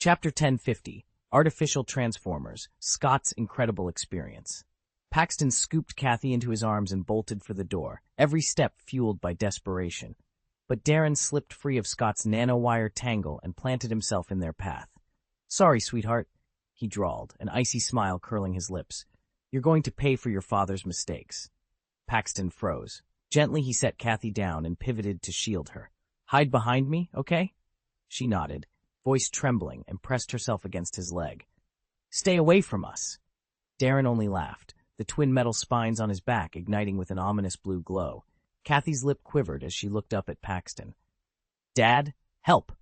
Chapter 1050, Artificial Transformers, Scott's Incredible Experience. Paxton scooped Kathy into his arms and bolted for the door, every step fueled by desperation. But Darren slipped free of Scott's nanowire tangle and planted himself in their path. "Sorry, sweetheart," he drawled, an icy smile curling his lips. "You're going to pay for your father's mistakes." Paxton froze. Gently he set Kathy down and pivoted to shield her. "Hide behind me, okay?" She nodded, voice trembling, and pressed herself against his leg. "Stay away from us." Darren only laughed, the twin metal spines on his back igniting with an ominous blue glow. Kathy's lip quivered as she looked up at Paxton. "Dad, help!"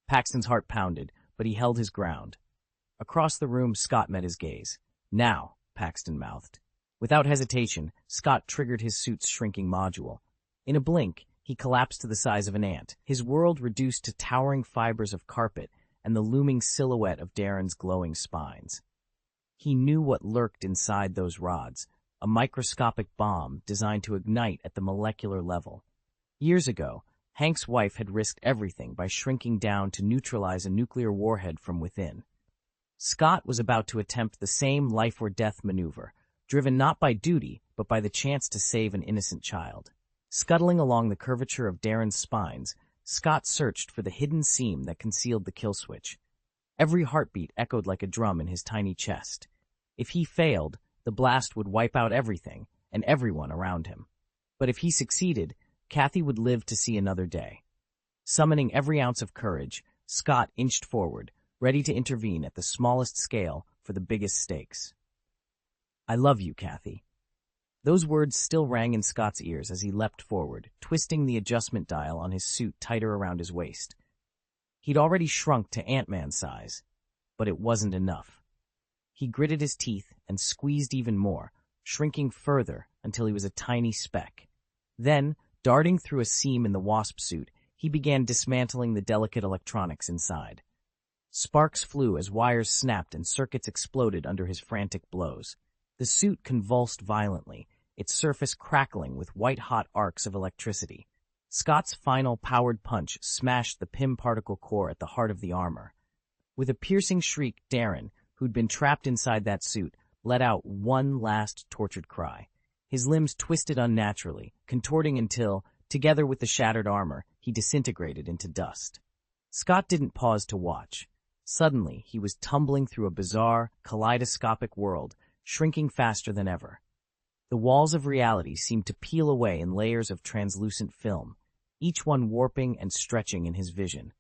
Paxton's heart pounded, but he held his ground. Across the room, Scott met his gaze. "Now," Paxton mouthed. Without hesitation, Scott triggered his suit's shrinking module. In a blink, he collapsed to the size of an ant, his world reduced to towering fibers of carpet and the looming silhouette of Darren's glowing spines. He knew what lurked inside those rods, a microscopic bomb designed to ignite at the molecular level. Years ago, Hank's wife had risked everything by shrinking down to neutralize a nuclear warhead from within. Scott was about to attempt the same life-or-death maneuver, driven not by duty, but by the chance to save an innocent child. Scuttling along the curvature of Darren's spines, Scott searched for the hidden seam that concealed the kill switch. Every heartbeat echoed like a drum in his tiny chest. If he failed, the blast would wipe out everything and everyone around him. But if he succeeded, Kathy would live to see another day. Summoning every ounce of courage, Scott inched forward, ready to intervene at the smallest scale for the biggest stakes. "I love you, Kathy." Those words still rang in Scott's ears as he leapt forward, twisting the adjustment dial on his suit tighter around his waist. He'd already shrunk to Ant-Man size, but it wasn't enough. He gritted his teeth and squeezed even more, shrinking further until he was a tiny speck. Then, darting through a seam in the Wasp suit, he began dismantling the delicate electronics inside. Sparks flew as wires snapped and circuits exploded under his frantic blows. The suit convulsed violently, its surface crackling with white-hot arcs of electricity. Scott's final powered punch smashed the PIM particle core at the heart of the armor. With a piercing shriek, Darren, who'd been trapped inside that suit, let out one last tortured cry. His limbs twisted unnaturally, contorting until, together with the shattered armor, he disintegrated into dust. Scott didn't pause to watch. Suddenly, he was tumbling through a bizarre, kaleidoscopic world, shrinking faster than ever. The walls of reality seemed to peel away in layers of translucent film, each one warping and stretching in his vision.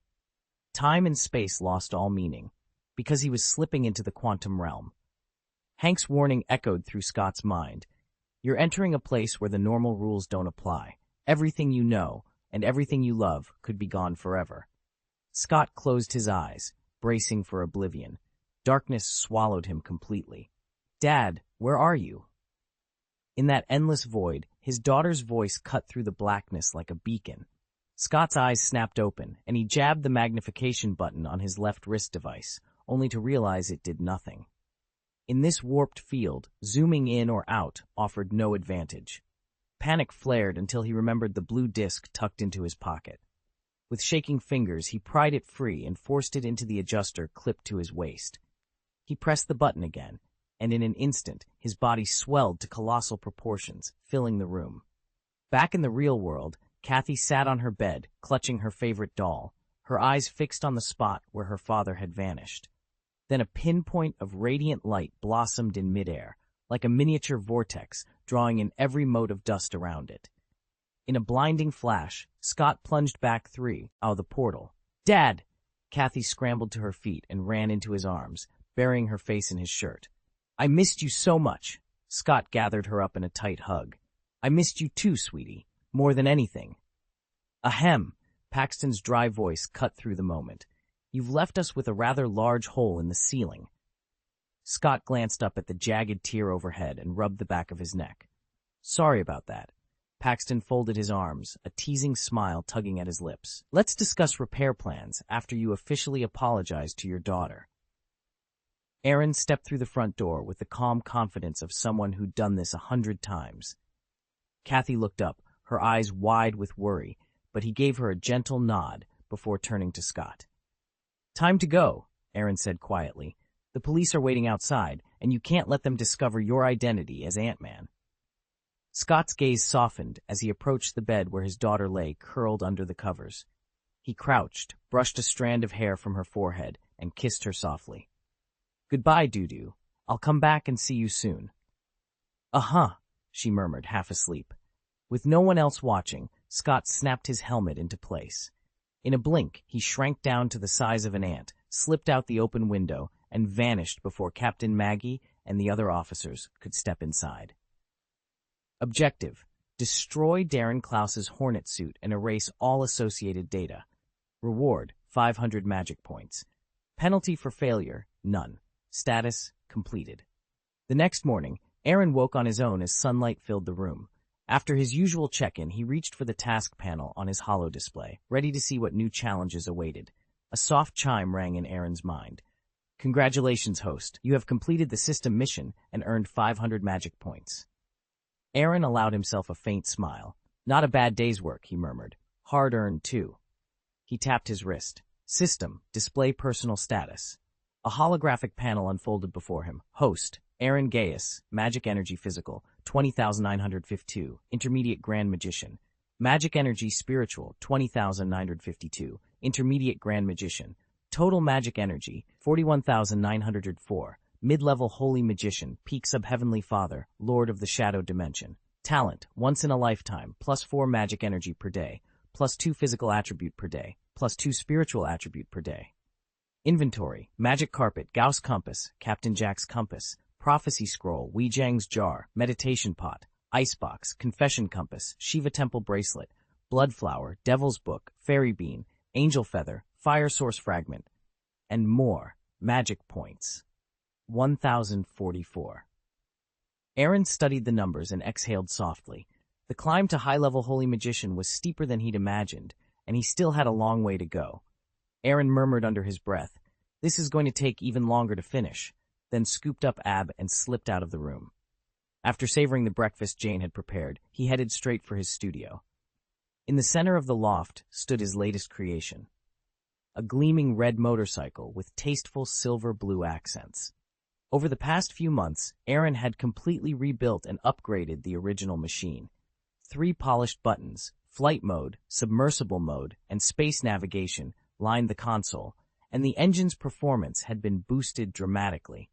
Time and space lost all meaning, because he was slipping into the quantum realm. Hank's warning echoed through Scott's mind. "You're entering a place where the normal rules don't apply. Everything you know and everything you love could be gone forever." Scott closed his eyes, bracing for oblivion. Darkness swallowed him completely. "Dad, where are you?" In that endless void, his daughter's voice cut through the blackness like a beacon. Scott's eyes snapped open, and he jabbed the magnification button on his left wrist device, only to realize it did nothing. In this warped field, zooming in or out offered no advantage. Panic flared until he remembered the blue disc tucked into his pocket. With shaking fingers, he pried it free and forced it into the adjuster clipped to his waist. He pressed the button again, and in an instant, his body swelled to colossal proportions, filling the room. Back in the real world, Kathy sat on her bed, clutching her favorite doll, her eyes fixed on the spot where her father had vanished. Then a pinpoint of radiant light blossomed in midair, like a miniature vortex, drawing in every mote of dust around it. In a blinding flash, Scott plunged back the portal. "Dad!" Kathy scrambled to her feet and ran into his arms, burying her face in his shirt. "I missed you so much." Scott gathered her up in a tight hug. "I missed you too, sweetie. More than anything." "Ahem." Paxton's dry voice cut through the moment. "You've left us with a rather large hole in the ceiling." Scott glanced up at the jagged tier overhead and rubbed the back of his neck. "Sorry about that." Paxton folded his arms, a teasing smile tugging at his lips. "Let's discuss repair plans after you officially apologize to your daughter." Aaron stepped through the front door with the calm confidence of someone who'd done this 100 times. Kathy looked up, her eyes wide with worry, but he gave her a gentle nod before turning to Scott. "Time to go, Aaron said quietly. The police are waiting outside, and you can't let them discover your identity as Ant-Man. Scott's gaze softened as he approached the bed where his daughter lay curled under the covers. He crouched, brushed a strand of hair from her forehead, and kissed her softly. Goodbye, Dudu. I'll come back and see you soon. Uh-huh, she murmured, half asleep. With no one else watching, Scott snapped his helmet into place. In a blink, he shrank down to the size of an ant, slipped out the open window, and vanished before Captain Maggie and the other officers could step inside. Objective: destroy Darren Klaus's Hornet suit and erase all associated data. Reward: 500 magic points. Penalty for failure: none. Status: completed. The next morning, Aaron woke on his own as sunlight filled the room. After his usual check-in, he reached for the task panel on his holo display, ready to see what new challenges awaited. A soft chime rang in Aaron's mind. Congratulations, host. You have completed the system mission and earned 500 magic points. Aaron allowed himself a faint smile. Not a bad day's work, he murmured. Hard-earned, too. He tapped his wrist. System: display personal status. A holographic panel unfolded before him. Host: Aaron Gaius, Magic Energy Physical, 20,952, Intermediate Grand Magician. Magic Energy Spiritual, 20,952, Intermediate Grand Magician. Total Magic Energy, 41,904, Mid-Level Holy Magician, Peak Sub-Heavenly Father, Lord of the Shadow Dimension. Talent: once in a lifetime, +4 Magic Energy per day, +2 Physical Attribute per day, +2 Spiritual Attribute per day. Inventory: Magic Carpet, Gauss Compass, Captain Jack's Compass, Prophecy Scroll, Wei Jiang's Jar, Meditation Pot, Icebox, Confession Compass, Shiva Temple Bracelet, Blood Flower, Devil's Book, Fairy Bean, Angel Feather, Fire Source Fragment, and more. Magic points: 1,044. Aaron studied the numbers and exhaled softly. The climb to high-level Holy Magician was steeper than he'd imagined, and he still had a long way to go. Aaron murmured under his breath, "This is going to take even longer to finish," then scooped up Ab and slipped out of the room. After savoring the breakfast Jane had prepared, he headed straight for his studio. In the center of the loft stood his latest creation, a gleaming red motorcycle with tasteful silver-blue accents. Over the past few months, Aaron had completely rebuilt and upgraded the original machine. 3 polished buttons, flight mode, submersible mode, and space navigation, lined the console, and the engine's performance had been boosted dramatically.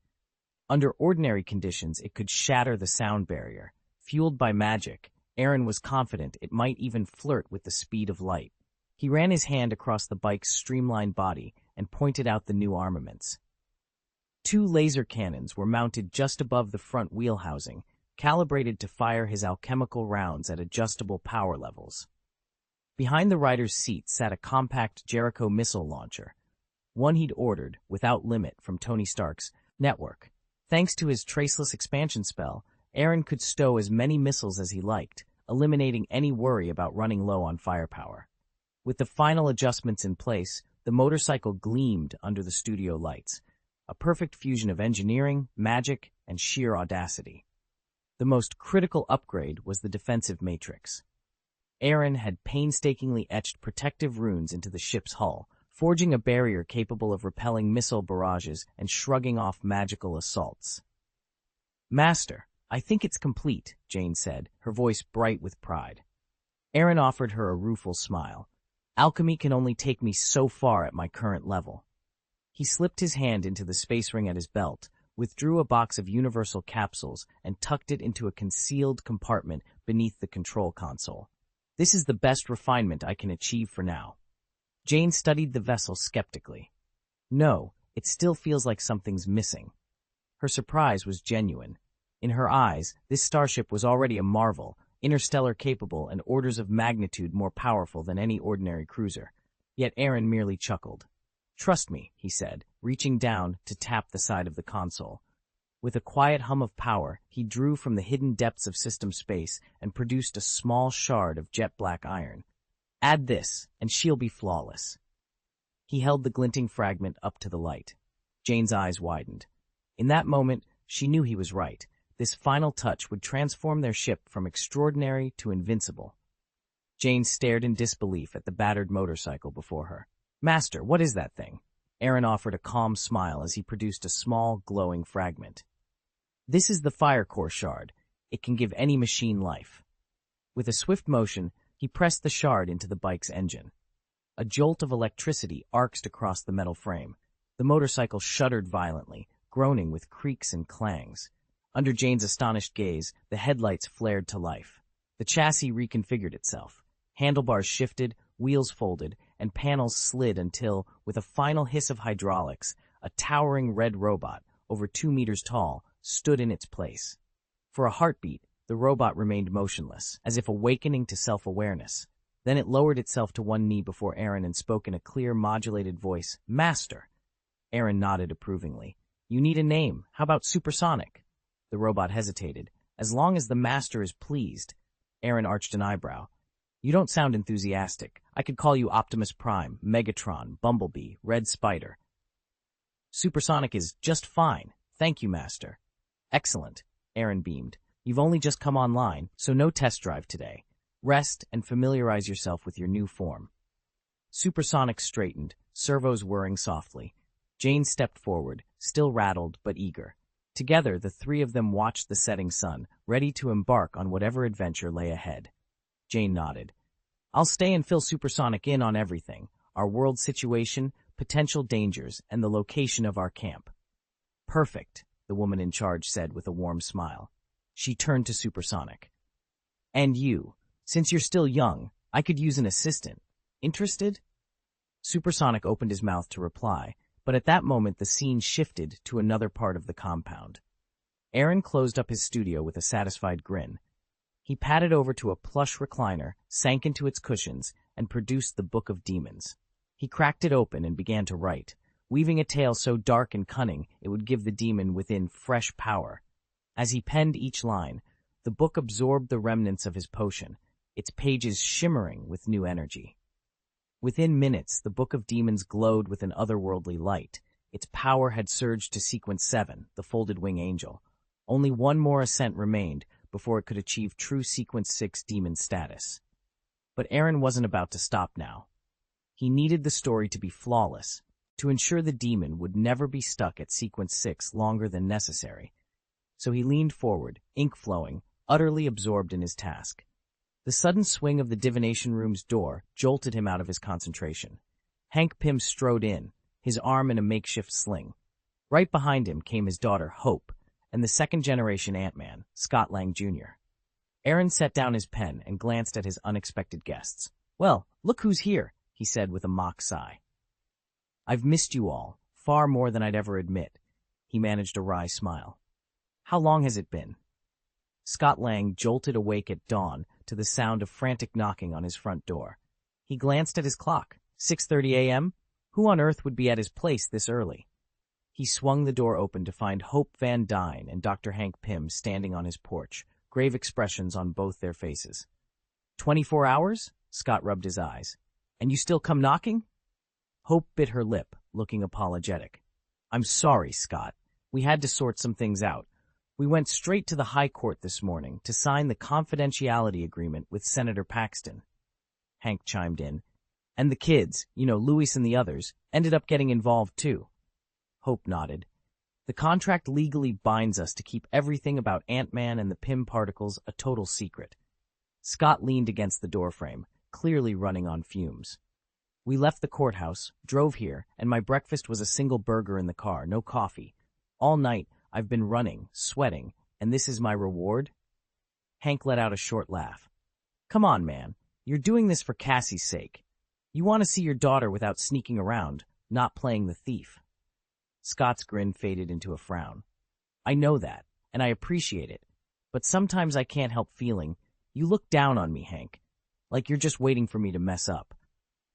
Under ordinary conditions, it could shatter the sound barrier. Fueled by magic, Aaron was confident it might even flirt with the speed of light. He ran his hand across the bike's streamlined body and pointed out the new armaments. 2 laser cannons were mounted just above the front wheel housing, calibrated to fire his alchemical rounds at adjustable power levels. Behind the rider's seat sat a compact Jericho missile launcher, one he'd ordered, without limit, from Tony Stark's network. Thanks to his traceless expansion spell, Aaron could stow as many missiles as he liked, eliminating any worry about running low on firepower. With the final adjustments in place, the motorcycle gleamed under the studio lights, a perfect fusion of engineering, magic, and sheer audacity. The most critical upgrade was the defensive matrix. Aaron had painstakingly etched protective runes into the ship's hull, forging a barrier capable of repelling missile barrages and shrugging off magical assaults. "Master, I think it's complete," Jane said, her voice bright with pride. Aaron offered her a rueful smile. "Alchemy can only take me so far at my current level." He slipped his hand into the space ring at his belt, withdrew a box of universal capsules, and tucked it into a concealed compartment beneath the control console. "This is the best refinement I can achieve for now." Jane studied the vessel skeptically. "No, it still feels like something's missing." Her surprise was genuine. In her eyes, this starship was already a marvel, interstellar capable and orders of magnitude more powerful than any ordinary cruiser. Yet Aaron merely chuckled. "Trust me," he said, reaching down to tap the side of the console. With a quiet hum of power, he drew from the hidden depths of system space and produced a small shard of jet-black iron. "Add this, and she'll be flawless." He held the glinting fragment up to the light. Jane's eyes widened. In that moment, she knew he was right. This final touch would transform their ship from extraordinary to invincible. Jane stared in disbelief at the battered motorcycle before her. "Master, what is that thing?" Aaron offered a calm smile as he produced a small, glowing fragment. This is the fire core shard. It can give any machine life. With a swift motion, he pressed the shard into the bike's engine. A jolt of electricity arced across the metal frame. The motorcycle shuddered violently, groaning with creaks and clangs. Under Jane's astonished gaze, the headlights flared to life. The chassis reconfigured itself. Handlebars shifted, wheels folded, and panels slid until, with a final hiss of hydraulics, a towering red robot, over 2 meters tall, stood in its place. For a heartbeat, the robot remained motionless, as if awakening to self-awareness. Then it lowered itself to one knee before Aaron and spoke in a clear, modulated voice, "Master." Aaron nodded approvingly. "You need a name. How about Supersonic?" The robot hesitated. "As long as the master is pleased." Aaron arched an eyebrow. "You don't sound enthusiastic. I could call you Optimus Prime, Megatron, Bumblebee, Red Spider." "Supersonic is just fine. Thank you, Master." "Excellent." Aaron beamed. "You've only just come online, so no test drive today. Rest and familiarize yourself with your new form." Supersonic straightened, servos whirring softly. Jane stepped forward, still rattled but eager. Together, the three of them watched the setting sun, ready to embark on whatever adventure lay ahead. Jane nodded. "I'll stay and fill Supersonic in on everything, our world situation, potential dangers, and the location of our camp." "Perfect," the woman in charge said with a warm smile. She turned to Supersonic. "And you, since you're still young, I could use an assistant. Interested?" Supersonic opened his mouth to reply, but at that moment the scene shifted to another part of the compound. Aaron closed up his studio with a satisfied grin. He padded over to a plush recliner, sank into its cushions, and produced the Book of Demons. He cracked it open and began to write, weaving a tale so dark and cunning it would give the demon within fresh power. As he penned each line, the book absorbed the remnants of his potion, its pages shimmering with new energy. Within minutes, the Book of Demons glowed with an otherworldly light. Its power had surged to Sequence 7, the Folded Wing Angel. Only one more ascent remained before it could achieve true Sequence 6 demon status. But Aaron wasn't about to stop now. He needed the story to be flawless, to ensure the demon would never be stuck at Sequence 6 longer than necessary. So he leaned forward, ink flowing, utterly absorbed in his task. The sudden swing of the divination room's door jolted him out of his concentration. Hank Pym strode in, his arm in a makeshift sling. Right behind him came his daughter, Hope, and the second-generation Ant-Man, Scott Lang Jr. Aaron set down his pen and glanced at his unexpected guests. "Well, look who's here," he said with a mock sigh. "I've missed you all, far more than I'd ever admit." He managed a wry smile. "How long has it been?" Scott Lang jolted awake at dawn to the sound of frantic knocking on his front door. He glanced at his clock. 6:30 a.m.? Who on earth would be at his place this early? He swung the door open to find Hope Van Dyne and Dr. Hank Pym standing on his porch, grave expressions on both their faces. 24 hours? Scott rubbed his eyes. "And you still come knocking?" Hope bit her lip, looking apologetic. "I'm sorry, Scott. We had to sort some things out. We went straight to the High Court this morning to sign the confidentiality agreement with Senator Paxton." Hank chimed in. "And the kids, Louis and the others, ended up getting involved too." Hope nodded. "The contract legally binds us to keep everything about Ant-Man and the Pym particles a total secret." Scott leaned against the doorframe, clearly running on fumes. "We left the courthouse, drove here, and my breakfast was a single burger in the car, no coffee. All night, I've been running, sweating, and this is my reward?" Hank let out a short laugh. "Come on, man. You're doing this for Cassie's sake. You want to see your daughter without sneaking around, not playing the thief." Scott's grin faded into a frown. "I know that, and I appreciate it, but sometimes I can't help feeling you look down on me, Hank, like you're just waiting for me to mess up."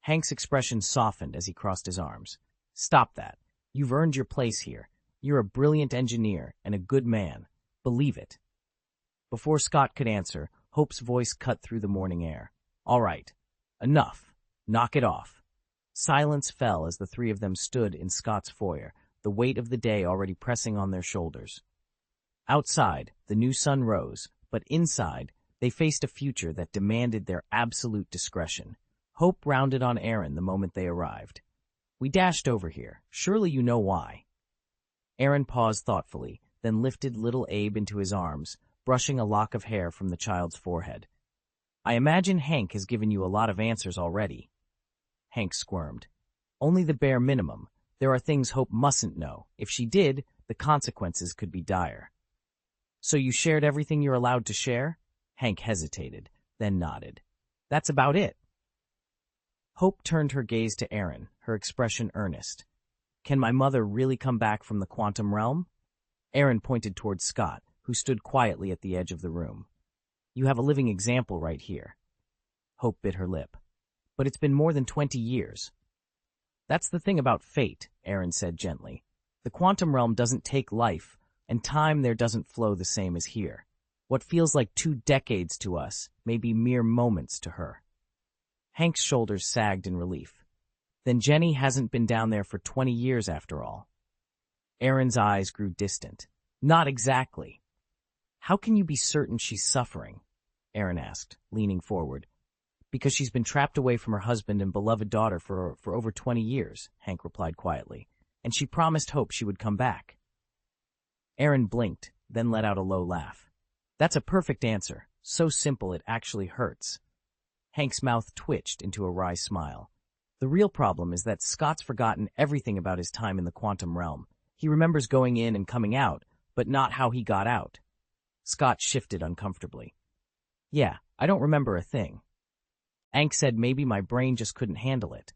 Hank's expression softened as he crossed his arms. "Stop that. You've earned your place here. You're a brilliant engineer and a good man. Believe it." Before Scott could answer, Hope's voice cut through the morning air. "All right. Enough. Knock it off." Silence fell as the three of them stood in Scott's foyer, the weight of the day already pressing on their shoulders. Outside, the new sun rose, but inside, they faced a future that demanded their absolute discretion. Hope rounded on Aaron the moment they arrived. We dashed over here. Surely you know why. Aaron paused thoughtfully, then lifted little Abe into his arms, brushing a lock of hair from the child's forehead. I imagine Hank has given you a lot of answers already. Hank squirmed. Only the bare minimum. There are things Hope mustn't know. If she did, the consequences could be dire. So you shared everything you're allowed to share? Hank hesitated, then nodded. That's about it. Hope turned her gaze to Aaron, her expression earnest. Can my mother really come back from the quantum realm? Aaron pointed toward Scott, who stood quietly at the edge of the room. You have a living example right here. Hope bit her lip. But it's been more than 20 years. That's the thing about fate, Aaron said gently. The quantum realm doesn't take life, and time there doesn't flow the same as here. What feels like 2 decades to us may be mere moments to her. Hank's shoulders sagged in relief. Then Jenny hasn't been down there for 20 years after all. Aaron's eyes grew distant. Not exactly. How can you be certain she's suffering? Aaron asked, leaning forward. Because she's been trapped away from her husband and beloved daughter for over 20 years, Hank replied quietly, and she promised Hope she would come back. Aaron blinked, then let out a low laugh. That's a perfect answer, so simple it actually hurts. Hank's mouth twitched into a wry smile. The real problem is that Scott's forgotten everything about his time in the quantum realm. He remembers going in and coming out, but not how he got out. Scott shifted uncomfortably. Yeah, I don't remember a thing. Hank said maybe my brain just couldn't handle it.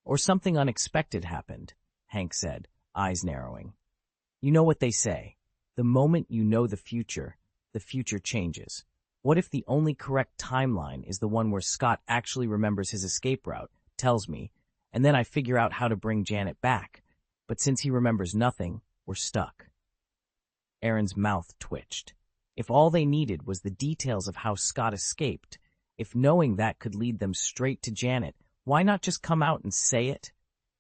Or something unexpected happened, Hank said, eyes narrowing. You know what they say. The moment you know the future changes. What if the only correct timeline is the one where Scott actually remembers his escape route, tells me, and then I figure out how to bring Janet back? But since he remembers nothing, we're stuck. Aaron's mouth twitched. If all they needed was the details of how Scott escaped, if knowing that could lead them straight to Janet, why not just come out and say it?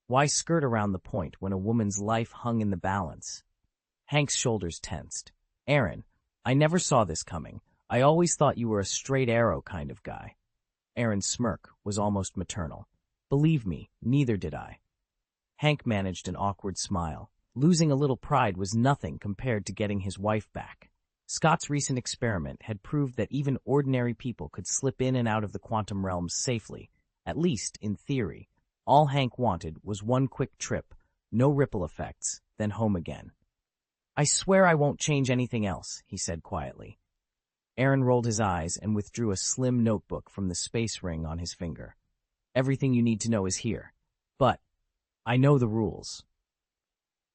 Why skirt around the point when a woman's life hung in the balance? Hank's shoulders tensed. Aaron, I never saw this coming. I always thought you were a straight arrow kind of guy. Aaron's smirk was almost maternal. Believe me, neither did I. Hank managed an awkward smile. Losing a little pride was nothing compared to getting his wife back. Scott's recent experiment had proved that even ordinary people could slip in and out of the quantum realms safely, at least in theory. All Hank wanted was one quick trip, no ripple effects, then home again. I swear I won't change anything else, he said quietly. Aaron rolled his eyes and withdrew a slim notebook from the space ring on his finger. Everything you need to know is here. But I know the rules.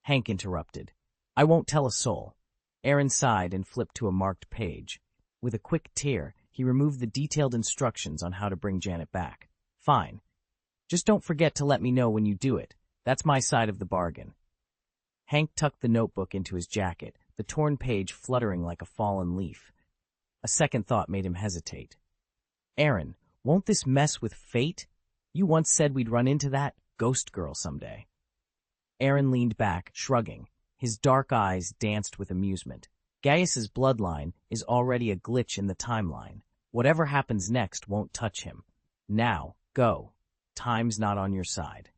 Hank interrupted. I won't tell a soul. Aaron sighed and flipped to a marked page. With a quick tear, he removed the detailed instructions on how to bring Janet back. Fine. Just don't forget to let me know when you do it. That's my side of the bargain. Hank tucked the notebook into his jacket, the torn page fluttering like a fallen leaf. A second thought made him hesitate. Aaron, won't this mess with fate? You once said we'd run into that ghost girl someday. Aaron leaned back, shrugging. His dark eyes danced with amusement. Gaius's bloodline is already a glitch in the timeline. Whatever happens next won't touch him. Now, go. Time's not on your side.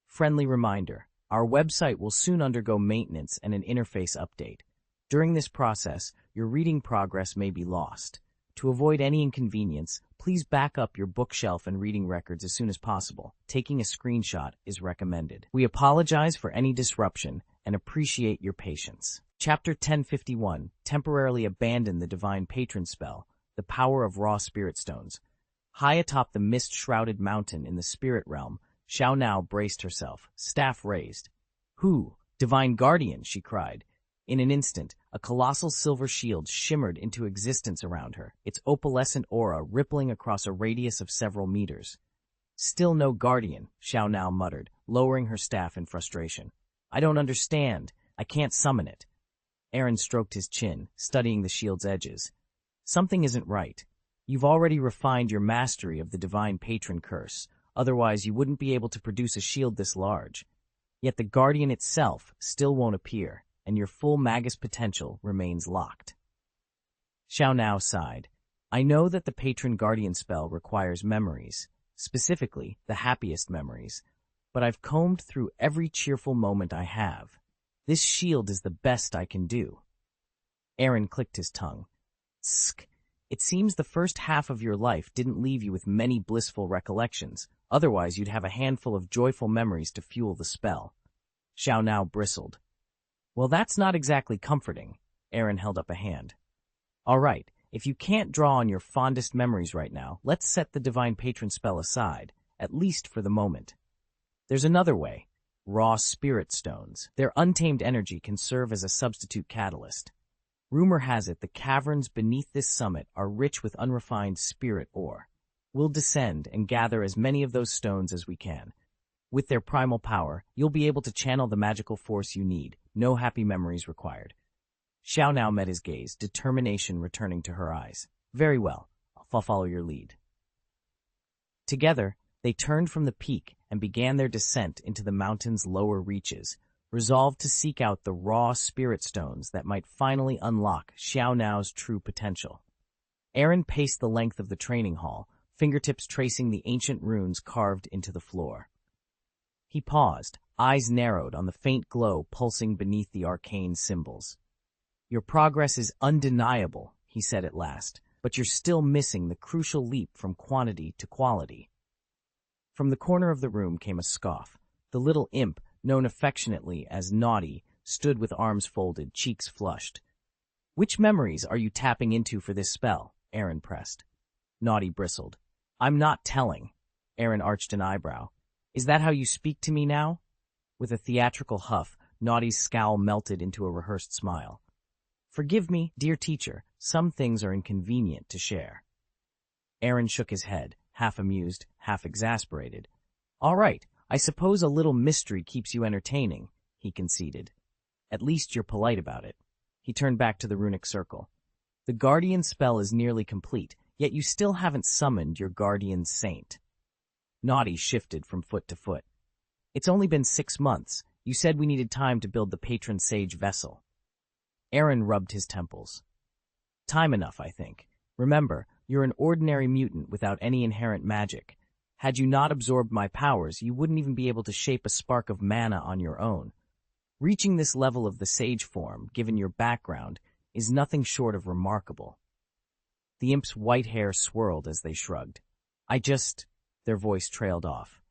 Friendly reminder, our website will soon undergo maintenance and an interface update. During this process, your reading progress may be lost. To avoid any inconvenience, please back up your bookshelf and reading records as soon as possible. Taking a screenshot is recommended. We apologize for any disruption and appreciate your patience. Chapter 1051, Temporarily Abandon the Divine Patron Spell, The Power of Raw Spirit Stones. High atop the mist-shrouded mountain in the spirit realm, Xiao Nao braced herself, staff raised. Who? Divine Guardian, she cried. In an instant, a colossal silver shield shimmered into existence around her, its opalescent aura rippling across a radius of several meters. Still no guardian, Xiao Nao muttered, lowering her staff in frustration. I don't understand. I can't summon it. Aaron stroked his chin, studying the shield's edges. Something isn't right. You've already refined your mastery of the divine patron curse. Otherwise, you wouldn't be able to produce a shield this large. Yet the guardian itself still won't appear, and your full magus potential remains locked. Xiao Nao sighed. I know that the patron guardian spell requires memories, specifically the happiest memories, but I've combed through every cheerful moment I have. This shield is the best I can do." Aaron clicked his tongue. "Sk. It seems the first half of your life didn't leave you with many blissful recollections. Otherwise, you'd have a handful of joyful memories to fuel the spell." Xiao now bristled. "Well, that's not exactly comforting." Aaron held up a hand. "All right, if you can't draw on your fondest memories right now, let's set the Divine Patron spell aside, at least for the moment. There's another way. Raw spirit stones. Their untamed energy can serve as a substitute catalyst. Rumor has it the caverns beneath this summit are rich with unrefined spirit ore. We'll descend and gather as many of those stones as we can. With their primal power, you'll be able to channel the magical force you need. No happy memories required." Xiao now met his gaze, determination returning to her eyes. "Very well. I'll follow your lead." Together, they turned from the peak and began their descent into the mountain's lower reaches, resolved to seek out the raw spirit stones that might finally unlock Xiao Nao's true potential. Aaron paced the length of the training hall, fingertips tracing the ancient runes carved into the floor. He paused, eyes narrowed on the faint glow pulsing beneath the arcane symbols. "Your progress is undeniable," he said at last, "but you're still missing the crucial leap from quantity to quality." From the corner of the room came a scoff. The little imp, known affectionately as Naughty, stood with arms folded, cheeks flushed. "Which memories are you tapping into for this spell?" Aaron pressed. Naughty bristled. "I'm not telling." Aaron arched an eyebrow. "Is that how you speak to me now?" With a theatrical huff, Naughty's scowl melted into a rehearsed smile. "Forgive me, dear teacher, some things are inconvenient to share." Aaron shook his head, half amused, half exasperated. "All right, I suppose a little mystery keeps you entertaining," he conceded. "At least you're polite about it." He turned back to the runic circle. "The guardian spell is nearly complete, yet you still haven't summoned your guardian saint." Naughty shifted from foot to foot. "It's only been 6 months. You said we needed time to build the patron sage vessel." Aaron rubbed his temples. "Time enough, I think. Remember, you're an ordinary mutant without any inherent magic. Had you not absorbed my powers, you wouldn't even be able to shape a spark of mana on your own. Reaching this level of the sage form, given your background, is nothing short of remarkable." The imp's white hair swirled as they shrugged. Their voice trailed off.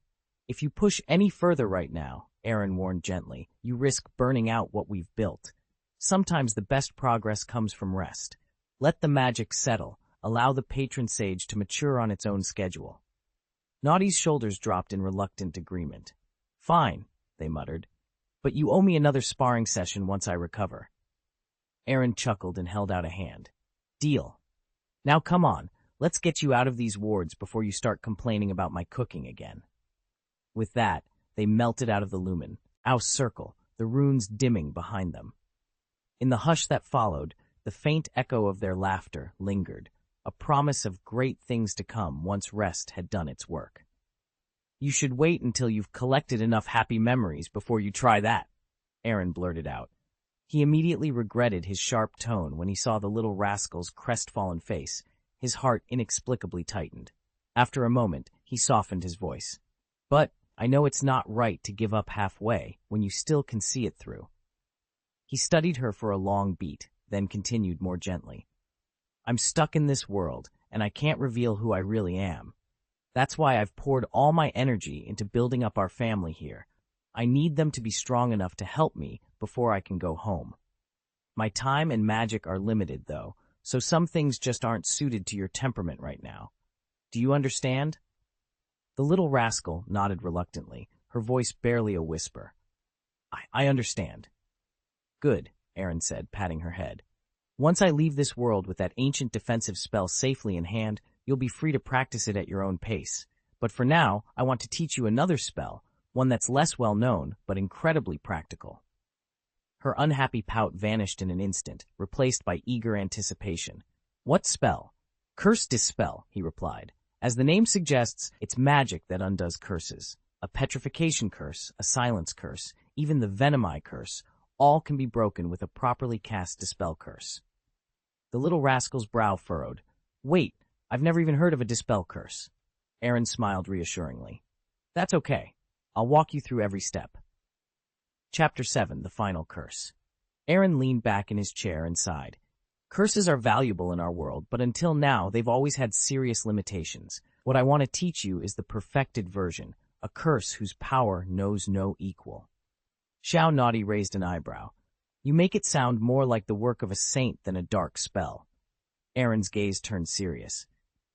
"If you push any further right now," Aaron warned gently, "you risk burning out what we've built. Sometimes the best progress comes from rest. Let the magic settle. Allow the patron sage to mature on its own schedule." Naughty's shoulders dropped in reluctant agreement. "Fine," they muttered, "but you owe me another sparring session once I recover." Aaron chuckled and held out a hand. "Deal. Now come on, let's get you out of these wards before you start complaining about my cooking again." With that, they melted out of the lumen, circle, the runes dimming behind them. In the hush that followed, the faint echo of their laughter lingered, a promise of great things to come once rest had done its work. "You should wait until you've collected enough happy memories before you try that," Aaron blurted out. He immediately regretted his sharp tone when he saw the little rascal's crestfallen face. His heart inexplicably tightened. After a moment, he softened his voice. "But I know it's not right to give up halfway when you still can see it through." He studied her for a long beat, then continued more gently. "I'm stuck in this world, and I can't reveal who I really am. That's why I've poured all my energy into building up our family here. I need them to be strong enough to help me before I can go home. My time and magic are limited, though, so some things just aren't suited to your temperament right now. Do you understand?" The little rascal nodded reluctantly, her voice barely a whisper. I understand." "Good," Aaron said, patting her head. "Once I leave this world with that ancient defensive spell safely in hand, you'll be free to practice it at your own pace. But for now, I want to teach you another spell, one that's less well known, but incredibly practical." Her unhappy pout vanished in an instant, replaced by eager anticipation. "What spell?" "Curse Dispel," he replied. "As the name suggests, it's magic that undoes curses. A petrification curse, a silence curse, even the Venomai curse, all can be broken with a properly cast Dispel curse." The little rascal's brow furrowed. "Wait, I've never even heard of a Dispel curse." Aaron smiled reassuringly. "That's okay. I'll walk you through every step. Chapter 7, The Final Curse. Aaron leaned back in his chair and sighed. Curses are valuable in our world, but until now, they've always had serious limitations. What I want to teach you is the perfected version, a curse whose power knows no equal. Xiao Naughty raised an eyebrow. You make it sound more like the work of a saint than a dark spell. Aaron's gaze turned serious.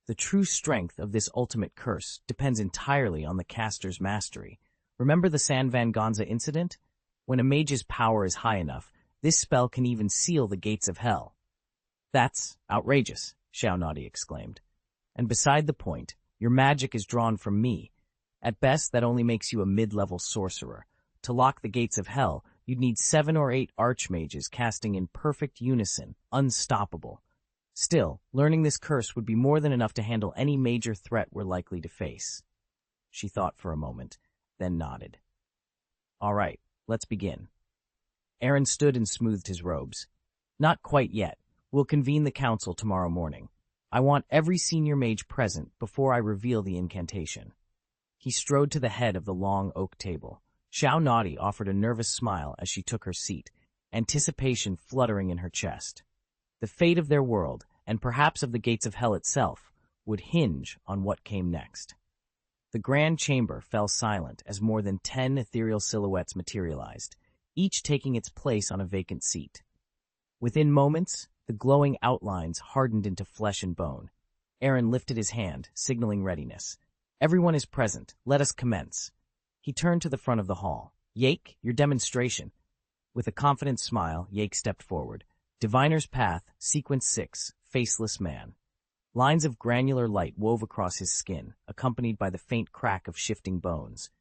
The true strength of this ultimate curse depends entirely on the caster's mastery. Remember the San Vanganza incident? When a mage's power is high enough, this spell can even seal the gates of hell. That's outrageous, Xiao Naughty exclaimed. And beside the point, your magic is drawn from me. At best, that only makes you a mid-level sorcerer. To lock the gates of hell, you'd need 7 or 8 archmages casting in perfect unison, unstoppable. Still, learning this curse would be more than enough to handle any major threat we're likely to face. She thought for a moment, then nodded. All right, let's begin. Aaron stood and smoothed his robes. Not quite yet. We'll convene the council tomorrow morning. I want every senior mage present before I reveal the incantation. He strode to the head of the long oak table. Xiao Naughty offered a nervous smile as she took her seat, anticipation fluttering in her chest. The fate of their world, and perhaps of the gates of hell itself, would hinge on what came next. The grand chamber fell silent as more than 10 ethereal silhouettes materialized, each taking its place on a vacant seat. Within moments, the glowing outlines hardened into flesh and bone. Aaron lifted his hand, signaling readiness. Everyone is present. Let us commence. He turned to the front of the hall. Yake, your demonstration. With a confident smile, Yake stepped forward. Diviner's Path, Sequence 6, Faceless Man. Lines of granular light wove across his skin, accompanied by the faint crack of shifting bones.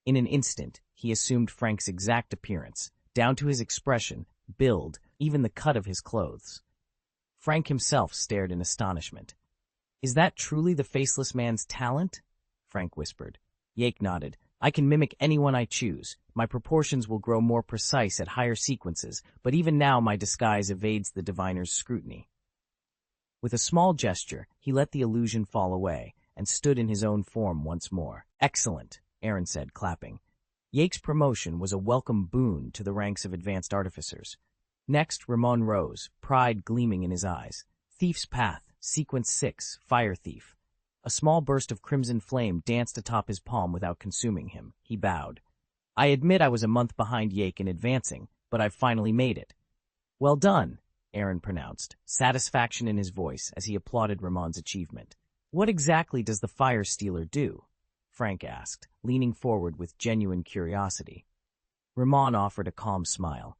In an instant, he assumed Frank's exact appearance, down to his expression, build, even the cut of his clothes. Frank himself stared in astonishment. Is that truly the Faceless Man's talent? Frank whispered. Yake nodded. I can mimic anyone I choose. My proportions will grow more precise at higher sequences, but even now my disguise evades the diviner's scrutiny. With a small gesture, he let the illusion fall away and stood in his own form once more. Excellent, Aaron said, clapping. Yake's promotion was a welcome boon to the ranks of advanced artificers. Next, Ramon rose, pride gleaming in his eyes. Thief's Path, Sequence 6, Fire Thief. A small burst of crimson flame danced atop his palm without consuming him. He bowed. I admit I was a month behind Yake in advancing, but I've finally made it. Well done, Aaron pronounced, satisfaction in his voice as he applauded Ramon's achievement. What exactly does the Fire Stealer do? Frank asked, leaning forward with genuine curiosity. Ramon offered a calm smile.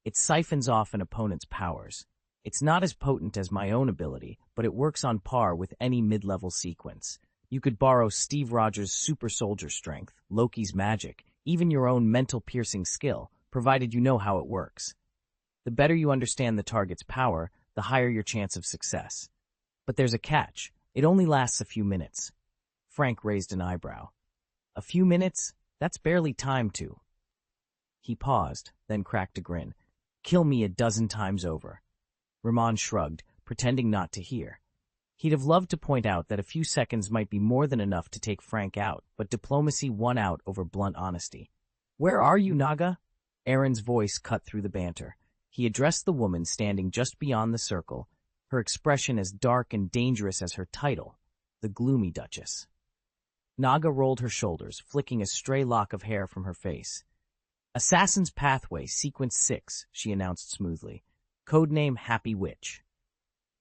It siphons off an opponent's powers. It's not as potent as my own ability, but it works on par with any mid-level sequence. You could borrow Steve Rogers' super soldier strength, Loki's magic, even your own mental piercing skill, provided you know how it works. The better you understand the target's power, the higher your chance of success. But there's a catch. It only lasts a few minutes. Frank raised an eyebrow. A few minutes? That's barely time to. He paused, then cracked a grin. Kill me a dozen times over. Ramon shrugged, pretending not to hear. He'd have loved to point out that a few seconds might be more than enough to take Frank out, but diplomacy won out over blunt honesty. Where are you, Naga? Aaron's voice cut through the banter. He addressed the woman standing just beyond the circle, her expression as dark and dangerous as her title, the Gloomy Duchess. Naga rolled her shoulders, flicking a stray lock of hair from her face. Assassin's Pathway, Sequence 6, she announced smoothly. Codename Happy Witch.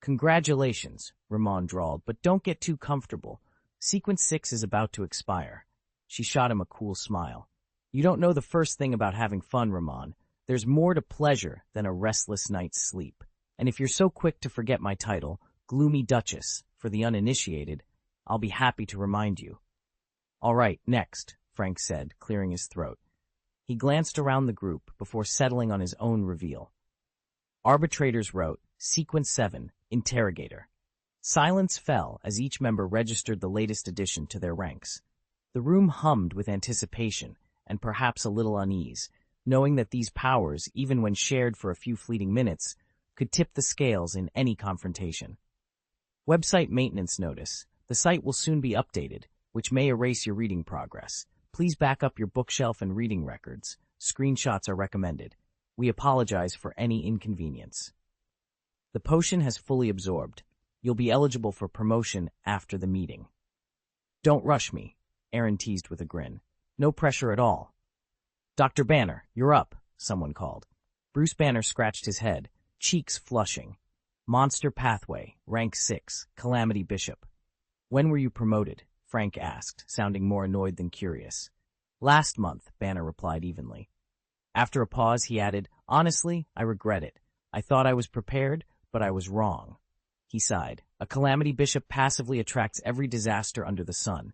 Congratulations, Ramon drawled, but don't get too comfortable. Sequence 6 is about to expire. She shot him a cool smile. You don't know the first thing about having fun, Ramon. There's more to pleasure than a restless night's sleep. And if you're so quick to forget my title, Gloomy Duchess, for the uninitiated, I'll be happy to remind you. All right, next, Frank said, clearing his throat. He glanced around the group before settling on his own reveal. Arbitrators wrote, Sequence 7, Interrogator. Silence fell as each member registered the latest addition to their ranks. The room hummed with anticipation and perhaps a little unease, knowing that these powers, even when shared for a few fleeting minutes, could tip the scales in any confrontation. Website maintenance notice. The site will soon be updated, which may erase your reading progress. Please back up your bookshelf and reading records. Screenshots are recommended. We apologize for any inconvenience. The potion has fully absorbed. You'll be eligible for promotion after the meeting. Don't rush me, Aaron teased with a grin. No pressure at all. Dr. Banner, you're up, someone called. Bruce Banner scratched his head, cheeks flushing. Monster Pathway, rank 6, Calamity Bishop. When were you promoted? Frank asked, sounding more annoyed than curious. Last month, Banner replied evenly. After a pause, he added, honestly, I regret it. I thought I was prepared, but I was wrong. He sighed. A Calamity Bishop passively attracts every disaster under the sun.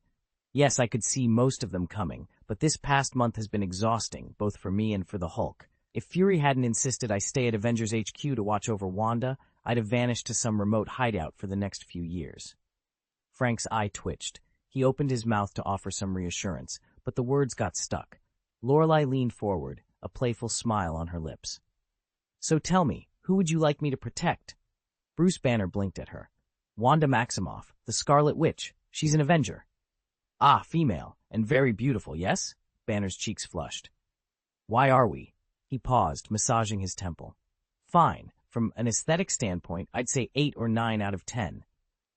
Yes, I could see most of them coming, but this past month has been exhausting, both for me and for the Hulk. If Fury hadn't insisted I stay at Avengers HQ to watch over Wanda, I'd have vanished to some remote hideout for the next few years. Frank's eye twitched. He opened his mouth to offer some reassurance, but the words got stuck. Lorelei leaned forward, a playful smile on her lips. So tell me, who would you like me to protect? Bruce Banner blinked at her. Wanda Maximoff, the Scarlet Witch. She's an Avenger. Ah, female, and very beautiful, yes? Banner's cheeks flushed. Why are we? He paused, massaging his temple. Fine. From an aesthetic standpoint, I'd say 8 or 9 out of 10.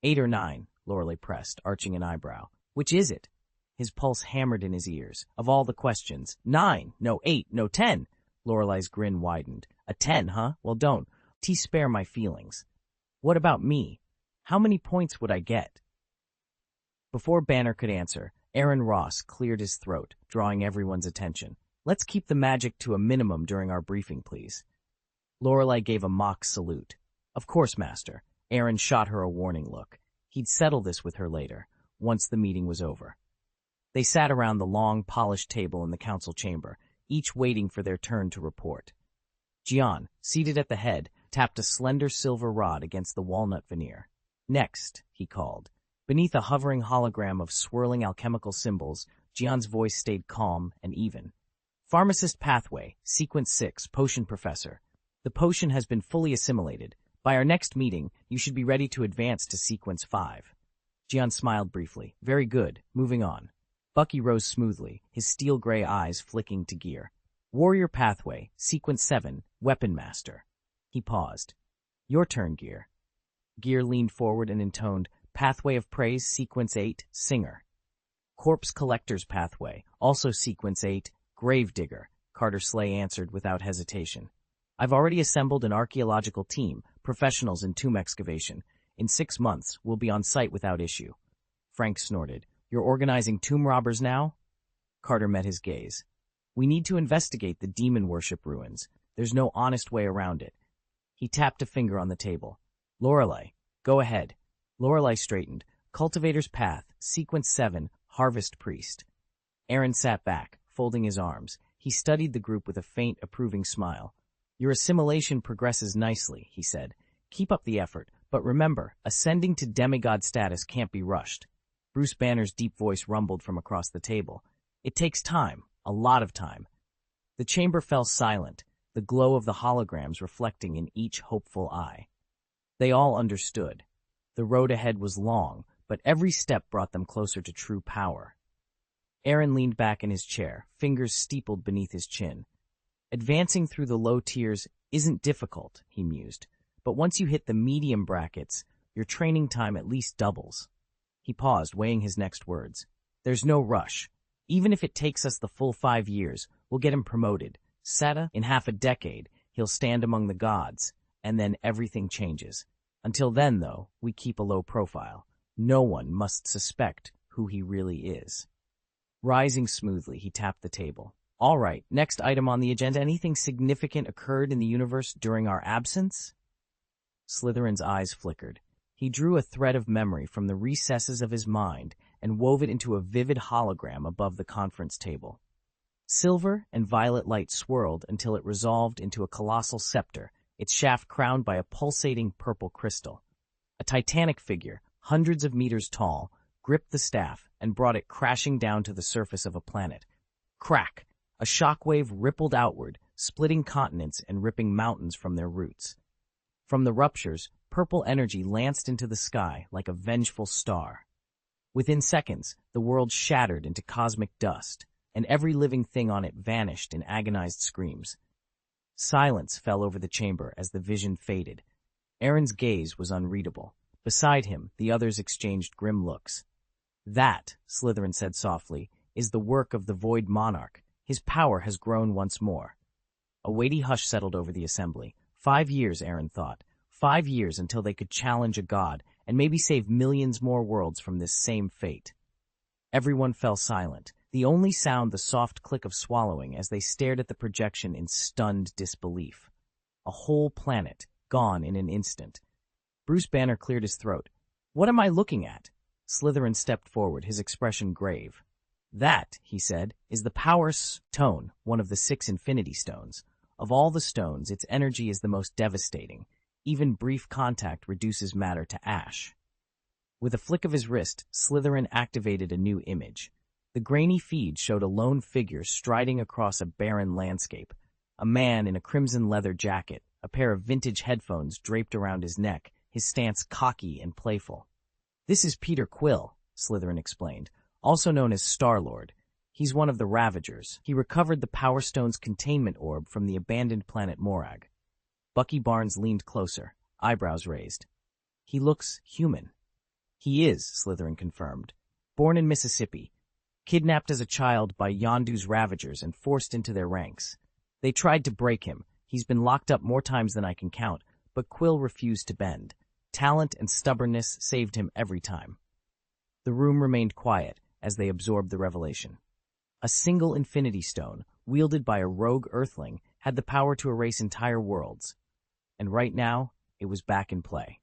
8 or 9, Lorelei pressed, arching an eyebrow. Which is it? His pulse hammered in his ears. Of all the questions, 9, no 8, no 10. Lorelei's grin widened. A 10, huh? Well, don't. Spare my feelings. What about me? How many points would I get? Before Banner could answer, Aaron Ross cleared his throat, drawing everyone's attention. Let's keep the magic to a minimum during our briefing, please. Lorelei gave a mock salute. Of course, Master. Aaron shot her a warning look. He'd settle this with her later, once the meeting was over. They sat around the long, polished table in the council chamber, each waiting for their turn to report. Gian, seated at the head, tapped a slender silver rod against the walnut veneer. Next, he called. Beneath a hovering hologram of swirling alchemical symbols, Gian's voice stayed calm and even. Pharmacist Pathway, Sequence 6, Potion Professor. The potion has been fully assimilated. By our next meeting, you should be ready to advance to Sequence 5. Gian smiled briefly. Very good. Moving on. Bucky rose smoothly, his steel-gray eyes flicking to Gear. Warrior Pathway, Sequence 7, Weapon Master. He paused. Your turn, Gear. Gear leaned forward and intoned, Pathway of Praise, Sequence 8, Singer. Corpse Collector's Pathway, also Sequence 8, Gravedigger, Carter Slay answered without hesitation. I've already assembled an archaeological team, professionals in tomb excavation. In 6 months, we'll be on site without issue. Frank snorted. You're organizing tomb robbers now? Carter met his gaze. We need to investigate the demon worship ruins. There's no honest way around it. He tapped a finger on the table. Lorelei, go ahead. Lorelei straightened. Cultivator's Path, Sequence 7, Harvest Priest. Aaron sat back, folding his arms. He studied the group with a faint, approving smile. Your assimilation progresses nicely, he said. Keep up the effort, but remember, ascending to demigod status can't be rushed. Bruce Banner's deep voice rumbled from across the table. It takes time, a lot of time. The chamber fell silent, the glow of the holograms reflecting in each hopeful eye. They all understood. The road ahead was long, but every step brought them closer to true power. Aaron leaned back in his chair, fingers steepled beneath his chin. Advancing through the low tiers isn't difficult, he mused, but once you hit the medium brackets, your training time at least doubles. He paused, weighing his next words. There's no rush. Even if it takes us the full 5 years, we'll get him promoted. Seta, in half a decade, he'll stand among the gods, and then everything changes. Until then, though, we keep a low profile. No one must suspect who he really is. Rising smoothly, he tapped the table. All right, next item on the agenda. Anything significant occurred in the universe during our absence? Slytherin's eyes flickered. He drew a thread of memory from the recesses of his mind and wove it into a vivid hologram above the conference table. Silver and violet light swirled until it resolved into a colossal scepter, its shaft crowned by a pulsating purple crystal. A titanic figure, hundreds of meters tall, gripped the staff and brought it crashing down to the surface of a planet. Crack! A shockwave rippled outward, splitting continents and ripping mountains from their roots. From the ruptures, purple energy lanced into the sky like a vengeful star. Within seconds, the world shattered into cosmic dust. and every living thing on it vanished in agonized screams. Silence fell over the chamber as the vision faded. Aaron's gaze was unreadable. Beside him, the others exchanged grim looks. "That," Slytherin said softly, "is the work of the Void Monarch. His power has grown once more." A weighty hush settled over the assembly. 5 years, Aaron thought. 5 years until they could challenge a god and maybe save millions more worlds from this same fate. Everyone fell silent, the only sound the soft click of swallowing as they stared at the projection in stunned disbelief. A whole planet, gone in an instant. Bruce Banner cleared his throat. "What am I looking at?" Slytherin stepped forward, his expression grave. "That," he said, "is the Power Stone, one of the 6 Infinity Stones. Of all the stones, its energy is the most devastating. Even brief contact reduces matter to ash." With a flick of his wrist, Slytherin activated a new image. The grainy feed showed a lone figure striding across a barren landscape. A man in a crimson leather jacket, a pair of vintage headphones draped around his neck, his stance cocky and playful. "This is Peter Quill," Slytherin explained, "also known as Star-Lord. He's one of the Ravagers. He recovered the Power Stone's containment orb from the abandoned planet Morag." Bucky Barnes leaned closer, eyebrows raised. "He looks human." "He is," Slytherin confirmed. "Born in Mississippi, kidnapped as a child by Yondu's Ravagers and forced into their ranks. They tried to break him. He's been locked up more times than I can count, but Quill refused to bend. Talent and stubbornness saved him every time." The room remained quiet as they absorbed the revelation. A single Infinity Stone, wielded by a rogue Earthling, had the power to erase entire worlds. And right now, it was back in play.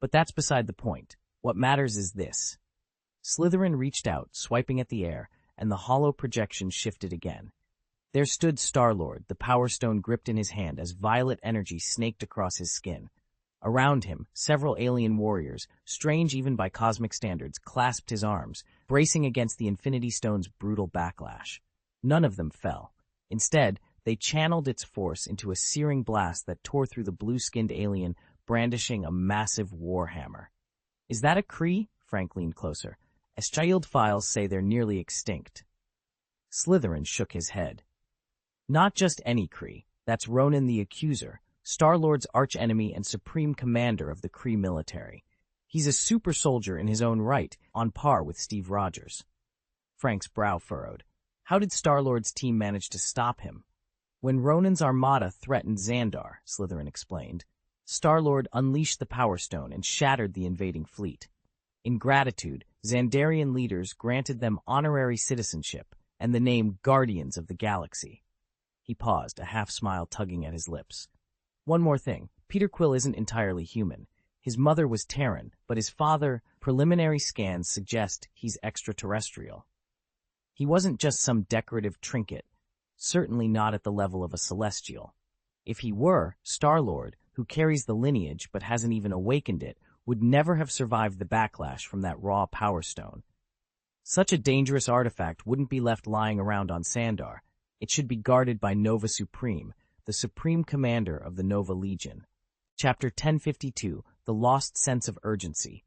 But that's beside the point. What matters is this. Slytherin reached out, swiping at the air, and the hollow projection shifted again. There stood Star-Lord, the Power Stone gripped in his hand as violet energy snaked across his skin. Around him, several alien warriors, strange even by cosmic standards, clasped his arms, bracing against the Infinity Stone's brutal backlash. None of them fell. Instead, they channeled its force into a searing blast that tore through the blue-skinned alien, brandishing a massive warhammer. "Is that a Kree?" Frank leaned closer. "Child files say they're nearly extinct." Slytherin shook his head. "Not just any Kree. That's Ronan the Accuser, Star-Lord's archenemy and supreme commander of the Kree military. He's a super soldier in his own right, on par with Steve Rogers." Frank's brow furrowed. "How did Star-Lord's team manage to stop him?" "When Ronan's armada threatened Xandar," Slytherin explained, "Star-Lord unleashed the Power Stone and shattered the invading fleet. In gratitude, Xandarian leaders granted them honorary citizenship and the name Guardians of the Galaxy." He paused, a half-smile tugging at his lips. "One more thing. Peter Quill isn't entirely human. His mother was Terran, but his father, preliminary scans suggest he's extraterrestrial. He wasn't just some decorative trinket, certainly not at the level of a celestial. If he were, Star-Lord, who carries the lineage but hasn't even awakened it, would never have survived the backlash from that raw Power Stone. Such a dangerous artifact wouldn't be left lying around on Xandar. It should be guarded by Nova Supreme, the Supreme Commander of the Nova Legion." Chapter 1052, The Lost Sense of Urgency.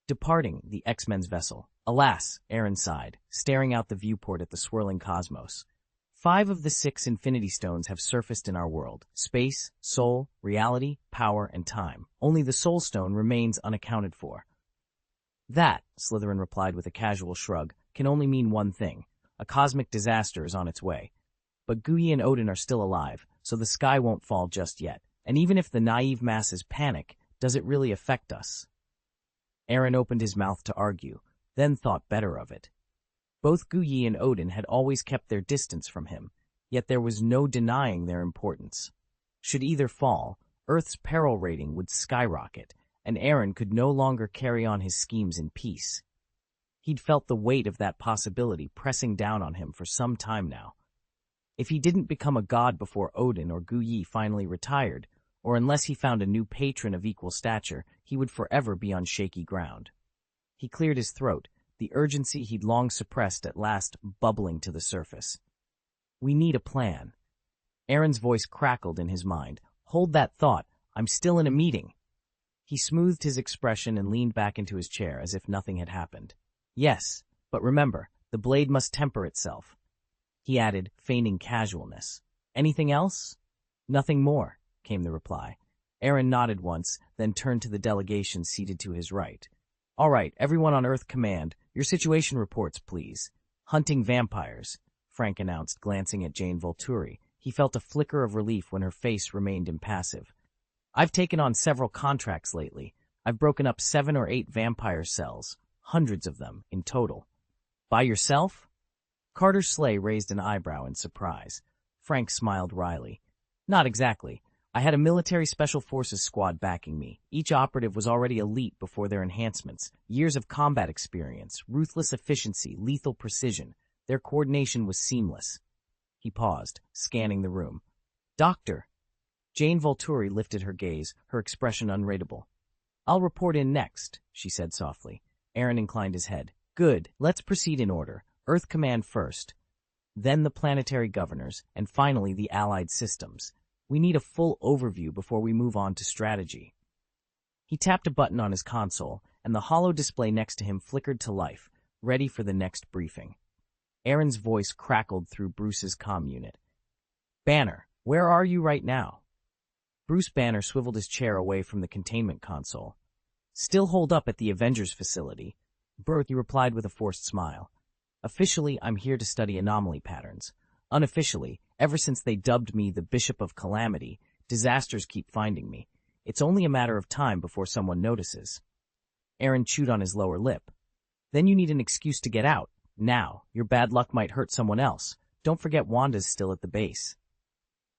Departing the X-Men's vessel. "Alas," Aaron sighed, staring out the viewport at the swirling cosmos. 5 of the 6 Infinity Stones have surfaced in our world: space, soul, reality, power, and time. Only the Soul Stone remains unaccounted for. "That," Slytherin replied with a casual shrug, "can only mean one thing. A cosmic disaster is on its way. But Guyi and Odin are still alive, so the sky won't fall just yet. And even if the naive masses panic, does it really affect us?" Aaron opened his mouth to argue, then thought better of it. Both Guyi and Odin had always kept their distance from him, yet there was no denying their importance. Should either fall, Earth's peril rating would skyrocket, and Aaron could no longer carry on his schemes in peace. He'd felt the weight of that possibility pressing down on him for some time now. If he didn't become a god before Odin or Guyi finally retired, or unless he found a new patron of equal stature, he would forever be on shaky ground. He cleared his throat, the urgency he'd long suppressed at last bubbling to the surface. "We need a plan." Aaron's voice crackled in his mind. "Hold that thought. I'm still in a meeting." He smoothed his expression and leaned back into his chair as if nothing had happened. "Yes, but remember, the blade must temper itself. He added, feigning casualness. Anything else? Nothing more, came the reply. Aaron nodded once, then turned to the delegation seated to his right. All right, everyone on Earth Command, your situation reports, please. Hunting vampires, Frank announced, glancing at Jane Volturi. He felt a flicker of relief when her face remained impassive. I've taken on several contracts lately. I've broken up 7 or 8 vampire cells, hundreds of them in total. By yourself? Carter Slay raised an eyebrow in surprise. Frank smiled wryly. Not exactly. I had a military special forces squad backing me. Each operative was already elite before their enhancements. Years of combat experience, ruthless efficiency, lethal precision. Their coordination was seamless. He paused, scanning the room. Doctor. Jane Volturi lifted her gaze, her expression unreadable. I'll report in next, she said softly. Aaron inclined his head. Good. Let's proceed in order. Earth Command first, then the planetary governors, and finally the allied systems. We need a full overview before we move on to strategy. He tapped a button on his console, and the holo display next to him flickered to life, ready for the next briefing. Aaron's voice crackled through Bruce's comm unit. Banner, where are you right now? Bruce Banner swiveled his chair away from the containment console. Still holed up at the Avengers facility. He replied with a forced smile. Officially, I'm here to study anomaly patterns. Unofficially, ever since they dubbed me the Bishop of Calamity, disasters keep finding me. It's only a matter of time before someone notices. Aaron chewed on his lower lip. Then you need an excuse to get out. Now, your bad luck might hurt someone else. Don't forget Wanda's still at the base.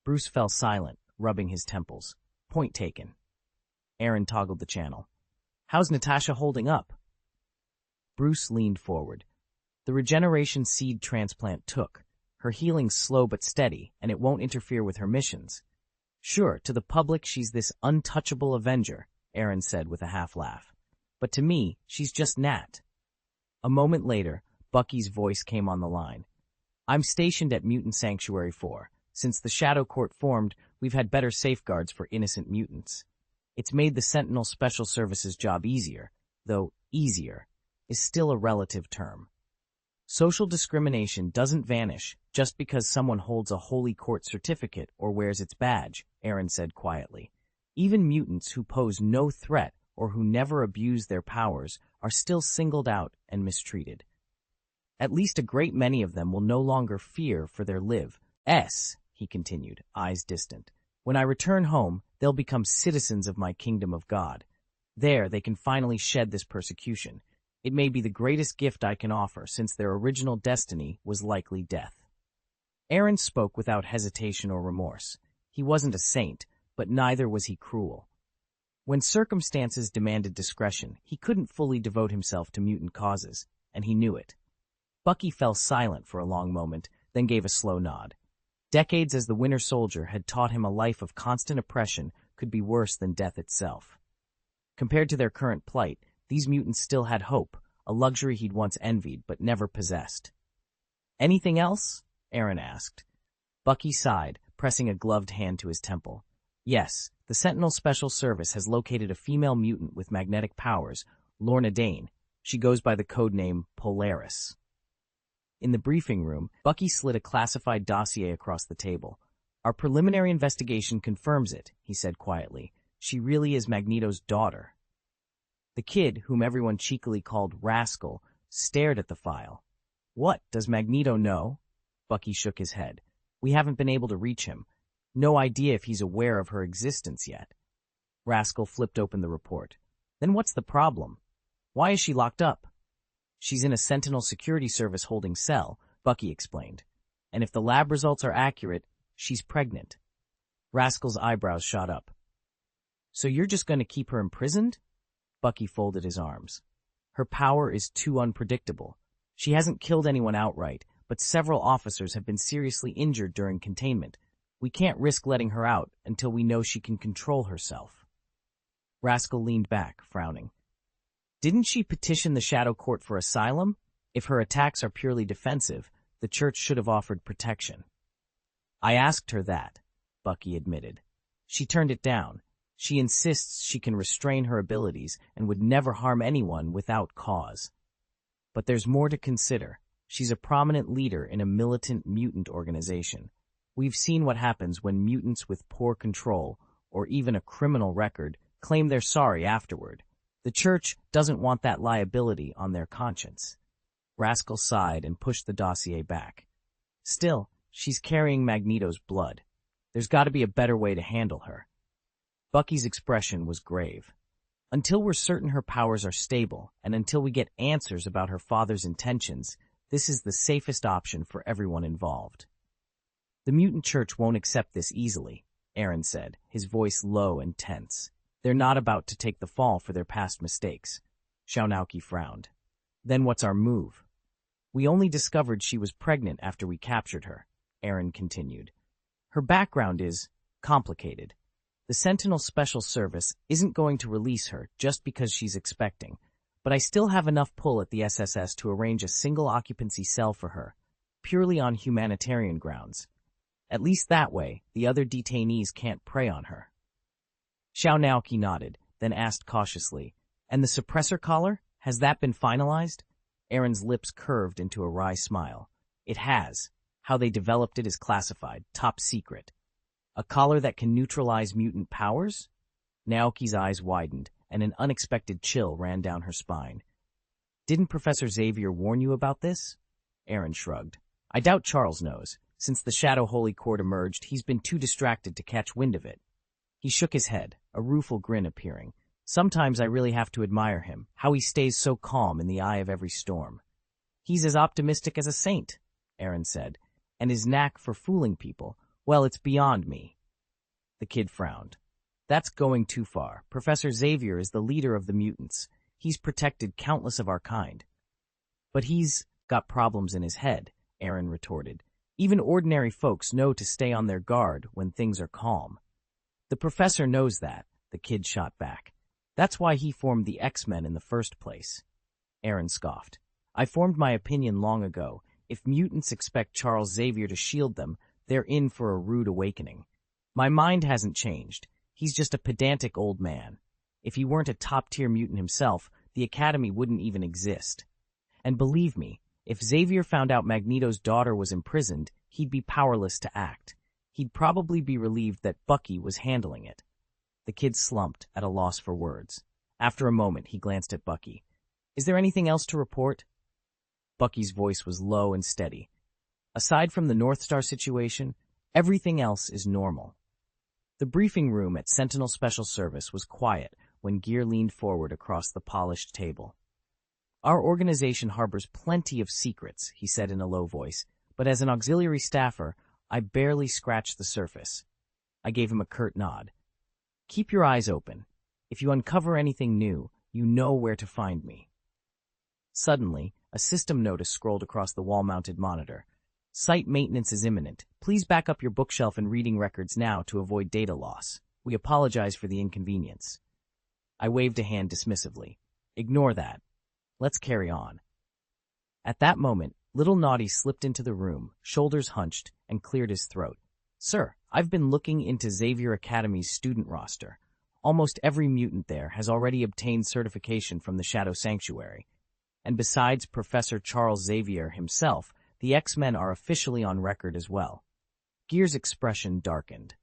Bruce fell silent, rubbing his temples. Point taken. Aaron toggled the channel. How's Natasha holding up? Bruce leaned forward. The regeneration seed transplant took. Her healing's slow but steady, and it won't interfere with her missions. Sure, to the public she's this untouchable Avenger, Aaron said with a half-laugh. But to me, she's just Nat. A moment later, Bucky's voice came on the line. I'm stationed at Mutant Sanctuary 4. Since the Shadow Court formed, we've had better safeguards for innocent mutants. It's made the Sentinel Special Services job easier, though easier is still a relative term. Social discrimination doesn't vanish just because someone holds a Holy Court certificate or wears its badge, Aaron said quietly. Even mutants who pose no threat or who never abuse their powers are still singled out and mistreated. At least a great many of them will no longer fear for their lives, he continued, eyes distant. When I return home, they'll become citizens of my kingdom of God. There, they can finally shed this persecution. It may be the greatest gift I can offer, since their original destiny was likely death. Aaron spoke without hesitation or remorse. He wasn't a saint, but neither was he cruel. When circumstances demanded discretion, he couldn't fully devote himself to mutant causes, and he knew it. Bucky fell silent for a long moment, then gave a slow nod. Decades as the Winter Soldier had taught him a life of constant oppression could be worse than death itself. Compared to their current plight, these mutants still had hope, a luxury he'd once envied but never possessed. Anything else? Aaron asked. Bucky sighed, pressing a gloved hand to his temple. Yes, the Sentinel Special Service has located a female mutant with magnetic powers, Lorna Dane. She goes by the codename Polaris. In the briefing room, Bucky slid a classified dossier across the table. Our preliminary investigation confirms it, he said quietly. She really is Magneto's daughter. The kid, whom everyone cheekily called Rascal, stared at the file. What, does Magneto know? Bucky shook his head. We haven't been able to reach him. No idea if he's aware of her existence yet. Rascal flipped open the report. Then what's the problem? Why is she locked up? She's in a Sentinel Security Service holding cell, Bucky explained. And if the lab results are accurate, she's pregnant. Rascal's eyebrows shot up. So you're just going to keep her imprisoned? Bucky folded his arms. Her power is too unpredictable. She hasn't killed anyone outright, but several officers have been seriously injured during containment. We can't risk letting her out until we know she can control herself. Rascal leaned back, frowning. Didn't she petition the Shadow Court for asylum? If her attacks are purely defensive, the Church should have offered protection. I asked her that, Bucky admitted. She turned it down. She insists she can restrain her abilities and would never harm anyone without cause. But there's more to consider. She's a prominent leader in a militant mutant organization. We've seen what happens when mutants with poor control, or even a criminal record, claim they're sorry afterward. The church doesn't want that liability on their conscience. Rascal sighed and pushed the dossier back. Still, she's carrying Magneto's blood. There's got to be a better way to handle her. Bucky's expression was grave. Until we're certain her powers are stable, and until we get answers about her father's intentions, this is the safest option for everyone involved. The mutant church won't accept this easily, Aaron said, his voice low and tense. They're not about to take the fall for their past mistakes. Shaunauki frowned. Then what's our move? We only discovered she was pregnant after we captured her, Aaron continued. Her background is complicated. The Sentinel Special Service isn't going to release her just because she's expecting, but I still have enough pull at the SSS to arrange a single-occupancy cell for her, purely on humanitarian grounds. At least that way, the other detainees can't prey on her. Shaunauki nodded, then asked cautiously, "And the suppressor collar? Has that been finalized?" Aaron's lips curved into a wry smile. "It has. How they developed it is classified, top secret. A collar that can neutralize mutant powers?" Naoki's eyes widened, and an unexpected chill ran down her spine. "Didn't Professor Xavier warn you about this?" Aaron shrugged. "I doubt Charles knows. Since the Shadow Holy Court emerged, he's been too distracted to catch wind of it." He shook his head, a rueful grin appearing. "Sometimes I really have to admire him, how he stays so calm in the eye of every storm." "He's as optimistic as a saint," Aaron said, "and his knack for fooling people, well, it's beyond me." The kid frowned. "That's going too far. Professor Xavier is the leader of the mutants. He's protected countless of our kind." "But he's got problems in his head," Aaron retorted. "Even ordinary folks know to stay on their guard when things are calm." "The professor knows that," the kid shot back. "That's why he formed the X-Men in the first place." Aaron scoffed. "I formed my opinion long ago. If mutants expect Charles Xavier to shield them, they're in for a rude awakening. My mind hasn't changed. He's just a pedantic old man. If he weren't a top-tier mutant himself, the Academy wouldn't even exist. And believe me, if Xavier found out Magneto's daughter was imprisoned, he'd be powerless to act. He'd probably be relieved that Bucky was handling it." The kid slumped, at a loss for words. After a moment, he glanced at Bucky. "Is there anything else to report?" Bucky's voice was low and steady. "Aside from the North Star situation, everything else is normal." The briefing room at Sentinel Special Service was quiet when Gear leaned forward across the polished table. "Our organization harbors plenty of secrets," he said in a low voice, "but as an auxiliary staffer, I barely scratched the surface." I gave him a curt nod. "Keep your eyes open. If you uncover anything new, you know where to find me." Suddenly, a system notice scrolled across the wall-mounted monitor. "Site maintenance is imminent. Please back up your bookshelf and reading records now to avoid data loss. We apologize for the inconvenience." I waved a hand dismissively. "Ignore that. Let's carry on." At that moment, Little Naughty slipped into the room, shoulders hunched, and cleared his throat. "Sir, I've been looking into Xavier Academy's student roster. Almost every mutant there has already obtained certification from the Shadow Sanctuary. And besides Professor Charles Xavier himself, the X-Men are officially on record as well." Gear's expression darkened.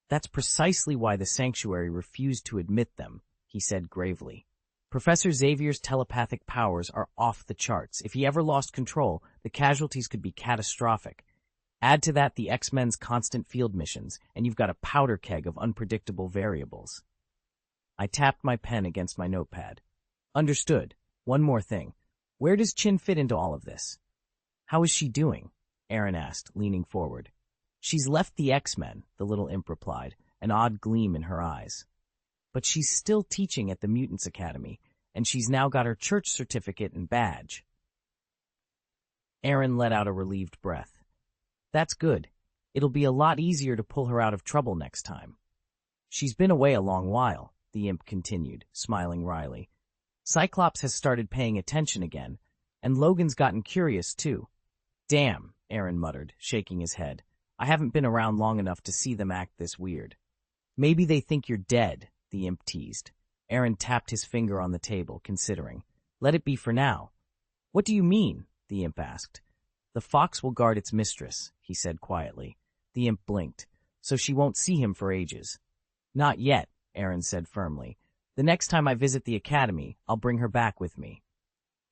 "That's precisely why the Sanctuary refused to admit them," he said gravely. "Professor Xavier's telepathic powers are off the charts. If he ever lost control, the casualties could be catastrophic. Add to that the X-Men's constant field missions, and you've got a powder keg of unpredictable variables." I tapped my pen against my notepad. "Understood. One more thing. Where does Chin fit into all of this?" "How is she doing?" Aaron asked, leaning forward. "She's left the X-Men," the little imp replied, an odd gleam in her eyes. "But she's still teaching at the Mutants Academy, and she's now got her church certificate and badge." Aaron let out a relieved breath. "That's good. It'll be a lot easier to pull her out of trouble next time." "She's been away a long while," the imp continued, smiling wryly. "Cyclops has started paying attention again, and Logan's gotten curious too." "Damn," Aaron muttered, shaking his head. "I haven't been around long enough to see them act this weird." "Maybe they think you're dead," the imp teased. Aaron tapped his finger on the table, considering. "Let it be for now." "What do you mean?" the the imp asked. The fox will guard its mistress, he said quietly. The imp blinked. So she won't see him for ages. Not yet, Aaron said firmly. The next time I visit the academy, I'll bring her back with me.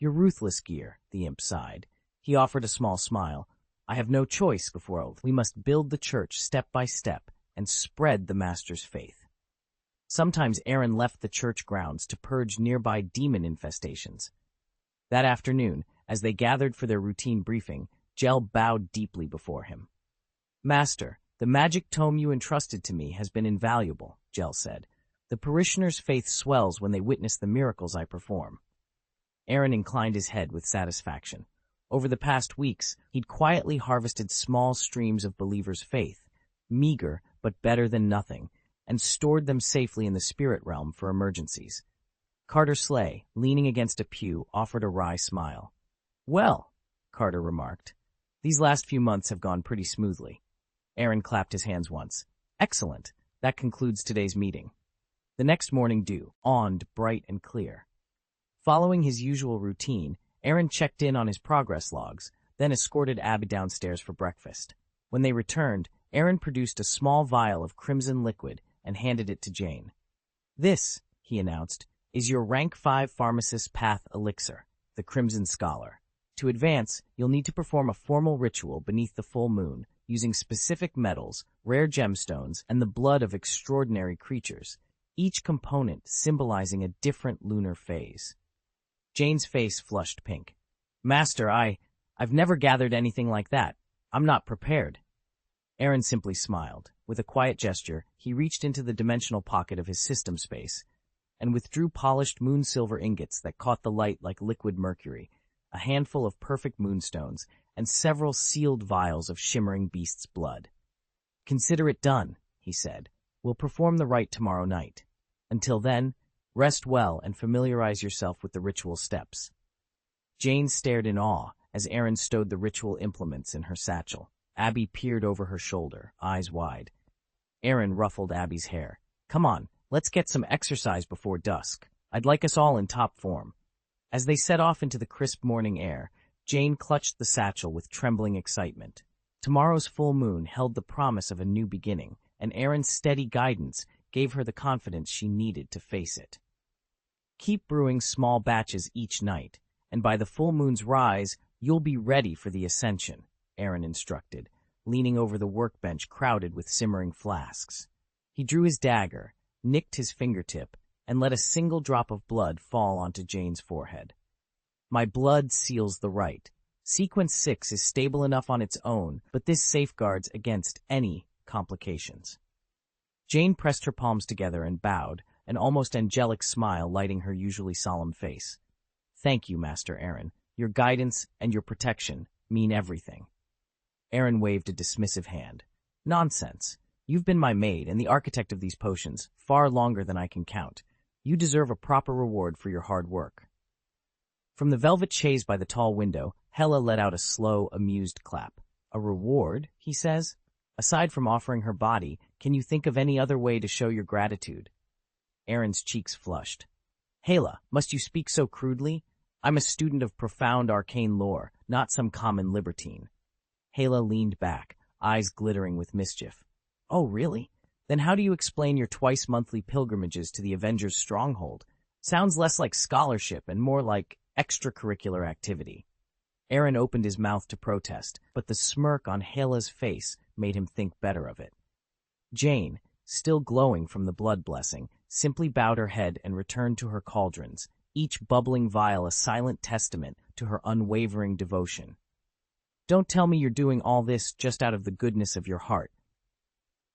You're ruthless, Gear, the imp sighed. He offered a small smile. I have no choice before we must build the church step by step and spread the master's faith. Sometimes Aaron left the church grounds to purge nearby demon infestations. That afternoon, as they gathered for their routine briefing, Gel bowed deeply before him. Master, the magic tome you entrusted to me has been invaluable, Gel said. The parishioners' faith swells when they witness the miracles I perform. Aaron inclined his head with satisfaction. Over the past weeks, he'd quietly harvested small streams of believers' faith, meager but better than nothing, and stored them safely in the spirit realm for emergencies. Carter Slay, leaning against a pew, offered a wry smile. Well, Carter remarked, these last few months have gone pretty smoothly. Aaron clapped his hands once. Excellent. That concludes today's meeting. The next morning dawned bright and clear. Following his usual routine, Aaron checked in on his progress logs, then escorted Abby downstairs for breakfast. When they returned, Aaron produced a small vial of crimson liquid and handed it to Jane. This, he announced, is your rank 5 pharmacist path elixir, the Crimson Scholar. To advance, you'll need to perform a formal ritual beneath the full moon, using specific metals, rare gemstones, and the blood of extraordinary creatures, each component symbolizing a different lunar phase. Jane's face flushed pink. Master, I've never gathered anything like that. I'm not prepared. Aaron simply smiled. With a quiet gesture, he reached into the dimensional pocket of his system space and withdrew polished moon-silver ingots that caught the light like liquid mercury, a handful of perfect moonstones, and several sealed vials of shimmering beast's blood. Consider it done, he said. We'll perform the rite tomorrow night. Until then, rest well and familiarize yourself with the ritual steps. Jane stared in awe as Aaron stowed the ritual implements in her satchel. Abby peered over her shoulder, eyes wide. Aaron ruffled Abby's hair. Come on, let's get some exercise before dusk. I'd like us all in top form. As they set off into the crisp morning air, Jane clutched the satchel with trembling excitement. Tomorrow's full moon held the promise of a new beginning, and Aaron's steady guidance gave her the confidence she needed to face it. Keep brewing small batches each night, and by the full moon's rise, you'll be ready for the ascension, Aaron instructed, leaning over the workbench crowded with simmering flasks. He drew his dagger, nicked his fingertip, and let a single drop of blood fall onto Jane's forehead. My blood seals the rite. Sequence 6 is stable enough on its own, but this safeguards against any complications. Jane pressed her palms together and bowed, an almost angelic smile lighting her usually solemn face. Thank you, Master Aaron. Your guidance and your protection mean everything. Aaron waved a dismissive hand. Nonsense. You've been my maid and the architect of these potions far longer than I can count. You deserve a proper reward for your hard work. From the velvet chaise by the tall window, Hela let out a slow, amused clap. A reward, he says? Aside from offering her body, can you think of any other way to show your gratitude? Aaron's cheeks flushed. Hela, must you speak so crudely? I'm a student of profound arcane lore, not some common libertine. Hela leaned back, eyes glittering with mischief. Oh, really? Then how do you explain your twice-monthly pilgrimages to the Avengers' stronghold? Sounds less like scholarship and more like extracurricular activity. Aaron opened his mouth to protest, but the smirk on Hela's face made him think better of it. Jane, still glowing from the blood blessing, simply bowed her head and returned to her cauldrons, each bubbling vial a silent testament to her unwavering devotion. Don't tell me you're doing all this just out of the goodness of your heart.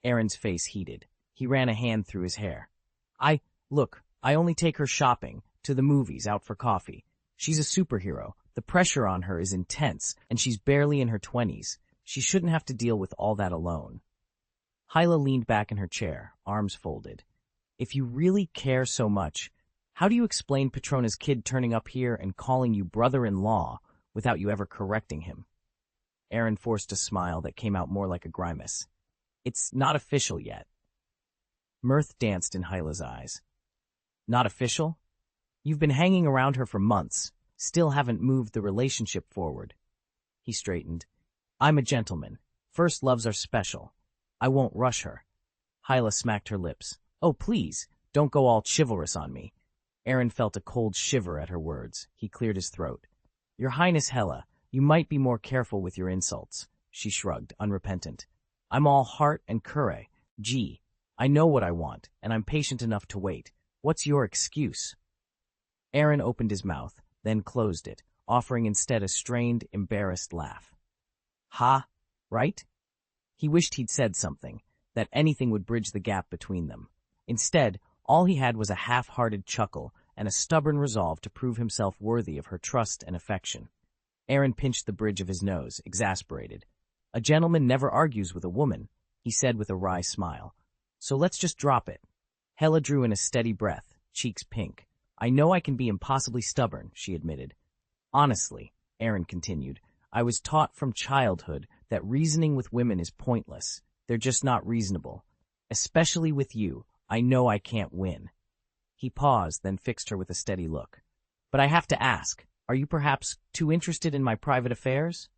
Aaron's face heated. He ran a hand through his hair. I only take her shopping, to the movies, out for coffee. She's a superhero. The pressure on her is intense, and she's barely in her 20s. She shouldn't have to deal with all that alone. Hyla leaned back in her chair, arms folded. If you really care so much, how do you explain Petrona's kid turning up here and calling you brother-in-law without you ever correcting him? Aaron forced a smile that came out more like a grimace. It's not official yet. Mirth danced in Hyla's eyes. Not official? You've been hanging around her for months, still haven't moved the relationship forward. He straightened. I'm a gentleman. First loves are special. I won't rush her. Hyla smacked her lips. Oh, please, don't go all chivalrous on me. Aaron felt a cold shiver at her words. He cleared his throat. Your Highness Hela, you might be more careful with your insults. She shrugged, unrepentant. I'm all heart and curre. Gee, I know what I want, and I'm patient enough to wait. What's your excuse? Aaron opened his mouth, then closed it, offering instead a strained, embarrassed laugh. Ha, right? He wished he'd said something, that anything would bridge the gap between them. Instead, all he had was a half-hearted chuckle and a stubborn resolve to prove himself worthy of her trust and affection. Aaron pinched the bridge of his nose, exasperated. A gentleman never argues with a woman, he said with a wry smile. So let's just drop it. Hela drew in a steady breath, cheeks pink. I know I can be impossibly stubborn, she admitted. Honestly, Aaron continued, I was taught from childhood that reasoning with women is pointless. They're just not reasonable. Especially with you, I know I can't win. He paused, then fixed her with a steady look. But I have to ask, are you perhaps too interested in my private affairs?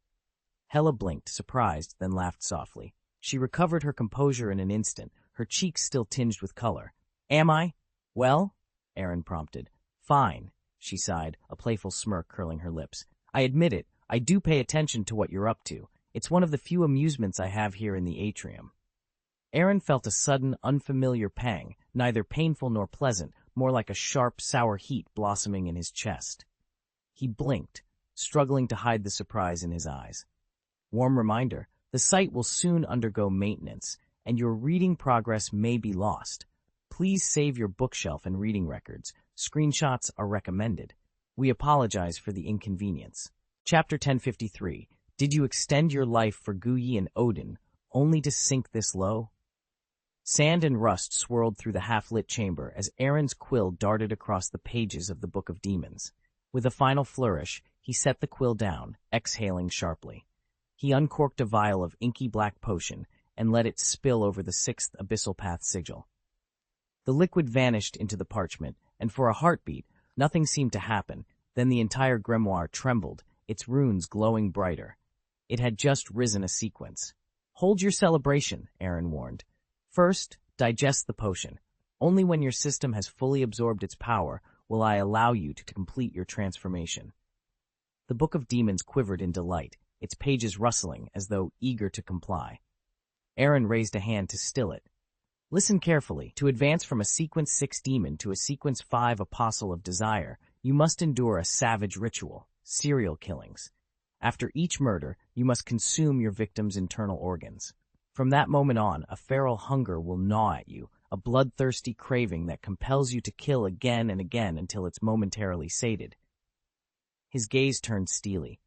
Hela blinked, surprised, then laughed softly. She recovered her composure in an instant, her cheeks still tinged with color. Am I? Well? Aaron prompted. Fine, she sighed, a playful smirk curling her lips. I admit it, I do pay attention to what you're up to. It's one of the few amusements I have here in the atrium. Aaron felt a sudden, unfamiliar pang, neither painful nor pleasant, more like a sharp, sour heat blossoming in his chest. He blinked, struggling to hide the surprise in his eyes. Warm reminder, the site will soon undergo maintenance, and your reading progress may be lost. Please save your bookshelf and reading records. Screenshots are recommended. We apologize for the inconvenience. Chapter 1053. Did you extend your life for Guyi and Odin, only to sink this low? Sand and rust swirled through the half-lit chamber as Aaron's quill darted across the pages of the Book of Demons. With a final flourish, he set the quill down, exhaling sharply. He uncorked a vial of inky black potion and let it spill over the 6th Abyssal Path sigil. The liquid vanished into the parchment, and for a heartbeat, nothing seemed to happen. Then the entire grimoire trembled, its runes glowing brighter. It had just risen a sequence. Hold your celebration, Aaron warned. First, digest the potion. Only when your system has fully absorbed its power will I allow you to complete your transformation. The Book of Demons quivered in delight, its pages rustling as though eager to comply. Aaron raised a hand to still it. Listen carefully. To advance from a Sequence 6 demon to a Sequence 5 Apostle of Desire, you must endure a savage ritual, serial killings. After each murder, you must consume your victim's internal organs. From that moment on, a feral hunger will gnaw at you, a bloodthirsty craving that compels you to kill again and again until it's momentarily sated. His gaze turned steely.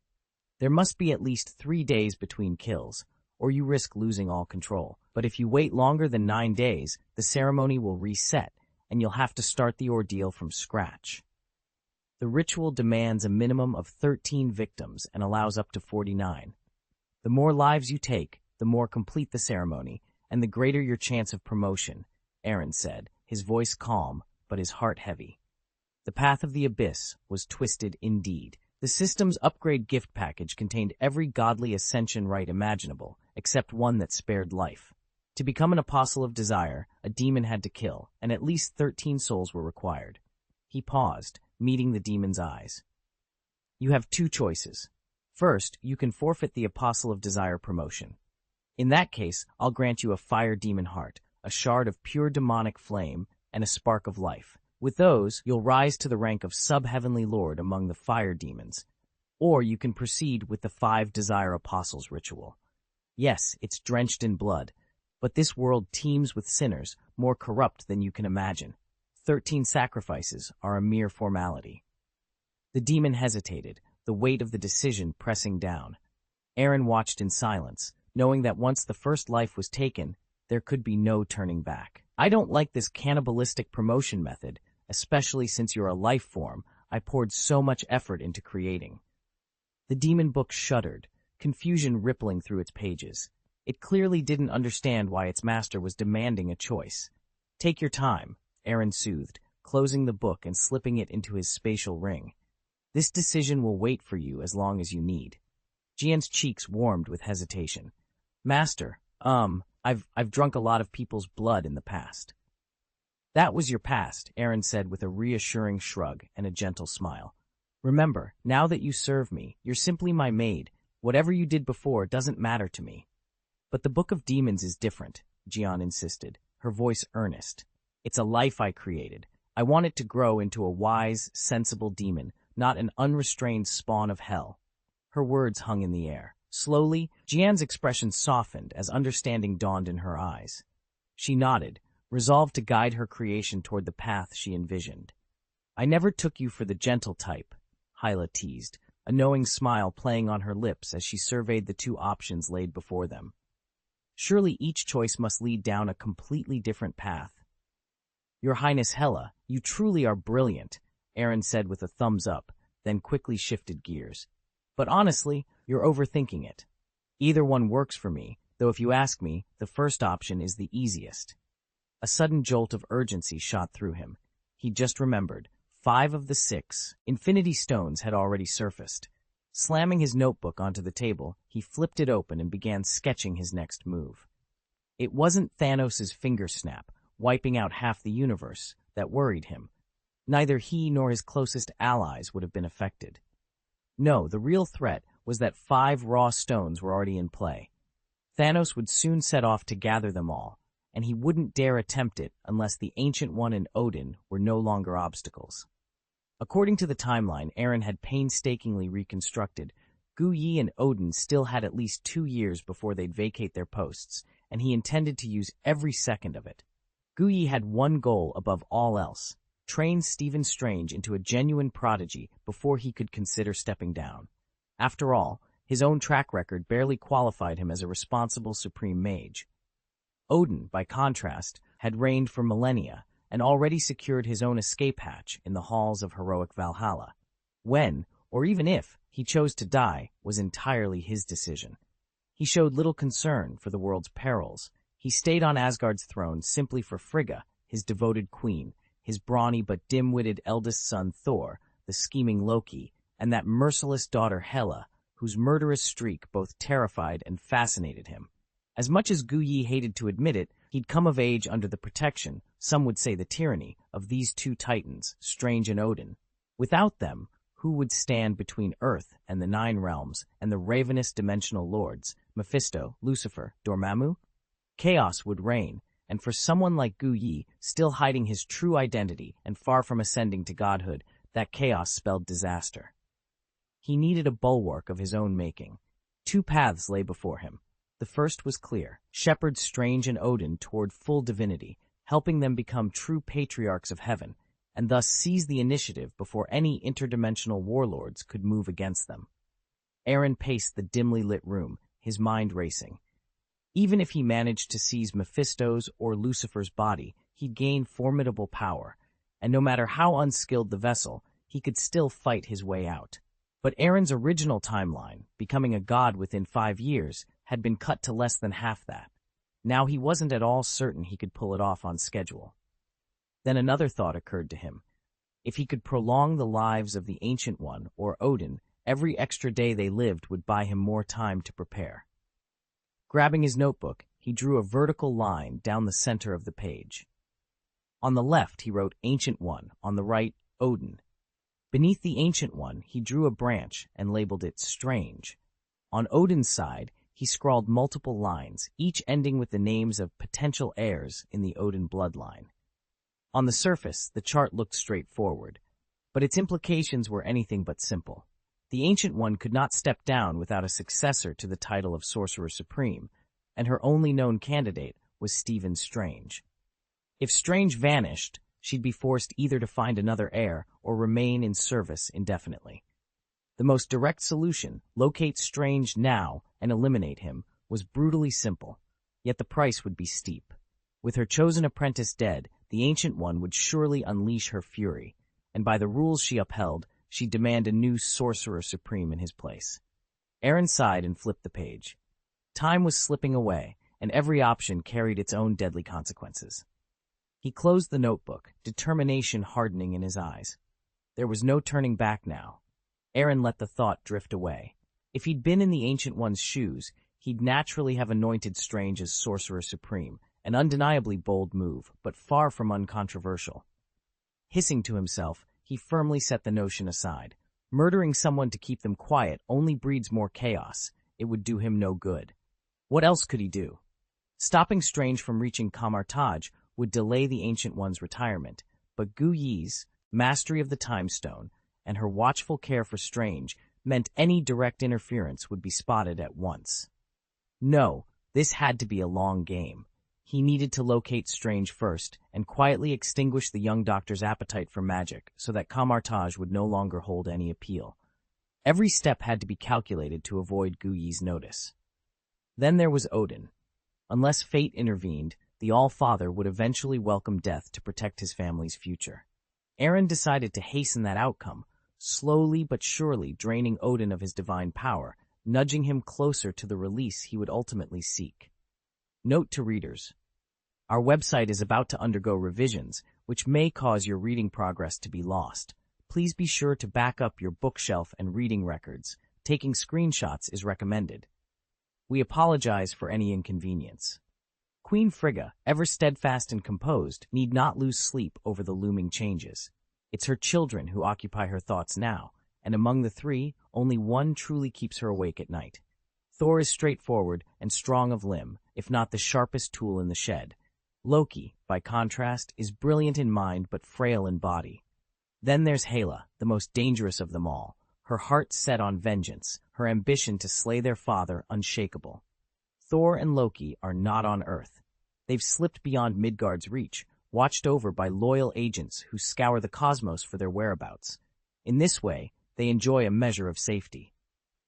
There must be at least 3 days between kills, or you risk losing all control. But if you wait longer than 9 days, the ceremony will reset, and you'll have to start the ordeal from scratch. The ritual demands a minimum of 13 victims and allows up to 49. The more lives you take, the more complete the ceremony, and the greater your chance of promotion, Aaron said, his voice calm, but his heart heavy. The path of the abyss was twisted indeed. The system's upgrade gift package contained every godly ascension rite imaginable, except one that spared life. To become an Apostle of Desire, a demon had to kill, and at least 13 souls were required. He paused, meeting the demon's eyes. You have 2 choices. First, you can forfeit the Apostle of Desire promotion. In that case, I'll grant you a fire demon heart, a shard of pure demonic flame, and a spark of life. With those, you'll rise to the rank of sub-heavenly lord among the fire demons. Or you can proceed with the 5 Desire Apostles ritual. Yes, it's drenched in blood, but this world teems with sinners more corrupt than you can imagine. 13 sacrifices are a mere formality. The demon hesitated, the weight of the decision pressing down. Aaron watched in silence, knowing that once the first life was taken, there could be no turning back. I don't like this cannibalistic promotion method, especially since you're a life form I poured so much effort into creating. The demon book shuddered, confusion rippling through its pages. It clearly didn't understand why its master was demanding a choice. Take your time, Aaron soothed, closing the book and slipping it into his spatial ring. This decision will wait for you as long as you need. Jian's cheeks warmed with hesitation. Master, I've drunk a lot of people's blood in the past. That was your past, Aaron said with a reassuring shrug and a gentle smile. Remember, now that you serve me, you're simply my maid. Whatever you did before doesn't matter to me. But the Book of Demons is different, Jian insisted, her voice earnest. It's a life I created. I want it to grow into a wise, sensible demon, not an unrestrained spawn of hell. Her words hung in the air. Slowly, Jian's expression softened as understanding dawned in her eyes. She nodded, resolved to guide her creation toward the path she envisioned. I never took you for the gentle type, Hyla teased, a knowing smile playing on her lips as she surveyed the two options laid before them. Surely each choice must lead down a completely different path. Your Highness Hela, you truly are brilliant, Aaron said with a thumbs up, then quickly shifted gears. But honestly, you're overthinking it. Either one works for me, though if you ask me, the first option is the easiest. A sudden jolt of urgency shot through him. He just remembered, 5 of the 6 Infinity Stones had already surfaced. Slamming his notebook onto the table, he flipped it open and began sketching his next move. It wasn't Thanos' finger snap, wiping out half the universe, that worried him. Neither he nor his closest allies would have been affected. No, the real threat was that 5 raw stones were already in play. Thanos would soon set off to gather them all, and he wouldn't dare attempt it unless the Ancient One and Odin were no longer obstacles. According to the timeline Aaron had painstakingly reconstructed, Gu Yi and Odin still had at least 2 years before they'd vacate their posts, and he intended to use every second of it. Gu Yi had one goal above all else: train Stephen Strange into a genuine prodigy before he could consider stepping down. After all, his own track record barely qualified him as a responsible supreme mage. Odin, by contrast, had reigned for millennia and already secured his own escape hatch in the halls of heroic Valhalla. When, or even if, he chose to die was entirely his decision. He showed little concern for the world's perils. He stayed on Asgard's throne simply for Frigga, his devoted queen, his brawny but dim-witted eldest son Thor, the scheming Loki, and that merciless daughter Hela, whose murderous streak both terrified and fascinated him. As much as Gu Yi hated to admit it, he'd come of age under the protection, some would say the tyranny, of these two titans, Strange and Odin. Without them, who would stand between Earth and the 9 realms and the ravenous dimensional lords, Mephisto, Lucifer, Dormammu? Chaos would reign, and for someone like Gu Yi, still hiding his true identity and far from ascending to godhood, that chaos spelled disaster. He needed a bulwark of his own making. 2 paths lay before him. The first was clear: shepherd Strange and Odin toward full divinity, helping them become true patriarchs of heaven, and thus seize the initiative before any interdimensional warlords could move against them. Aaron paced the dimly lit room, his mind racing. Even if he managed to seize Mephisto's or Lucifer's body, he'd gain formidable power, and no matter how unskilled the vessel, he could still fight his way out. But Aaron's original timeline, becoming a god within 5 years, had been cut to less than half that. Now he wasn't at all certain he could pull it off on schedule. Then another thought occurred to him. If he could prolong the lives of the Ancient One or Odin, every extra day they lived would buy him more time to prepare. Grabbing his notebook, he drew a vertical line down the center of the page. On the left, he wrote Ancient One, on the right, Odin. Beneath the Ancient One, he drew a branch and labeled it Strange. On Odin's side, he scrawled multiple lines, each ending with the names of potential heirs in the Odin bloodline. On the surface, the chart looked straightforward, but its implications were anything but simple. The Ancient One could not step down without a successor to the title of Sorcerer Supreme, and her only known candidate was Stephen Strange. If Strange vanished, she'd be forced either to find another heir or remain in service indefinitely. The most direct solution, locate Strange now and eliminate him, was brutally simple, yet the price would be steep. With her chosen apprentice dead, the Ancient One would surely unleash her fury, and by the rules she upheld, she'd demand a new Sorcerer Supreme in his place. Aaron sighed and flipped the page. Time was slipping away, and every option carried its own deadly consequences. He closed the notebook, determination hardening in his eyes. There was no turning back now. Aaron let the thought drift away. If he'd been in the Ancient One's shoes, he'd naturally have anointed Strange as Sorcerer Supreme, an undeniably bold move, but far from uncontroversial. Hissing to himself, he firmly set the notion aside. Murdering someone to keep them quiet only breeds more chaos. It would do him no good. What else could he do? Stopping Strange from reaching Camartage would delay the Ancient One's retirement, but Gu Yi's mastery of the Time Stone and her watchful care for Strange meant any direct interference would be spotted at once. No, this had to be a long game. He needed to locate Strange first and quietly extinguish the young doctor's appetite for magic so that Camartage would no longer hold any appeal. Every step had to be calculated to avoid Gu Yi's notice. Then there was Odin. Unless fate intervened, the All-Father would eventually welcome death to protect his family's future. Aaron decided to hasten that outcome, slowly but surely draining Odin of his divine power, nudging him closer to the release he would ultimately seek. Note to readers: our website is about to undergo revisions, which may cause your reading progress to be lost. Please be sure to back up your bookshelf and reading records. Taking screenshots is recommended. We apologize for any inconvenience. Queen Frigga, ever steadfast and composed, need not lose sleep over the looming changes. It's her children who occupy her thoughts now, and among the three, only one truly keeps her awake at night. Thor is straightforward and strong of limb, if not the sharpest tool in the shed. Loki, by contrast, is brilliant in mind but frail in body. Then there's Hela, the most dangerous of them all, her heart set on vengeance, her ambition to slay their father unshakable. Thor and Loki are not on Earth. They've slipped beyond Midgard's reach, watched over by loyal agents who scour the cosmos for their whereabouts. In this way, they enjoy a measure of safety.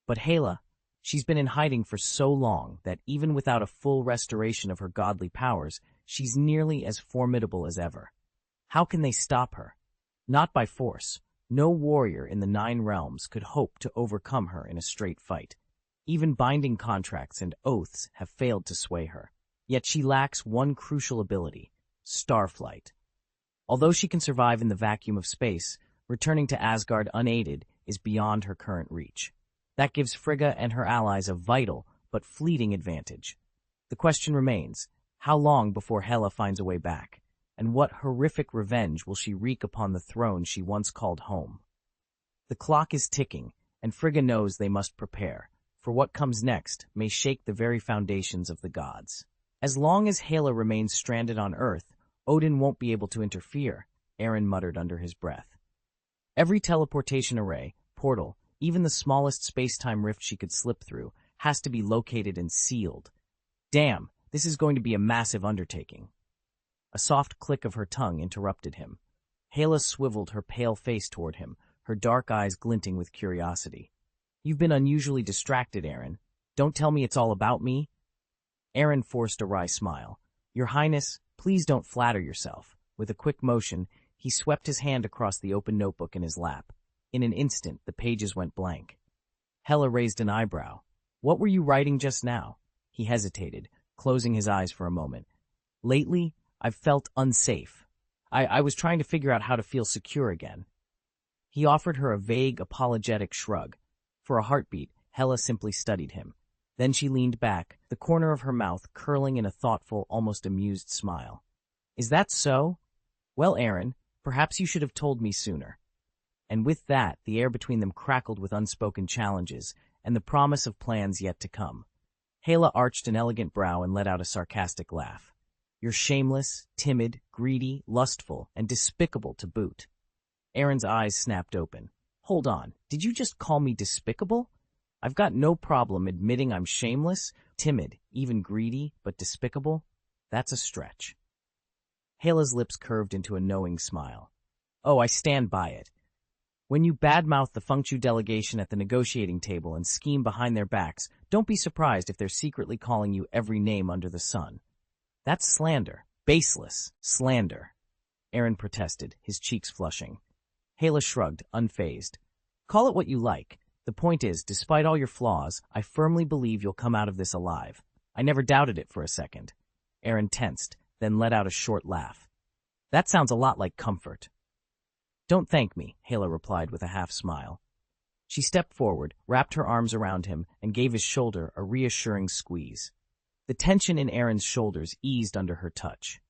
But Hela, she's been in hiding for so long that even without a full restoration of her godly powers, she's nearly as formidable as ever. How can they stop her? Not by force. No warrior in the 9 realms could hope to overcome her in a straight fight. Even binding contracts and oaths have failed to sway her. Yet she lacks one crucial ability: starflight. Although she can survive in the vacuum of space, returning to Asgard unaided is beyond her current reach. That gives Frigga and her allies a vital but fleeting advantage. The question remains, how long before Hela finds a way back? And what horrific revenge will she wreak upon the throne she once called home? The clock is ticking, and Frigga knows they must prepare, for what comes next may shake the very foundations of the gods. As long as Hela remains stranded on Earth, Odin won't be able to interfere, Aaron muttered under his breath. Every teleportation array, portal, even the smallest space-time rift she could slip through, has to be located and sealed. Damn, this is going to be a massive undertaking. A soft click of her tongue interrupted him. Hela swiveled her pale face toward him, her dark eyes glinting with curiosity. You've been unusually distracted, Aaron. Don't tell me it's all about me. Aaron forced a wry smile. Your Highness, please don't flatter yourself. With a quick motion, he swept his hand across the open notebook in his lap. In an instant, the pages went blank. Hela raised an eyebrow. What were you writing just now? He hesitated, closing his eyes for a moment. Lately, I've felt unsafe. I was trying to figure out how to feel secure again. He offered her a vague, apologetic shrug. For a heartbeat, Hela simply studied him. Then she leaned back, the corner of her mouth curling in a thoughtful, almost amused smile. Is that so? Well, Aaron, perhaps you should have told me sooner. And with that, the air between them crackled with unspoken challenges and the promise of plans yet to come. Hela arched an elegant brow and let out a sarcastic laugh. You're shameless, timid, greedy, lustful, and despicable to boot. Aaron's eyes snapped open. Hold on, did you just call me despicable? I've got no problem admitting I'm shameless, timid, even greedy, but despicable? That's a stretch. Hela's lips curved into a knowing smile. Oh, I stand by it. When you badmouth the Fengchu delegation at the negotiating table and scheme behind their backs, don't be surprised if they're secretly calling you every name under the sun. That's slander. Baseless slander. Aaron protested, his cheeks flushing. Hela shrugged, unfazed. Call it what you like. The point is, despite all your flaws, I firmly believe you'll come out of this alive. I never doubted it for a second. Aaron tensed, then let out a short laugh. That sounds a lot like comfort. Don't thank me, Hela replied with a half smile. She stepped forward, wrapped her arms around him, and gave his shoulder a reassuring squeeze. The tension in Aaron's shoulders eased under her touch.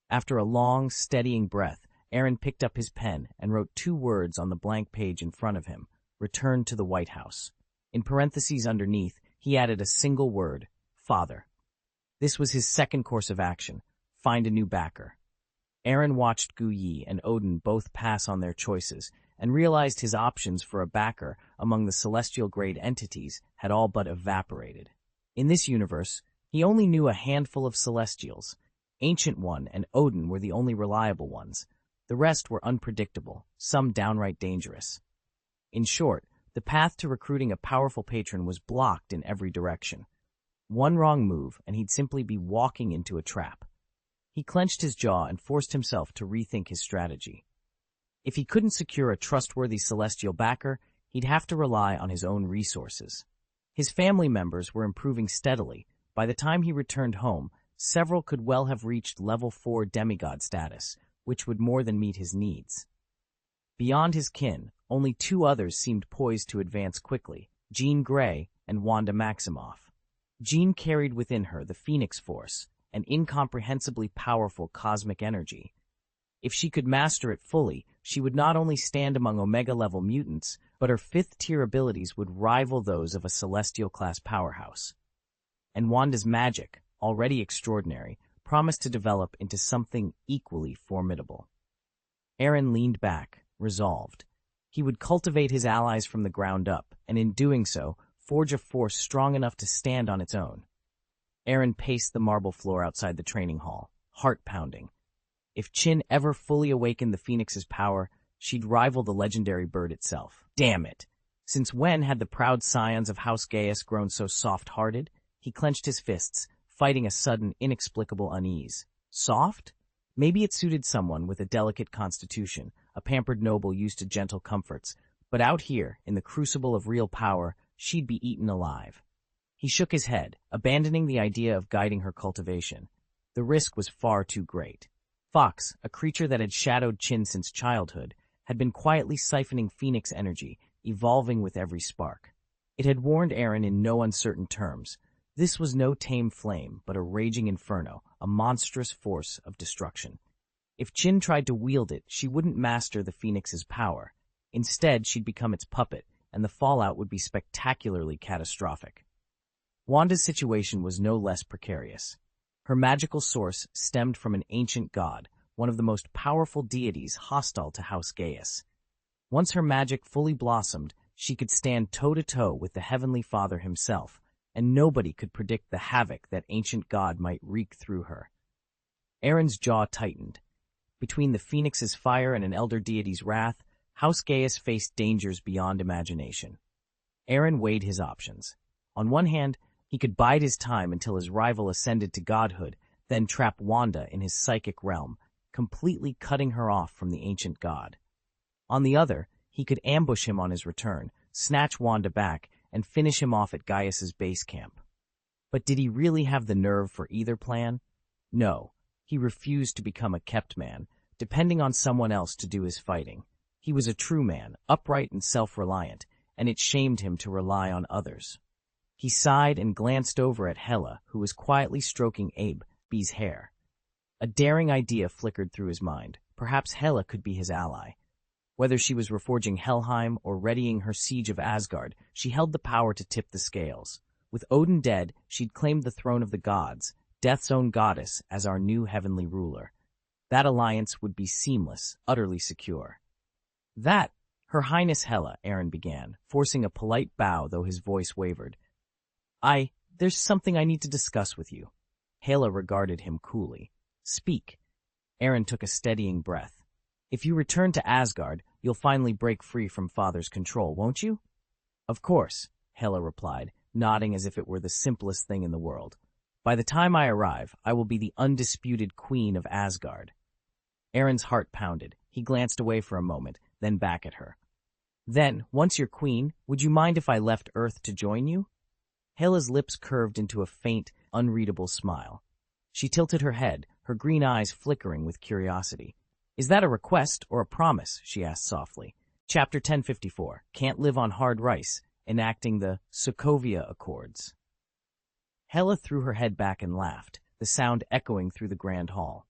After a long, steadying breath, Aaron picked up his pen and wrote 2 words on the blank page in front of him: "Return to the White House." In parentheses underneath, he added a single word: "Father." This was his second course of action: find a new backer. Aaron watched Gu Yi and Odin both pass on their choices, and realized his options for a backer among the celestial-grade entities had all but evaporated. In this universe, he only knew a handful of Celestials. Ancient One and Odin were the only reliable ones. The rest were unpredictable, some downright dangerous. In short, the path to recruiting a powerful patron was blocked in every direction. One wrong move, and he'd simply be walking into a trap. He clenched his jaw and forced himself to rethink his strategy. If he couldn't secure a trustworthy celestial backer, he'd have to rely on his own resources. His family members were improving steadily. By the time he returned home, several could well have reached level 4 demigod status, which would more than meet his needs. Beyond his kin, only 2 others seemed poised to advance quickly: Jean Grey and Wanda Maximoff. Jean carried within her the Phoenix Force, an incomprehensibly powerful cosmic energy. If she could master it fully, she would not only stand among Omega-level mutants, but her 5th-tier abilities would rival those of a Celestial-class powerhouse. And Wanda's magic, already extraordinary, promised to develop into something equally formidable. Aaron leaned back, resolved. He would cultivate his allies from the ground up, and in doing so, forge a force strong enough to stand on its own. Aaron paced the marble floor outside the training hall, heart pounding. If Chin ever fully awakened the Phoenix's power, she'd rival the legendary bird itself. Damn it! Since when had the proud scions of House Gaius grown so soft-hearted? He clenched his fists, fighting a sudden, inexplicable unease. Soft? Maybe it suited someone with a delicate constitution, a pampered noble used to gentle comforts, but out here, in the crucible of real power, she'd be eaten alive. He shook his head, abandoning the idea of guiding her cultivation. The risk was far too great. Fox, a creature that had shadowed Chin since childhood, had been quietly siphoning Phoenix energy, evolving with every spark. It had warned Aaron in no uncertain terms. This was no tame flame, but a raging inferno, a monstrous force of destruction. If Chin tried to wield it, she wouldn't master the Phoenix's power. Instead, she'd become its puppet, and the fallout would be spectacularly catastrophic. Wanda's situation was no less precarious. Her magical source stemmed from an ancient god, one of the most powerful deities hostile to House Gaius. Once her magic fully blossomed, she could stand toe-to-toe with the Heavenly Father himself, and nobody could predict the havoc that ancient god might wreak through her. Aaron's jaw tightened. Between the Phoenix's fire and an elder deity's wrath, House Gaius faced dangers beyond imagination. Aaron weighed his options. On one hand, he could bide his time until his rival ascended to godhood, then trap Wanda in his psychic realm, completely cutting her off from the ancient god. On the other, he could ambush him on his return, snatch Wanda back, and finish him off at Gaius's base camp. But did he really have the nerve for either plan? No, he refused to become a kept man, depending on someone else to do his fighting. He was a true man, upright and self-reliant, and it shamed him to rely on others. He sighed and glanced over at Hela, who was quietly stroking Abe's hair. A daring idea flickered through his mind. Perhaps Hela could be his ally. Whether she was reforging Helheim or readying her siege of Asgard, she held the power to tip the scales. With Odin dead, she'd claimed the throne of the gods, Death's own goddess, as our new heavenly ruler. That alliance would be seamless, utterly secure. "That, Her Highness Hela," Aaron began, forcing a polite bow though his voice wavered. There's something I need to discuss with you." Hela regarded him coolly. "Speak." Aaron took a steadying breath. "If you return to Asgard, you'll finally break free from Father's control, won't you?" "Of course," Hela replied, nodding as if it were the simplest thing in the world. "By the time I arrive, I will be the undisputed queen of Asgard." Aaron's heart pounded. He glanced away for a moment, then back at her. "Then, once you're queen, would you mind if I left Earth to join you?" Hela's lips curved into a faint, unreadable smile. She tilted her head, her green eyes flickering with curiosity. "Is that a request or a promise?" she asked softly. Chapter 1054, Can't Live on Hard Rice, enacting the Sokovia Accords. Hela threw her head back and laughed, the sound echoing through the grand hall.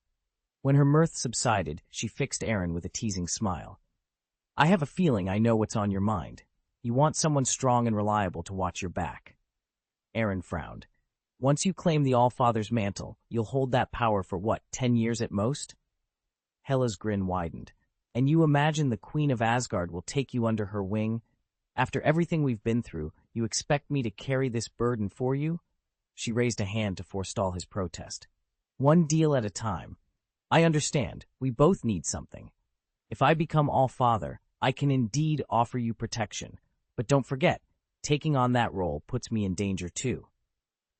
When her mirth subsided, she fixed Aaron with a teasing smile. I have a feeling I know what's on your mind. You want someone strong and reliable to watch your back. Aaron frowned. Once you claim the Allfather's mantle, you'll hold that power for what, 10 years at most? Hela's grin widened. And you imagine the Queen of Asgard will take you under her wing? After everything we've been through, you expect me to carry this burden for you? She raised a hand to forestall his protest. One deal at a time. I understand. We both need something. If I become All-Father, I can indeed offer you protection. But don't forget, taking on that role puts me in danger too.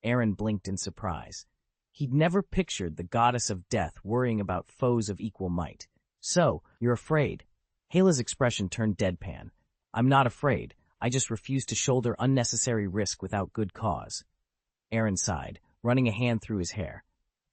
Aaron blinked in surprise. He'd never pictured the goddess of death worrying about foes of equal might. So, you're afraid. Hela's expression turned deadpan. I'm not afraid. I just refuse to shoulder unnecessary risk without good cause. Aaron sighed, running a hand through his hair.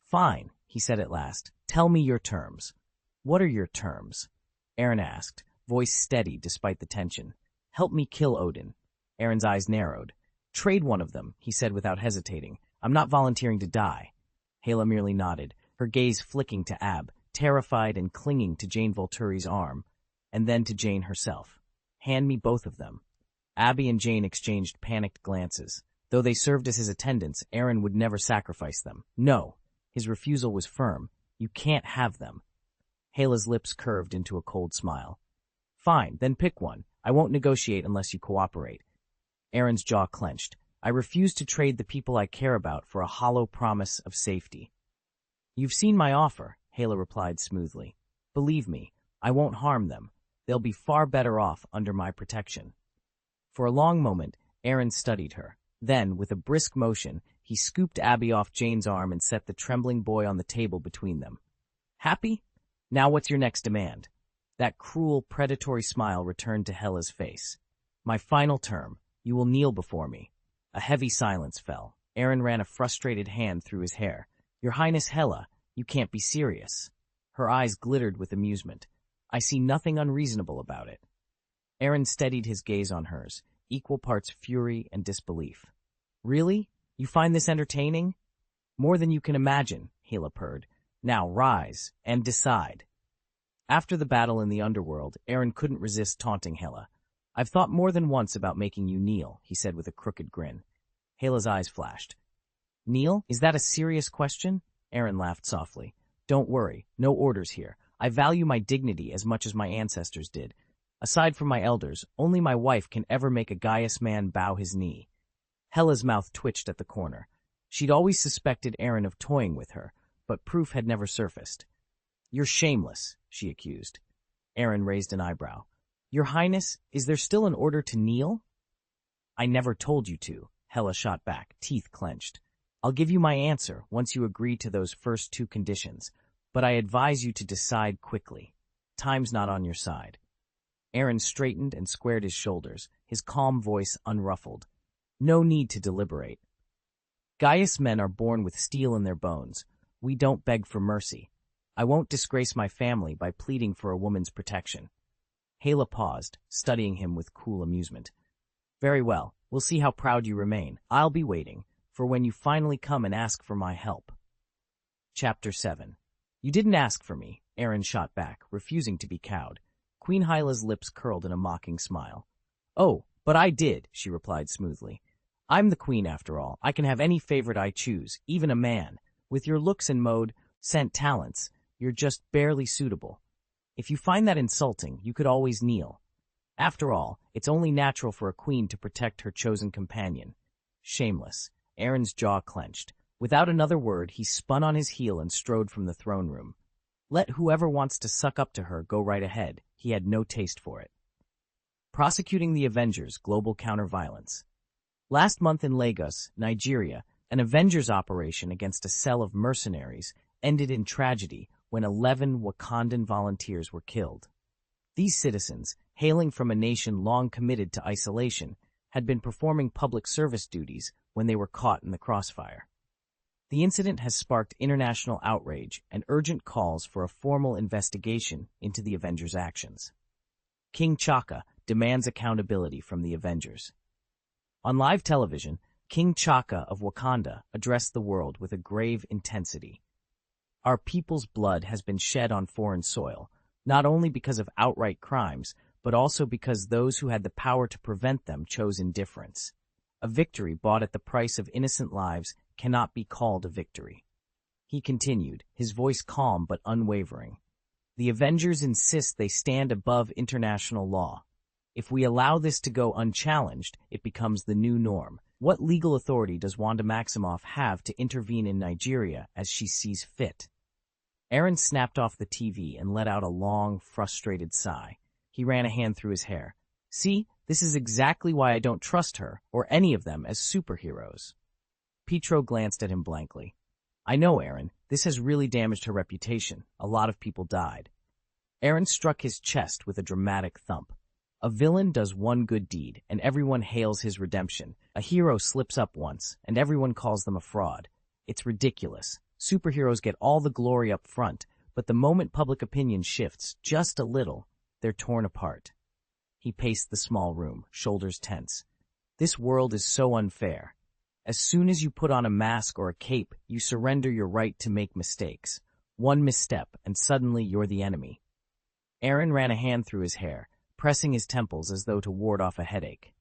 Fine, he said at last. Tell me your terms. What are your terms? Aaron asked, voice steady despite the tension. Help me kill Odin. Aaron's eyes narrowed. Trade one of them, he said without hesitating. I'm not volunteering to die. Hela merely nodded, her gaze flicking to Ab, terrified and clinging to Jane Volturi's arm, and then to Jane herself. Hand me both of them. Abby and Jane exchanged panicked glances. Though they served as his attendants, Aaron would never sacrifice them. No. His refusal was firm. You can't have them. Hela's lips curved into a cold smile. Fine, then pick one. I won't negotiate unless you cooperate. Aaron's jaw clenched. I refuse to trade the people I care about for a hollow promise of safety. You've seen my offer, Hela replied smoothly. Believe me, I won't harm them. They'll be far better off under my protection. For a long moment, Aaron studied her. Then, with a brisk motion, he scooped Abby off Jane's arm and set the trembling boy on the table between them. Happy? Now what's your next demand? That cruel, predatory smile returned to Hela's face. My final term. You will kneel before me. A heavy silence fell. Aaron ran a frustrated hand through his hair. Your Highness Hela, you can't be serious. Her eyes glittered with amusement. I see nothing unreasonable about it. Aaron steadied his gaze on hers, equal parts fury and disbelief. Really? You find this entertaining? More than you can imagine, Hela purred. Now rise and decide. After the battle in the underworld, Aaron couldn't resist taunting Hela. I've thought more than once about making you kneel, he said with a crooked grin. Hela's eyes flashed. Kneel? Is that a serious question? Aaron laughed softly. Don't worry, no orders here. I value my dignity as much as my ancestors did. Aside from my elders, only my wife can ever make a Gaius man bow his knee. Hela's mouth twitched at the corner. She'd always suspected Aaron of toying with her, but proof had never surfaced. You're shameless, she accused. Aaron raised an eyebrow. Your Highness, is there still an order to kneel? I never told you to, Hela shot back, teeth clenched. I'll give you my answer once you agree to those first two conditions, but I advise you to decide quickly. Time's not on your side. Aaron straightened and squared his shoulders, his calm voice unruffled. No need to deliberate. Gaius men are born with steel in their bones. We don't beg for mercy. I won't disgrace my family by pleading for a woman's protection. Hela paused, studying him with cool amusement. Very well, we'll see how proud you remain. I'll be waiting for when you finally come and ask for my help. Chapter 7. You didn't ask for me, Aaron shot back, refusing to be cowed. Queen Hyla's lips curled in a mocking smile. Oh, but I did, she replied smoothly. I'm the queen after all. I can have any favorite I choose, even a man. With your looks and scent talents, you're just barely suitable. If you find that insulting, you could always kneel. After all, it's only natural for a queen to protect her chosen companion. Shameless. Aaron's jaw clenched. Without another word, he spun on his heel and strode from the throne room. Let whoever wants to suck up to her go right ahead. He had no taste for it. Prosecuting the Avengers, global counter-violence. Last month in Lagos, Nigeria, an Avengers operation against a cell of mercenaries ended in tragedy when 11 Wakandan volunteers were killed. These citizens, hailing from a nation long committed to isolation, had been performing public service duties when they were caught in the crossfire. The incident has sparked international outrage and urgent calls for a formal investigation into the Avengers' actions. King Chaka demands accountability from the Avengers. On live television, King Chaka of Wakanda addressed the world with a grave intensity. Our people's blood has been shed on foreign soil, not only because of outright crimes, but also because those who had the power to prevent them chose indifference. A victory bought at the price of innocent lives cannot be called a victory. He continued, his voice calm but unwavering. The Avengers insist they stand above international law. If we allow this to go unchallenged, it becomes the new norm. What legal authority does Wanda Maximoff have to intervene in Nigeria as she sees fit? Aaron snapped off the TV and let out a long, frustrated sigh. He ran a hand through his hair. See, this is exactly why I don't trust her, or any of them, as superheroes. Pietro glanced at him blankly. I know, Aaron, this has really damaged her reputation. A lot of people died. Aaron struck his chest with a dramatic thump. A villain does one good deed, and everyone hails his redemption. A hero slips up once, and everyone calls them a fraud. It's ridiculous. Superheroes get all the glory up front, but the moment public opinion shifts just a little, they're torn apart. He paced the small room, shoulders tense. This world is so unfair. As soon as you put on a mask or a cape, you surrender your right to make mistakes. One misstep, and suddenly you're the enemy. Aaron ran a hand through his hair, pressing his temples as though to ward off a headache.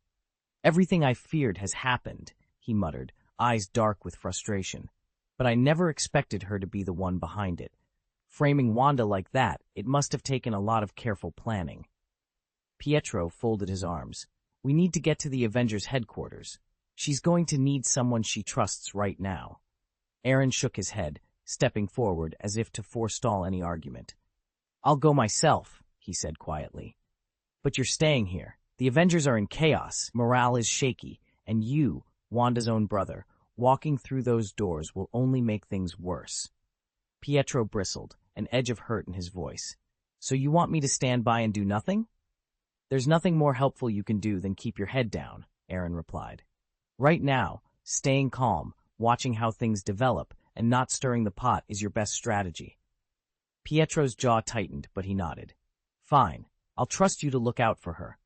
Everything I feared has happened, he muttered, eyes dark with frustration. But I never expected her to be the one behind it. Framing Wanda like that, it must have taken a lot of careful planning. Pietro folded his arms. We need to get to the Avengers' headquarters. She's going to need someone she trusts right now. Aaron shook his head, stepping forward as if to forestall any argument. I'll go myself, he said quietly. But you're staying here. The Avengers are in chaos, morale is shaky, and you, Wanda's own brother, walking through those doors will only make things worse. Pietro bristled, an edge of hurt in his voice. So you want me to stand by and do nothing? There's nothing more helpful you can do than keep your head down, Aaron replied. Right now, staying calm, watching how things develop, and not stirring the pot is your best strategy. Pietro's jaw tightened, but he nodded. Fine, I'll trust you to look out for her.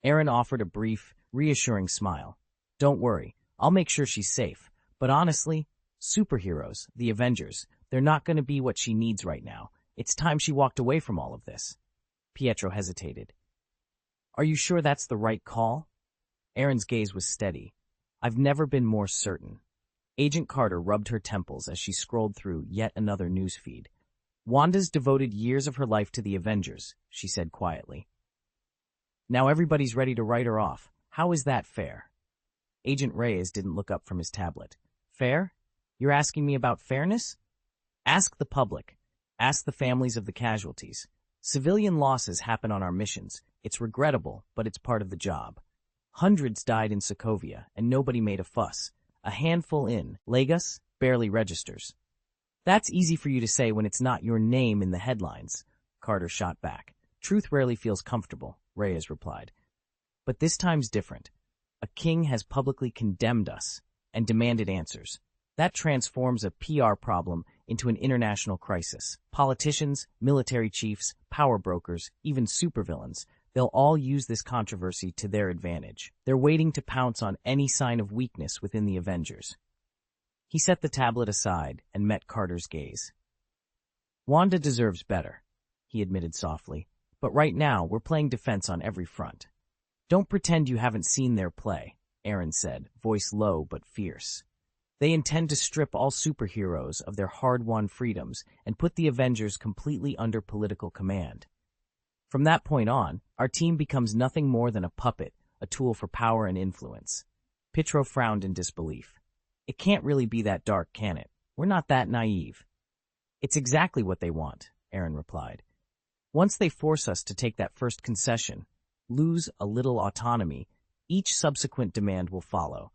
Aaron offered a brief, reassuring smile. Don't worry, I'll make sure she's safe. But honestly, superheroes, the Avengers, they're not going to be what she needs right now. It's time she walked away from all of this. Pietro hesitated. Are you sure that's the right call? Aaron's gaze was steady. I've never been more certain. Agent Carter rubbed her temples as she scrolled through yet another newsfeed. Wanda's devoted years of her life to the Avengers, she said quietly. Now everybody's ready to write her off. How is that fair? Agent Reyes didn't look up from his tablet. Fair? You're asking me about fairness? Ask the public. Ask the families of the casualties. Civilian losses happen on our missions. It's regrettable, but it's part of the job. Hundreds died in Sokovia, and nobody made a fuss. A handful in Legacies barely registers. That's easy for you to say when it's not your name in the headlines, Carter shot back. Truth rarely feels comfortable, Reyes replied. But this time's different. A king has publicly condemned us and demanded answers. That transforms a PR problem into an international crisis. Politicians, military chiefs, power brokers, even supervillains, they'll all use this controversy to their advantage. They're waiting to pounce on any sign of weakness within the Avengers. He set the tablet aside and met Carter's gaze. Wanda deserves better, he admitted softly, but right now we're playing defense on every front. Don't pretend you haven't seen their play, Aaron said, voice low but fierce. They intend to strip all superheroes of their hard-won freedoms and put the Avengers completely under political command. From that point on, our team becomes nothing more than a puppet, a tool for power and influence. Pietro frowned in disbelief. It can't really be that dark, can it? We're not that naive. It's exactly what they want, Aaron replied. Once they force us to take that first concession, lose a little autonomy, each subsequent demand will follow.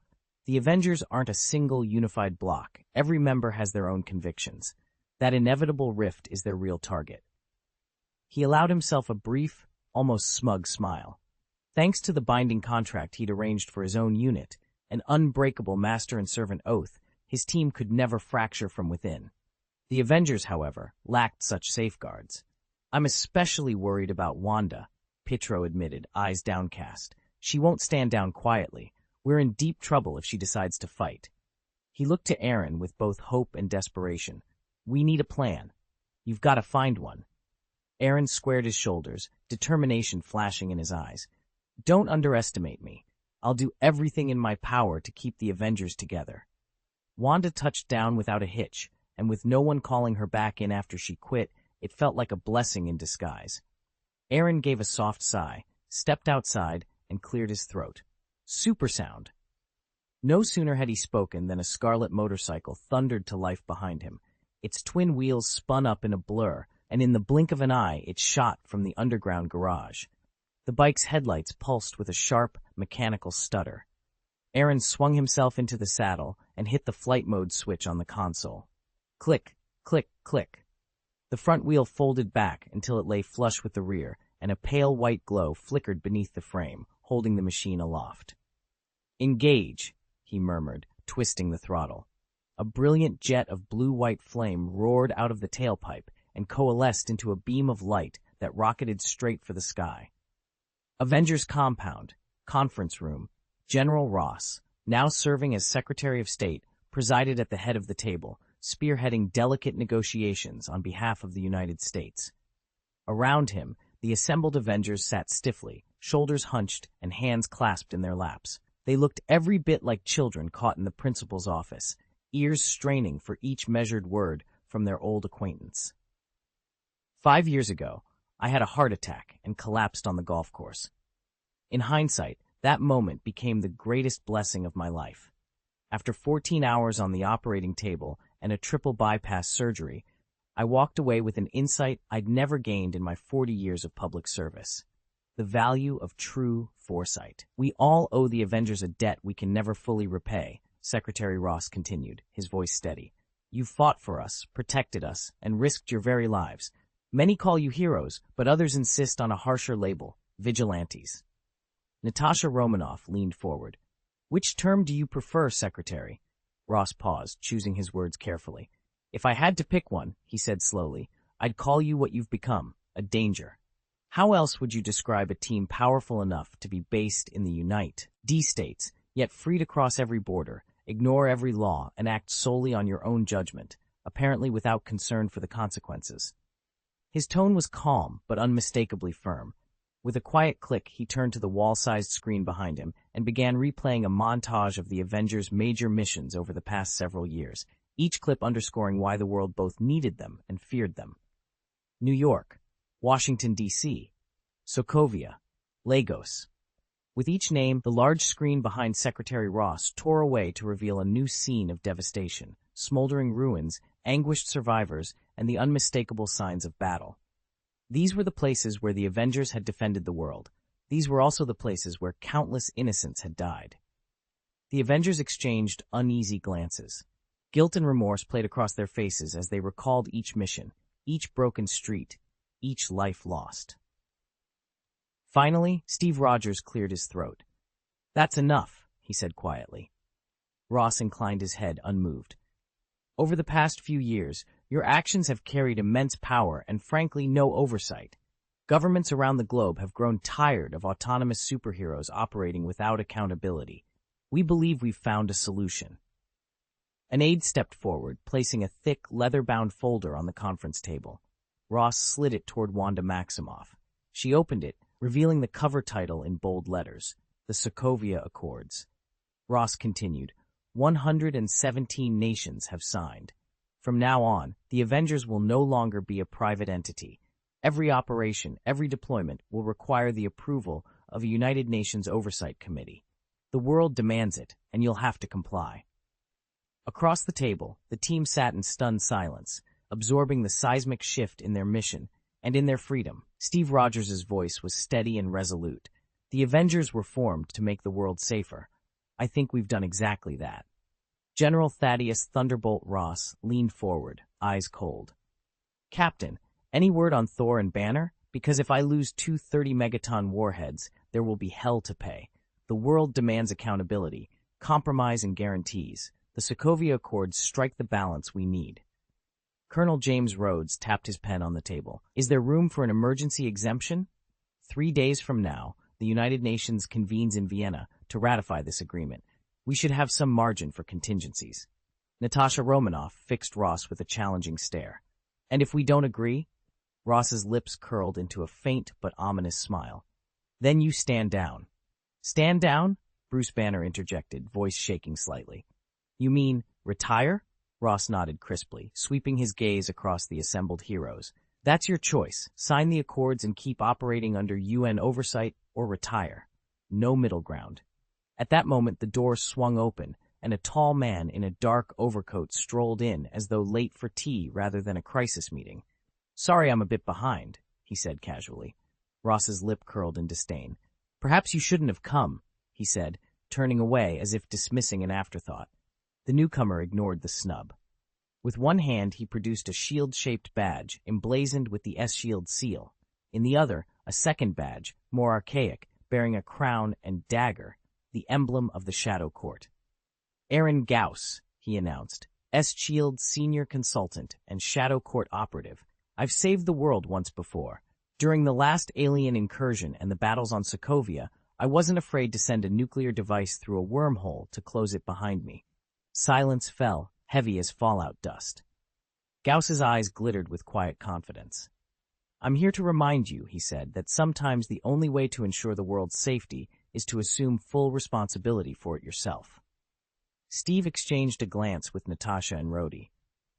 The Avengers aren't a single unified block. Every member has their own convictions. That inevitable rift is their real target. He allowed himself a brief, almost smug smile. Thanks to the binding contract he'd arranged for his own unit, an unbreakable master and servant oath, his team could never fracture from within. The Avengers, however, lacked such safeguards. I'm especially worried about Wanda, Pietro admitted, eyes downcast. She won't stand down quietly. We're in deep trouble if she decides to fight. He looked to Aaron with both hope and desperation. We need a plan. You've got to find one. Aaron squared his shoulders, determination flashing in his eyes. Don't underestimate me. I'll do everything in my power to keep the Avengers together. Wanda touched down without a hitch, and with no one calling her back in after she quit, it felt like a blessing in disguise. Aaron gave a soft sigh, stepped outside, and cleared his throat. Supersound. No sooner had he spoken than a scarlet motorcycle thundered to life behind him. Its twin wheels spun up in a blur, and in the blink of an eye it shot from the underground garage. The bike's headlights pulsed with a sharp, mechanical stutter. Aaron swung himself into the saddle and hit the flight mode switch on the console. Click, click, click. The front wheel folded back until it lay flush with the rear, and a pale white glow flickered beneath the frame, holding the machine aloft. Engage, he murmured, twisting the throttle. A brilliant jet of blue-white flame roared out of the tailpipe and coalesced into a beam of light that rocketed straight for the sky. Avengers Compound, Conference Room. General Ross, now serving as Secretary of State, presided at the head of the table, spearheading delicate negotiations on behalf of the United States. Around him, the assembled Avengers sat stiffly, shoulders hunched and hands clasped in their laps. They looked every bit like children caught in the principal's office, ears straining for each measured word from their old acquaintance. 5 years ago, I had a heart attack and collapsed on the golf course. In hindsight, that moment became the greatest blessing of my life. After 14 hours on the operating table and a triple bypass surgery, I walked away with an insight I'd never gained in my 40 years of public service. The value of true foresight. We all owe the Avengers a debt we can never fully repay, Secretary Ross continued, his voice steady. You fought for us, protected us, and risked your very lives. Many call you heroes, but others insist on a harsher label, vigilantes. Natasha Romanoff leaned forward. Which term do you prefer, Secretary? Ross paused, choosing his words carefully. If I had to pick one, he said slowly, I'd call you what you've become, a danger. How else would you describe a team powerful enough to be based in the United States, yet free to cross every border, ignore every law, and act solely on your own judgment, apparently without concern for the consequences? His tone was calm, but unmistakably firm. With a quiet click, he turned to the wall-sized screen behind him and began replaying a montage of the Avengers' major missions over the past several years, each clip underscoring why the world both needed them and feared them. New York, Washington, D.C., Sokovia, Lagos. With each name, the large screen behind Secretary Ross tore away to reveal a new scene of devastation, smoldering ruins, anguished survivors, and the unmistakable signs of battle. These were the places where the Avengers had defended the world. These were also the places where countless innocents had died. The Avengers exchanged uneasy glances. Guilt and remorse played across their faces as they recalled each mission, each broken street, each life lost. Finally, Steve Rogers cleared his throat. That's enough, he said quietly. Ross inclined his head, unmoved. Over the past few years, your actions have carried immense power and, frankly, no oversight. Governments around the globe have grown tired of autonomous superheroes operating without accountability. We believe we've found a solution. An aide stepped forward, placing a thick, leather-bound folder on the conference table. Ross slid it toward Wanda Maximoff. She opened it, revealing the cover title in bold letters, The Sokovia Accords. Ross continued, 117 nations have signed. From now on, the Avengers will no longer be a private entity. Every operation, every deployment will require the approval of a United Nations Oversight Committee. The world demands it, and you'll have to comply. Across the table, the team sat in stunned silence, absorbing the seismic shift in their mission and in their freedom. Steve Rogers' voice was steady and resolute. The Avengers were formed to make the world safer. I think we've done exactly that. General Thaddeus Thunderbolt Ross leaned forward, eyes cold. Captain, any word on Thor and Banner? Because if I lose 2 30-megaton warheads, there will be hell to pay. The world demands accountability, compromise, and guarantees. The Sokovia Accords strike the balance we need. Colonel James Rhodes tapped his pen on the table. Is there room for an emergency exemption? 3 days from now, the United Nations convenes in Vienna to ratify this agreement. We should have some margin for contingencies. Natasha Romanoff fixed Ross with a challenging stare. And if we don't agree? Ross's lips curled into a faint but ominous smile. Then you stand down. Stand down? Bruce Banner interjected, voice shaking slightly. You mean retire? Ross nodded crisply, sweeping his gaze across the assembled heroes. That's your choice. Sign the accords and keep operating under UN oversight, or retire. No middle ground. At that moment, the door swung open, and a tall man in a dark overcoat strolled in as though late for tea rather than a crisis meeting. Sorry I'm a bit behind, he said casually. Ross's lip curled in disdain. Perhaps you shouldn't have come, he said, turning away as if dismissing an afterthought. The newcomer ignored the snub. With one hand, he produced a shield-shaped badge emblazoned with the S-Shield seal. In the other, a second badge, more archaic, bearing a crown and dagger, the emblem of the Shadow Court. Aaron Gaius, he announced, S-Shield senior consultant and Shadow Court operative. I've saved the world once before. During the last alien incursion and the battles on Sokovia, I wasn't afraid to send a nuclear device through a wormhole to close it behind me. Silence fell, heavy as fallout dust. Gauss's eyes glittered with quiet confidence. I'm here to remind you, he said, that sometimes the only way to ensure the world's safety is to assume full responsibility for it yourself. Steve exchanged a glance with Natasha and Rhodey.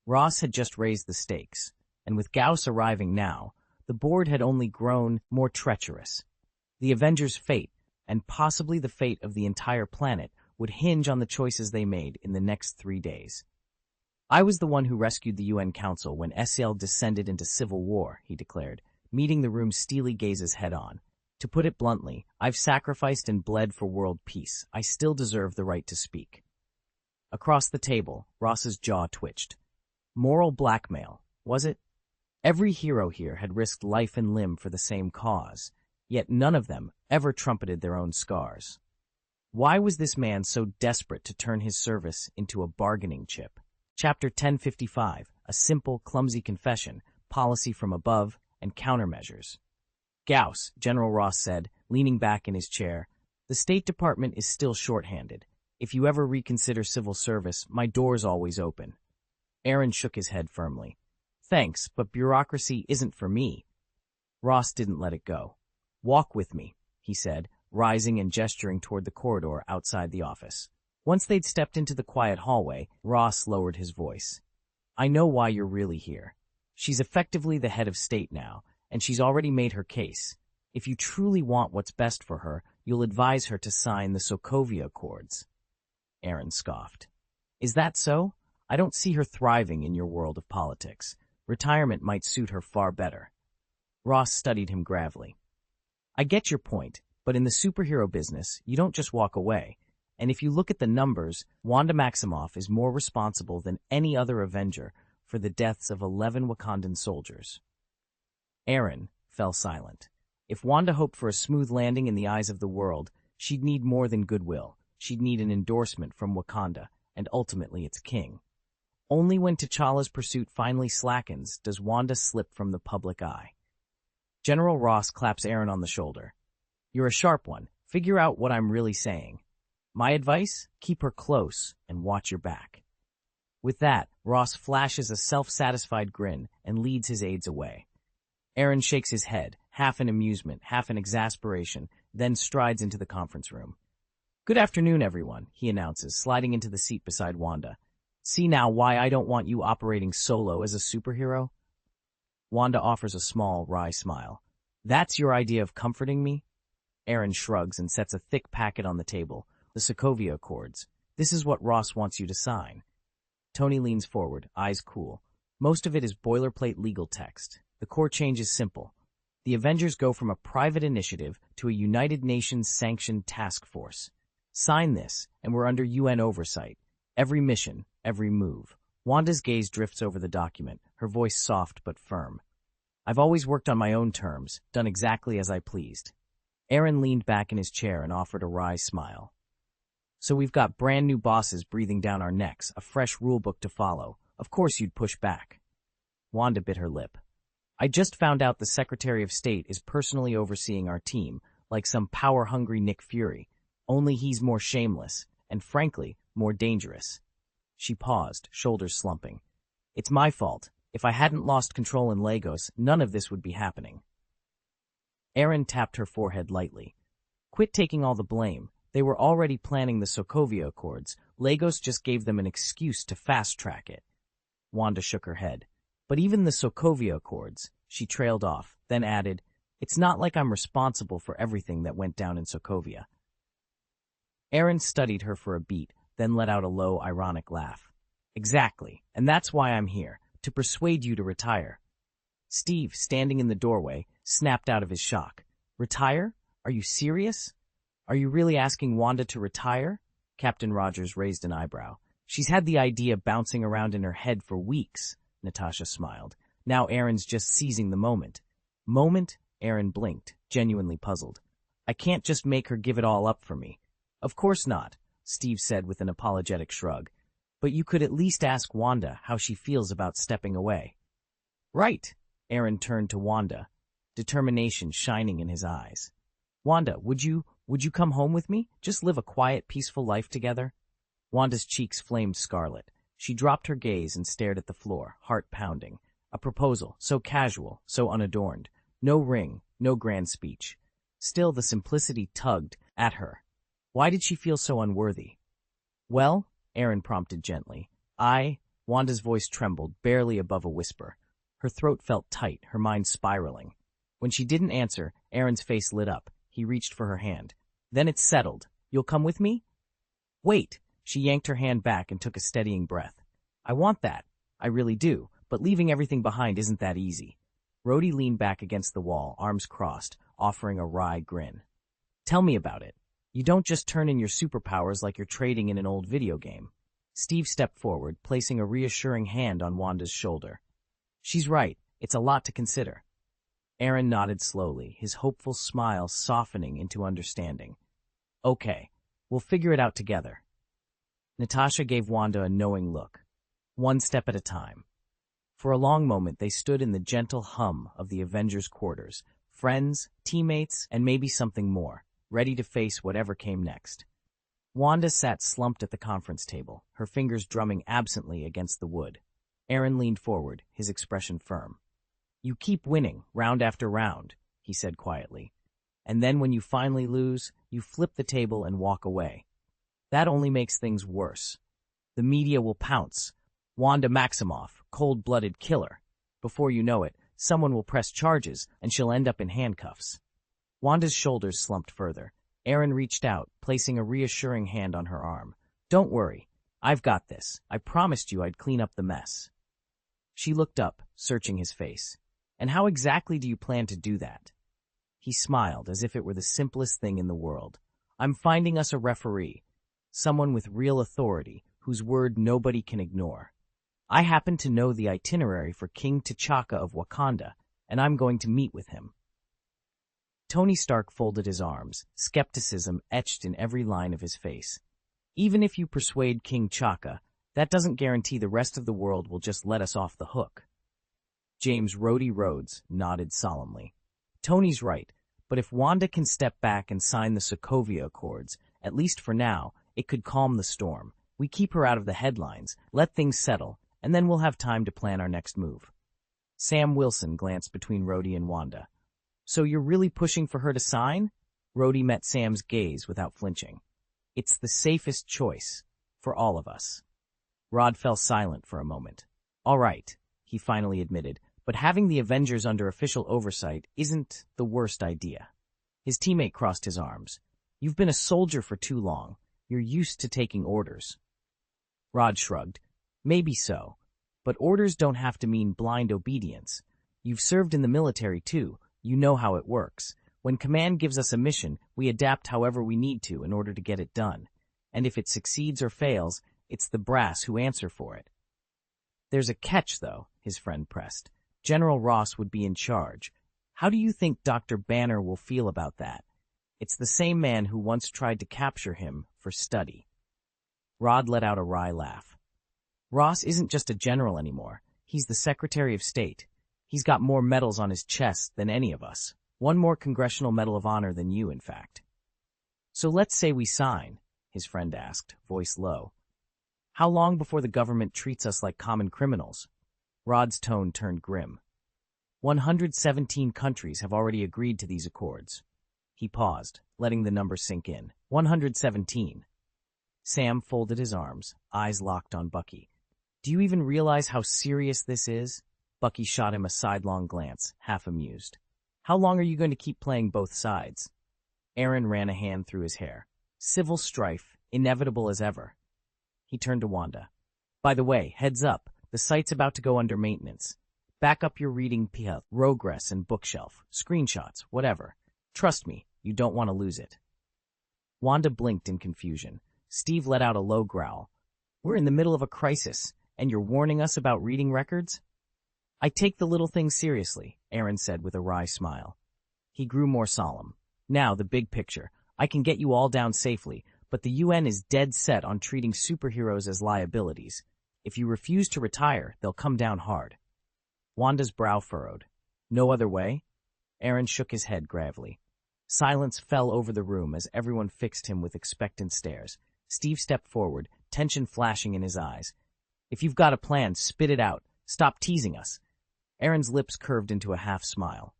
Ross had just raised the stakes, and with Gaius arriving now, the board had only grown more treacherous. The Avengers' fate, and possibly the fate of the entire planet, would hinge on the choices they made in the next 3 days. I was the one who rescued the UN Council when SL descended into civil war, he declared, meeting the room's steely gazes head-on. To put it bluntly, I've sacrificed and bled for world peace. I still deserve the right to speak. Across the table, Ross's jaw twitched. Moral blackmail, was it? Every hero here had risked life and limb for the same cause, yet none of them ever trumpeted their own scars. Why was this man so desperate to turn his service into a bargaining chip? Chapter 1055, a simple, clumsy confession, policy from above, and countermeasures. Gaius, General Ross said, leaning back in his chair, the State Department is still short-handed. If you ever reconsider civil service, my door's always open. Aaron shook his head firmly. Thanks, but bureaucracy isn't for me. Ross didn't let it go. Walk with me, he said, rising and gesturing toward the corridor outside the office. Once they'd stepped into the quiet hallway, Ross lowered his voice. I know why you're really here. She's effectively the head of state now, and she's already made her case. If you truly want what's best for her, you'll advise her to sign the Sokovia Accords. Aaron scoffed. Is that so? I don't see her thriving in your world of politics. Retirement might suit her far better. Ross studied him gravely. I get your point. But in the superhero business, you don't just walk away. And if you look at the numbers, Wanda Maximoff is more responsible than any other Avenger for the deaths of 11 Wakandan soldiers. Aaron fell silent. If Wanda hoped for a smooth landing in the eyes of the world, she'd need more than goodwill. She'd need an endorsement from Wakanda, and ultimately its king. Only when T'Challa's pursuit finally slackens does Wanda slip from the public eye. General Ross claps Aaron on the shoulder. You're a sharp one. Figure out what I'm really saying. My advice? Keep her close and watch your back. With that, Ross flashes a self-satisfied grin and leads his aides away. Aaron shakes his head, half in amusement, half in exasperation, then strides into the conference room. Good afternoon, everyone, he announces, sliding into the seat beside Wanda. See now why I don't want you operating solo as a superhero? Wanda offers a small, wry smile. That's your idea of comforting me? Aaron shrugs and sets a thick packet on the table, the Sokovia Accords. This is what Ross wants you to sign. Tony leans forward, eyes cool. Most of it is boilerplate legal text. The core change is simple. The Avengers go from a private initiative to a United Nations-sanctioned task force. Sign this, and we're under UN oversight. Every mission, every move. Wanda's gaze drifts over the document, her voice soft but firm. I've always worked on my own terms, done exactly as I pleased. Aaron leaned back in his chair and offered a wry smile. So we've got brand new bosses breathing down our necks, a fresh rulebook to follow. Of course you'd push back. Wanda bit her lip. I just found out the Secretary of State is personally overseeing our team, like some power-hungry Nick Fury. Only he's more shameless, and frankly, more dangerous. She paused, shoulders slumping. It's my fault. If I hadn't lost control in Lagos, none of this would be happening. Aaron tapped her forehead lightly. Quit taking all the blame. They were already planning the Sokovia Accords. Lagos just gave them an excuse to fast-track it. Wanda shook her head. But even the Sokovia Accords, she trailed off, then added, it's not like I'm responsible for everything that went down in Sokovia. Aaron studied her for a beat, then let out a low, ironic laugh. Exactly, and that's why I'm here, to persuade you to retire. Steve, standing in the doorway, snapped out of his shock. Retire? Are you serious? Are you really asking Wanda to retire? Captain Rogers raised an eyebrow. She's had the idea bouncing around in her head for weeks, Natasha smiled. Now Aaron's just seizing the moment. Moment? Aaron blinked, genuinely puzzled. I can't just make her give it all up for me. Of course not, Steve said with an apologetic shrug. But you could at least ask Wanda how she feels about stepping away. Right, Aaron turned to Wanda, determination shining in his eyes. Wanda, would you come home with me? Just live a quiet, peaceful life together? Wanda's cheeks flamed scarlet. She dropped her gaze and stared at the floor, heart pounding. A proposal, so casual, so unadorned. No ring, no grand speech. Still, the simplicity tugged at her. Why did she feel so unworthy? Well, Aaron prompted gently. Wanda's voice trembled, barely above a whisper. Her throat felt tight, her mind spiraling. When she didn't answer, Aaron's face lit up. He reached for her hand. Then it's settled. You'll come with me? Wait! She yanked her hand back and took a steadying breath. I want that. I really do. But leaving everything behind isn't that easy. Rhodey leaned back against the wall, arms crossed, offering a wry grin. Tell me about it. You don't just turn in your superpowers like you're trading in an old video game. Steve stepped forward, placing a reassuring hand on Wanda's shoulder. She's right. It's a lot to consider. Aaron nodded slowly, his hopeful smile softening into understanding. Okay, we'll figure it out together. Natasha gave Wanda a knowing look. One step at a time. For a long moment, they stood in the gentle hum of the Avengers' quarters, friends, teammates, and maybe something more, ready to face whatever came next. Wanda sat slumped at the conference table, her fingers drumming absently against the wood. Aaron leaned forward, his expression firm. You keep winning, round after round, he said quietly. And then when you finally lose, you flip the table and walk away. That only makes things worse. The media will pounce. Wanda Maximoff, cold-blooded killer. Before you know it, someone will press charges, and she'll end up in handcuffs. Wanda's shoulders slumped further. Aaron reached out, placing a reassuring hand on her arm. Don't worry. I've got this. I promised you I'd clean up the mess. She looked up, searching his face. And how exactly do you plan to do that? He smiled, as if it were the simplest thing in the world. I'm finding us a referee. Someone with real authority, whose word nobody can ignore. I happen to know the itinerary for King T'Chaka of Wakanda, and I'm going to meet with him. Tony Stark folded his arms, skepticism etched in every line of his face. Even if you persuade King T'Chaka, that doesn't guarantee the rest of the world will just let us off the hook. James Rhodey Rhodes nodded solemnly. Tony's right, but if Wanda can step back and sign the Sokovia Accords, at least for now, it could calm the storm. We keep her out of the headlines, let things settle, and then we'll have time to plan our next move. Sam Wilson glanced between Rhodey and Wanda. So you're really pushing for her to sign? Rhodey met Sam's gaze without flinching. It's the safest choice, for all of us. Rod fell silent for a moment. All right, he finally admitted, but having the Avengers under official oversight isn't the worst idea. His teammate crossed his arms. You've been a soldier for too long. You're used to taking orders. Rod shrugged. Maybe so, but orders don't have to mean blind obedience. You've served in the military too. You know how it works. When command gives us a mission, we adapt however we need to in order to get it done. And if it succeeds or fails, it's the brass who answer for it. There's a catch, though, his friend pressed. General Ross would be in charge. How do you think Dr. Banner will feel about that? It's the same man who once tried to capture him for study. Rod let out a wry laugh. Ross isn't just a general anymore. He's the Secretary of State. He's got more medals on his chest than any of us. One more Congressional Medal of Honor than you, in fact. So let's say we sign, his friend asked, voice low. How long before the government treats us like common criminals? Rod's tone turned grim. 117 countries have already agreed to these accords. He paused, letting the number sink in. 117. Sam folded his arms, eyes locked on Bucky. Do you even realize how serious this is? Bucky shot him a sidelong glance, half amused. How long are you going to keep playing both sides? Aaron ran a hand through his hair. Civil strife, inevitable as ever. He turned to Wanda. By the way, heads up, the site's about to go under maintenance. Back up your reading progress and bookshelf, screenshots, whatever. Trust me, you don't want to lose it. Wanda blinked in confusion. Steve let out a low growl. We're in the middle of a crisis, and you're warning us about reading records? I take the little things seriously, Aaron said with a wry smile. He grew more solemn. Now, the big picture. I can get you all down safely, but the UN is dead set on treating superheroes as liabilities. If you refuse to retire, they'll come down hard. Wanda's brow furrowed. No other way? Aaron shook his head gravely. Silence fell over the room as everyone fixed him with expectant stares. Steve stepped forward, tension flashing in his eyes. If you've got a plan, spit it out. Stop teasing us. Aaron's lips curved into a half smile.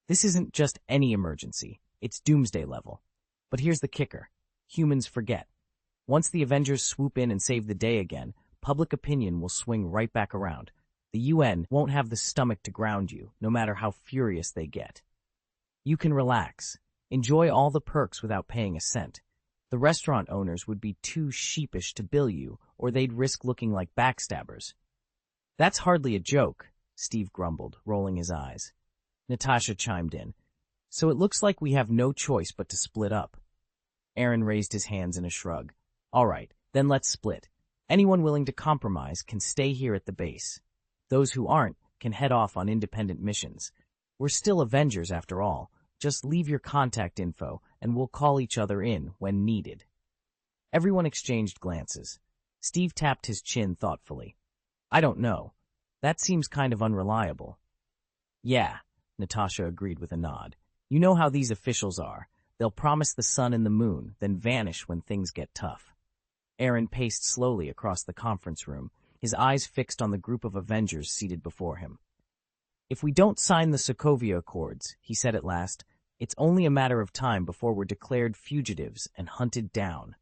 This isn't just any emergency. It's doomsday level. But here's the kicker. Humans forget. Once the Avengers swoop in and save the day again, public opinion will swing right back around. The UN won't have the stomach to ground you, no matter how furious they get. You can relax. Enjoy all the perks without paying a cent. The restaurant owners would be too sheepish to bill you, or they'd risk looking like backstabbers. That's hardly a joke, Steve grumbled, rolling his eyes. Natasha chimed in. So it looks like we have no choice but to split up. Aaron raised his hands in a shrug. All right, then let's split. Anyone willing to compromise can stay here at the base. Those who aren't can head off on independent missions. We're still Avengers after all. Just leave your contact info, and we'll call each other in when needed. Everyone exchanged glances. Steve tapped his chin thoughtfully. I don't know. That seems kind of unreliable. Yeah, Natasha agreed with a nod. You know how these officials are. They'll promise the sun and the moon, then vanish when things get tough. Aaron paced slowly across the conference room, his eyes fixed on the group of Avengers seated before him. If we don't sign the Sokovia Accords, he said at last, it's only a matter of time before we're declared fugitives and hunted down.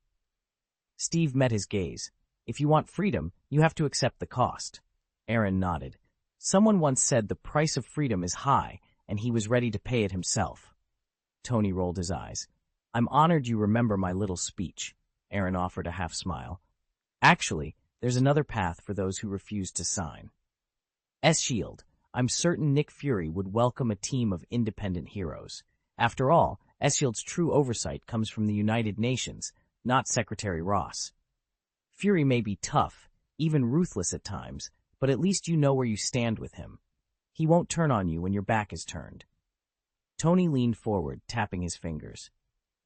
Steve met his gaze. If you want freedom, you have to accept the cost. Aaron nodded. Someone once said the price of freedom is high, and he was ready to pay it himself. Tony rolled his eyes. I'm honored you remember my little speech. Aaron offered a half smile. Actually, there's another path for those who refuse to sign. S-Shield. I'm certain Nick Fury would welcome a team of independent heroes. After all, S-Shield's true oversight comes from the United Nations, not Secretary Ross. Fury may be tough, even ruthless at times, but at least you know where you stand with him. He won't turn on you when your back is turned. Tony leaned forward, tapping his fingers.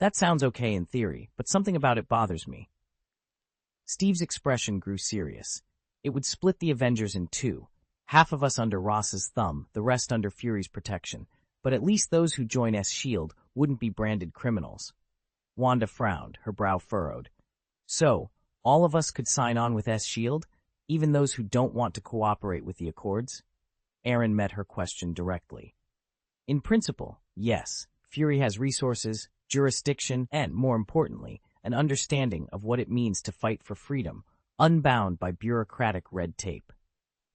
That sounds okay in theory, but something about it bothers me. Steve's expression grew serious. It would split the Avengers in two. Half of us under Ross's thumb, the rest under Fury's protection, but at least those who join S-Shield wouldn't be branded criminals. Wanda frowned, her brow furrowed. So, all of us could sign on with S-Shield, even those who don't want to cooperate with the Accords? Aaron met her question directly. In principle, yes. Fury has resources, jurisdiction, and, more importantly, an understanding of what it means to fight for freedom, unbound by bureaucratic red tape.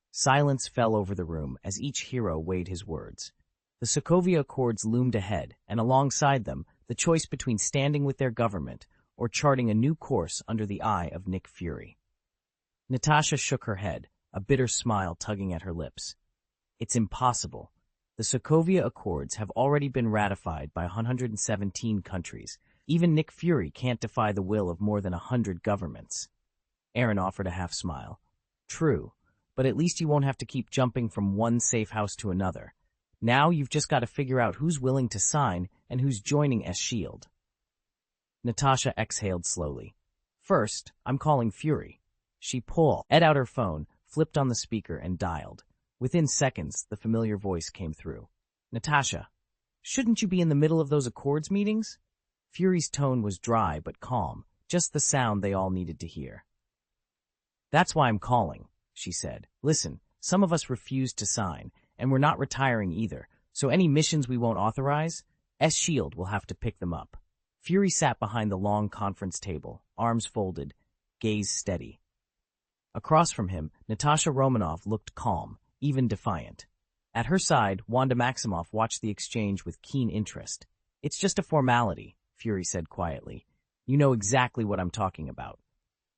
Silence fell over the room as each hero weighed his words. The Sokovia Accords loomed ahead, and alongside them, the choice between standing with their government or charting a new course under the eye of Nick Fury. Natasha shook her head, a bitter smile tugging at her lips. It's impossible. The Sokovia Accords have already been ratified by 117 countries. Even Nick Fury can't defy the will of more than 100 governments. Aaron offered a half smile. True, but at least you won't have to keep jumping from one safe house to another. Now you've just got to figure out who's willing to sign and who's joining S-Shield. Natasha exhaled slowly. First, I'm calling Fury. She pulled Ed out her phone, flipped on the speaker, and dialed. Within seconds, the familiar voice came through. Natasha, shouldn't you be in the middle of those Accords meetings? Fury's tone was dry but calm, just the sound they all needed to hear. That's why I'm calling, she said. Listen, some of us refused to sign, and we're not retiring either, so any missions we won't authorize, S.H.I.E.L.D. will have to pick them up. Fury sat behind the long conference table, arms folded, gaze steady. Across from him, Natasha Romanoff looked calm, even defiant. At her side, Wanda Maximoff watched the exchange with keen interest. It's just a formality, Fury said quietly. You know exactly what I'm talking about.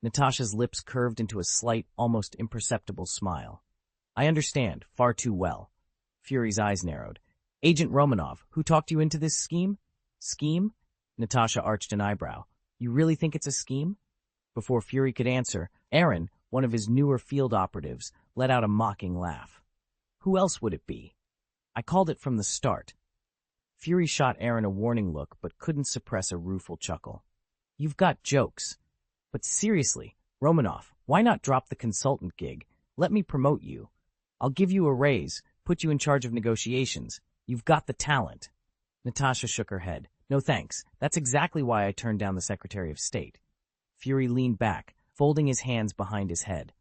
Natasha's lips curved into a slight, almost imperceptible smile. I understand, far too well. Fury's eyes narrowed. Agent Romanoff, who talked you into this scheme? Scheme? Natasha arched an eyebrow. You really think it's a scheme? Before Fury could answer, Aaron, one of his newer field operatives, let out a mocking laugh. Who else would it be? I called it from the start. Fury shot Aaron a warning look but couldn't suppress a rueful chuckle. You've got jokes. But seriously, Romanoff, why not drop the consultant gig? Let me promote you. I'll give you a raise, put you in charge of negotiations. You've got the talent. Natasha shook her head. No thanks. That's exactly why I turned down the Secretary of State. Fury leaned back, folding his hands behind his head.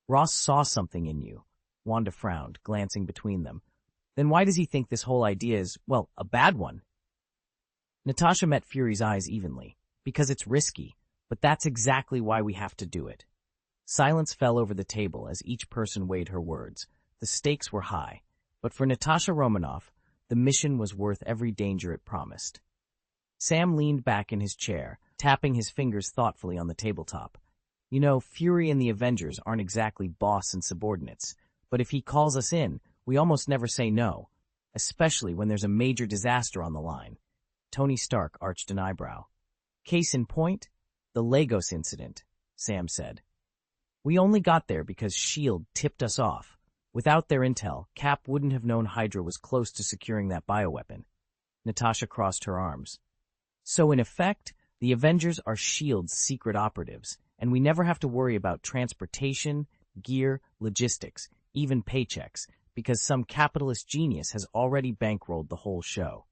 Ross saw something in you. Wanda frowned, glancing between them. Then why does he think this whole idea is, well, a bad one? Natasha met Fury's eyes evenly. Because it's risky, but that's exactly why we have to do it. Silence fell over the table as each person weighed her words. The stakes were high, but for Natasha Romanoff, the mission was worth every danger it promised. Sam leaned back in his chair, tapping his fingers thoughtfully on the tabletop. You know, Fury and the Avengers aren't exactly boss and subordinates, but if he calls us in, we almost never say no, especially when there's a major disaster on the line. Tony Stark arched an eyebrow. Case in point, the Lagos incident, Sam said. We only got there because S.H.I.E.L.D. tipped us off. Without their intel, Cap wouldn't have known Hydra was close to securing that bioweapon. Natasha crossed her arms. So in effect, the Avengers are S.H.I.E.L.D.'s secret operatives, and we never have to worry about transportation, gear, logistics, even paychecks, because some capitalist genius has already bankrolled the whole show.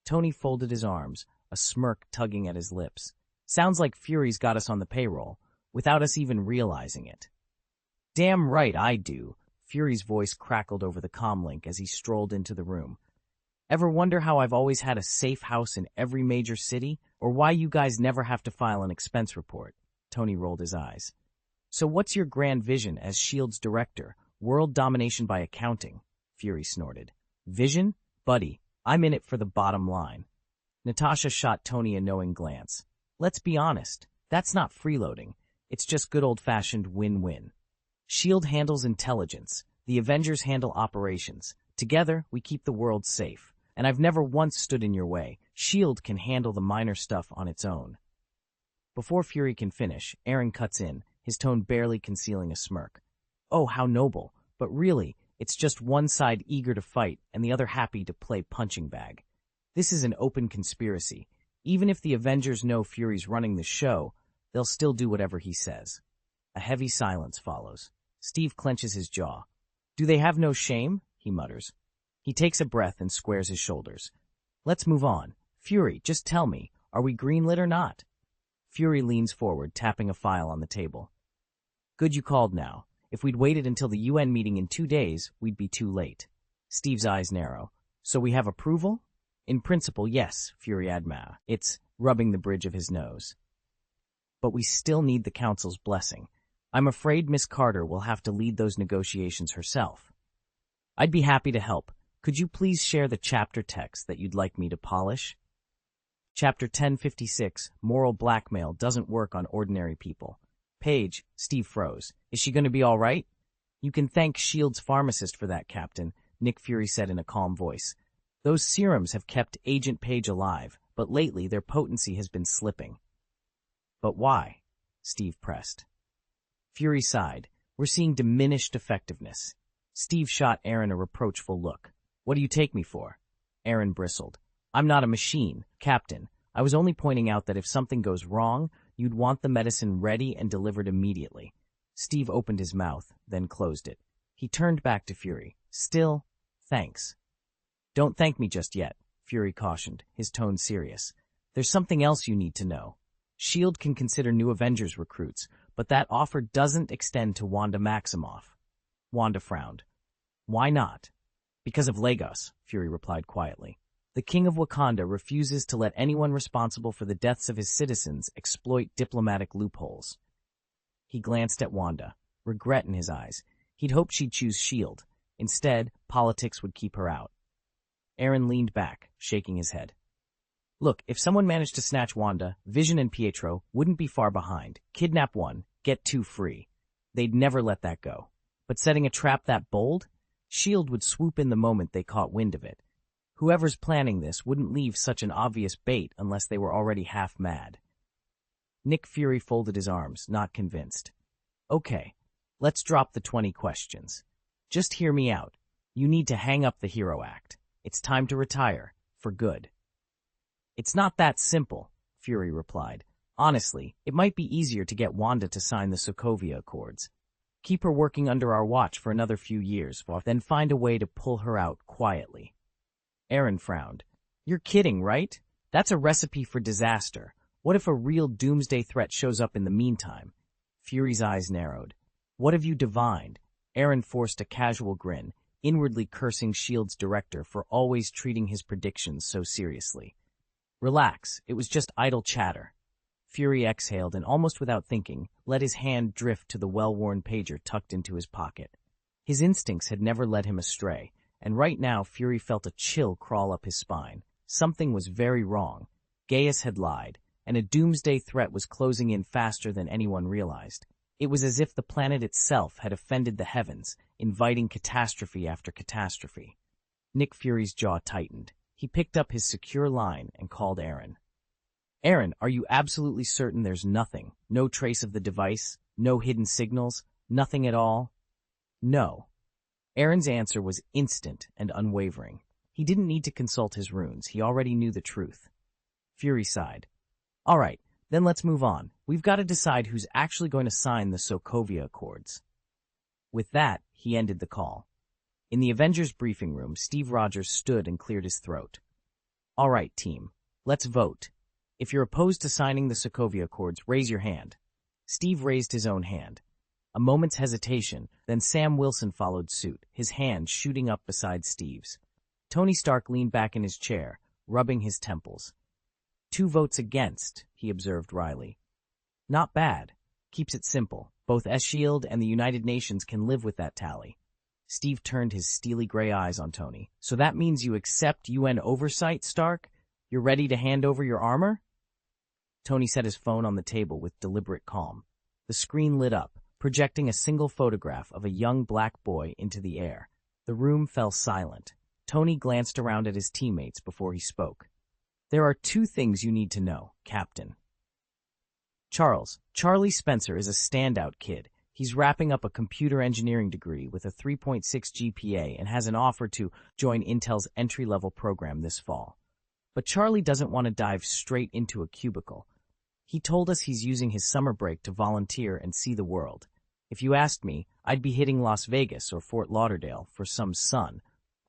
Tony folded his arms, a smirk tugging at his lips. Sounds like Fury's got us on the payroll, without us even realizing it. Damn right I do, Fury's voice crackled over the comlink as he strolled into the room. Ever wonder how I've always had a safe house in every major city, or why you guys never have to file an expense report? Tony rolled his eyes. So what's your grand vision as S.H.I.E.L.D.'s director? World domination by accounting, Fury snorted. Vision? Buddy, I'm in it for the bottom line. Natasha shot Tony a knowing glance. Let's be honest, that's not freeloading. It's just good old-fashioned win-win. S.H.I.E.L.D. handles intelligence. The Avengers handle operations. Together, we keep the world safe. And I've never once stood in your way. S.H.I.E.L.D. can handle the minor stuff on its own. Before Fury can finish, Aaron cuts in, his tone barely concealing a smirk. Oh, how noble. But really, it's just one side eager to fight and the other happy to play punching bag. This is an open conspiracy. Even if the Avengers know Fury's running the show, they'll still do whatever he says. A heavy silence follows. Steve clenches his jaw. Do they have no shame? He mutters. He takes a breath and squares his shoulders. Let's move on. Fury, just tell me, are we greenlit or not? Fury leans forward, tapping a file on the table. Good you called now. If we'd waited until the UN meeting in 2 days, we'd be too late. Steve's eyes narrow. So we have approval? In principle, yes, Fury adma. It's rubbing the bridge of his nose. But we still need the Council's blessing. I'm afraid Miss Carter will have to lead those negotiations herself. I'd be happy to help. Could you please share the chapter text that you'd like me to polish? Chapter 1056, Moral Blackmail Doesn't Work on Ordinary People. Paige, Steve froze. Is she going to be all right? You can thank S.H.I.E.L.D.'s pharmacist for that, Captain, Nick Fury said in a calm voice. Those serums have kept Agent Paige alive, but lately their potency has been slipping. But why? Steve pressed. Fury sighed. We're seeing diminished effectiveness. Steve shot Aaron a reproachful look. What do you take me for? Aaron bristled. I'm not a machine, Captain. I was only pointing out that if something goes wrong, you'd want the medicine ready and delivered immediately. Steve opened his mouth, then closed it. He turned back to Fury. Still, thanks. Don't thank me just yet, Fury cautioned, his tone serious. There's something else you need to know. S.H.I.E.L.D. can consider new Avengers recruits, but that offer doesn't extend to Wanda Maximoff. Wanda frowned. Why not? Because of Lagos, Fury replied quietly. The King of Wakanda refuses to let anyone responsible for the deaths of his citizens exploit diplomatic loopholes. He glanced at Wanda, regret in his eyes. He'd hoped she'd choose S.H.I.E.L.D. Instead, politics would keep her out. Aaron leaned back, shaking his head. Look, if someone managed to snatch Wanda, Vision and Pietro wouldn't be far behind. Kidnap one, get two free. They'd never let that go. But setting a trap that bold? S.H.I.E.L.D. would swoop in the moment they caught wind of it. Whoever's planning this wouldn't leave such an obvious bait unless they were already half mad. Nick Fury folded his arms, not convinced. Okay, let's drop the 20 questions. Just hear me out. You need to hang up the hero act. It's time to retire, for good. It's not that simple, Fury replied. Honestly, it might be easier to get Wanda to sign the Sokovia Accords. Keep her working under our watch for another few years, then find a way to pull her out quietly. Aaron frowned. You're kidding, right? That's a recipe for disaster. What if a real doomsday threat shows up in the meantime? Fury's eyes narrowed. What have you divined? Aaron forced a casual grin, inwardly cursing S.H.I.E.L.D.'s director for always treating his predictions so seriously. Relax, it was just idle chatter. Fury exhaled and, almost without thinking, let his hand drift to the well-worn pager tucked into his pocket. His instincts had never led him astray, and right now Fury felt a chill crawl up his spine. Something was very wrong. Gaius had lied, and a doomsday threat was closing in faster than anyone realized. It was as if the planet itself had offended the heavens, inviting catastrophe after catastrophe. Nick Fury's jaw tightened. He picked up his secure line and called Aaron. Aaron, are you absolutely certain there's nothing? No trace of the device? No hidden signals? Nothing at all? No. Aaron's answer was instant and unwavering. He didn't need to consult his runes. He already knew the truth. Fury sighed. All right, then let's move on. We've got to decide who's actually going to sign the Sokovia Accords. With that, he ended the call. In the Avengers briefing room, Steve Rogers stood and cleared his throat. All right, team, let's vote. If you're opposed to signing the Sokovia Accords, raise your hand. Steve raised his own hand. A moment's hesitation, then Sam Wilson followed suit, his hand shooting up beside Steve's. Tony Stark leaned back in his chair, rubbing his temples. 2 votes against, he observed wryly. Not bad. Keeps it simple. Both S.H.I.E.L.D. and the United Nations can live with that tally. Steve turned his steely gray eyes on Tony. So that means you accept UN oversight, Stark? You're ready to hand over your armor? Tony set his phone on the table with deliberate calm. The screen lit up, projecting a single photograph of a young black boy into the air. The room fell silent. Tony glanced around at his teammates before he spoke. There are 2 things you need to know, Captain. Charlie Spencer is a standout kid. He's wrapping up a computer engineering degree with a 3.6 GPA and has an offer to join Intel's entry-level program this fall. But Charlie doesn't want to dive straight into a cubicle. He told us he's using his summer break to volunteer and see the world. If you asked me, I'd be hitting Las Vegas or Fort Lauderdale for some sun,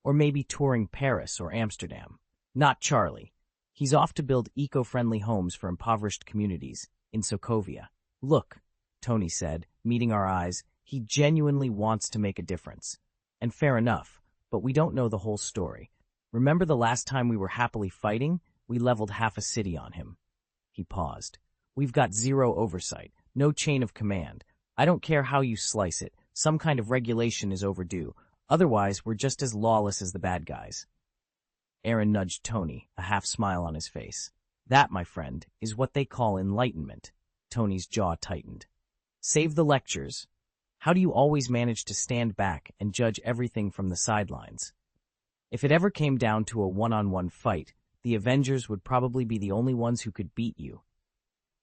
or maybe touring Paris or Amsterdam. Not Charlie. He's off to build eco-friendly homes for impoverished communities in Sokovia. Look, Tony said, meeting our eyes, he genuinely wants to make a difference. And fair enough, but we don't know the whole story. Remember the last time we were happily fighting? We leveled half a city on him. He paused. We've got 0 oversight, no chain of command. I don't care how you slice it. Some kind of regulation is overdue. Otherwise, we're just as lawless as the bad guys. Aaron nudged Tony, a half smile on his face. That, my friend, is what they call enlightenment. Tony's jaw tightened. Save the lectures. How do you always manage to stand back and judge everything from the sidelines? If it ever came down to a one-on-one fight, the Avengers would probably be the only ones who could beat you.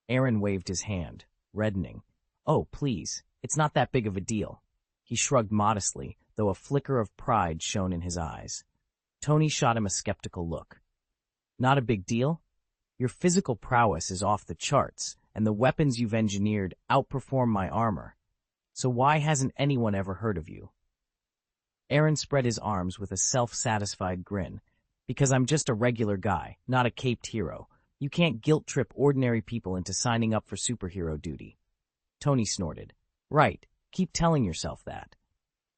Aaron waved his hand, reddening. Oh, please, it's not that big of a deal. He shrugged modestly, though a flicker of pride shone in his eyes. Tony shot him a skeptical look. Not a big deal? Your physical prowess is off the charts, and the weapons you've engineered outperform my armor. So why hasn't anyone ever heard of you? Aaron spread his arms with a self-satisfied grin. Because I'm just a regular guy, not a caped hero. You can't guilt-trip ordinary people into signing up for superhero duty. Tony snorted. Right, keep telling yourself that.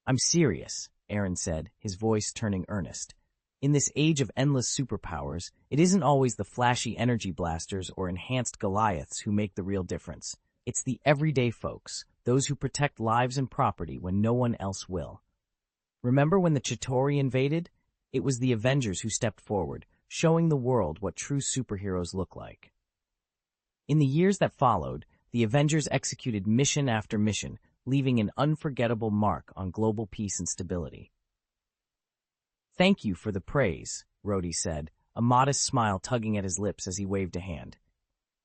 I'm serious, Aaron said, his voice turning earnest. In this age of endless superpowers, it isn't always the flashy energy blasters or enhanced Goliaths who make the real difference. It's the everyday folks, those who protect lives and property when no one else will. Remember when the Chitauri invaded? It was the Avengers who stepped forward, showing the world what true superheroes look like. In the years that followed, the Avengers executed mission after mission, leaving an unforgettable mark on global peace and stability. Thank you for the praise, Rhodey said, a modest smile tugging at his lips as he waved a hand.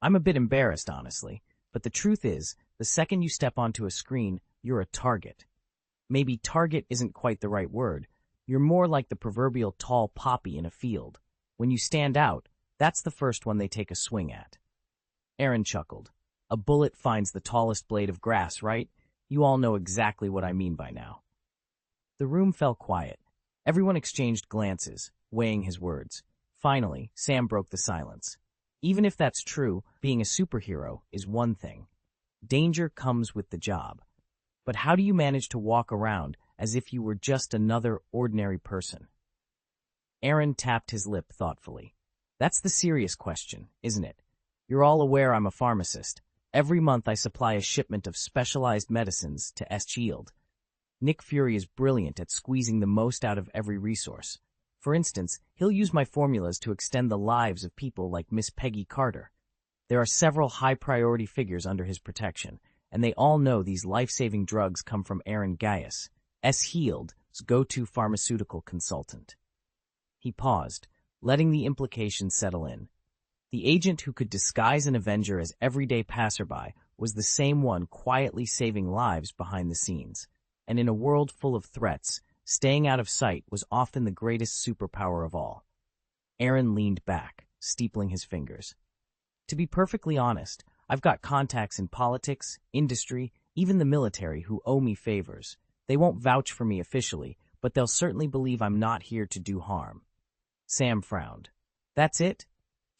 I'm a bit embarrassed, honestly, but the truth is, the second you step onto a screen, you're a target. Maybe target isn't quite the right word. You're more like the proverbial tall poppy in a field. When you stand out, that's the first one they take a swing at. Aaron chuckled. A bullet finds the tallest blade of grass, right? You all know exactly what I mean by now. The room fell quiet. Everyone exchanged glances, weighing his words. Finally, Sam broke the silence. Even if that's true, being a superhero is one thing. Danger comes with the job. But how do you manage to walk around as if you were just another ordinary person? Aaron tapped his lip thoughtfully. That's the serious question, isn't it? You're all aware I'm a pharmacist. Every month I supply a shipment of specialized medicines to S.H.I.E.L.D. Nick Fury is brilliant at squeezing the most out of every resource. For instance, he'll use my formulas to extend the lives of people like Miss Peggy Carter. There are several high-priority figures under his protection, and they all know these life-saving drugs come from Aaron Gaius, S.H.I.E.L.D.'s go-to pharmaceutical consultant. He paused, letting the implications settle in. The agent who could disguise an Avenger as everyday passerby was the same one quietly saving lives behind the scenes. And in a world full of threats, staying out of sight was often the greatest superpower of all. Aaron leaned back, steepling his fingers. To be perfectly honest, I've got contacts in politics, industry, even the military who owe me favors. They won't vouch for me officially, but they'll certainly believe I'm not here to do harm. Sam frowned. That's it?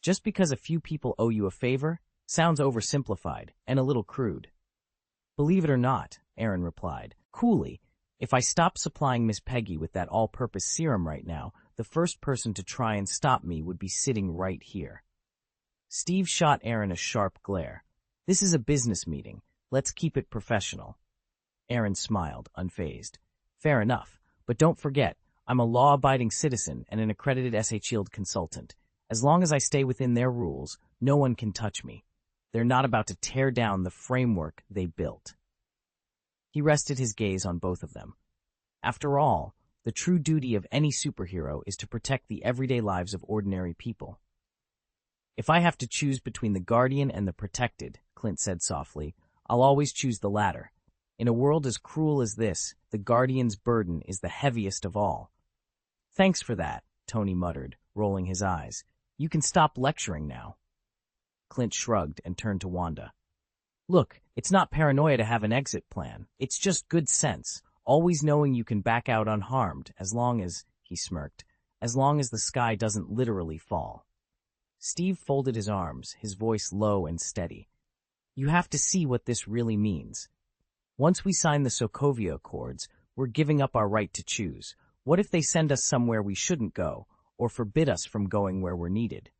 Just because a few people owe you a favor? Sounds oversimplified and a little crude. Believe it or not, Aaron replied, coolly, if I stopped supplying Miss Peggy with that all-purpose serum right now, the first person to try and stop me would be sitting right here. Steve shot Aaron a sharp glare. This is a business meeting. Let's keep it professional. Aaron smiled, unfazed. Fair enough, but don't forget, I'm a law-abiding citizen and an accredited S.H.I.E.L.D. consultant. As long as I stay within their rules, no one can touch me. They're not about to tear down the framework they built. He rested his gaze on both of them. After all, the true duty of any superhero is to protect the everyday lives of ordinary people. If I have to choose between the Guardian and the Protected, Clint said softly, I'll always choose the latter. In a world as cruel as this, the Guardian's burden is the heaviest of all. Thanks for that, Tony muttered, rolling his eyes. You can stop lecturing now. Clint shrugged and turned to Wanda. Look, it's not paranoia to have an exit plan. It's just good sense, always knowing you can back out unharmed as long as, he smirked, as long as the sky doesn't literally fall. Steve folded his arms, his voice low and steady. You have to see what this really means. Once we sign the Sokovia Accords, we're giving up our right to choose. What if they send us somewhere we shouldn't go, or forbid us from going where we're needed?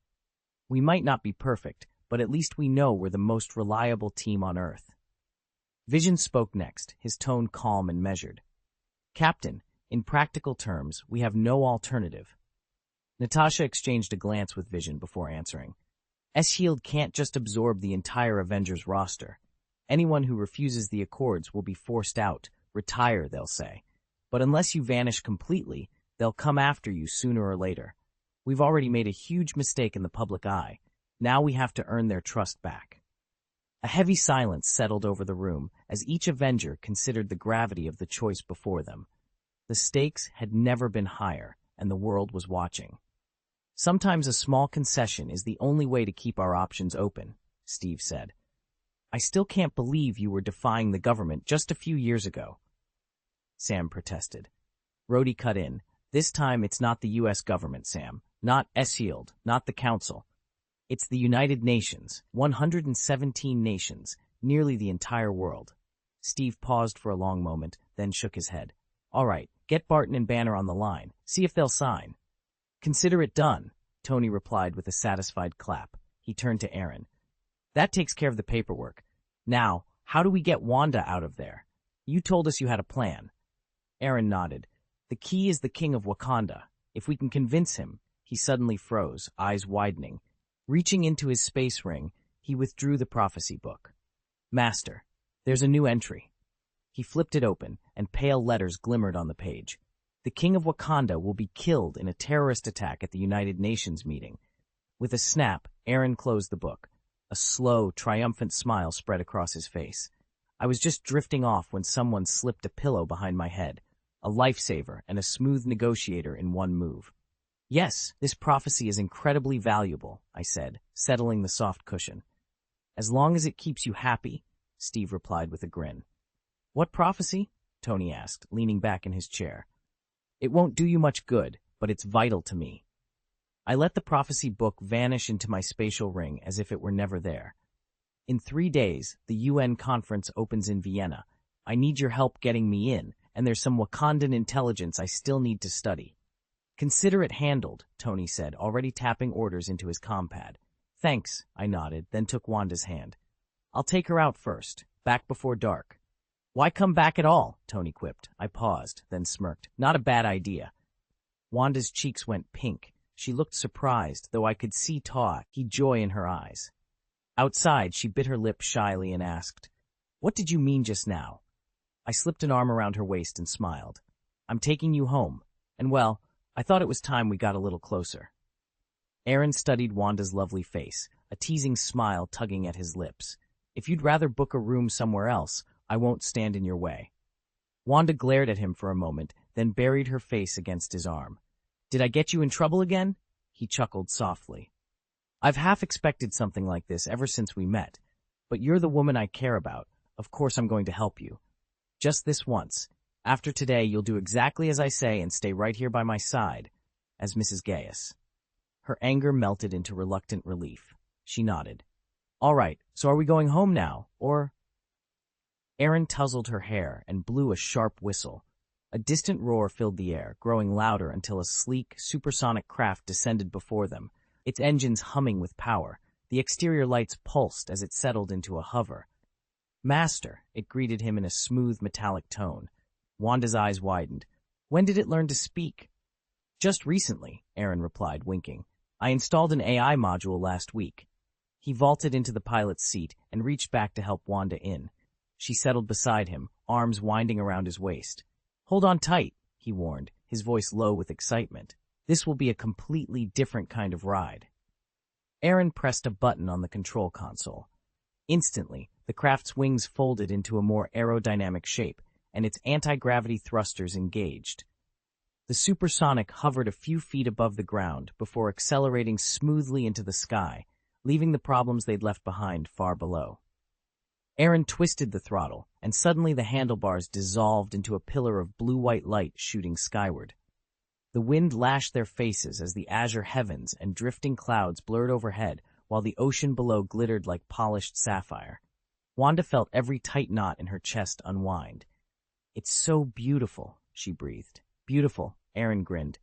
We might not be perfect, but at least we know we're the most reliable team on Earth. Vision spoke next, his tone calm and measured. Captain, in practical terms, we have no alternative. Natasha exchanged a glance with Vision before answering. S.H.I.E.L.D. can't just absorb the entire Avengers roster. Anyone who refuses the Accords will be forced out, retire, they'll say. But unless you vanish completely, they'll come after you sooner or later. We've already made a huge mistake in the public eye. Now we have to earn their trust back. A heavy silence settled over the room as each Avenger considered the gravity of the choice before them. The stakes had never been higher, and the world was watching. Sometimes a small concession is the only way to keep our options open, Steve said. I still can't believe you were defying the government just a few years ago. Sam protested. Rhodey cut in. This time it's not the U.S. government, Sam. Not S.H.I.E.L.D., not the Council. It's the United Nations, 117 nations, nearly the entire world. Steve paused for a long moment, then shook his head. All right, get Barton and Banner on the line. See if they'll sign. Consider it done, Tony replied with a satisfied clap. He turned to Aaron. That takes care of the paperwork. Now, how do we get Wanda out of there? You told us you had a plan. Aaron nodded. The key is the King of Wakanda. If we can convince him. He suddenly froze, eyes widening. Reaching into his space ring, he withdrew the prophecy book. Master, there's a new entry. He flipped it open, and pale letters glimmered on the page. The King of Wakanda will be killed in a terrorist attack at the United Nations meeting. With a snap, Aaron closed the book. A slow, triumphant smile spread across his face. I was just drifting off when someone slipped a pillow behind my head. A lifesaver and a smooth negotiator in one move. Yes, this prophecy is incredibly valuable, I said, settling the soft cushion. As long as it keeps you happy, Steve replied with a grin. What prophecy? Tony asked, leaning back in his chair. It won't do you much good, but it's vital to me. I let the prophecy book vanish into my spatial ring as if it were never there. In 3 days, the UN conference opens in Vienna. I need your help getting me in, and there's some Wakandan intelligence I still need to study. Consider it handled, Tony said, already tapping orders into his compad. Thanks, I nodded, then took Wanda's hand. I'll take her out first, back before dark. Why come back at all? Tony quipped. I paused, then smirked. Not a bad idea. Wanda's cheeks went pink. She looked surprised, though I could see joy in her eyes. Outside, she bit her lip shyly and asked, What did you mean just now? I slipped an arm around her waist and smiled. I'm taking you home. And well, I thought it was time we got a little closer. Aaron studied Wanda's lovely face, a teasing smile tugging at his lips. If you'd rather book a room somewhere else, I won't stand in your way. Wanda glared at him for a moment, then buried her face against his arm. Did I get you in trouble again? He chuckled softly. I've half expected something like this ever since we met, but you're the woman I care about. Of course I'm going to help you. Just this once. After today, you'll do exactly as I say and stay right here by my side, as Mrs. Gaius. Her anger melted into reluctant relief. She nodded. All right, so are we going home now, or? Aaron tousled her hair and blew a sharp whistle. A distant roar filled the air, growing louder until a sleek, supersonic craft descended before them, its engines humming with power. The exterior lights pulsed as it settled into a hover. Master, it greeted him in a smooth, metallic tone. Wanda's eyes widened. When did it learn to speak? Just recently, Aaron replied, winking. I installed an AI module last week. He vaulted into the pilot's seat and reached back to help Wanda in. She settled beside him, arms winding around his waist. Hold on tight, he warned, his voice low with excitement. This will be a completely different kind of ride. Aaron pressed a button on the control console. Instantly, the craft's wings folded into a more aerodynamic shape, and its anti-gravity thrusters engaged. The supersonic hovered a few feet above the ground before accelerating smoothly into the sky, leaving the problems they'd left behind far below. Aaron twisted the throttle, and suddenly the handlebars dissolved into a pillar of blue-white light shooting skyward. The wind lashed their faces as the azure heavens and drifting clouds blurred overhead, while the ocean below glittered like polished sapphire. Wanda felt every tight knot in her chest unwind. It's so beautiful, she breathed. Beautiful, Aaron grinned.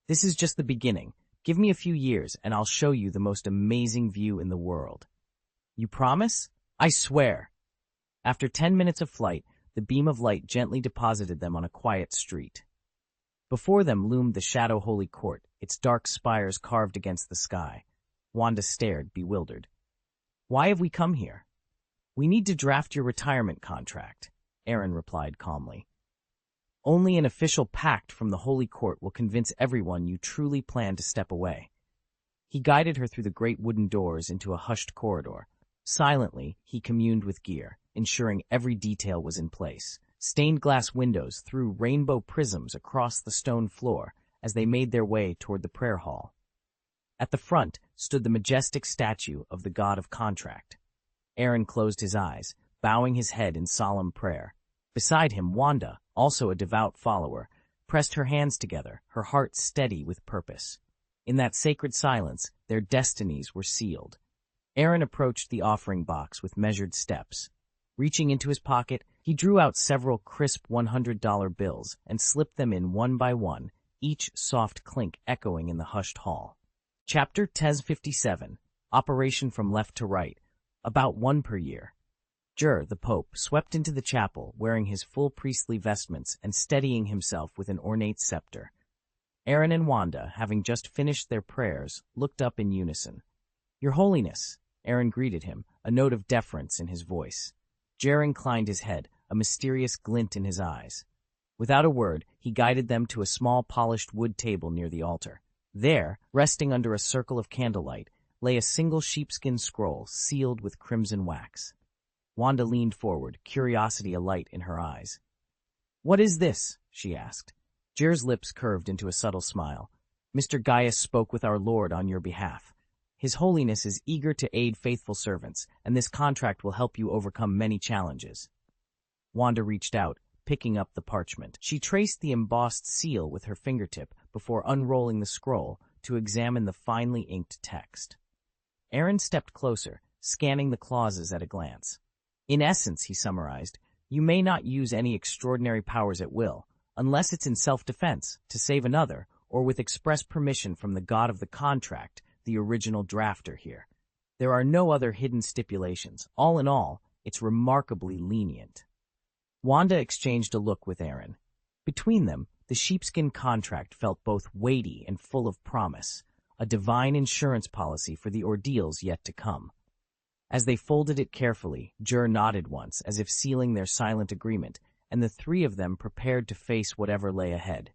This is just the beginning. Give me a few years, and I'll show you the most amazing view in the world. You promise? I swear. After 10 minutes of flight, the beam of light gently deposited them on a quiet street. Before them loomed the Shadow Holy Court, its dark spires carved against the sky. Wanda stared, bewildered. Why have we come here? We need to draft your retirement contract, Aaron replied calmly. Only an official pact from the Holy Court will convince everyone you truly plan to step away. He guided her through the great wooden doors into a hushed corridor. Silently, he communed with Gear, ensuring every detail was in place. Stained glass windows threw rainbow prisms across the stone floor as they made their way toward the prayer hall. At the front stood the majestic statue of the god of contract. Aaron closed his eyes, bowing his head in solemn prayer. Beside him, Wanda, also a devout follower, pressed her hands together, her heart steady with purpose. In that sacred silence, their destinies were sealed. Aaron approached the offering box with measured steps. Reaching into his pocket, he drew out several crisp $100 bills and slipped them in one by one, each soft clink echoing in the hushed hall. Chapter 1057, Operation from Left to Right, about one per year. The Pope, swept into the chapel, wearing his full priestly vestments and steadying himself with an ornate scepter. Aaron and Wanda, having just finished their prayers, looked up in unison. "Your Holiness," Aaron greeted him, a note of deference in his voice. Inclined his head, a mysterious glint in his eyes. Without a word, he guided them to a small polished wood table near the altar. There, resting under a circle of candlelight, lay a single sheepskin scroll sealed with crimson wax. Wanda leaned forward, curiosity alight in her eyes. "What is this?" she asked. Jer's lips curved into a subtle smile. "Mr. Gaius spoke with our Lord on your behalf. His Holiness is eager to aid faithful servants, and this contract will help you overcome many challenges." Wanda reached out, picking up the parchment. She traced the embossed seal with her fingertip before unrolling the scroll to examine the finely inked text. Aaron stepped closer, scanning the clauses at a glance. "In essence," he summarized, "you may not use any extraordinary powers at will, unless it's in self-defense, to save another, or with express permission from the god of the contract, the original drafter here. There are no other hidden stipulations. All in all, it's remarkably lenient." Wanda exchanged a look with Aaron. Between them, the sheepskin contract felt both weighty and full of promise, a divine insurance policy for the ordeals yet to come. As they folded it carefully, nodded once, as if sealing their silent agreement, and the three of them prepared to face whatever lay ahead.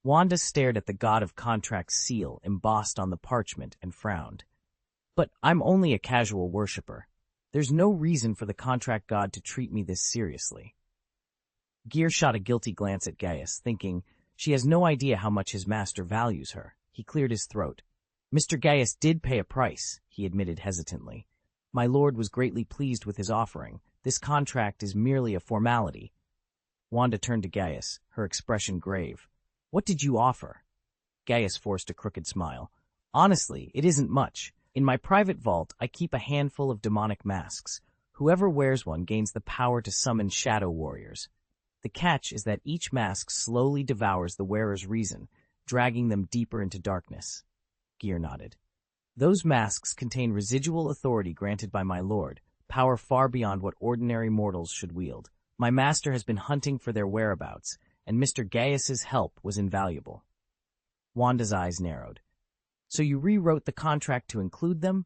Wanda stared at the God of Contract's seal embossed on the parchment and frowned. "But I'm only a casual worshipper. There's no reason for the contract god to treat me this seriously." Gear shot a guilty glance at Gaius, thinking, she has no idea how much his master values her. He cleared his throat. "Mr. Gaius did pay a price," he admitted hesitantly. "My lord was greatly pleased with his offering. This contract is merely a formality." Wanda turned to Gaius, her expression grave. "What did you offer?" Gaius forced a crooked smile. "Honestly, it isn't much. In my private vault, I keep a handful of demonic masks. Whoever wears one gains the power to summon shadow warriors. The catch is that each mask slowly devours the wearer's reason, dragging them deeper into darkness." Gear nodded. "Those masks contain residual authority granted by my lord, power far beyond what ordinary mortals should wield. My master has been hunting for their whereabouts, and Mr. Gaius's help was invaluable." Wanda's eyes narrowed. "So you rewrote the contract to include them?"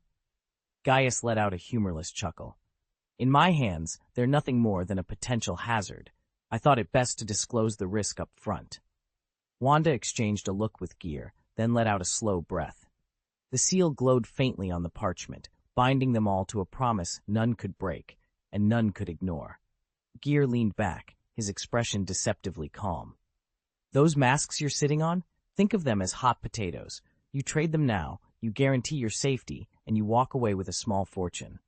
Gaius let out a humorless chuckle. "In my hands, they're nothing more than a potential hazard. I thought it best to disclose the risk up front." Wanda exchanged a look with Gear, then let out a slow breath. The seal glowed faintly on the parchment, binding them all to a promise none could break, and none could ignore. Gear leaned back, his expression deceptively calm. "Those masks you're sitting on? Think of them as hot potatoes. You trade them now, you guarantee your safety, and you walk away with a small fortune."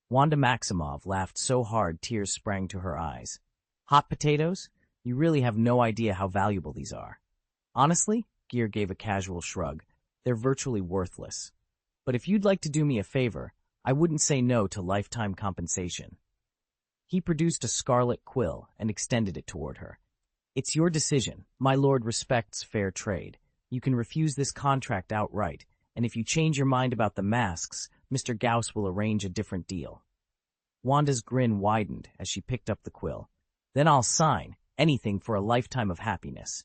Wanda Maximov laughed so hard tears sprang to her eyes. "Hot potatoes? You really have no idea how valuable these are." "Honestly," Gear gave a casual shrug, "they're virtually worthless. But if you'd like to do me a favor, I wouldn't say no to lifetime compensation." He produced a scarlet quill and extended it toward her. "It's your decision. My lord respects fair trade. You can refuse this contract outright, and if you change your mind about the masks, Mr. Gaius will arrange a different deal." Wanda's grin widened as she picked up the quill. "Then I'll sign anything for a lifetime of happiness."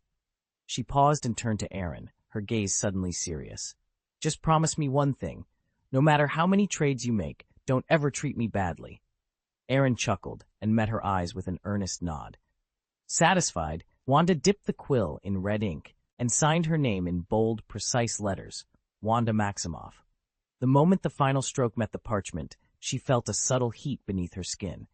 She paused and turned to Aaron, her gaze suddenly serious. "Just promise me one thing. No matter how many trades you make, don't ever treat me badly." Aaron chuckled and met her eyes with an earnest nod. Satisfied, Wanda dipped the quill in red ink and signed her name in bold, precise letters, Wanda Maximov. The moment the final stroke met the parchment, she felt a subtle heat beneath her skin.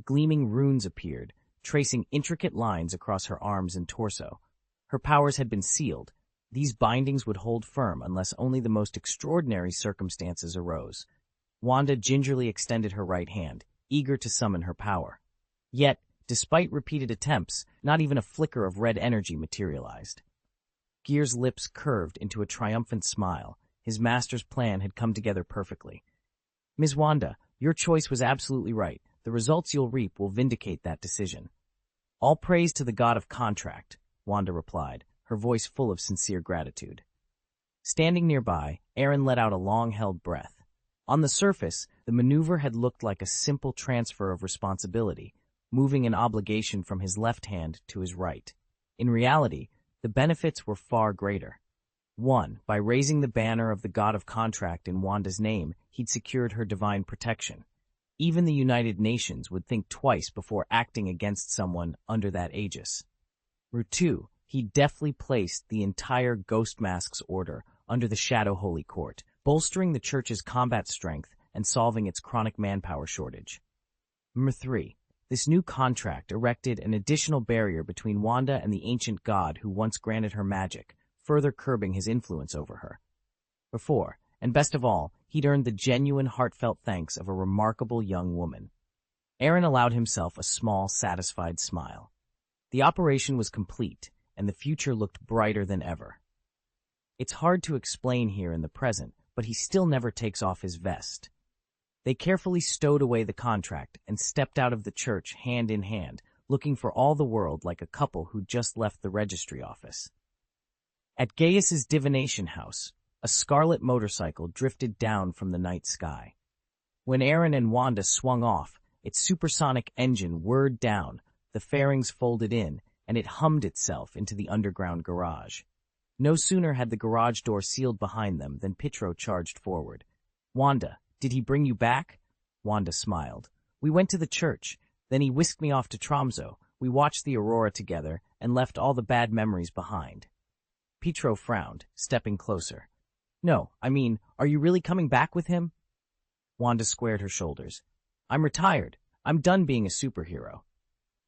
Gleaming runes appeared, tracing intricate lines across her arms and torso. Her powers had been sealed. These bindings would hold firm unless only the most extraordinary circumstances arose. Wanda gingerly extended her right hand, eager to summon her power. Yet, Despite repeated attempts, not even a flicker of red energy materialized. Gear's lips curved into a triumphant smile. His master's plan had come together perfectly. Ms. Wanda, your choice was absolutely right. The results you'll reap will vindicate that decision. All praise to the god of contract, Wanda replied, her voice full of sincere gratitude. Standing nearby, Aaron let out a long-held breath. On the surface, the maneuver had looked like a simple transfer of responsibility, moving an obligation from his left hand to his right. In reality, the benefits were far greater. 1. By raising the banner of the god of contract in Wanda's name, he'd secured her divine protection. Even the United Nations would think twice before acting against someone under that aegis. 2. He deftly placed the entire Ghost Masks Order under the Shadow Holy Court, bolstering the Church's combat strength and solving its chronic manpower shortage. 3. This new contract erected an additional barrier between Wanda and the ancient god who once granted her magic, further curbing his influence over her. 4. And best of all, he'd earned the genuine, heartfelt thanks of a remarkable young woman. Aaron allowed himself a small, satisfied smile. The operation was complete, and the future looked brighter than ever. It's hard to explain here in the present, but he still never takes off his vest. They carefully stowed away the contract and stepped out of the church hand in hand, looking for all the world like a couple who'd just left the registry office. At Gaius's divination house, a scarlet motorcycle drifted down from the night sky. When Aaron and Wanda swung off, its supersonic engine whirred down, the fairings folded in, and it hummed itself into the underground garage. No sooner had the garage door sealed behind them than Pietro charged forward. Wanda, did he bring you back? Wanda smiled. We went to the church. Then he whisked me off to Tromso. We watched the aurora together and left all the bad memories behind. Pietro frowned, stepping closer. No, I mean, are you really coming back with him? Wanda squared her shoulders. I'm retired. I'm done being a superhero.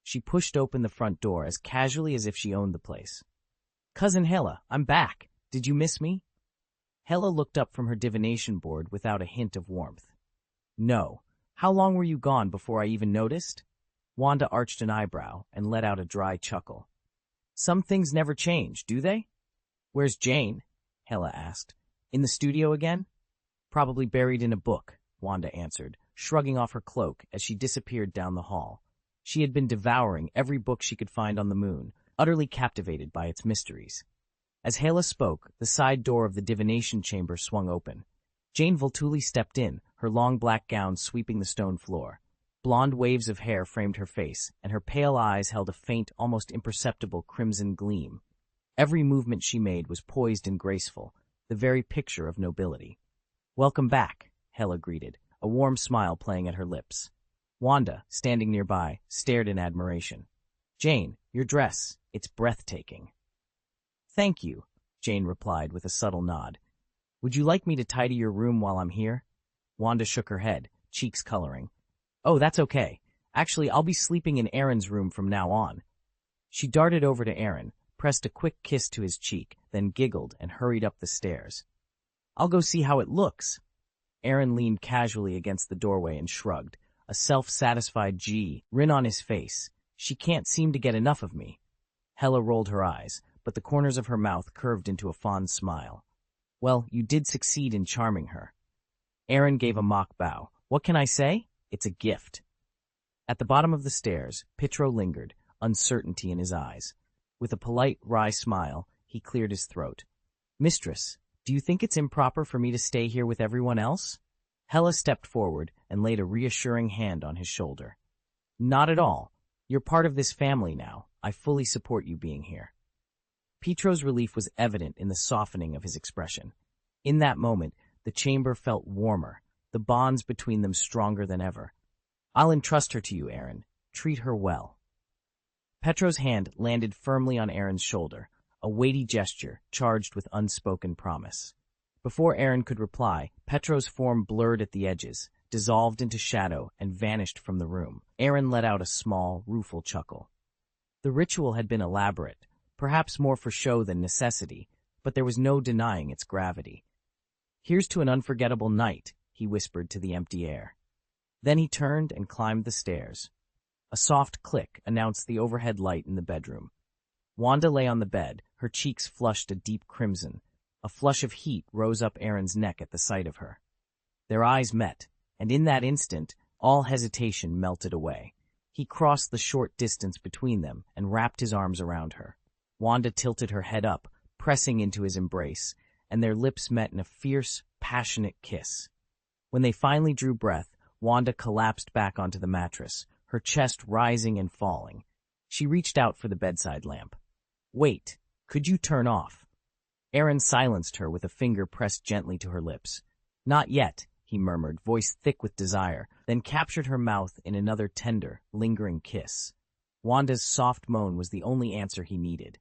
She pushed open the front door as casually as if she owned the place. Cousin Hela, I'm back. Did you miss me? Hela looked up from her divination board without a hint of warmth. No. How long were you gone before I even noticed? Wanda arched an eyebrow and let out a dry chuckle. Some things never change, do they? Where's Jane? Hela asked. In the studio again? Probably buried in a book, Wanda answered, shrugging off her cloak as she disappeared down the hall. She had been devouring every book she could find on the moon, utterly captivated by its mysteries. As Hela spoke, the side door of the divination chamber swung open. Jane Voltuli stepped in, her long black gown sweeping the stone floor. Blonde waves of hair framed her face, and her pale eyes held a faint, almost imperceptible crimson gleam. Every movement she made was poised and graceful, the very picture of nobility. Welcome back, Hela greeted, a warm smile playing at her lips. Wanda, standing nearby, stared in admiration. Jane, your dress, it's breathtaking. Thank you, Jane replied with a subtle nod. Would you like me to tidy your room while I'm here? Wanda shook her head, cheeks coloring. Oh, that's okay. Actually, I'll be sleeping in Aaron's room from now on. She darted over to Aaron, pressed a quick kiss to his cheek, then giggled and hurried up the stairs. I'll go see how it looks. Aaron leaned casually against the doorway and shrugged, a self-satisfied grin on his face. She can't seem to get enough of me. Hela rolled her eyes, but the corners of her mouth curved into a fond smile. Well, you did succeed in charming her. Aaron gave a mock bow. What can I say? It's a gift. At the bottom of the stairs, Pietro lingered, uncertainty in his eyes. With a polite, wry smile, he cleared his throat. Mistress, do you think it's improper for me to stay here with everyone else? Hela stepped forward and laid a reassuring hand on his shoulder. Not at all. You're part of this family now. I fully support you being here. Pietro's relief was evident in the softening of his expression. In that moment, the chamber felt warmer, the bonds between them stronger than ever. I'll entrust her to you, Aaron. Treat her well. Pietro's hand landed firmly on Aaron's shoulder, a weighty gesture charged with unspoken promise. Before Aaron could reply, Pietro's form blurred at the edges, dissolved into shadow, and vanished from the room. Aaron let out a small, rueful chuckle. The ritual had been elaborate, perhaps more for show than necessity, but there was no denying its gravity. Here's to an unforgettable night, he whispered to the empty air. Then he turned and climbed the stairs. A soft click announced the overhead light in the bedroom. Wanda lay on the bed, her cheeks flushed a deep crimson. A flush of heat rose up Aaron's neck at the sight of her. Their eyes met, and in that instant, all hesitation melted away. He crossed the short distance between them and wrapped his arms around her. Wanda tilted her head up, pressing into his embrace, and their lips met in a fierce, passionate kiss. When they finally drew breath, Wanda collapsed back onto the mattress, her chest rising and falling. She reached out for the bedside lamp. "Wait, could you turn off?" Aaron silenced her with a finger pressed gently to her lips. "Not yet," he murmured, voice thick with desire, then captured her mouth in another tender, lingering kiss. Wanda's soft moan was the only answer he needed.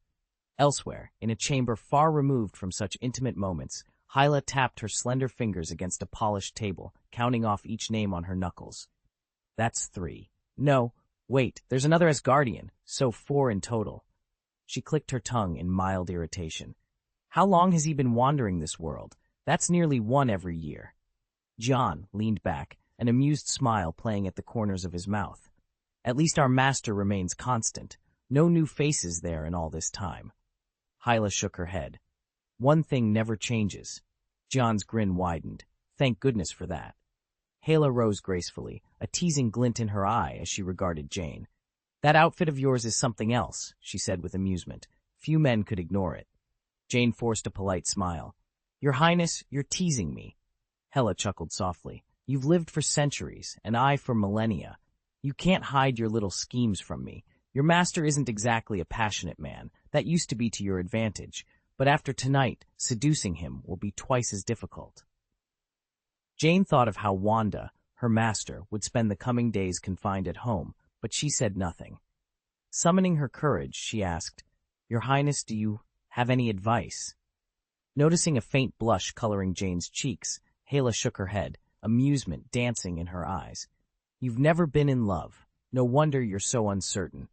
Elsewhere, in a chamber far removed from such intimate moments, Hyla tapped her slender fingers against a polished table, counting off each name on her knuckles. "That's 3. No, wait, there's another Asgardian, so 4 in total." She clicked her tongue in mild irritation. "How long has he been wandering this world? That's nearly 1 every year." John leaned back, an amused smile playing at the corners of his mouth. "At least our master remains constant. No new faces there in all this time." Hyla shook her head. "One thing never changes." John's grin widened. "Thank goodness for that." Hyla rose gracefully, a teasing glint in her eye as she regarded Jane. "That outfit of yours is something else," she said with amusement. Few men could ignore it. Jane forced a polite smile. "Your Highness, you're teasing me." Hyla chuckled softly. "You've lived for centuries, and I for millennia. You can't hide your little schemes from me. Your master isn't exactly a passionate man. That used to be to your advantage. But after tonight, seducing him will be twice as difficult." Jane thought of how Wanda, her master, would spend the coming days confined at home, but she said nothing. Summoning her courage, she asked, "Your Highness, do you have any advice?" Noticing a faint blush coloring Jane's cheeks, Hyla shook her head, amusement dancing in her eyes. "You've never been in love. No wonder you're so uncertain.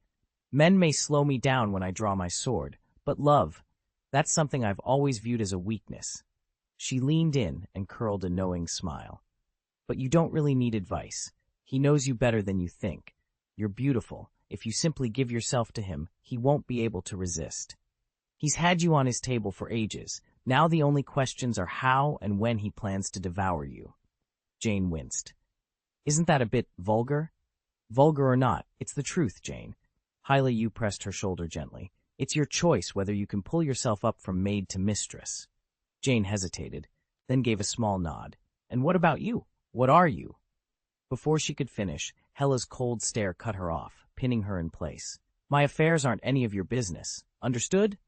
Men may slow me down when I draw my sword, but love, that's something I've always viewed as a weakness." She leaned in and curled a knowing smile. "But you don't really need advice. He knows you better than you think. You're beautiful. If you simply give yourself to him, he won't be able to resist. He's had you on his table for ages. Now the only questions are how and when he plans to devour you." Jane winced. "Isn't that a bit vulgar?" "Vulgar or not, it's the truth, Jane." Hyla Yu pressed her shoulder gently. "It's your choice whether you can pull yourself up from maid to mistress." Jane hesitated, then gave a small nod. "And what about you? What are you?" Before she could finish, Hela's cold stare cut her off, pinning her in place. "My affairs aren't any of your business. Understood?"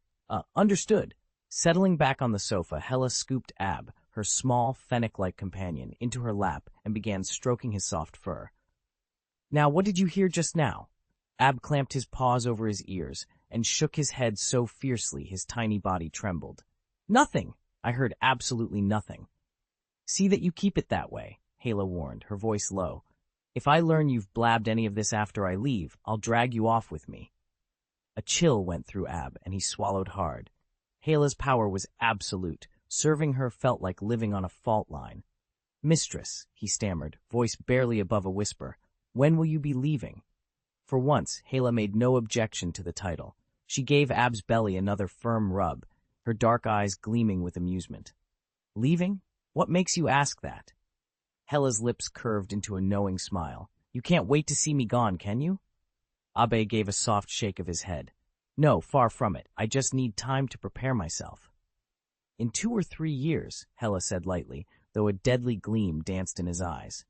Understood." Settling back on the sofa, Hela scooped Ab, her small, fennec-like companion, into her lap and began stroking his soft fur. "Now, what did you hear just now?" Ab clamped his paws over his ears and shook his head so fiercely his tiny body trembled. "Nothing! I heard absolutely nothing." "See that you keep it that way," Hyla warned, her voice low. "If I learn you've blabbed any of this after I leave, I'll drag you off with me." A chill went through Ab, and he swallowed hard. Hyla's power was absolute. Serving her felt like living on a fault line. "Mistress," he stammered, voice barely above a whisper, "when will you be leaving?" For once, Hyla made no objection to the title. She gave Ab's belly another firm rub, her dark eyes gleaming with amusement. "Leaving? What makes you ask that?" Hela's lips curved into a knowing smile. "You can't wait to see me gone, can you?" Abe gave a soft shake of his head. "No, far from it. I just need time to prepare myself." "In 2 or 3 years," Hela said lightly, though a deadly gleam danced in his eyes.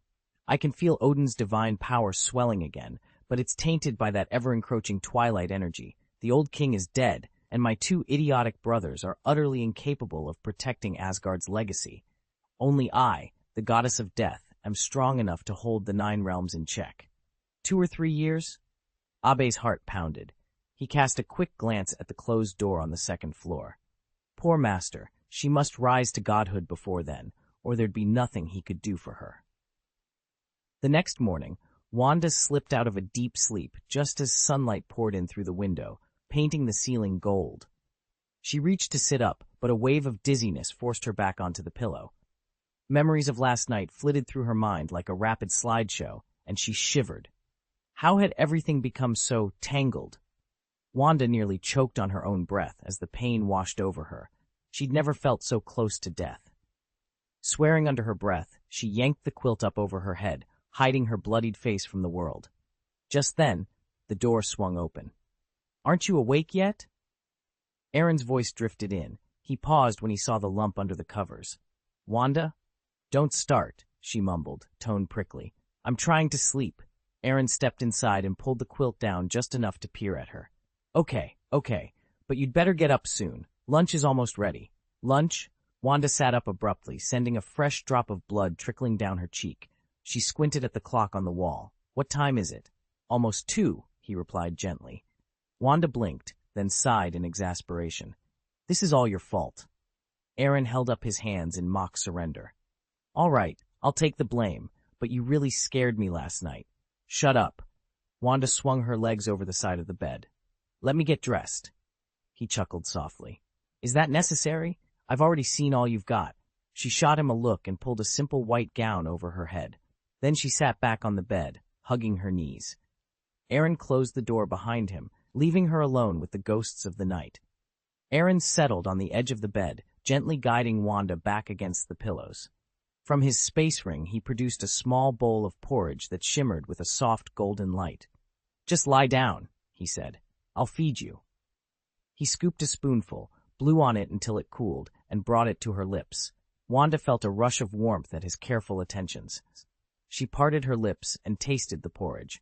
"I can feel Odin's divine power swelling again, but it's tainted by that ever-encroaching twilight energy. The old king is dead, and my 2 idiotic brothers are utterly incapable of protecting Asgard's legacy. Only I, the goddess of death, am strong enough to hold the 9 realms in check. 2 or 3 years?" Abe's heart pounded. He cast a quick glance at the closed door on the 2nd floor. Poor master, she must rise to godhood before then, or there'd be nothing he could do for her. The next morning, Wanda slipped out of a deep sleep just as sunlight poured in through the window, painting the ceiling gold. She reached to sit up, but a wave of dizziness forced her back onto the pillow. Memories of last night flitted through her mind like a rapid slideshow, and she shivered. How had everything become so tangled? Wanda nearly choked on her own breath as the pain washed over her. She'd never felt so close to death. Swearing under her breath, she yanked the quilt up over her head, hiding her bloodied face from the world. Just then, the door swung open. "Aren't you awake yet?" Aaron's voice drifted in. He paused when he saw the lump under the covers. "Wanda?" "Don't start," she mumbled, tone prickly. "I'm trying to sleep." Aaron stepped inside and pulled the quilt down just enough to peer at her. Okay, but you'd better get up soon. Lunch is almost ready." "Lunch?" Wanda sat up abruptly, sending a fresh drop of blood trickling down her cheek. She squinted at the clock on the wall. "What time is it?" "Almost 2, he replied gently. Wanda blinked, then sighed in exasperation. "This is all your fault." Aaron held up his hands in mock surrender. "All right, I'll take the blame, but you really scared me last night." "Shut up." Wanda swung her legs over the side of the bed. "Let me get dressed." He chuckled softly. "Is that necessary? I've already seen all you've got." She shot him a look and pulled a simple white gown over her head. Then she sat back on the bed, hugging her knees. Aaron closed the door behind him, leaving her alone with the ghosts of the night. Aaron settled on the edge of the bed, gently guiding Wanda back against the pillows. From his space ring, he produced a small bowl of porridge that shimmered with a soft golden light. "Just lie down," he said. "I'll feed you." He scooped a spoonful, blew on it until it cooled, and brought it to her lips. Wanda felt a rush of warmth at his careful attentions. She parted her lips and tasted the porridge.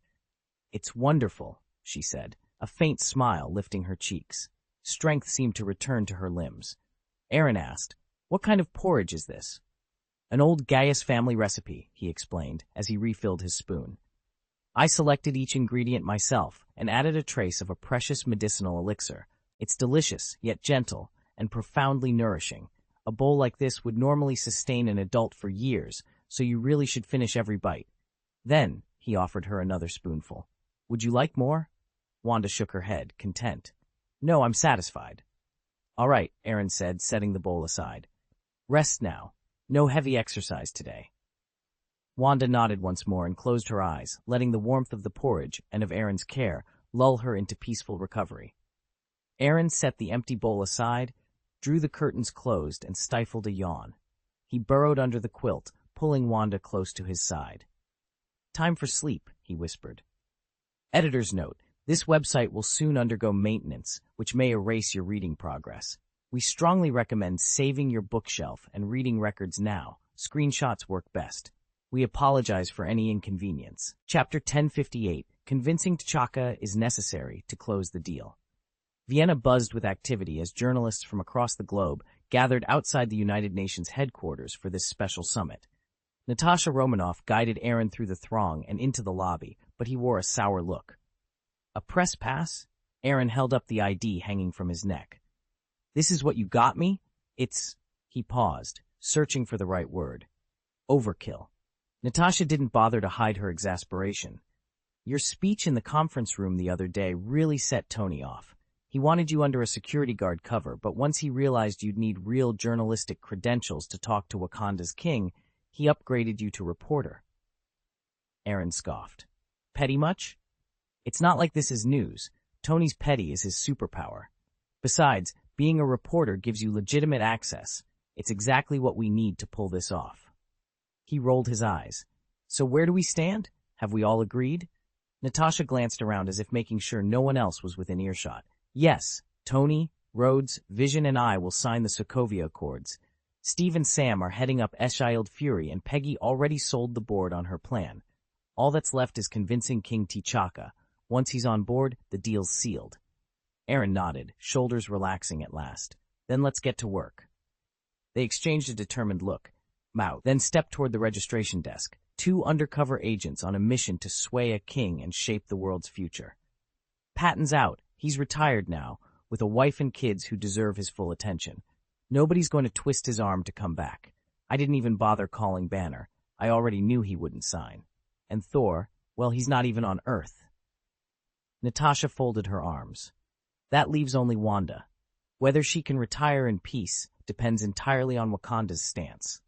"It's wonderful," she said, a faint smile lifting her cheeks. Strength seemed to return to her limbs. Aaron asked, "What kind of porridge is this?" "An old Gaius family recipe," he explained as he refilled his spoon. "I selected each ingredient myself and added a trace of a precious medicinal elixir. It's delicious, yet gentle, and profoundly nourishing. A bowl like this would normally sustain an adult for years, so you really should finish every bite." Then, he offered her another spoonful. "Would you like more?" Wanda shook her head, content. "No, I'm satisfied." "All right," Aaron said, setting the bowl aside. "Rest now. No heavy exercise today." Wanda nodded once more and closed her eyes, letting the warmth of the porridge and of Aaron's care lull her into peaceful recovery. Aaron set the empty bowl aside, drew the curtains closed, and stifled a yawn. He burrowed under the quilt, pulling Wanda close to his side. "Time for sleep," he whispered. Editor's note: this website will soon undergo maintenance, which may erase your reading progress. We strongly recommend saving your bookshelf and reading records now. Screenshots work best. We apologize for any inconvenience. Chapter 1058, Convincing T'Chaka is Necessary to Close the Deal. Vienna buzzed with activity as journalists from across the globe gathered outside the United Nations headquarters for this special summit. Natasha Romanoff guided Aaron through the throng and into the lobby, but he wore a sour look. "A press pass?" Aaron held up the ID hanging from his neck. "This is what you got me? It's—" He paused, searching for the right word. "Overkill." Natasha didn't bother to hide her exasperation. "Your speech in the conference room the other day really set Tony off. He wanted you under a security guard cover, but once he realized you'd need real journalistic credentials to talk to Wakanda's king, he upgraded you to reporter." Aaron scoffed. "Petty much?" "It's not like this is news. Tony's petty is his superpower. Besides, being a reporter gives you legitimate access. It's exactly what we need to pull this off." He rolled his eyes. "So where do we stand? Have we all agreed?" Natasha glanced around as if making sure no one else was within earshot. "Yes, Tony, Rhodes, Vision, and I will sign the Sokovia Accords. Steve and Sam are heading up Eschild Fury, and Peggy already sold the board on her plan. All that's left is convincing King T'Chaka. Once he's on board, the deal's sealed." Aaron nodded, shoulders relaxing at last. "Then let's get to work." They exchanged a determined look. Mao then stepped toward the registration desk, 2 undercover agents on a mission to sway a king and shape the world's future. "Patton's out. He's retired now, with a wife and kids who deserve his full attention. Nobody's going to twist his arm to come back. I didn't even bother calling Banner. I already knew he wouldn't sign. And Thor, well, he's not even on Earth." Natasha folded her arms. "That leaves only Wanda. Whether she can retire in peace depends entirely on Wakanda's stance."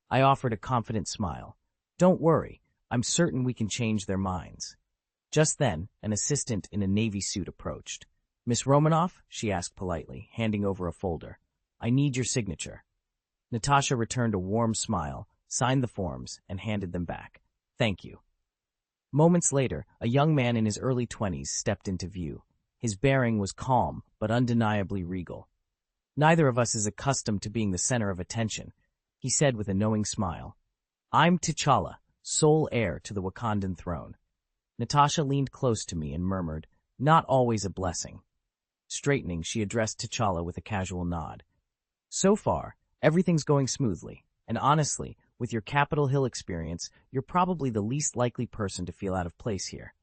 I offered a confident smile. "Don't worry, I'm certain we can change their minds." Just then, an assistant in a navy suit approached. "Miss Romanoff?" she asked politely, handing over a folder. "I need your signature." Natasha returned a warm smile, signed the forms, and handed them back. "Thank you." Moments later, a young man in his early 20s stepped into view. His bearing was calm, but undeniably regal. "Neither of us is accustomed to being the center of attention," he said with a knowing smile. "I'm T'Challa, sole heir to the Wakandan throne." Natasha leaned close to me and murmured, "Not always a blessing." Straightening, she addressed T'Challa with a casual nod. "So far, everything's going smoothly, and honestly, with your Capitol Hill experience, you're probably the least likely person to feel out of place here."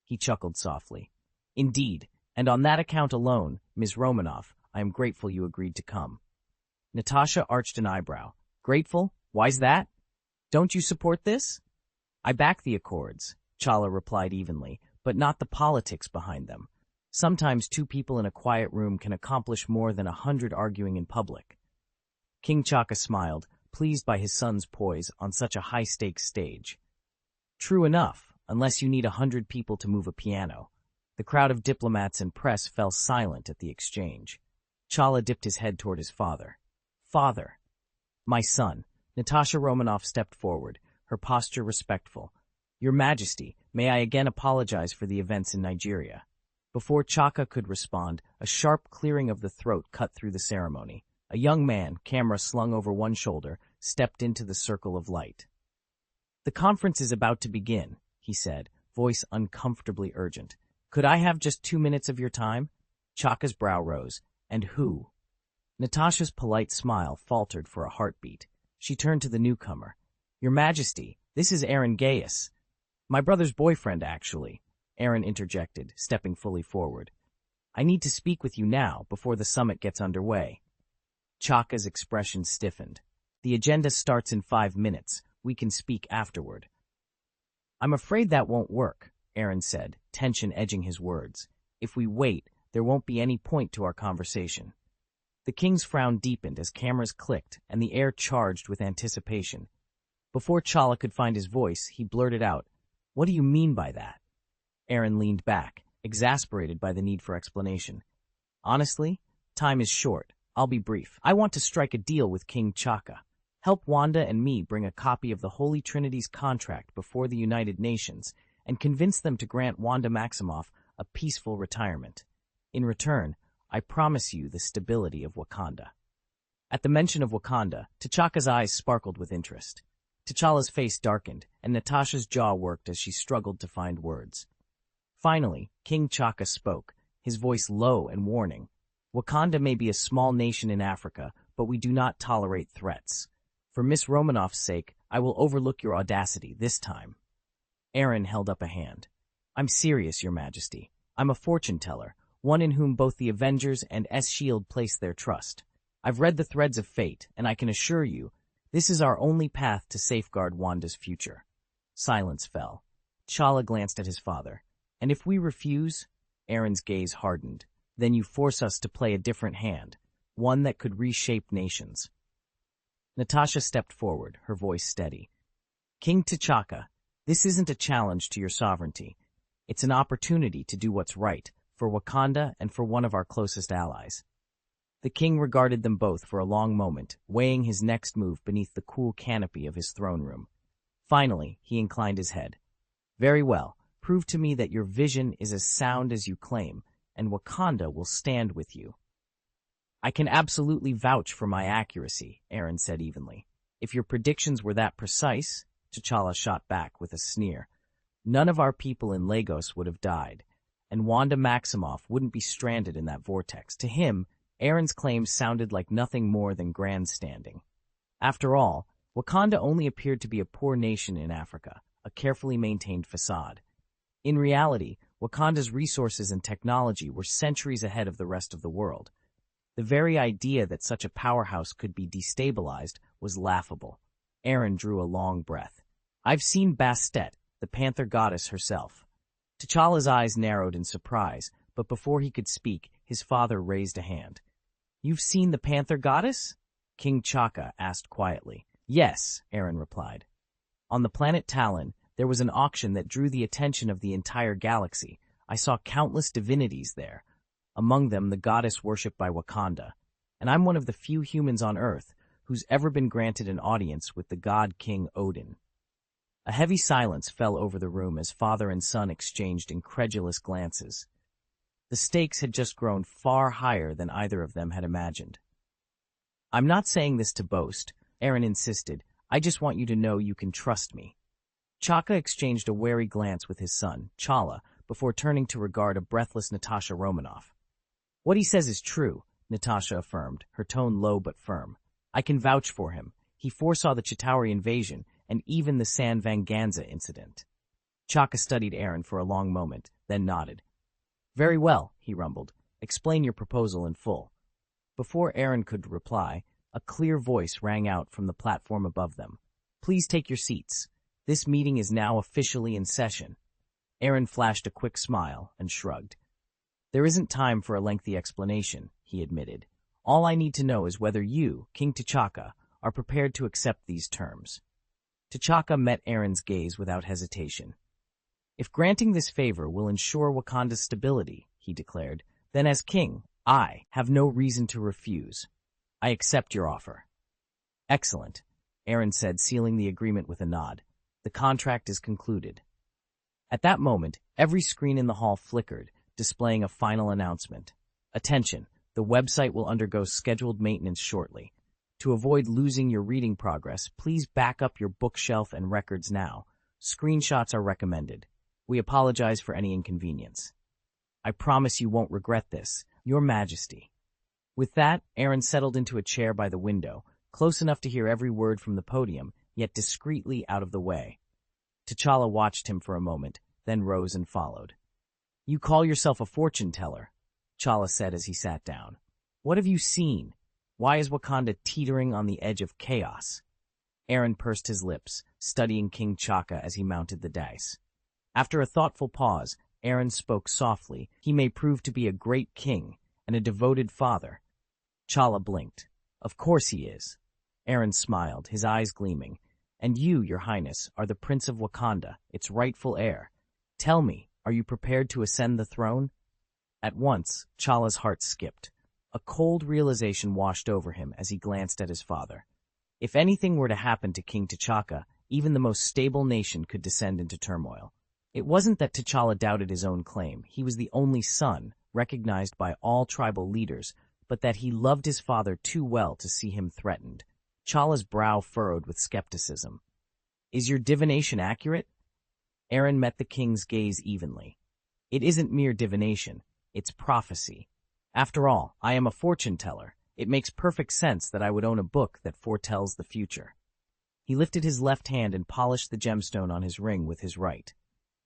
He chuckled softly. "Indeed, and on that account alone, Ms. Romanoff, I am grateful you agreed to come." Natasha arched an eyebrow. "Grateful? Why's that? Don't you support this?" "I back the Accords," T'Challa replied evenly, "but not the politics behind them. Sometimes two people in a quiet room can accomplish more than 100 arguing in public." King Chaka smiled, pleased by his son's poise on such a high-stakes stage. "True enough, unless you need 100 people to move a piano." The crowd of diplomats and press fell silent at the exchange. T'Challa dipped his head toward his father. "Father." "My son." Natasha Romanoff stepped forward, her posture respectful. "Your Majesty, may I again apologize for the events in Nigeria." Before Chaka could respond, a sharp clearing of the throat cut through the ceremony. A young man, camera slung over one shoulder, stepped into the circle of light. "The conference is about to begin," he said, voice uncomfortably urgent. "Could I have just 2 minutes of your time?" Chaka's brow rose. "And who?" Natasha's polite smile faltered for a heartbeat. She turned to the newcomer. "Your Majesty, this is Aaron Gaius." "My brother's boyfriend, actually," Aaron interjected, stepping fully forward. "I need to speak with you now, before the summit gets underway." Chaka's expression stiffened. "The agenda starts in 5 minutes. We can speak afterward." "I'm afraid that won't work," Aaron said, tension edging his words. "If we wait, there won't be any point to our conversation." The king's frown deepened as cameras clicked and the air charged with anticipation. Before T'Challa could find his voice, he blurted out, "What do you mean by that?" Aaron leaned back, exasperated by the need for explanation. "Honestly, time is short. I'll be brief. I want to strike a deal with King Chaka. Help Wanda and me bring a copy of the Holy Trinity's contract before the United Nations and convince them to grant Wanda Maximoff a peaceful retirement. In return, I promise you the stability of Wakanda." At the mention of Wakanda, T'Chaka's eyes sparkled with interest. T'Challa's face darkened, and Natasha's jaw worked as she struggled to find words. Finally, King Chaka spoke, his voice low and warning. "Wakanda may be a small nation in Africa, but we do not tolerate threats. For Miss Romanoff's sake, I will overlook your audacity this time." Aaron held up a hand. "I'm serious, Your Majesty. I'm a fortune-teller, one in whom both the Avengers and S.H.I.E.L.D. place their trust. I've read the threads of fate, and I can assure you, this is our only path to safeguard Wanda's future." Silence fell. T'Challa glanced at his father. "And if we refuse?" Aaron's gaze hardened. "Then you force us to play a different hand, one that could reshape nations." Natasha stepped forward, her voice steady. "King T'Chaka, this isn't a challenge to your sovereignty. It's an opportunity to do what's right, for Wakanda and for one of our closest allies." The king regarded them both for a long moment, weighing his next move beneath the cool canopy of his throne room. Finally, he inclined his head. "Very well. Prove to me that your vision is as sound as you claim, and Wakanda will stand with you." "I can absolutely vouch for my accuracy," Aaron said evenly. "If your predictions were that precise," T'Challa shot back with a sneer, "none of our people in Lagos would have died, and Wanda Maximoff wouldn't be stranded in that vortex." To him, Aaron's claims sounded like nothing more than grandstanding. After all, Wakanda only appeared to be a poor nation in Africa, a carefully maintained facade. In reality, Wakanda's resources and technology were centuries ahead of the rest of the world. The very idea that such a powerhouse could be destabilized was laughable. Aaron drew a long breath. "I've seen Bastet, the Panther Goddess herself." T'Challa's eyes narrowed in surprise, but before he could speak, his father raised a hand. "You've seen the Panther Goddess?" King Chaka asked quietly. "Yes," Aaron replied. "On the planet Talon, There was an auction that drew the attention of the entire galaxy. I saw countless divinities there, among them the goddess worshipped by Wakanda, and I'm one of the few humans on Earth who's ever been granted an audience with the god King Odin. A heavy silence fell over the room as father and son exchanged incredulous glances. The stakes had just grown far higher than either of them had imagined. "I'm not saying this to boast," Aaron insisted. "I just want you to know you can trust me." Chaka exchanged a wary glance with his son, Chala, before turning to regard a breathless Natasha Romanoff. "What he says is true," Natasha affirmed, her tone low but firm. "I can vouch for him. He foresaw the Chitauri invasion and even the San Vanganza incident." Chaka studied Aaron for a long moment, then nodded. "Very well," he rumbled. "Explain your proposal in full." Before Aaron could reply, a clear voice rang out from the platform above them. "Please take your seats. This meeting is now officially in session." Aaron flashed a quick smile and shrugged. "There isn't time for a lengthy explanation," he admitted. "All I need to know is whether you, King T'Chaka, are prepared to accept these terms." T'Chaka met Aaron's gaze without hesitation. "If granting this favor will ensure Wakanda's stability," he declared, "then as king, I have no reason to refuse. I accept your offer." "Excellent," Aaron said, sealing the agreement with a nod. "The contract is concluded." At that moment, every screen in the hall flickered, displaying a final announcement. "Attention, the website will undergo scheduled maintenance shortly. To avoid losing your reading progress, please back up your bookshelf and records now. Screenshots are recommended. We apologize for any inconvenience. I promise you won't regret this, Your Majesty." With that, Aaron settled into a chair by the window, close enough to hear every word from the podium, yet discreetly out of the way. T'Challa watched him for a moment, then rose and followed. "You call yourself a fortune-teller," T'Challa said as he sat down. "What have you seen? Why is Wakanda teetering on the edge of chaos?" Aaron pursed his lips, studying King T'Chaka as he mounted the dice. After a thoughtful pause, Aaron spoke softly. "He may prove to be a great king and a devoted father." T'Challa blinked. "Of course he is." Aaron smiled, his eyes gleaming. "And you, Your Highness, are the Prince of Wakanda, its rightful heir. Tell me, are you prepared to ascend the throne?" At once, T'Challa's heart skipped. A cold realization washed over him as he glanced at his father. If anything were to happen to King T'Chaka, even the most stable nation could descend into turmoil. It wasn't that T'Challa doubted his own claim. He was the only son, recognized by all tribal leaders, but that he loved his father too well to see him threatened. T'Challa's brow furrowed with skepticism. "Is your divination accurate?" Aaron met the king's gaze evenly. "It isn't mere divination, it's prophecy. After all, I am a fortune-teller. It makes perfect sense that I would own a book that foretells the future." He lifted his left hand and polished the gemstone on his ring with his right.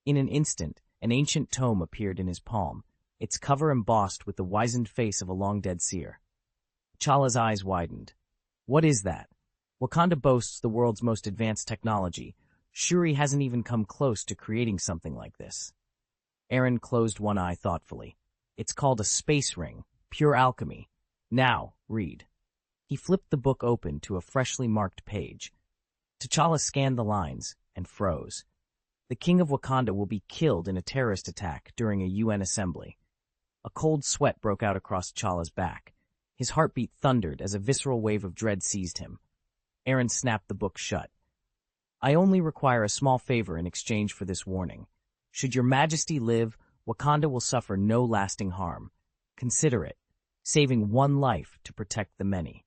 In an instant, an ancient tome appeared in his palm, its cover embossed with the wizened face of a long-dead seer. T'Challa's eyes widened. "What is that? Wakanda boasts the world's most advanced technology. Shuri hasn't even come close to creating something like this." Aaron closed one eye thoughtfully. "It's called a space ring, pure alchemy. Now, read." He flipped the book open to a freshly marked page. T'Challa scanned the lines and froze. "The King of Wakanda will be killed in a terrorist attack during a UN assembly." A cold sweat broke out across T'Challa's back. His heartbeat thundered as a visceral wave of dread seized him. Aaron snapped the book shut. "I only require a small favor in exchange for this warning. Should Your Majesty live, Wakanda will suffer no lasting harm. Consider it, saving one life to protect the many."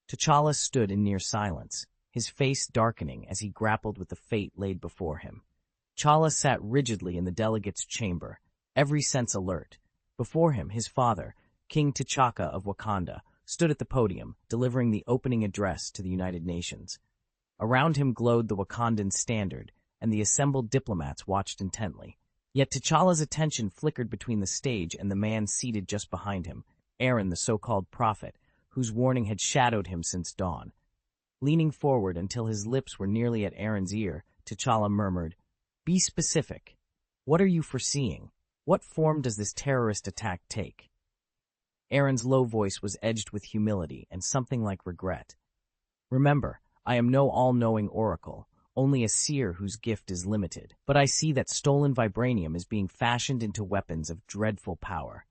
T'Challa stood in near silence, his face darkening as he grappled with the fate laid before him. T'Challa sat rigidly in the delegates' chamber, every sense alert. Before him, his father, King T'Chaka of Wakanda, stood at the podium, delivering the opening address to the United Nations. Around him glowed the Wakandan standard, and the assembled diplomats watched intently. Yet T'Challa's attention flickered between the stage and the man seated just behind him, Aaron, the so-called prophet, whose warning had shadowed him since dawn. Leaning forward until his lips were nearly at Aaron's ear, T'Challa murmured, "Be specific. What are you foreseeing? What form does this terrorist attack take?" Aaron's low voice was edged with humility and something like regret. "Remember, I am no all-knowing oracle. only a seer whose gift is limited. But I see that stolen vibranium is being fashioned into weapons of dreadful power.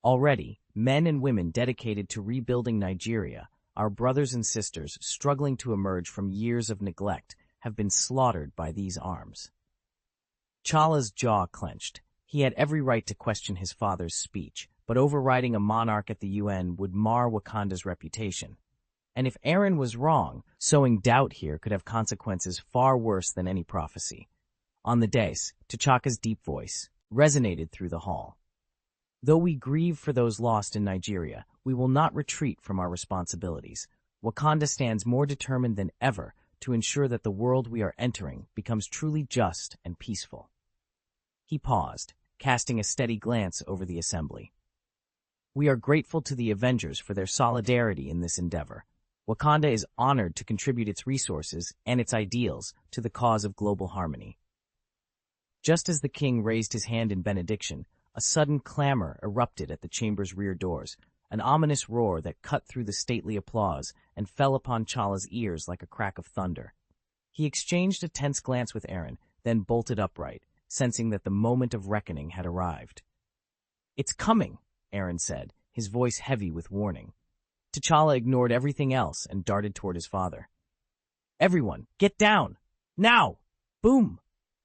Already, men and women dedicated to rebuilding Nigeria, our brothers and sisters struggling to emerge from years of neglect, have been slaughtered by these arms. T'Challa's jaw clenched. He had every right to question his father's speech, but overriding a monarch at the UN would mar Wakanda's reputation. And if Aaron was wrong, sowing doubt here could have consequences far worse than any prophecy. On the dais, T'Chaka's deep voice resonated through the hall. Though we grieve for those lost in Nigeria, we will not retreat from our responsibilities. Wakanda stands more determined than ever to ensure that the world we are entering becomes truly just and peaceful. He paused, casting a steady glance over the assembly. We are grateful to the Avengers for their solidarity in this endeavor. Wakanda is honored to contribute its resources and its ideals to the cause of global harmony. Just as the king raised his hand in benediction, a sudden clamor erupted at the chamber's rear doors, an ominous roar that cut through the stately applause and fell upon T'Challa's ears like a crack of thunder. He exchanged a tense glance with Aaron, then bolted upright, sensing that the moment of reckoning had arrived. "It's coming," Aaron said, his voice heavy with warning. T'Challa ignored everything else and darted toward his father. "Everyone, get down! Now!" Boom!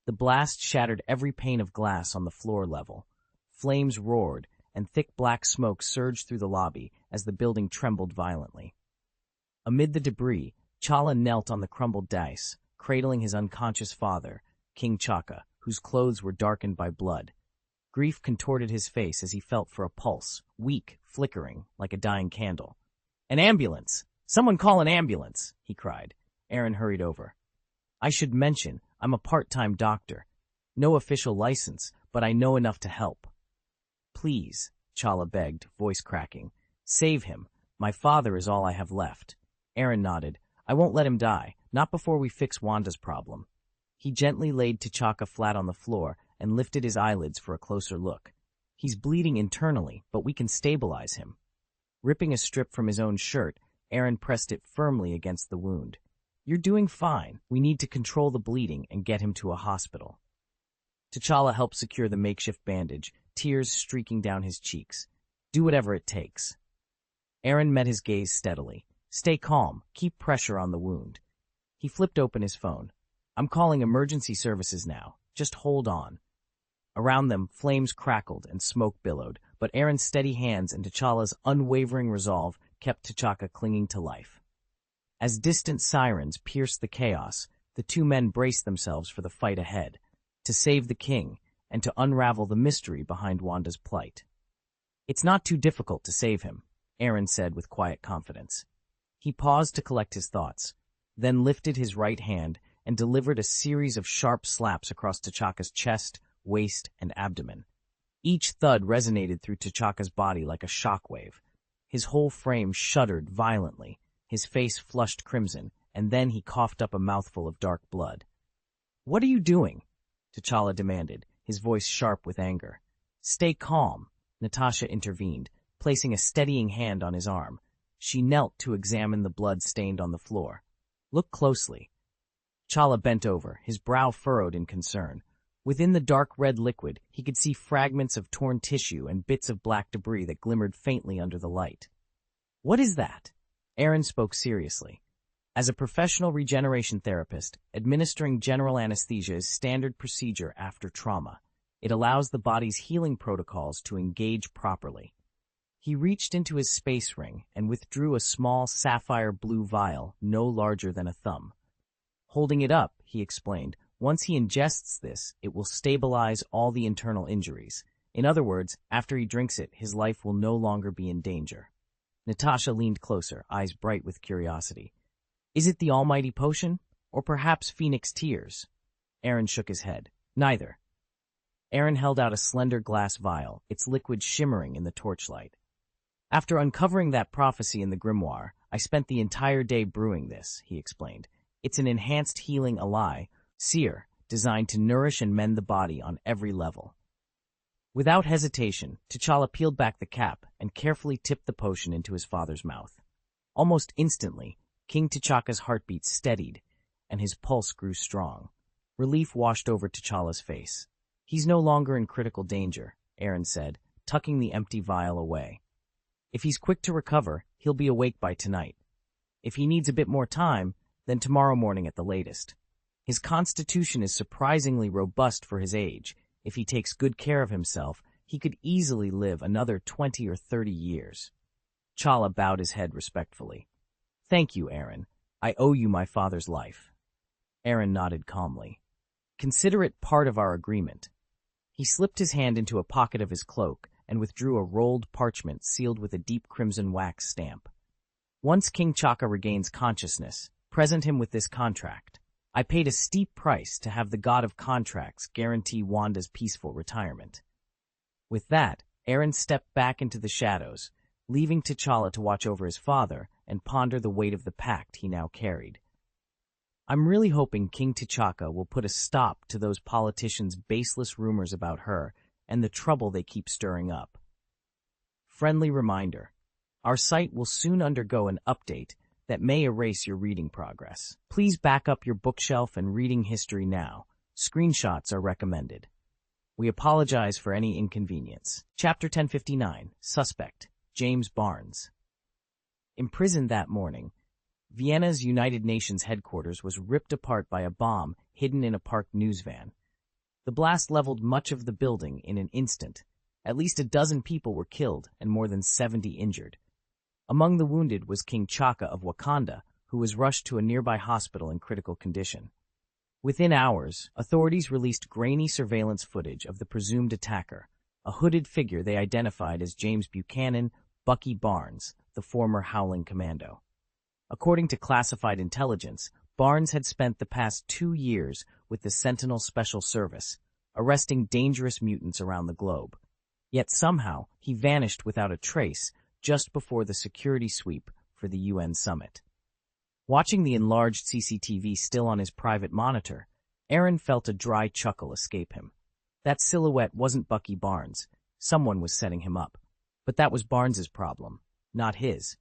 The blast shattered every pane of glass on the floor level. Flames roared, and thick black smoke surged through the lobby as the building trembled violently. Amid the debris, T'Challa knelt on the crumbled dais, cradling his unconscious father, King T'Chaka, whose clothes were darkened by blood. Grief contorted his face as he felt for a pulse, weak, flickering, like a dying candle. "An ambulance! Someone call an ambulance!" he cried. Aaron hurried over. "I should mention, I'm a part-time doctor. No official license, but I know enough to help." "Please," T'Challa begged, voice cracking. "Save him. My father is all I have left." Aaron nodded. "I won't let him die, not before we fix Wanda's problem." He gently laid T'Chaka flat on the floor and lifted his eyelids for a closer look. "He's bleeding internally, but we can stabilize him." Ripping a strip from his own shirt, Aaron pressed it firmly against the wound. "You're doing fine. We need to control the bleeding and get him to a hospital." T'Challa helped secure the makeshift bandage, tears streaking down his cheeks. "Do whatever it takes." Aaron met his gaze steadily. "Stay calm. Keep pressure on the wound." He flipped open his phone. "I'm calling emergency services now. Just hold on." Around them, flames crackled and smoke billowed, but Aaron's steady hands and T'Challa's unwavering resolve kept T'Chaka clinging to life. As distant sirens pierced the chaos, the two men braced themselves for the fight ahead, to save the king and to unravel the mystery behind Wanda's plight. "It's not too difficult to save him," Aaron said with quiet confidence. He paused to collect his thoughts, then lifted his right hand and delivered a series of sharp slaps across T'Chaka's chest, waist, and abdomen. Each thud resonated through T'Chaka's body like a shockwave. His whole frame shuddered violently, his face flushed crimson, and then he coughed up a mouthful of dark blood. "What are you doing?" T'Challa demanded, his voice sharp with anger. "Stay calm," Natasha intervened, placing a steadying hand on his arm. She knelt to examine the blood stained on the floor. "Look closely." T'Challa bent over, his brow furrowed in concern. Within the dark red liquid, he could see fragments of torn tissue and bits of black debris that glimmered faintly under the light. "What is that?" Aaron spoke seriously. As a professional regeneration therapist, administering general anesthesia is standard procedure after trauma. It allows the body's healing protocols to engage properly. He reached into his space ring and withdrew a small sapphire blue vial no larger than a thumb. Holding it up, he explained, once he ingests this, it will stabilize all the internal injuries. In other words, after he drinks it, his life will no longer be in danger. Natasha leaned closer, eyes bright with curiosity. "Is it the almighty potion? Or perhaps Phoenix Tears?" Aaron shook his head. "Neither." Aaron held out a slender glass vial, its liquid shimmering in the torchlight. "After uncovering that prophecy in the grimoire, I spent the entire day brewing this," he explained. "It's an enhanced healing elixir, designed to nourish and mend the body on every level." Without hesitation, T'Challa peeled back the cap and carefully tipped the potion into his father's mouth. Almost instantly, King T'Chaka's heartbeat steadied, and his pulse grew strong. Relief washed over T'Challa's face. "He's no longer in critical danger," Aaron said, tucking the empty vial away. "If he's quick to recover, he'll be awake by tonight. If he needs a bit more time, then tomorrow morning at the latest. His constitution is surprisingly robust for his age. If he takes good care of himself, he could easily live another 20 or 30 years. T'Challa bowed his head respectfully. "Thank you, Aaron. I owe you my father's life." Aaron nodded calmly. "Consider it part of our agreement." He slipped his hand into a pocket of his cloak and withdrew a rolled parchment sealed with a deep crimson wax stamp. "Once King T'Chaka regains consciousness, present him with this contract. I paid a steep price to have the god of contracts guarantee Wanda's peaceful retirement." With that, Aaron stepped back into the shadows, leaving T'Challa to watch over his father and ponder the weight of the pact he now carried. "I'm really hoping King T'Chaka will put a stop to those politicians' baseless rumors about her and the trouble they keep stirring up." Friendly reminder: our site will soon undergo an update that may erase your reading progress. Please back up your bookshelf and reading history now. Screenshots are recommended. We apologize for any inconvenience. Chapter 1059, Suspect, James Barnes. Imprisoned that morning, Vienna's United Nations headquarters was ripped apart by a bomb hidden in a parked news van. The blast leveled much of the building in an instant. At least a dozen people were killed and more than 70 injured. Among the wounded was King T'Chaka of Wakanda, who was rushed to a nearby hospital in critical condition. Within hours, authorities released grainy surveillance footage of the presumed attacker, a hooded figure they identified as James Buchanan Bucky Barnes, the former Howling Commando. According to classified intelligence, Barnes had spent the past 2 years with the Sentinel Special Service, arresting dangerous mutants around the globe. Yet somehow, he vanished without a trace just before the security sweep for the UN summit. Watching the enlarged CCTV still on his private monitor, Aaron felt a dry chuckle escape him. That silhouette wasn't Bucky Barnes. Someone was setting him up. But that was Barnes's problem, not his.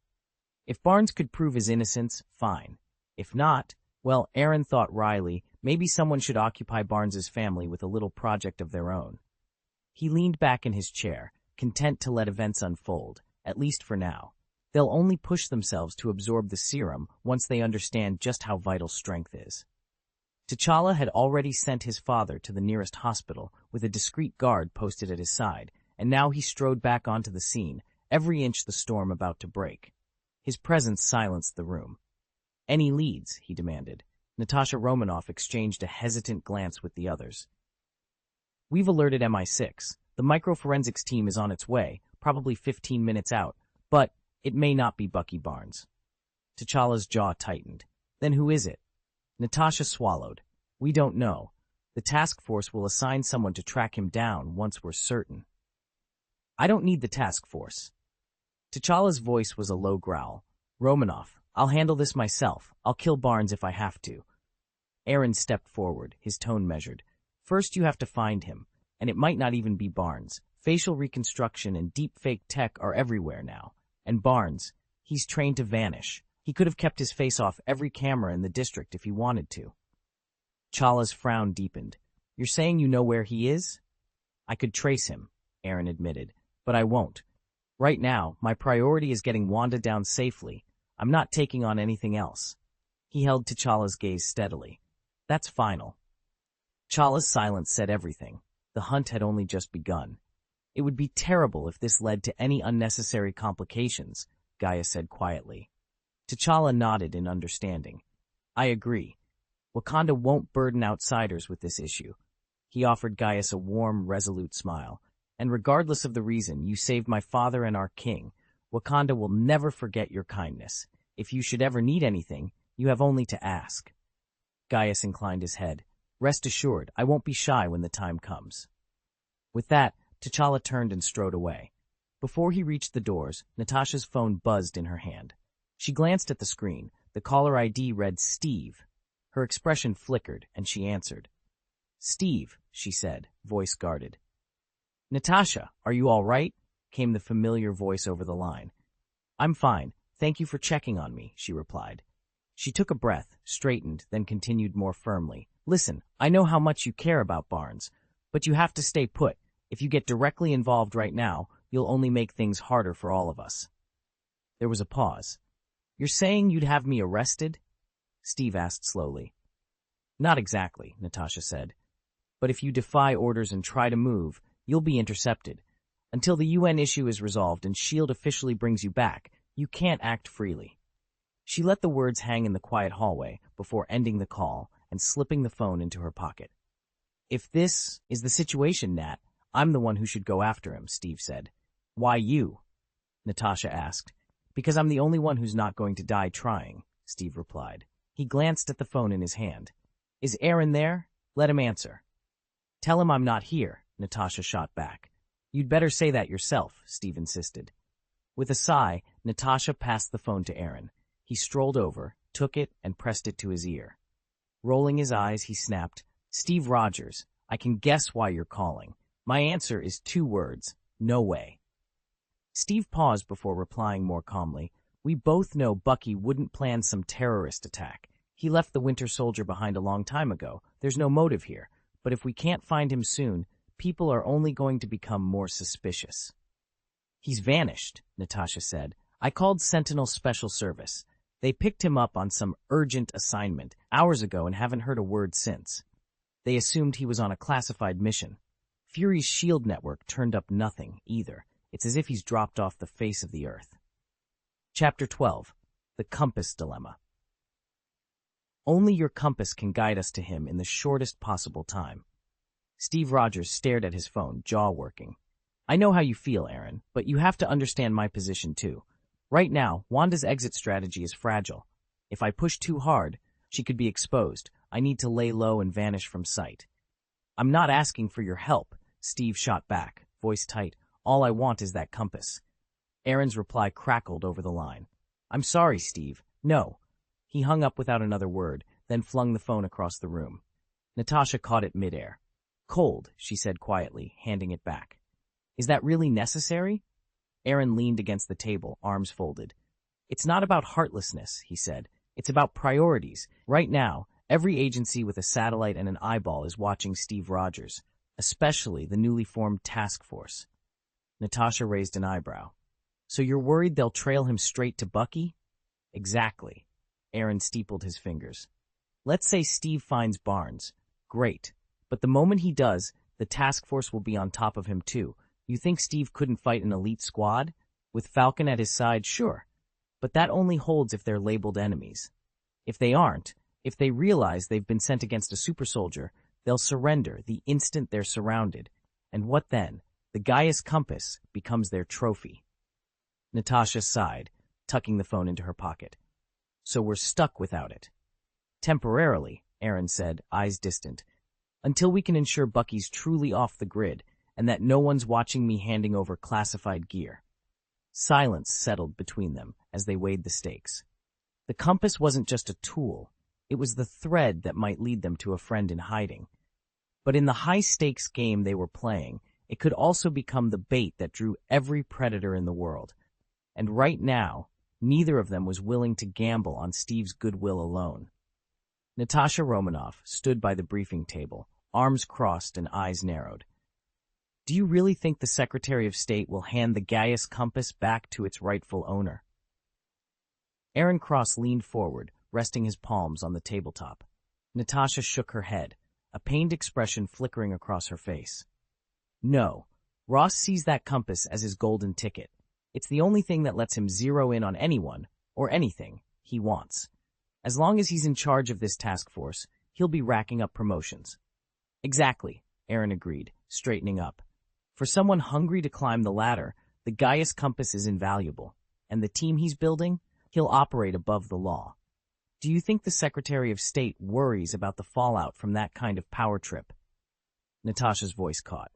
If Barnes could prove his innocence, fine. If not, well, Aaron thought wryly, maybe someone should occupy Barnes's family with a little project of their own. He leaned back in his chair, content to let events unfold, at least for now. They'll only push themselves to absorb the serum once they understand just how vital strength is. T'Challa had already sent his father to the nearest hospital with a discreet guard posted at his side, and now he strode back onto the scene, every inch the storm about to break. His presence silenced the room. "Any leads?" he demanded. Natasha Romanoff exchanged a hesitant glance with the others. "We've alerted MI6. The microforensics team is on its way, probably 15 minutes out, but it may not be Bucky Barnes." T'Challa's jaw tightened. "Then who is it?" Natasha swallowed. "We don't know. The task force will assign someone to track him down once we're certain." "I don't need the task force." T'Challa's voice was a low growl. "Romanoff, I'll handle this myself. I'll kill Barnes if I have to." Aaron stepped forward, his tone measured. "First you have to find him, and it might not even be Barnes. Facial reconstruction and deepfake tech are everywhere now. And Barnes, he's trained to vanish. He could have kept his face off every camera in the district if he wanted to." T'Challa's frown deepened. "You're saying you know where he is?" "I could trace him," Aaron admitted, "but I won't. Right now, my priority is getting Wanda down safely. I'm not taking on anything else." He held T'Challa's gaze steadily. "That's final." T'Challa's silence said everything. The hunt had only just begun. "It would be terrible if this led to any unnecessary complications," Gaius said quietly. T'Challa nodded in understanding. "I agree. Wakanda won't burden outsiders with this issue." He offered Gaius a warm, resolute smile. "And regardless of the reason, you saved my father and our king. Wakanda will never forget your kindness. If you should ever need anything, you have only to ask." Gaius inclined his head. "Rest assured, I won't be shy when the time comes." With that, T'Challa turned and strode away. Before he reached the doors, Natasha's phone buzzed in her hand. She glanced at the screen. The caller ID read Steve. Her expression flickered, and she answered. "Steve," she said, voice guarded. "Natasha, are you all right?" came the familiar voice over the line. "I'm fine. Thank you for checking on me," she replied. She took a breath, straightened, then continued more firmly. Listen, I know how much you care about Barnes, but you have to stay put. If you get directly involved right now, you'll only make things harder for all of us. There was a pause. You're saying you'd have me arrested? Steve asked slowly. Not exactly, Natasha said. But if you defy orders and try to move, you'll be intercepted. Until the UN issue is resolved and S.H.I.E.L.D. officially brings you back, you can't act freely. She let the words hang in the quiet hallway before ending the call and slipping the phone into her pocket. If this is the situation, Nat, I'm the one who should go after him, Steve said. Why you? Natasha asked. Because I'm the only one who's not going to die trying, Steve replied. He glanced at the phone in his hand. Is Aaron there? Let him answer. Tell him I'm not here, Natasha shot back. You'd better say that yourself, Steve insisted. With a sigh, Natasha passed the phone to Aaron. He strolled over, took it, and pressed it to his ear. Rolling his eyes, he snapped, Steve Rogers, I can guess why you're calling. My answer is 2 words, no way. Steve paused before replying more calmly. We both know Bucky wouldn't plan some terrorist attack. He left the Winter Soldier behind a long time ago. There's no motive here. But if we can't find him soon, people are only going to become more suspicious. He's vanished, Natasha said. I called Sentinel Special Service. They picked him up on some urgent assignment hours ago and haven't heard a word since. They assumed he was on a classified mission. Fury's S.H.I.E.L.D. network turned up nothing, either. It's as if he's dropped off the face of the earth. Chapter 12. The Compass Dilemma. Only your compass can guide us to him in the shortest possible time. Steve Rogers stared at his phone, jaw working. I know how you feel, Aaron, but you have to understand my position too. Right now, Wanda's exit strategy is fragile. If I push too hard, she could be exposed. I need to lay low and vanish from sight. I'm not asking for your help, Steve shot back, voice tight. All I want is that compass. Aaron's reply crackled over the line. I'm sorry, Steve. No. He hung up without another word, then flung the phone across the room. Natasha caught it midair. Cold, she said quietly, handing it back. Is that really necessary? Aaron leaned against the table, arms folded. It's not about heartlessness, he said. It's about priorities. Right now, every agency with a satellite and an eyeball is watching Steve Rogers, especially the newly formed task force. Natasha raised an eyebrow. So you're worried they'll trail him straight to Bucky? Exactly. Aaron steepled his fingers. Let's say Steve finds Barnes. Great. But the moment he does, the task force will be on top of him too. You think Steve couldn't fight an elite squad? With Falcon at his side, sure. But that only holds if they're labeled enemies. If they aren't, if they realize they've been sent against a super soldier, they'll surrender the instant they're surrounded. And what then? The Gaius compass becomes their trophy. Natasha sighed, tucking the phone into her pocket. So we're stuck without it. Temporarily, Aaron said, eyes distant. Until we can ensure Bucky's truly off the grid, and that no one's watching me handing over classified gear. Silence settled between them as they weighed the stakes. The compass wasn't just a tool. It was the thread that might lead them to a friend in hiding. But in the high-stakes game they were playing, it could also become the bait that drew every predator in the world. And right now, neither of them was willing to gamble on Steve's goodwill alone. Natasha Romanoff stood by the briefing table, arms crossed and eyes narrowed. Do you really think the Secretary of State will hand the Gaius compass back to its rightful owner? Aaron Cross leaned forward, resting his palms on the tabletop. Natasha shook her head, a pained expression flickering across her face. No, Ross sees that compass as his golden ticket. It's the only thing that lets him zero in on anyone, or anything, he wants. As long as he's in charge of this task force, he'll be racking up promotions. Exactly, Aaron agreed, straightening up. For someone hungry to climb the ladder, the Gaius compass is invaluable, and the team he's building, he'll operate above the law. Do you think the Secretary of State worries about the fallout from that kind of power trip? Natasha's voice caught.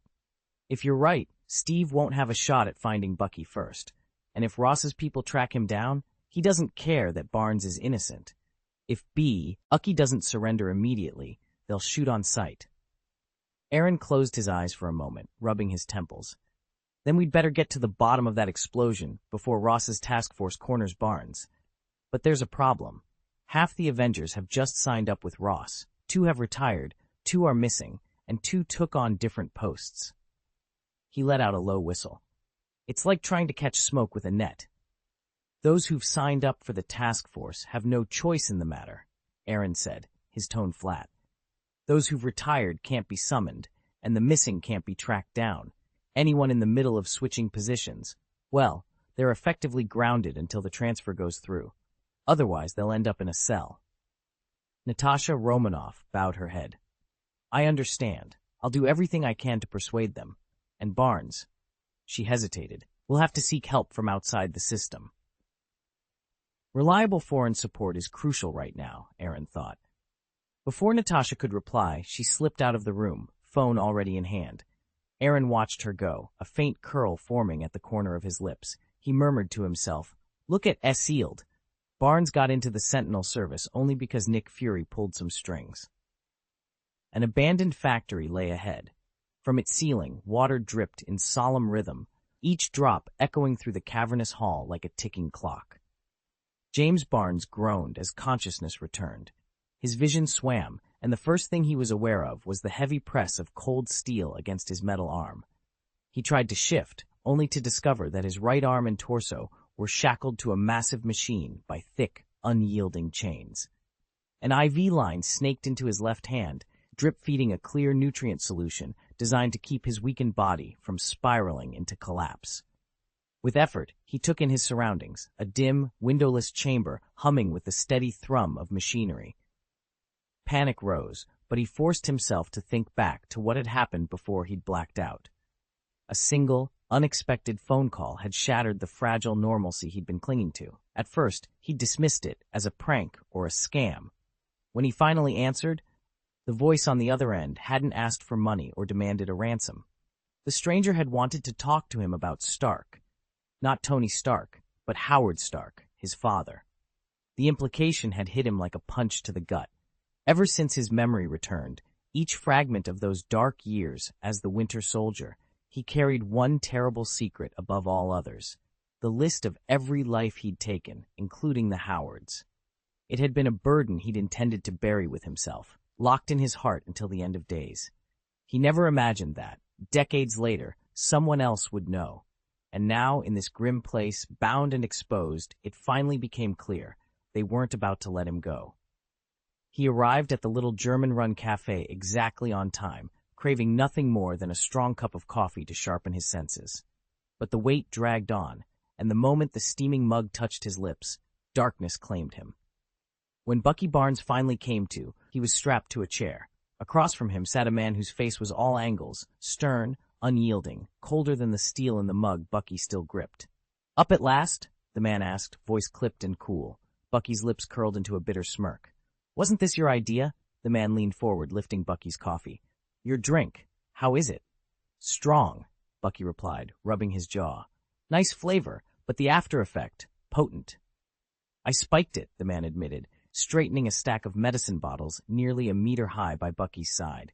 If you're right, Steve won't have a shot at finding Bucky first, and if Ross's people track him down, he doesn't care that Barnes is innocent. If Bucky doesn't surrender immediately, they'll shoot on sight. Aaron closed his eyes for a moment, rubbing his temples. Then we'd better get to the bottom of that explosion before Ross's task force corners Barnes. But there's a problem. Half the Avengers have just signed up with Ross, 2 have retired, 2 are missing, and 2 took on different posts. He let out a low whistle. It's like trying to catch smoke with a net. Those who've signed up for the task force have no choice in the matter, Aaron said, his tone flat. Those who've retired can't be summoned, and the missing can't be tracked down. Anyone in the middle of switching positions, well, they're effectively grounded until the transfer goes through. Otherwise, they'll end up in a cell. Natasha Romanoff bowed her head. I understand. I'll do everything I can to persuade them. And Barnes, she hesitated, will have to seek help from outside the system. Reliable foreign support is crucial right now, Aaron thought. Before Natasha could reply, she slipped out of the room, phone already in hand. Aaron watched her go, a faint curl forming at the corner of his lips. He murmured to himself, Look at Sealed. Barnes got into the Sentinel service only because Nick Fury pulled some strings. An abandoned factory lay ahead. From its ceiling, water dripped in solemn rhythm, each drop echoing through the cavernous hall like a ticking clock. James Barnes groaned as consciousness returned. His vision swam, and the first thing he was aware of was the heavy press of cold steel against his metal arm. He tried to shift, only to discover that his right arm and torso were shackled to a massive machine by thick, unyielding chains. An IV line snaked into his left hand, drip-feeding a clear nutrient solution designed to keep his weakened body from spiraling into collapse. With effort, he took in his surroundings, a dim, windowless chamber humming with the steady thrum of machinery. Panic rose, but he forced himself to think back to what had happened before he'd blacked out. A single, unexpected phone call had shattered the fragile normalcy he'd been clinging to. At first, he dismissed it as a prank or a scam. When he finally answered, the voice on the other end hadn't asked for money or demanded a ransom. The stranger had wanted to talk to him about Stark. Not Tony Stark, but Howard Stark, his father. The implication had hit him like a punch to the gut. Ever since his memory returned, each fragment of those dark years as the Winter Soldier, he carried one terrible secret above all others, the list of every life he'd taken, including the Howards. It had been a burden he'd intended to bury with himself, locked in his heart until the end of days. He never imagined that, decades later, someone else would know. And now, in this grim place, bound and exposed, it finally became clear they weren't about to let him go. He arrived at the little German-run cafe exactly on time, craving nothing more than a strong cup of coffee to sharpen his senses. But the wait dragged on, and the moment the steaming mug touched his lips, darkness claimed him. When Bucky Barnes finally came to, he was strapped to a chair. Across from him sat a man whose face was all angles, stern, unyielding, colder than the steel in the mug Bucky still gripped. Up at last? The man asked, voice clipped and cool. Bucky's lips curled into a bitter smirk. Wasn't this your idea? The man leaned forward, lifting Bucky's coffee. Your drink. How is it? Strong, Bucky replied, rubbing his jaw. Nice flavor, but the after effect, potent. I spiked it, the man admitted, straightening a stack of medicine bottles nearly a meter high by Bucky's side.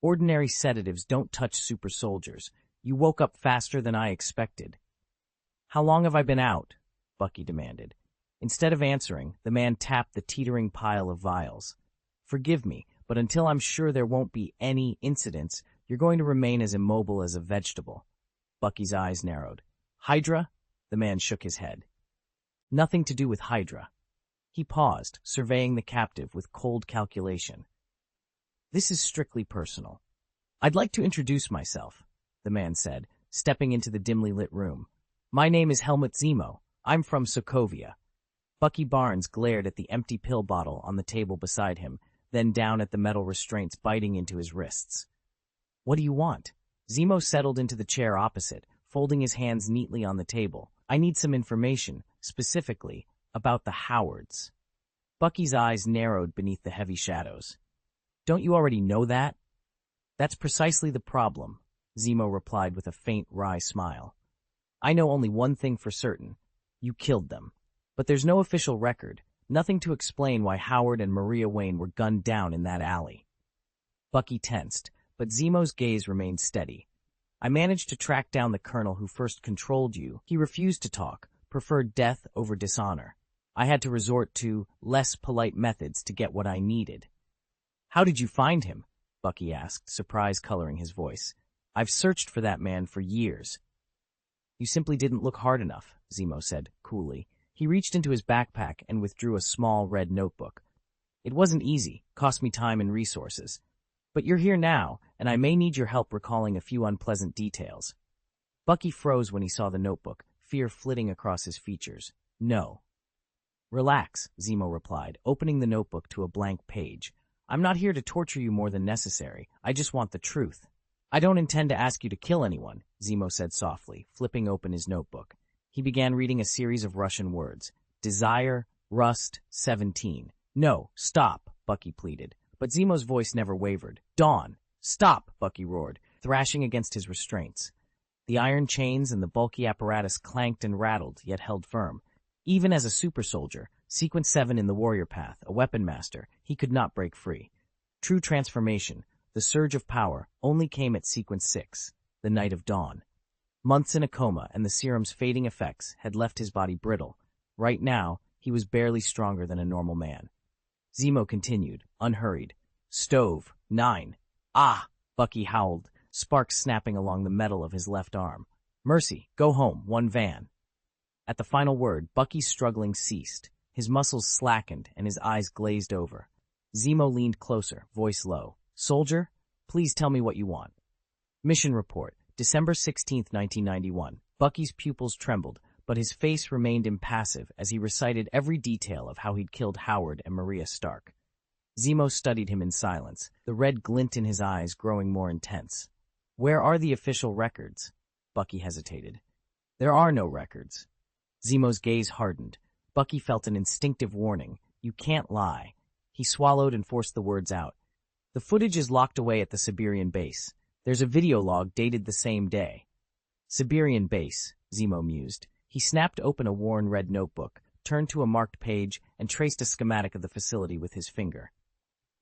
Ordinary sedatives don't touch super soldiers. You woke up faster than I expected. How long have I been out? Bucky demanded. Instead of answering, the man tapped the teetering pile of vials. Forgive me, but until I'm sure there won't be any incidents, you're going to remain as immobile as a vegetable. Bucky's eyes narrowed. Hydra? The man shook his head. Nothing to do with Hydra. He paused, surveying the captive with cold calculation. This is strictly personal. I'd like to introduce myself, the man said, stepping into the dimly lit room. My name is Helmut Zemo. I'm from Sokovia. Bucky Barnes glared at the empty pill bottle on the table beside him, then down at the metal restraints biting into his wrists. What do you want? Zemo settled into the chair opposite, folding his hands neatly on the table. I need some information, specifically, about the Howards. Bucky's eyes narrowed beneath the heavy shadows. Don't you already know that? That's precisely the problem, Zemo replied with a faint, wry smile. I know only one thing for certain. You killed them. But there's no official record, nothing to explain why Howard and Maria Wayne were gunned down in that alley. Bucky tensed, but Zemo's gaze remained steady. I managed to track down the colonel who first controlled you. He refused to talk, preferred death over dishonor. I had to resort to less polite methods to get what I needed. How did you find him? Bucky asked, surprise coloring his voice. I've searched for that man for years. You simply didn't look hard enough, Zemo said, coolly. He reached into his backpack and withdrew a small red notebook. It wasn't easy, cost me time and resources. But you're here now, and I may need your help recalling a few unpleasant details. Bucky froze when he saw the notebook, fear flitting across his features. No. Relax, Zemo replied, opening the notebook to a blank page. I'm not here to torture you more than necessary. I just want the truth. I don't intend to ask you to kill anyone, Zemo said softly, flipping open his notebook. He began reading a series of Russian words. Desire, Rust, 17. No, stop, Bucky pleaded. But Zemo's voice never wavered. Dawn! Stop, Bucky roared, thrashing against his restraints. The iron chains and the bulky apparatus clanked and rattled, yet held firm. Even as a super soldier, Sequence 7 in the warrior path, a weapon master, he could not break free. True transformation, the surge of power, only came at Sequence 6, the night of dawn. Months in a coma and the serum's fading effects had left his body brittle. Right now, he was barely stronger than a normal man. Zemo continued, unhurried. Stove, 9. Ah! Bucky howled, sparks snapping along the metal of his left arm. Mercy, go home, 1 van. At the final word, Bucky's struggling ceased. His muscles slackened and his eyes glazed over. Zemo leaned closer, voice low. Soldier, please tell me what you want. Mission report, December 16, 1991. Bucky's pupils trembled, but his face remained impassive as he recited every detail of how he'd killed Howard and Maria Stark. Zemo studied him in silence, the red glint in his eyes growing more intense. Where are the official records? Bucky hesitated. There are no records. Zemo's gaze hardened. Bucky felt an instinctive warning. You can't lie. He swallowed and forced the words out. The footage is locked away at the Siberian base. There's a video log dated the same day. Siberian base, Zemo mused. He snapped open a worn red notebook, turned to a marked page, and traced a schematic of the facility with his finger.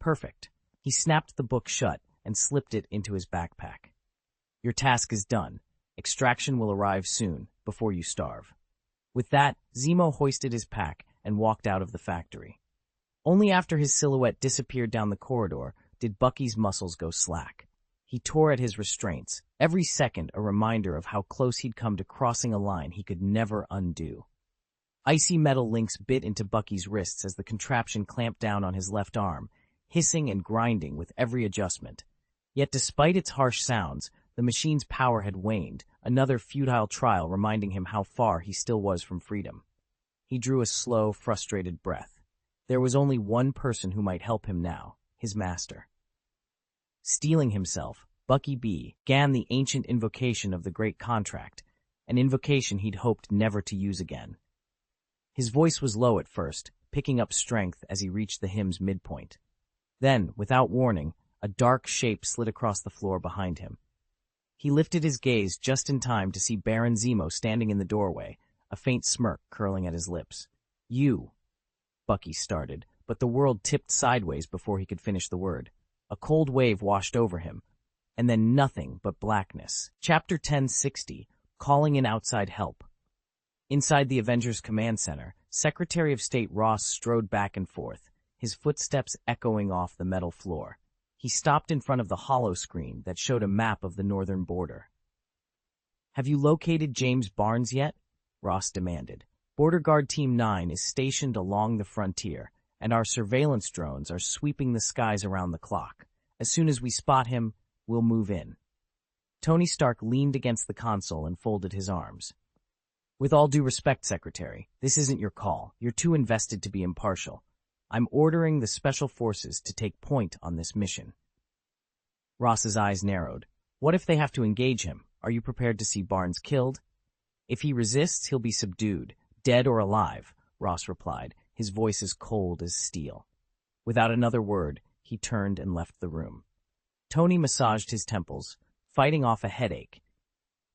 Perfect. He snapped the book shut and slipped it into his backpack. Your task is done. Extraction will arrive soon, before you starve. With that, Zemo hoisted his pack and walked out of the factory. Only after his silhouette disappeared down the corridor did Bucky's muscles go slack. He tore at his restraints, every second a reminder of how close he'd come to crossing a line he could never undo. Icy metal links bit into Bucky's wrists as the contraption clamped down on his left arm, hissing and grinding with every adjustment. Yet despite its harsh sounds, the machine's power had waned, another futile trial reminding him how far he still was from freedom. He drew a slow, frustrated breath. There was only one person who might help him now, his master. Steeling himself, Bucky began the ancient invocation of the Great Contract, an invocation he'd hoped never to use again. His voice was low at first, picking up strength as he reached the hymn's midpoint. Then, without warning, a dark shape slid across the floor behind him. He lifted his gaze just in time to see Baron Zemo standing in the doorway, a faint smirk curling at his lips. You, Bucky started, but the world tipped sideways before he could finish the word. A cold wave washed over him, and then nothing but blackness. Chapter 1060, Calling in Outside Help. Inside the Avengers Command Center, Secretary of State Ross strode back and forth, his footsteps echoing off the metal floor. He stopped in front of the hollow screen that showed a map of the northern border. Have you located James Barnes yet? Ross demanded. Border Guard Team 9 is stationed along the frontier, and our surveillance drones are sweeping the skies around the clock. As soon as we spot him, we'll move in. Tony Stark leaned against the console and folded his arms. With all due respect, Secretary, this isn't your call. You're too invested to be impartial. I'm ordering the Special Forces to take point on this mission. Ross's eyes narrowed. What if they have to engage him? Are you prepared to see Barnes killed? If he resists, he'll be subdued, dead or alive, Ross replied, his voice as cold as steel. Without another word, he turned and left the room. Tony massaged his temples, fighting off a headache.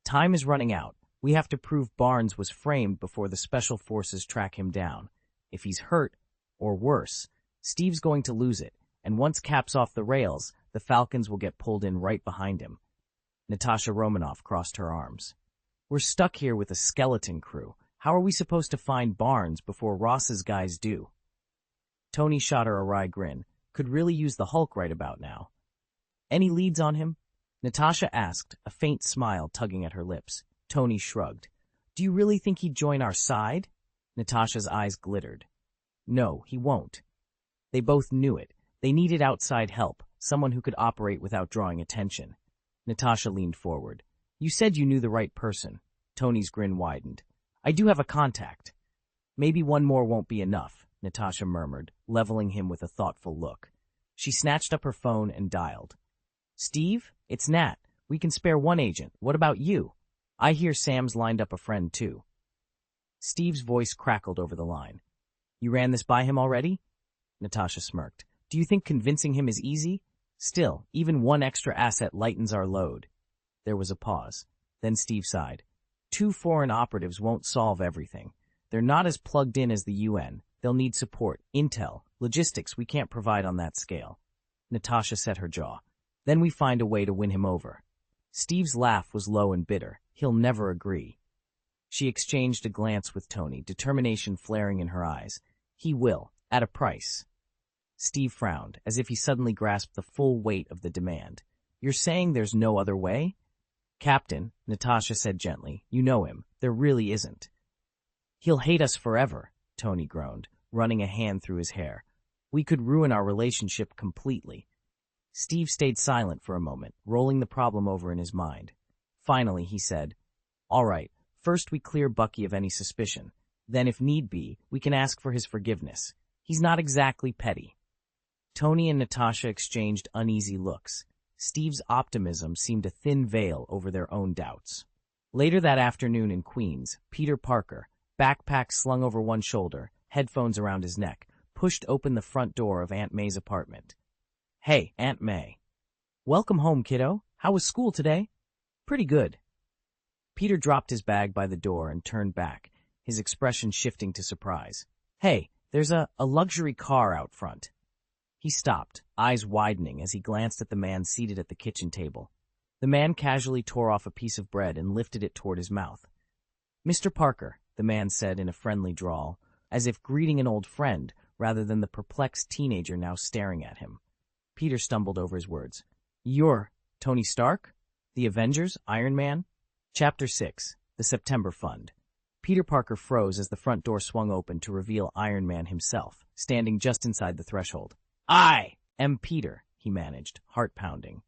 Time is running out. We have to prove Barnes was framed before the Special Forces track him down. If he's hurt, or worse, Steve's going to lose it, and once Cap's off the rails, the Falcons will get pulled in right behind him. Natasha Romanoff crossed her arms. We're stuck here with a skeleton crew, How are we supposed to find Barnes before Ross's guys do? Tony shot her a wry grin. Could really use the Hulk right about now. Any leads on him? Natasha asked, a faint smile tugging at her lips. Tony shrugged. Do you really think he'd join our side? Natasha's eyes glittered. No, he won't. They both knew it. They needed outside help, someone who could operate without drawing attention. Natasha leaned forward. You said you knew the right person. Tony's grin widened. I do have a contact. Maybe one more won't be enough, Natasha murmured, leveling him with a thoughtful look. She snatched up her phone and dialed. Steve, it's Nat. We can spare one agent. What about you? I hear Sam's lined up a friend, too. Steve's voice crackled over the line. You ran this by him already? Natasha smirked. Do you think convincing him is easy? Still, even one extra asset lightens our load. There was a pause. Then Steve sighed. 2 foreign operatives won't solve everything. They're not as plugged in as the UN. They'll need support, intel, logistics we can't provide on that scale. Natasha set her jaw. Then we find a way to win him over. Steve's laugh was low and bitter. He'll never agree. She exchanged a glance with Tony, determination flaring in her eyes. He will, at a price. Steve frowned, as if he suddenly grasped the full weight of the demand. You're saying there's no other way? Captain, Natasha said gently, you know him. There really isn't. He'll hate us forever, Tony groaned, running a hand through his hair. We could ruin our relationship completely. Steve stayed silent for a moment, rolling the problem over in his mind. Finally, he said, All right, first we clear Bucky of any suspicion. Then, if need be, we can ask for his forgiveness. He's not exactly petty. Tony and Natasha exchanged uneasy looks. Steve's optimism seemed a thin veil over their own doubts. Later that afternoon in Queens, Peter Parker, backpack slung over one shoulder, headphones around his neck, pushed open the front door of Aunt May's apartment. Hey, Aunt May. Welcome home, kiddo. How was school today? Pretty good. Peter dropped his bag by the door and turned back, his expression shifting to surprise. Hey, there's a luxury car out front. He stopped, eyes widening as he glanced at the man seated at the kitchen table. The man casually tore off a piece of bread and lifted it toward his mouth. Mr. Parker, the man said in a friendly drawl, as if greeting an old friend rather than the perplexed teenager now staring at him. Peter stumbled over his words. You're Tony Stark? The Avengers? Iron Man? Chapter 6. The September Fund. Peter Parker froze as the front door swung open to reveal Iron Man himself, standing just inside the threshold. I am Peter, he managed, heart pounding.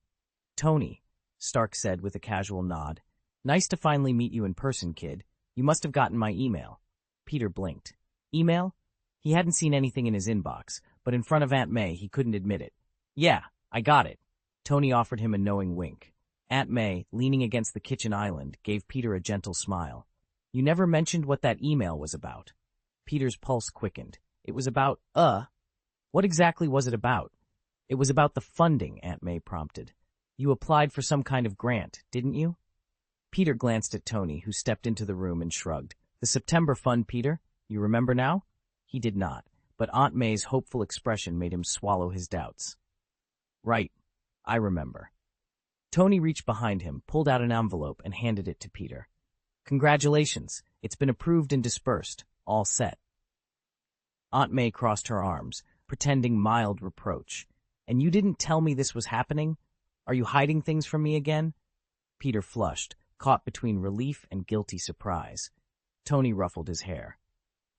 Tony, Stark said with a casual nod. Nice to finally meet you in person, kid. You must have gotten my email. Peter blinked. Email? He hadn't seen anything in his inbox, but in front of Aunt May he couldn't admit it. Yeah, I got it. Tony offered him a knowing wink. Aunt May, leaning against the kitchen island, gave Peter a gentle smile. You never mentioned what that email was about. Peter's pulse quickened. It was about, What exactly was it about? It was about the funding, Aunt May prompted. You applied for some kind of grant, didn't you? Peter glanced at Tony, who stepped into the room and shrugged. The September Fund, Peter? You remember now? He did not, but Aunt May's hopeful expression made him swallow his doubts. Right, I remember. Tony reached behind him, pulled out an envelope, and handed it to Peter. Congratulations, it's been approved and dispersed, all set. Aunt May crossed her arms, pretending mild reproach. And you didn't tell me this was happening? Are you hiding things from me again? Peter flushed, caught between relief and guilty surprise. Tony ruffled his hair.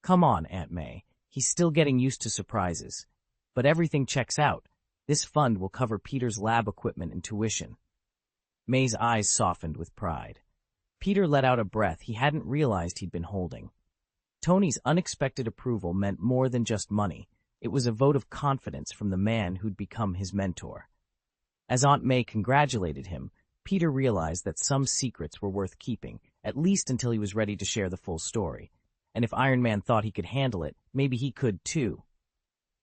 Come on, Aunt May, he's still getting used to surprises. But everything checks out. This fund will cover Peter's lab equipment and tuition. May's eyes softened with pride. Peter let out a breath he hadn't realized he'd been holding. Tony's unexpected approval meant more than just money. It was a vote of confidence from the man who'd become his mentor. As Aunt May congratulated him, Peter realized that some secrets were worth keeping, at least until he was ready to share the full story. And if Iron Man thought he could handle it, maybe he could too.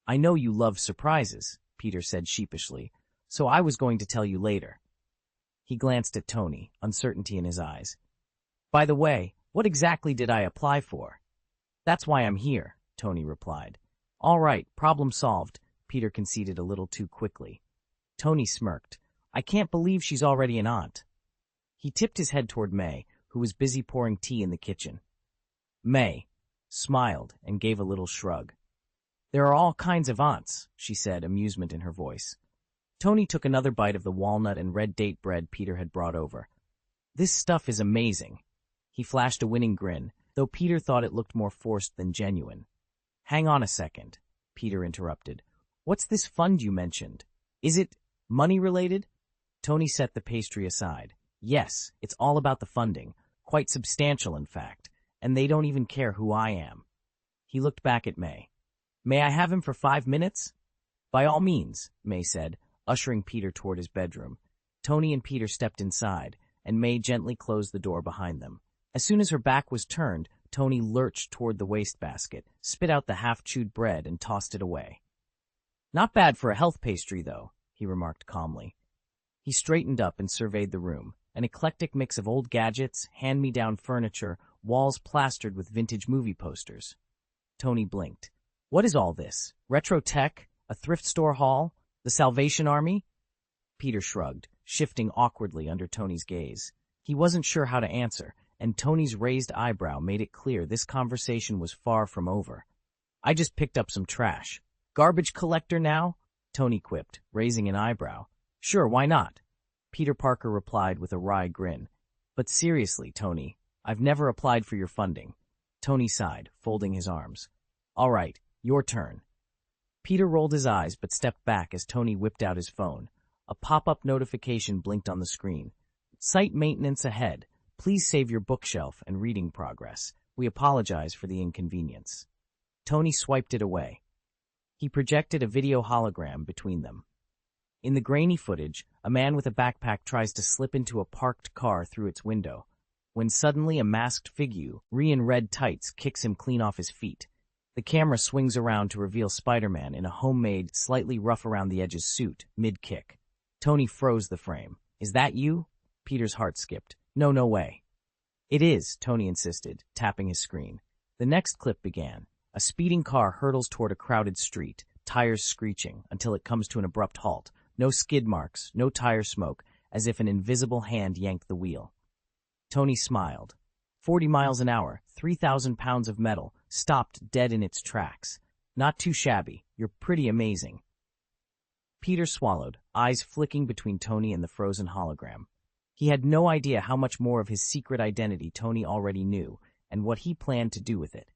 I know you love surprises, Peter said sheepishly, so I was going to tell you later. He glanced at Tony, uncertainty in his eyes. By the way, what exactly did I apply for? That's why I'm here, Tony replied. All right, problem solved, Peter conceded a little too quickly. Tony smirked. I can't believe she's already an aunt. He tipped his head toward May, who was busy pouring tea in the kitchen. May smiled and gave a little shrug. There are all kinds of aunts, she said, amusement in her voice. Tony took another bite of the walnut and red date bread Peter had brought over. This stuff is amazing. He flashed a winning grin, though Peter thought it looked more forced than genuine. Hang on a second, Peter interrupted. What's this fund you mentioned? Is it money-related? Tony set the pastry aside. Yes, it's all about the funding, quite substantial in fact, and they don't even care who I am. He looked back at May. May I have him for 5 minutes? By all means, May said, ushering Peter toward his bedroom. Tony and Peter stepped inside, and May gently closed the door behind them. As soon as her back was turned, Tony lurched toward the wastebasket, spit out the half-chewed bread, and tossed it away. Not bad for a health pastry, though, he remarked calmly. He straightened up and surveyed the room, an eclectic mix of old gadgets, hand-me-down furniture, walls plastered with vintage movie posters. Tony blinked. What is all this? Retro tech? A thrift store haul? The Salvation Army? Peter shrugged, shifting awkwardly under Tony's gaze. He wasn't sure how to answer, and Tony's raised eyebrow made it clear this conversation was far from over. I just picked up some trash. Garbage collector now? Tony quipped, raising an eyebrow. Sure, why not? Peter Parker replied with a wry grin. But seriously, Tony, I've never applied for your funding. Tony sighed, folding his arms. All right, your turn. Peter rolled his eyes but stepped back as Tony whipped out his phone. A pop-up notification blinked on the screen. Site maintenance ahead. Please save your bookshelf and reading progress. We apologize for the inconvenience. Tony swiped it away. He projected a video hologram between them. In the grainy footage, a man with a backpack tries to slip into a parked car through its window, when suddenly a masked figure, in red tights, kicks him clean off his feet. The camera swings around to reveal Spider-Man in a homemade, slightly rough-around-the-edges suit, mid-kick. Tony froze the frame. Is that you? Peter's heart skipped. No, no way. It is, Tony insisted, tapping his screen. The next clip began. A speeding car hurtles toward a crowded street, tires screeching, until it comes to an abrupt halt. No skid marks, no tire smoke, as if an invisible hand yanked the wheel. Tony smiled. 40 miles an hour, 3,000 pounds of metal, stopped dead in its tracks. Not too shabby. You're pretty amazing. Peter swallowed, eyes flicking between Tony and the frozen hologram. He had no idea how much more of his secret identity Tony already knew, and what he planned to do with it.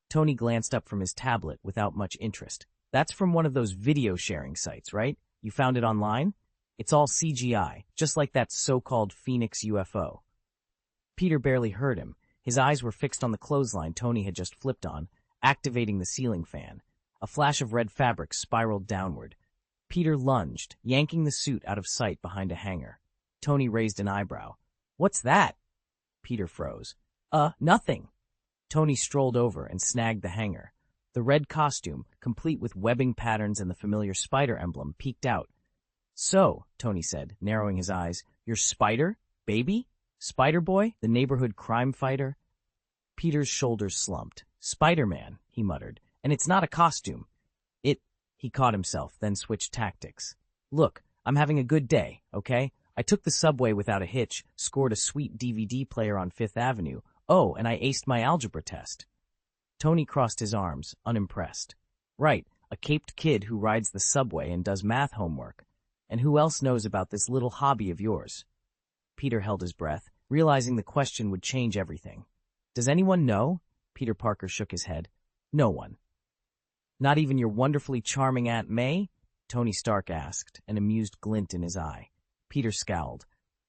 Tony glanced up from his tablet without much interest. That's from one of those video-sharing sites, right? You found it online? It's all CGI, just like that so-called Phoenix UFO. Peter barely heard him. His eyes were fixed on the clothesline Tony had just flipped on, activating the ceiling fan. A flash of red fabric spiraled downward. Peter lunged, yanking the suit out of sight behind a hanger. Tony raised an eyebrow. What's that? Peter froze. Nothing. Tony strolled over and snagged the hanger. The red costume, complete with webbing patterns and the familiar spider emblem, peeked out. So, Tony said, narrowing his eyes, you're Spider? Baby? Spider-Boy? The neighborhood crime fighter? Peter's shoulders slumped. Spider-Man, he muttered. And it's not a costume. He caught himself, then switched tactics. Look, I'm having a good day, okay? I took the subway without a hitch, scored a sweet DVD player on Fifth Avenue. Oh, and I aced my algebra test. Tony crossed his arms, unimpressed. Right, a caped kid who rides the subway and does math homework. And who else knows about this little hobby of yours? Peter held his breath, realizing the question would change everything. Does anyone know? Peter Parker shook his head. No one. Not even your wonderfully charming Aunt May? Tony Stark asked, an amused glint in his eye. Peter scowled.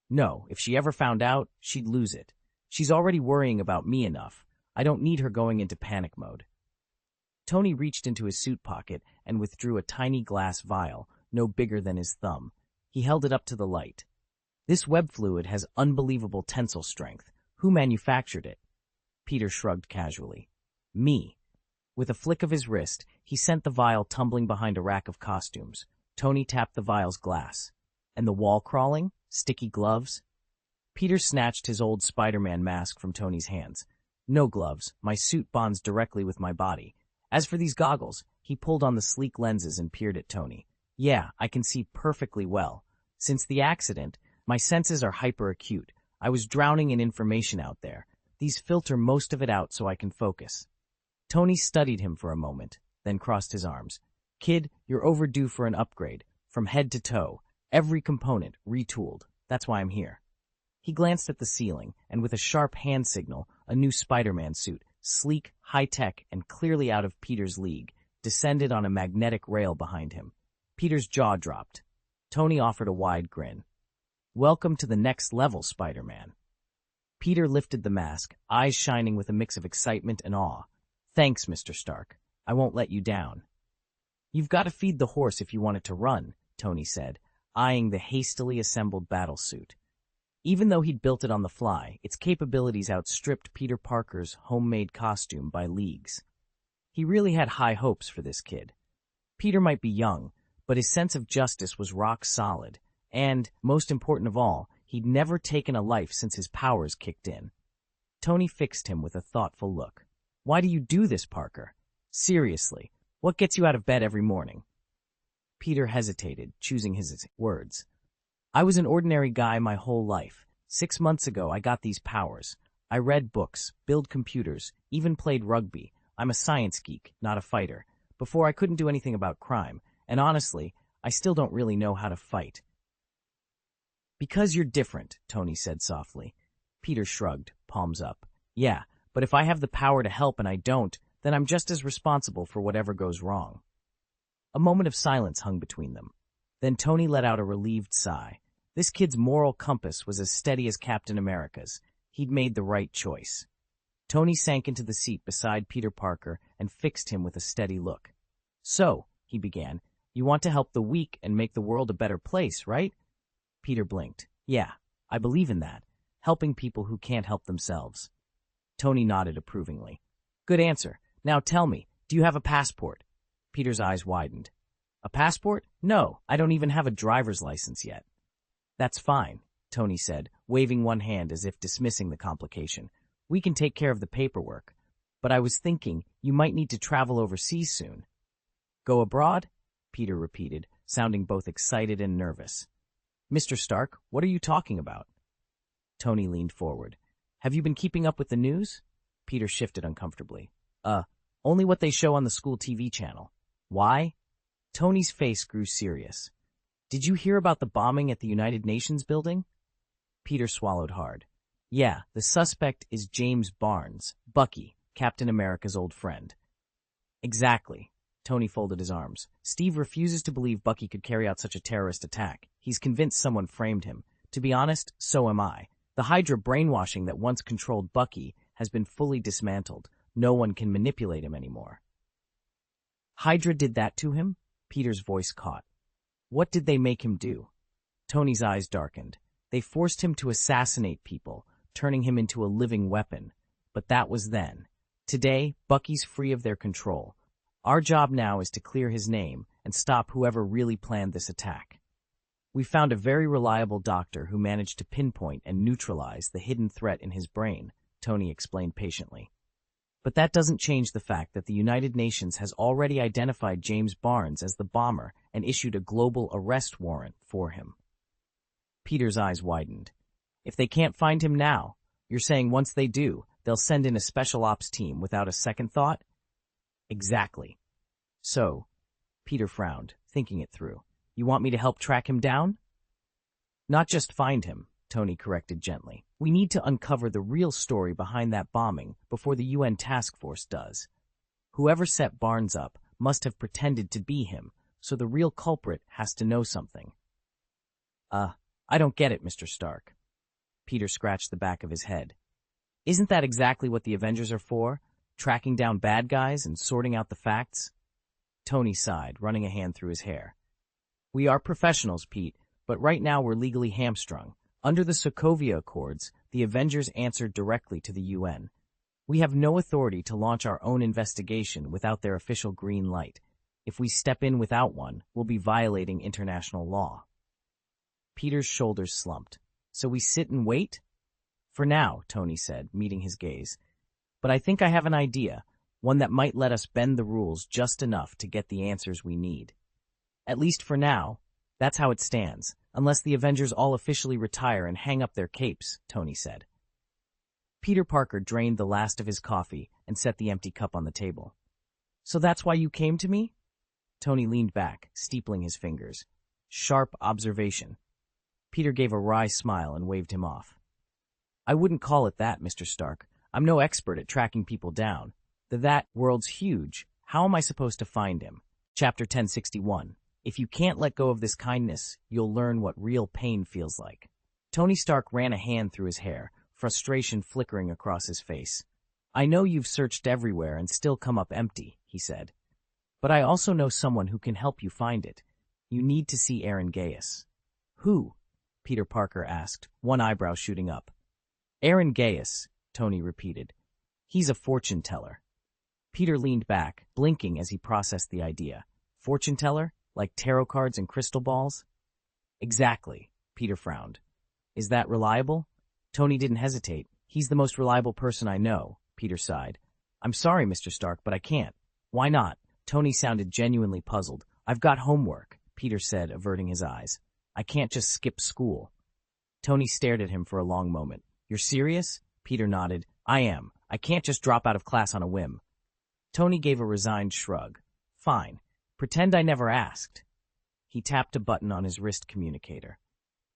No, if she ever found out, she'd lose it. She's already worrying about me enough. I don't need her going into panic mode. Tony reached into his suit pocket and withdrew a tiny glass vial, no bigger than his thumb. He held it up to the light. This web fluid has unbelievable tensile strength. Who manufactured it? Peter shrugged casually. Me. With a flick of his wrist, he sent the vial tumbling behind a rack of costumes. Tony tapped the vial's glass. And the wall crawling? Sticky gloves? Peter snatched his old Spider-Man mask from Tony's hands. No gloves. My suit bonds directly with my body. As for these goggles, he pulled on the sleek lenses and peered at Tony. Yeah, I can see perfectly well. Since the accident, my senses are hyper-acute. I was drowning in information out there. These filter most of it out so I can focus. Tony studied him for a moment, then crossed his arms. Kid, you're overdue for an upgrade, from head to toe, every component retooled. That's why I'm here. He glanced at the ceiling, and with a sharp hand signal, a new Spider-Man suit, sleek, high-tech, and clearly out of Peter's league, descended on a magnetic rail behind him. Peter's jaw dropped. Tony offered a wide grin. Welcome to the next level, Spider-Man. Peter lifted the mask, eyes shining with a mix of excitement and awe. Thanks, Mr. Stark. I won't let you down. You've got to feed the horse if you want it to run, Tony said, eyeing the hastily assembled battlesuit. Even though he'd built it on the fly, its capabilities outstripped Peter Parker's homemade costume by leagues. He really had high hopes for this kid. Peter might be young, but his sense of justice was rock solid, and, most important of all, he'd never taken a life since his powers kicked in. Tony fixed him with a thoughtful look. Why do you do this, Parker? Seriously, what gets you out of bed every morning? Peter hesitated, choosing his words. I was an ordinary guy my whole life. 6 months ago, I got these powers. I read books, built computers, even played rugby. I'm a science geek, not a fighter. Before, I couldn't do anything about crime, and honestly, I still don't really know how to fight. Because you're different, Tony said softly. Peter shrugged, palms up. Yeah, but if I have the power to help and I don't, then I'm just as responsible for whatever goes wrong. A moment of silence hung between them. Then Tony let out a relieved sigh. This kid's moral compass was as steady as Captain America's. He'd made the right choice. Tony sank into the seat beside Peter Parker and fixed him with a steady look. So, he began, you want to help the weak and make the world a better place, right? Peter blinked. Yeah, I believe in that. Helping people who can't help themselves. Tony nodded approvingly. Good answer. Now tell me, do you have a passport? Peter's eyes widened. A passport? No, I don't even have a driver's license yet. That's fine, Tony said, waving one hand as if dismissing the complication. We can take care of the paperwork. But I was thinking you might need to travel overseas soon. Go abroad? Peter repeated, sounding both excited and nervous. Mr. Stark, what are you talking about? Tony leaned forward. Have you been keeping up with the news? Peter shifted uncomfortably. Only what they show on the school TV channel. Why? Tony's face grew serious. Did you hear about the bombing at the United Nations building? Peter swallowed hard. Yeah, the suspect is James Barnes, Bucky, Captain America's old friend. Exactly. Tony folded his arms. Steve refuses to believe Bucky could carry out such a terrorist attack. He's convinced someone framed him. To be honest, so am I. The Hydra brainwashing that once controlled Bucky has been fully dismantled. No one can manipulate him anymore. Hydra did that to him? Peter's voice caught. What did they make him do? Tony's eyes darkened. They forced him to assassinate people, turning him into a living weapon. But that was then. Today, Bucky's free of their control. Our job now is to clear his name and stop whoever really planned this attack. We found a very reliable doctor who managed to pinpoint and neutralize the hidden threat in his brain, Tony explained patiently. But that doesn't change the fact that the United Nations has already identified James Barnes as the bomber and issued a global arrest warrant for him. Peter's eyes widened. If they can't find him now, you're saying once they do, they'll send in a special ops team without a second thought? Exactly. So, Peter frowned, thinking it through. You want me to help track him down? Not just find him, Tony corrected gently. We need to uncover the real story behind that bombing before the UN task force does. Whoever set Barnes up must have pretended to be him, so the real culprit has to know something. I don't get it, Mr. Stark. Peter scratched the back of his head. Isn't that exactly what the Avengers are for? Tracking down bad guys and sorting out the facts? Tony sighed, running a hand through his hair. We are professionals, Pete, but right now we're legally hamstrung. Under the Sokovia Accords, the Avengers answered directly to the UN. We have no authority to launch our own investigation without their official green light. If we step in without one, we'll be violating international law. Peter's shoulders slumped. So we sit and wait? For now, Tony said, meeting his gaze. But I think I have an idea, one that might let us bend the rules just enough to get the answers we need. At least for now, that's how it stands, unless the Avengers all officially retire and hang up their capes, Tony said. Peter Parker drained the last of his coffee and set the empty cup on the table. So that's why you came to me? Tony leaned back, steepling his fingers. Sharp observation. Peter gave a wry smile and waved him off. I wouldn't call it that, Mr. Stark. I'm no expert at tracking people down. That world's huge. How am I supposed to find him? Chapter 1061. If you can't let go of this kindness, you'll learn what real pain feels like. Tony Stark ran a hand through his hair, frustration flickering across his face. I know you've searched everywhere and still come up empty, he said. But I also know someone who can help you find it. You need to see Aaron Gaius. Who? Peter Parker asked, one eyebrow shooting up. Aaron Gaius, Tony repeated. He's a fortune teller. Peter leaned back, blinking as he processed the idea. Fortune teller? Like tarot cards and crystal balls? Exactly, Peter frowned. Is that reliable? Tony didn't hesitate. He's the most reliable person I know, Peter sighed. I'm sorry, Mr. Stark, but I can't. Why not? Tony sounded genuinely puzzled. I've got homework, Peter said, averting his eyes. I can't just skip school. Tony stared at him for a long moment. You're serious? Peter nodded. I am. I can't just drop out of class on a whim. Tony gave a resigned shrug. Fine. Pretend I never asked. He tapped a button on his wrist communicator.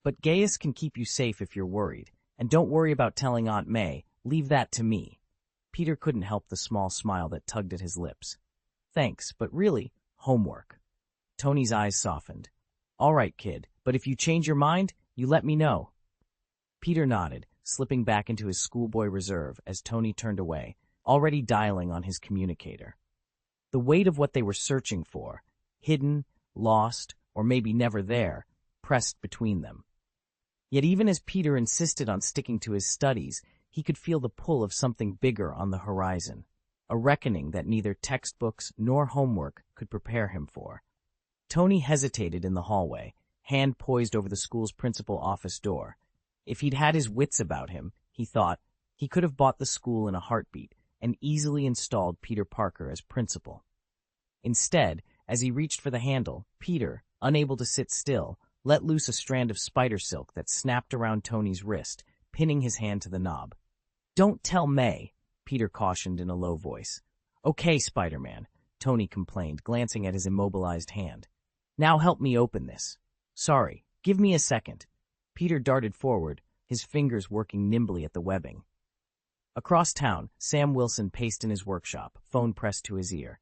But Gaius can keep you safe if you're worried. And don't worry about telling Aunt May. Leave that to me. Peter couldn't help the small smile that tugged at his lips. Thanks, but really, homework. Tony's eyes softened. All right, kid, but if you change your mind, you let me know. Peter nodded, slipping back into his schoolboy reserve as Tony turned away, already dialing on his communicator. The weight of what they were searching for, hidden, lost, or maybe never there, pressed between them. Yet even as Peter insisted on sticking to his studies, he could feel the pull of something bigger on the horizon, a reckoning that neither textbooks nor homework could prepare him for. Tony hesitated in the hallway, hand poised over the school's principal office door. If he'd had his wits about him, he thought, he could have bought the school in a heartbeat and easily installed Peter Parker as principal. Instead, as he reached for the handle, Peter, unable to sit still, let loose a strand of spider silk that snapped around Tony's wrist, pinning his hand to the knob. Don't tell May, Peter cautioned in a low voice. Okay, Spider-Man, Tony complained, glancing at his immobilized hand. Now help me open this. Sorry, give me a second. Peter darted forward, his fingers working nimbly at the webbing. Across town, Sam Wilson paced in his workshop, phone pressed to his ear.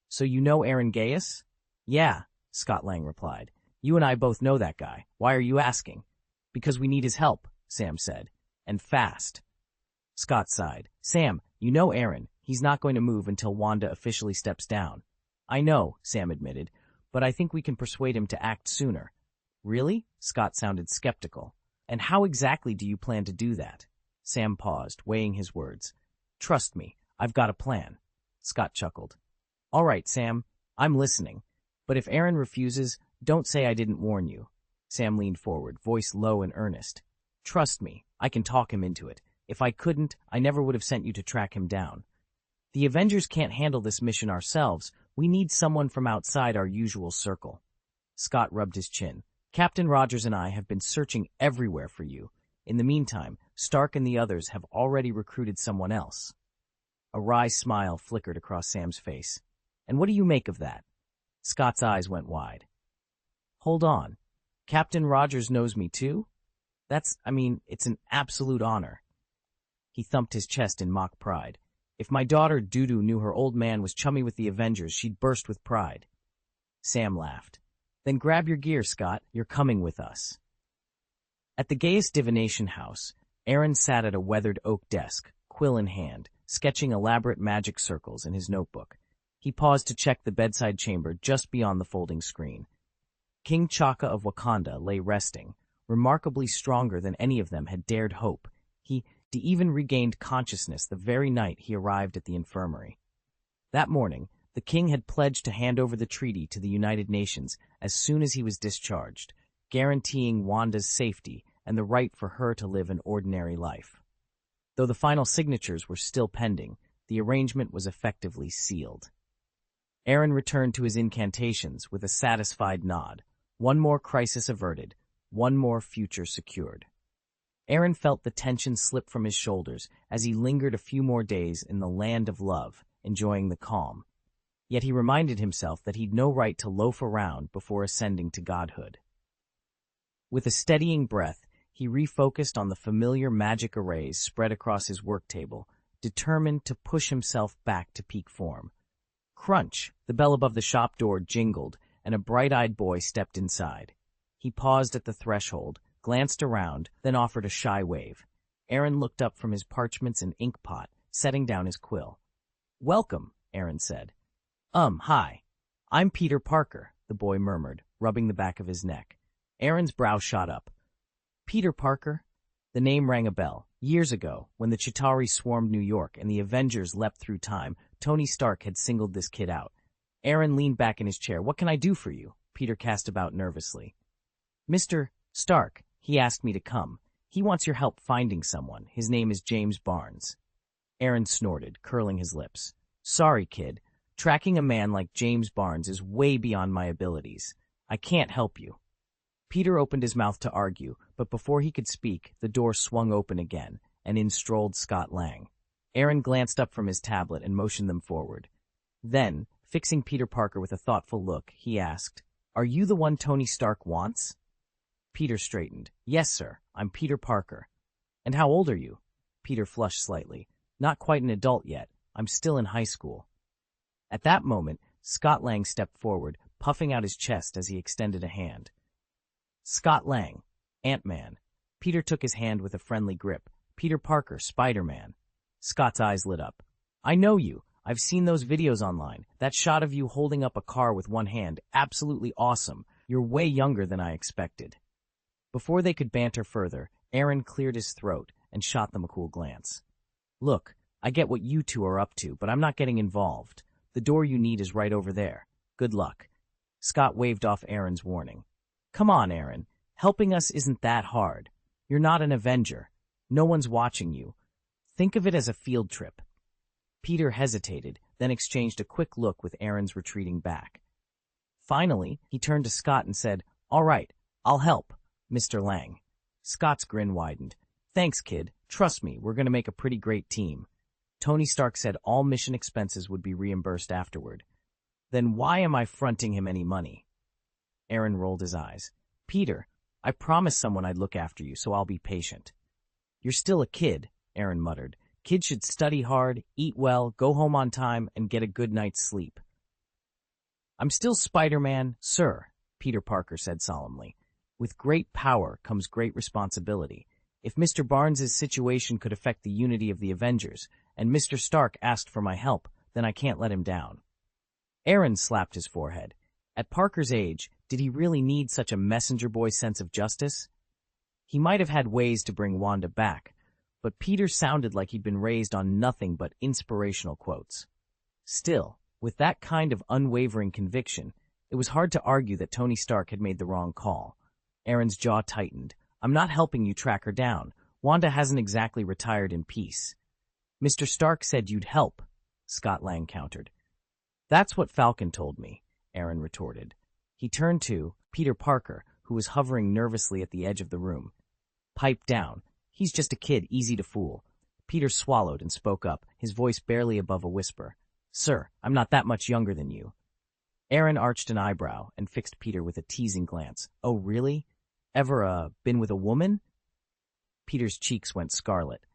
So you know Aaron Gaius? Yeah, Scott Lang replied. You and I both know that guy. Why are you asking? Because we need his help, Sam said. And fast. Scott sighed. Sam, you know Aaron. He's not going to move until Wanda officially steps down. I know, Sam admitted, but I think we can persuade him to act sooner. Really? Scott sounded skeptical. And how exactly do you plan to do that? Sam paused, weighing his words. Trust me, I've got a plan. Scott chuckled. All right, Sam, I'm listening. But if Aaron refuses, don't say I didn't warn you. Sam leaned forward, voice low and earnest. Trust me, I can talk him into it. If I couldn't, I never would have sent you to track him down. The Avengers can't handle this mission ourselves. We need someone from outside our usual circle. Scott rubbed his chin. Captain Rogers and I have been searching everywhere for you. In the meantime, Stark and the others have already recruited someone else. A wry smile flickered across Sam's face. And what do you make of that? Scott's eyes went wide. Hold on. Captain Rogers knows me too? It's an absolute honor. He thumped his chest in mock pride. If my daughter Dudu knew her old man was chummy with the Avengers, she'd burst with pride. Sam laughed. Then grab your gear, Scott. You're coming with us. At the Gaius divination house, Aaron sat at a weathered oak desk, quill in hand, sketching elaborate magic circles in his notebook. He paused to check the bedside chamber just beyond the folding screen. King Chaka of Wakanda lay resting, remarkably stronger than any of them had dared hope. He even regained consciousness the very night he arrived at the infirmary. That morning, the king had pledged to hand over the treaty to the United Nations as soon as he was discharged, guaranteeing Wanda's safety and the right for her to live an ordinary life. Though the final signatures were still pending, the arrangement was effectively sealed. Aaron returned to his incantations with a satisfied nod. One more crisis averted, one more future secured. Aaron felt the tension slip from his shoulders as he lingered a few more days in the land of love, enjoying the calm. Yet he reminded himself that he'd no right to loaf around before ascending to godhood. With a steadying breath, he refocused on the familiar magic arrays spread across his work table, determined to push himself back to peak form. Crunch! The bell above the shop door jingled, and a bright-eyed boy stepped inside. He paused at the threshold, glanced around, then offered a shy wave. Aaron looked up from his parchments and ink pot, setting down his quill. "Welcome," Aaron said. Hi. I'm Peter Parker," the boy murmured, rubbing the back of his neck. Aaron's brow shot up. "Peter Parker?" The name rang a bell. Years ago, when the Chitauri swarmed New York and the Avengers leapt through time, Tony Stark had singled this kid out. Aaron leaned back in his chair. "What can I do for you?" Peter cast about nervously. "Mr. Stark, he asked me to come. He wants your help finding someone. His name is James Barnes." Aaron snorted, curling his lips. "Sorry, kid. Tracking a man like James Barnes is way beyond my abilities. I can't help you." Peter opened his mouth to argue, but before he could speak, the door swung open again, and in strolled Scott Lang. Aaron glanced up from his tablet and motioned them forward. Then, fixing Peter Parker with a thoughtful look, he asked, "Are you the one Tony Stark wants?" Peter straightened. "Yes, sir. I'm Peter Parker." "And how old are you?" Peter flushed slightly. "Not quite an adult yet. I'm still in high school." At that moment, Scott Lang stepped forward, puffing out his chest as he extended a hand. "Scott Lang, Ant-Man." Peter took his hand with a friendly grip. "Peter Parker, Spider-Man." Scott's eyes lit up. "I know you. I've seen those videos online. That shot of you holding up a car with one hand, absolutely awesome. You're way younger than I expected." Before they could banter further, Aaron cleared his throat and shot them a cool glance. "Look, I get what you two are up to, but I'm not getting involved. The door you need is right over there. Good luck." Scott waved off Aaron's warning. "Come on, Aaron. Helping us isn't that hard. You're not an Avenger. No one's watching you. Think of it as a field trip." Peter hesitated, then exchanged a quick look with Aaron's retreating back. Finally, he turned to Scott and said, "All right, I'll help, Mr. Lang." Scott's grin widened. "Thanks, kid. Trust me, we're going to make a pretty great team." Tony Stark said all mission expenses would be reimbursed afterward. "Then why am I fronting him any money?" Aaron rolled his eyes. "Peter, I promised someone I'd look after you, so I'll be patient." "You're still a kid," Aaron muttered. "Kids should study hard, eat well, go home on time, and get a good night's sleep." "I'm still Spider-Man, sir," Peter Parker said solemnly. "With great power comes great responsibility. If Mr. Barnes's situation could affect the unity of the Avengers, and Mr. Stark asked for my help, then I can't let him down." Aaron slapped his forehead. At Parker's age, did he really need such a messenger boy sense of justice? He might have had ways to bring Wanda back, but Peter sounded like he'd been raised on nothing but inspirational quotes. Still, with that kind of unwavering conviction, it was hard to argue that Tony Stark had made the wrong call. Aaron's jaw tightened. "I'm not helping you track her down. Wanda hasn't exactly retired in peace." "Mr. Stark said you'd help," Scott Lang countered. "That's what Falcon told me," Aaron retorted. He turned to Peter Parker, who was hovering nervously at the edge of the room. "Pipe down. He's just a kid, easy to fool." Peter swallowed and spoke up, his voice barely above a whisper. "Sir, I'm not that much younger than you." Aaron arched an eyebrow and fixed Peter with a teasing glance. "Oh, really? Ever, been with a woman?" Peter's cheeks went scarlet.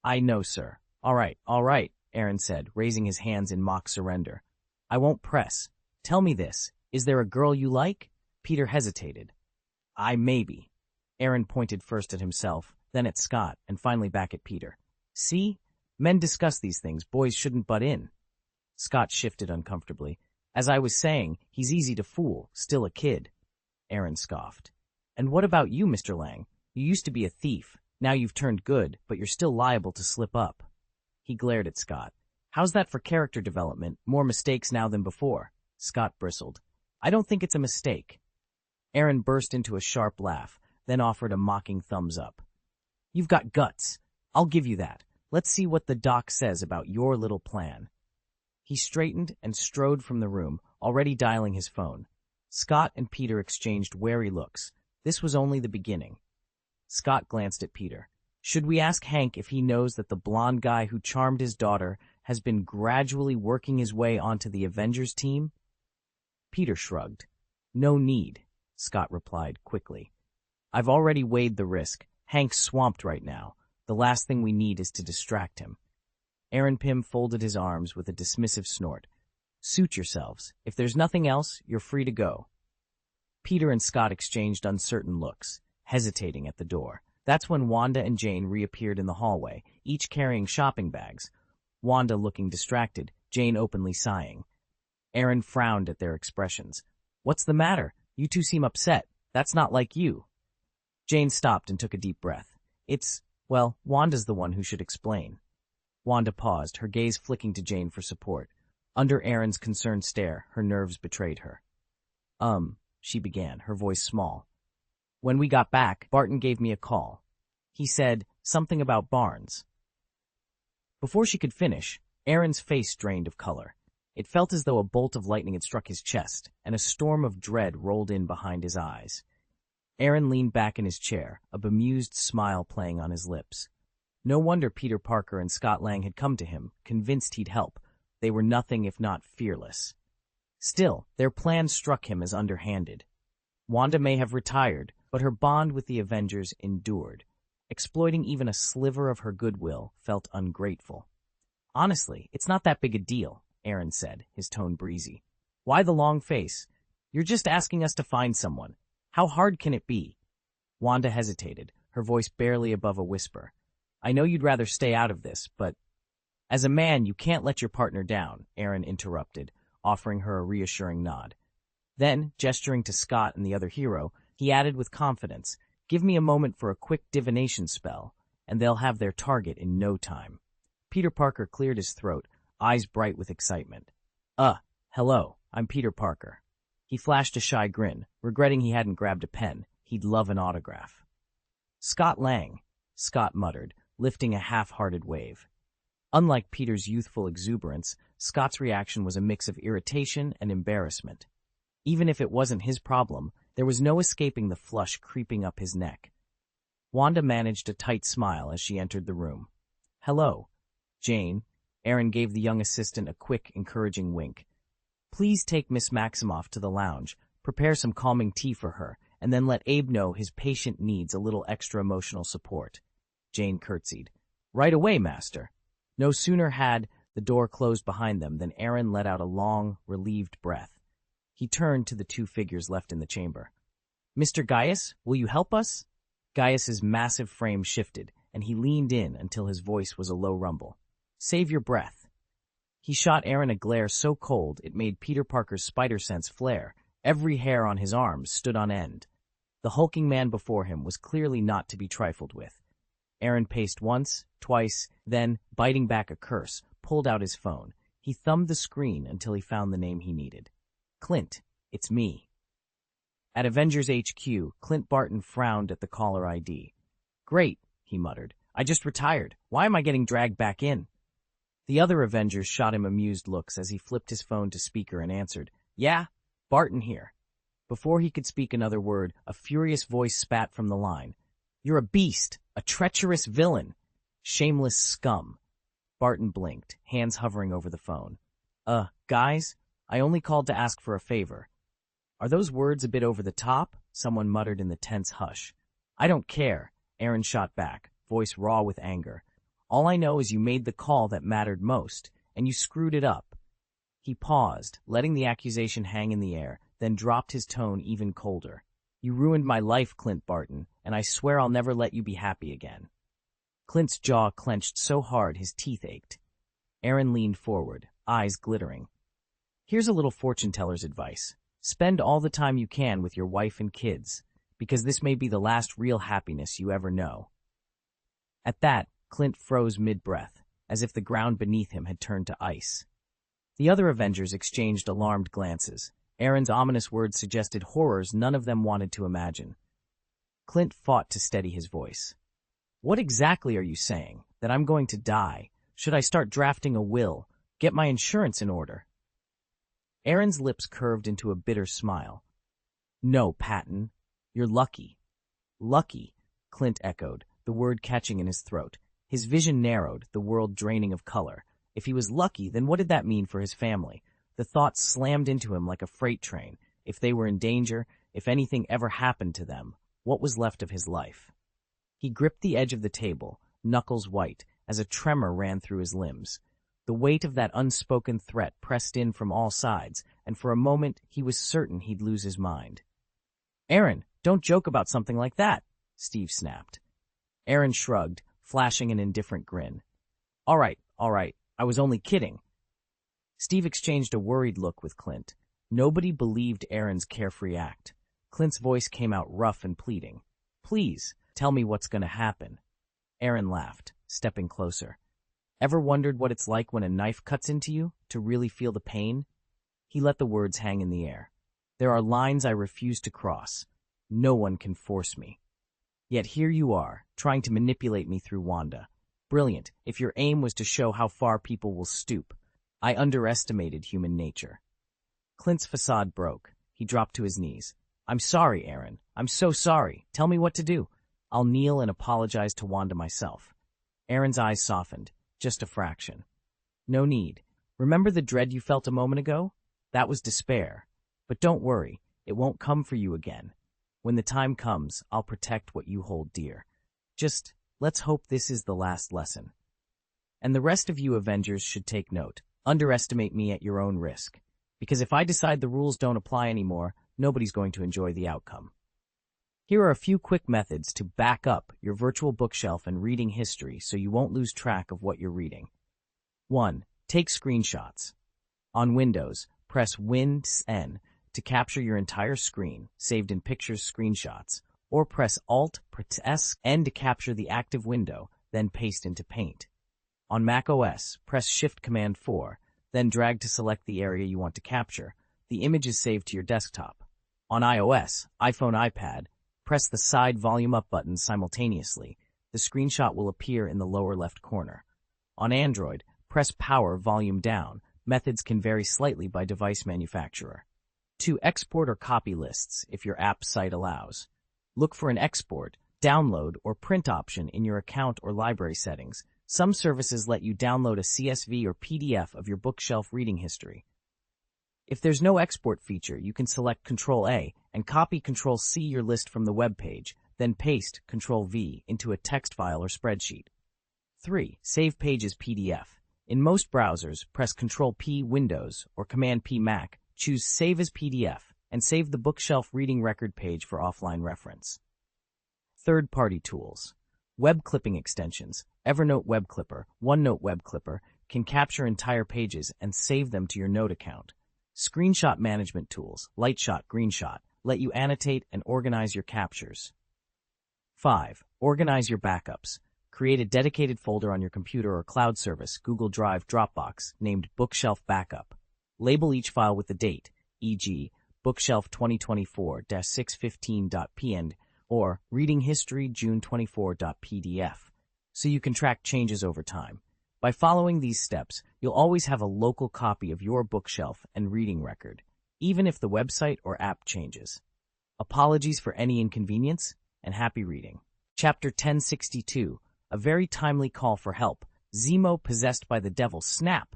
"I know, sir." All right, Aaron said, raising his hands in mock surrender. "I won't press. Tell me this. Is there a girl you like?" Peter hesitated. Maybe." Aaron pointed first at himself, then at Scott, and finally back at Peter. "See? Men discuss these things. Boys shouldn't butt in." Scott shifted uncomfortably. "As I was saying, he's easy to fool, still a kid." Aaron scoffed. "And what about you, Mr. Lang? You used to be a thief. Now you've turned good, but you're still liable to slip up." He glared at Scott. "How's that for character development? More mistakes now than before." Scott bristled. "I don't think it's a mistake." Aaron burst into a sharp laugh, then offered a mocking thumbs up. "You've got guts. I'll give you that. Let's see what the doc says about your little plan." He straightened and strode from the room, already dialing his phone. Scott and Peter exchanged wary looks. This was only the beginning. Scott glanced at Peter. Should we ask Hank if he knows that the blonde guy who charmed his daughter has been gradually working his way onto the Avengers team? Peter shrugged. No need, Scott replied quickly. I've already weighed the risk. Hank's swamped right now. The last thing we need is to distract him. Aaron Pym folded his arms with a dismissive snort. Suit yourselves. If there's nothing else, you're free to go. Peter and Scott exchanged uncertain looks, hesitating at the door. That's when Wanda and Jane reappeared in the hallway, each carrying shopping bags. Wanda looking distracted, Jane openly sighing. Aaron frowned at their expressions. What's the matter? You two seem upset. That's not like you. Jane stopped and took a deep breath. Well, Wanda's the one who should explain. Wanda paused, her gaze flicking to Jane for support. Under Aaron's concerned stare, her nerves betrayed her. She began, her voice small. When we got back, Barton gave me a call. He said something about Barnes. Before she could finish, Aaron's face drained of color. It felt as though a bolt of lightning had struck his chest, and a storm of dread rolled in behind his eyes. Aaron leaned back in his chair, a bemused smile playing on his lips. No wonder Peter Parker and Scott Lang had come to him, convinced he'd help. They were nothing if not fearless. Still, their plan struck him as underhanded. Wanda may have retired, but her bond with the Avengers endured. Exploiting even a sliver of her goodwill felt ungrateful. Honestly, it's not that big a deal, Aaron said, his tone breezy. Why the long face? You're just asking us to find someone. How hard can it be? Wanda hesitated, her voice barely above a whisper. I know you'd rather stay out of this, but... As a man, you can't let your partner down, Aaron interrupted, offering her a reassuring nod. Then, gesturing to Scott and the other hero, he added with confidence, Give me a moment for a quick divination spell, and they'll have their target in no time. Peter Parker cleared his throat, eyes bright with excitement. Hello, I'm Peter Parker. He flashed a shy grin, regretting he hadn't grabbed a pen. He'd love an autograph. Scott Lang, Scott muttered, lifting a half-hearted wave. Unlike Peter's youthful exuberance, Scott's reaction was a mix of irritation and embarrassment. Even if it wasn't his problem, there was no escaping the flush creeping up his neck. Wanda managed a tight smile as she entered the room. Hello, Jane. Aaron gave the young assistant a quick, encouraging wink. Please take Miss Maximoff to the lounge, prepare some calming tea for her, and then let Abe know his patient needs a little extra emotional support. Jane curtsied. Right away, master. No sooner had the door closed behind them than Aaron let out a long, relieved breath. He turned to the two figures left in the chamber. Mr. Gaius, will you help us? Gaius's massive frame shifted, and he leaned in until his voice was a low rumble. Save your breath. He shot Aaron a glare so cold it made Peter Parker's spider sense flare. Every hair on his arms stood on end. The hulking man before him was clearly not to be trifled with. Aaron paced once, twice, then, biting back a curse, pulled out his phone. He thumbed the screen until he found the name he needed. Clint, it's me. At Avengers HQ, Clint Barton frowned at the caller ID. Great, he muttered. I just retired. Why am I getting dragged back in? The other Avengers shot him amused looks as he flipped his phone to speaker and answered, Yeah, Barton here. Before he could speak another word, a furious voice spat from the line. You're a beast, a treacherous villain, shameless scum. Barton blinked, hands hovering over the phone. Guys, I only called to ask for a favor. Are those words a bit over the top? Someone muttered in the tense hush. I don't care, Aaron shot back, voice raw with anger. All I know is you made the call that mattered most, and you screwed it up. He paused, letting the accusation hang in the air, then dropped his tone even colder. You ruined my life, Clint Barton, and I swear I'll never let you be happy again. Clint's jaw clenched so hard his teeth ached. Aaron leaned forward, eyes glittering. Here's a little fortune-teller's advice. Spend all the time you can with your wife and kids, because this may be the last real happiness you ever know. At that, Clint froze mid-breath, as if the ground beneath him had turned to ice. The other Avengers exchanged alarmed glances. Aaron's ominous words suggested horrors none of them wanted to imagine. Clint fought to steady his voice. What exactly are you saying? That I'm going to die? Should I start drafting a will? Get my insurance in order? Aaron's lips curved into a bitter smile. No, Patton. You're lucky. Lucky, Clint echoed, the word catching in his throat. His vision narrowed, the world draining of color. If he was lucky, then what did that mean for his family? The thought slammed into him like a freight train. If they were in danger, if anything ever happened to them, what was left of his life? He gripped the edge of the table, knuckles white, as a tremor ran through his limbs. The weight of that unspoken threat pressed in from all sides, and for a moment he was certain he'd lose his mind. "Aaron, don't joke about something like that," Steve snapped. Aaron shrugged, flashing an indifferent grin. All right, I was only kidding." Steve exchanged a worried look with Clint. Nobody believed Aaron's carefree act. Clint's voice came out rough and pleading. "Please, tell me what's going to happen." Aaron laughed, stepping closer. "Ever wondered what it's like when a knife cuts into you, to really feel the pain?" He let the words hang in the air. "There are lines I refuse to cross. No one can force me. Yet here you are, trying to manipulate me through Wanda. Brilliant, if your aim was to show how far people will stoop. I underestimated human nature." Clint's facade broke. He dropped to his knees. "I'm sorry, Aaron. I'm so sorry. Tell me what to do. I'll kneel and apologize to Wanda myself." Aaron's eyes softened, just a fraction. "No need. Remember the dread you felt a moment ago? That was despair. But don't worry, it won't come for you again. When the time comes, I'll protect what you hold dear. Just, let's hope this is the last lesson. And the rest of you Avengers should take note. Underestimate me at your own risk. Because if I decide the rules don't apply anymore, nobody's going to enjoy the outcome." Here are a few quick methods to back up your virtual bookshelf and reading history so you won't lose track of what you're reading. 1. Take screenshots. On Windows, press Win-N to capture your entire screen, saved in pictures screenshots, or press Alt-N to capture the active window, then paste into Paint. On Mac OS, press Shift-Command-4, then drag to select the area you want to capture. The image is saved to your desktop. On iOS, iPhone, iPad, press the side volume up buttons simultaneously. The screenshot will appear in the lower left corner. On Android, press Power Volume Down. Methods can vary slightly by device manufacturer. 2. Export or copy lists if your app site allows. Look for an export, download, or print option in your account or library settings. Some services let you download a CSV or PDF of your bookshelf reading history. If there's no export feature, you can select Ctrl-A and copy Ctrl-C your list from the web page, then paste Ctrl-V into a text file or spreadsheet. 3. Save pages PDF. In most browsers, press Ctrl-P Windows or Command-P Mac, choose Save as PDF, and save the bookshelf reading record page for offline reference. Third-party tools. Web clipping extensions, Evernote Web Clipper, OneNote Web Clipper, can capture entire pages and save them to your Note account. Screenshot management tools, Lightshot, Greenshot, let you annotate and organize your captures. 5. Organize your backups. Create a dedicated folder on your computer or cloud service, Google Drive, Dropbox, named Bookshelf Backup. Label each file with the date, e.g., Bookshelf 2024-615.png or Reading History June 24.pdf, so you can track changes over time. By following these steps, you'll always have a local copy of your bookshelf and reading record, even if the website or app changes. Apologies for any inconvenience, and happy reading. Chapter 1062, a very timely call for help. Zemo possessed by the devil. Snap!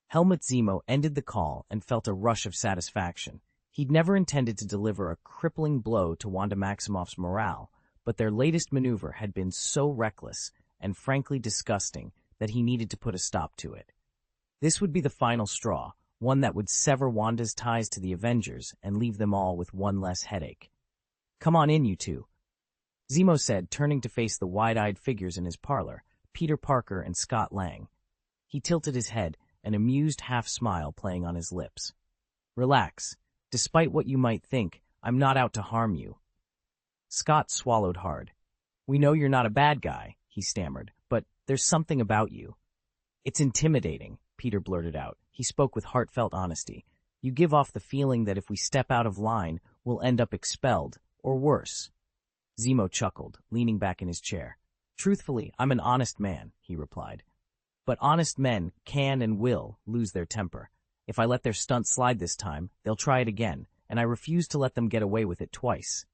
Helmut Zemo ended the call and felt a rush of satisfaction. He'd never intended to deliver a crippling blow to Wanda Maximoff's morale, but their latest maneuver had been so reckless and frankly disgusting that he needed to put a stop to it. This would be the final straw, one that would sever Wanda's ties to the Avengers and leave them all with one less headache. "Come on in, you two," Zemo said, turning to face the wide-eyed figures in his parlor, Peter Parker and Scott Lang. He tilted his head, an amused half-smile playing on his lips. "Relax. Despite what you might think, I'm not out to harm you." Scott swallowed hard. "We know you're not a bad guy," he stammered, "but there's something about you." "It's intimidating," Peter blurted out. He spoke with heartfelt honesty. "You give off the feeling that if we step out of line, we'll end up expelled, or worse." Zemo chuckled, leaning back in his chair. "Truthfully, I'm an honest man," he replied. "But honest men can and will lose their temper. If I let their stunt slide this time, they'll try it again, and I refuse to let them get away with it twice."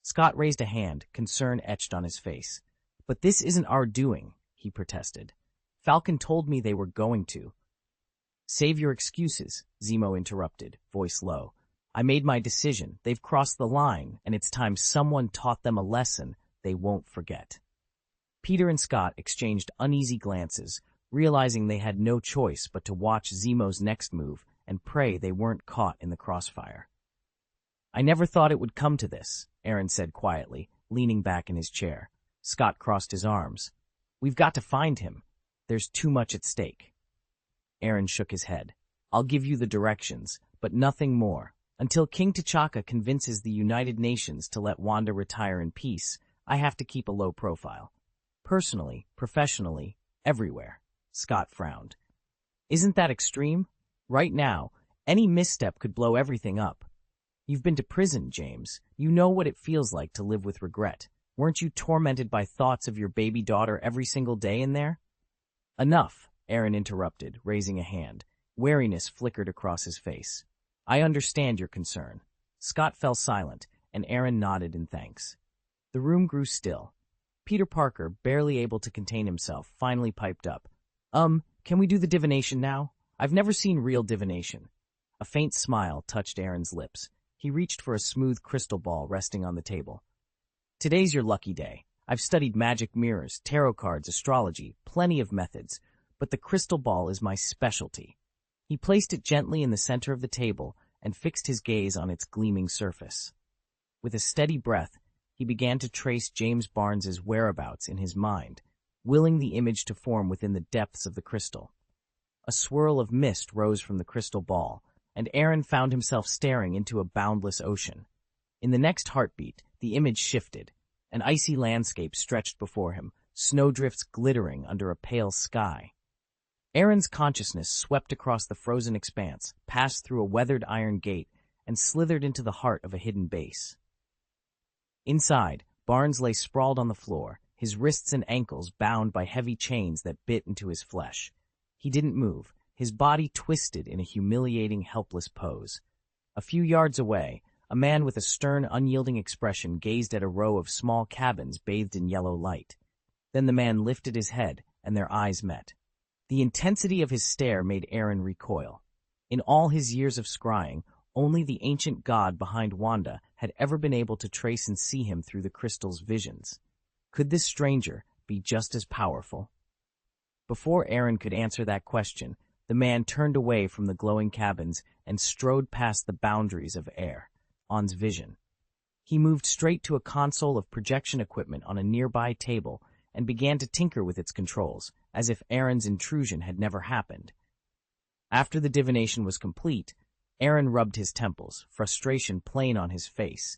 Scott raised a hand, concern etched on his face. But this isn't our doing, he protested. Falcon told me they were going to. Save your excuses, Zemo interrupted, voice low. I made my decision. They've crossed the line, and it's time someone taught them a lesson they won't forget. Peter and Scott exchanged uneasy glances, realizing they had no choice but to watch Zemo's next move and pray they weren't caught in the crossfire. I never thought it would come to this, Aaron said quietly, leaning back in his chair. Scott crossed his arms. We've got to find him. There's too much at stake. Aaron shook his head. I'll give you the directions, but nothing more. Until King T'Chaka convinces the United Nations to let Wanda retire in peace, I have to keep a low profile. Personally, professionally, everywhere. Scott frowned. Isn't that extreme? Right now, any misstep could blow everything up. You've been to prison, James. You know what it feels like to live with regret. Weren't you tormented by thoughts of your baby daughter every single day in there? Enough, Aaron interrupted, raising a hand. Wariness flickered across his face. I understand your concern. Scott fell silent, and Aaron nodded in thanks. The room grew still. Peter Parker, barely able to contain himself, finally piped up. Can we do the divination now? I've never seen real divination. A faint smile touched Aaron's lips. He reached for a smooth crystal ball resting on the table. Today's your lucky day. I've studied magic mirrors, tarot cards, astrology, plenty of methods, but the crystal ball is my specialty. He placed it gently in the center of the table and fixed his gaze on its gleaming surface. With a steady breath, he began to trace James Barnes's whereabouts in his mind, willing the image to form within the depths of the crystal. A swirl of mist rose from the crystal ball, and Aaron found himself staring into a boundless ocean. In the next heartbeat, the image shifted. An icy landscape stretched before him, snowdrifts glittering under a pale sky. Aaron's consciousness swept across the frozen expanse, passed through a weathered iron gate, and slithered into the heart of a hidden base. Inside, Barnes lay sprawled on the floor, his wrists and ankles bound by heavy chains that bit into his flesh. He didn't move, his body twisted in a humiliating, helpless pose. A few yards away, a man with a stern, unyielding expression gazed at a row of small cabins bathed in yellow light. Then the man lifted his head, and their eyes met. The intensity of his stare made Aaron recoil. In all his years of scrying, only the ancient god behind Wanda had ever been able to trace and see him through the crystal's visions. Could this stranger be just as powerful? Before Aaron could answer that question, the man turned away from the glowing cabins and strode past the boundaries of Aaron's vision. He moved straight to a console of projection equipment on a nearby table and began to tinker with its controls, as if Aaron's intrusion had never happened. After the divination was complete, Aaron rubbed his temples, frustration plain on his face.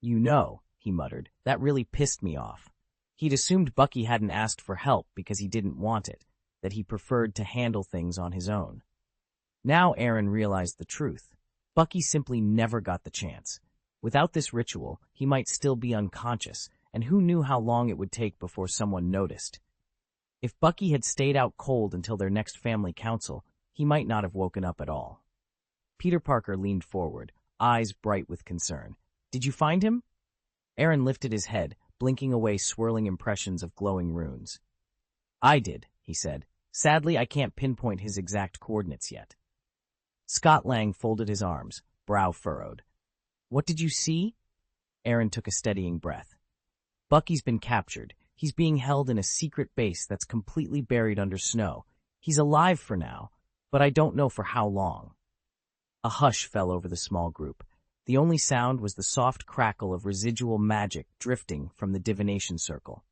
You know, he muttered, that really pissed me off. He'd assumed Bucky hadn't asked for help because he didn't want it, that he preferred to handle things on his own. Now Aaron realized the truth. Bucky simply never got the chance. Without this ritual, he might still be unconscious, and who knew how long it would take before someone noticed. If Bucky had stayed out cold until their next family council, he might not have woken up at all. Peter Parker leaned forward, eyes bright with concern. Did you find him? Aaron lifted his head, blinking away swirling impressions of glowing runes. I did, he said. Sadly, I can't pinpoint his exact coordinates yet. Scott Lang folded his arms, brow furrowed. What did you see? Aaron took a steadying breath. Bucky's been captured. He's being held in a secret base that's completely buried under snow. He's alive for now, but I don't know for how long. A hush fell over the small group. The only sound was the soft crackle of residual magic drifting from the divination circle.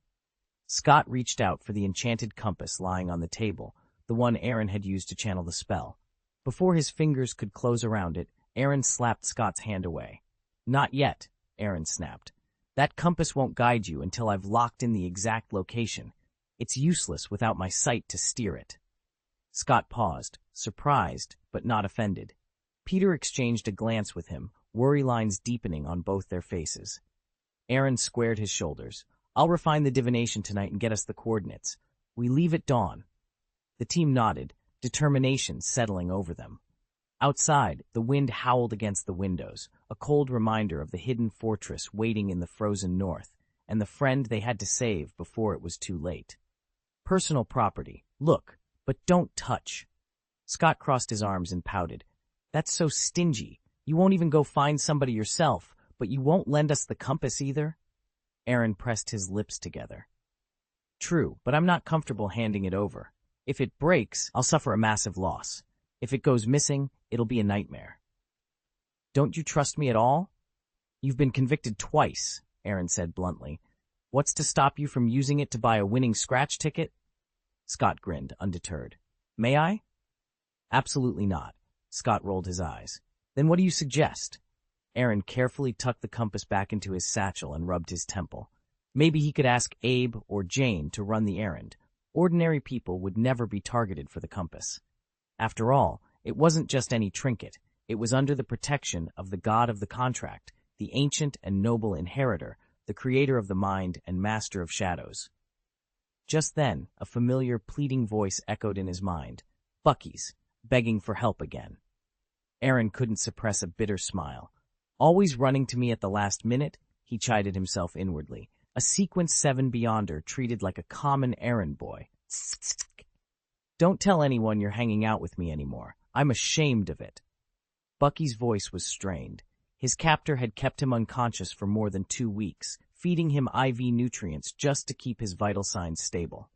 Scott reached out for the enchanted compass lying on the table, the one Aaron had used to channel the spell. Before his fingers could close around it, Aaron slapped Scott's hand away. Not yet, Aaron snapped. That compass won't guide you until I've locked in the exact location. It's useless without my sight to steer it. Scott paused, surprised, but not offended. Peter exchanged a glance with him, worry lines deepening on both their faces. Aaron squared his shoulders. I'll refine the divination tonight and get us the coordinates. We leave at dawn. The team nodded, determination settling over them. Outside, the wind howled against the windows, a cold reminder of the hidden fortress waiting in the frozen north, and the friend they had to save before it was too late. Personal property. Look, but don't touch. Scott crossed his arms and pouted. That's so stingy. You won't even go find somebody yourself, but you won't lend us the compass either? Aaron pressed his lips together. True, but I'm not comfortable handing it over. If it breaks, I'll suffer a massive loss. If it goes missing, it'll be a nightmare. Don't you trust me at all? You've been convicted twice, Aaron said bluntly. What's to stop you from using it to buy a winning scratch ticket? Scott grinned, undeterred. May I? Absolutely not. Scott rolled his eyes. Then what do you suggest? Aaron carefully tucked the compass back into his satchel and rubbed his temple. Maybe he could ask Abe or Jane to run the errand. Ordinary people would never be targeted for the compass. After all, it wasn't just any trinket. It was under the protection of the god of the contract, the ancient and noble inheritor, the creator of the mind and master of shadows. Just then, a familiar, pleading voice echoed in his mind. Bucky's, begging for help again. Aaron couldn't suppress a bitter smile. Always running to me at the last minute, he chided himself inwardly. A Sequence 7 Beyonder treated like a common errand boy. Don't tell anyone you're hanging out with me anymore. I'm ashamed of it. Bucky's voice was strained. His captor had kept him unconscious for more than 2 weeks, feeding him IV nutrients just to keep his vital signs stable.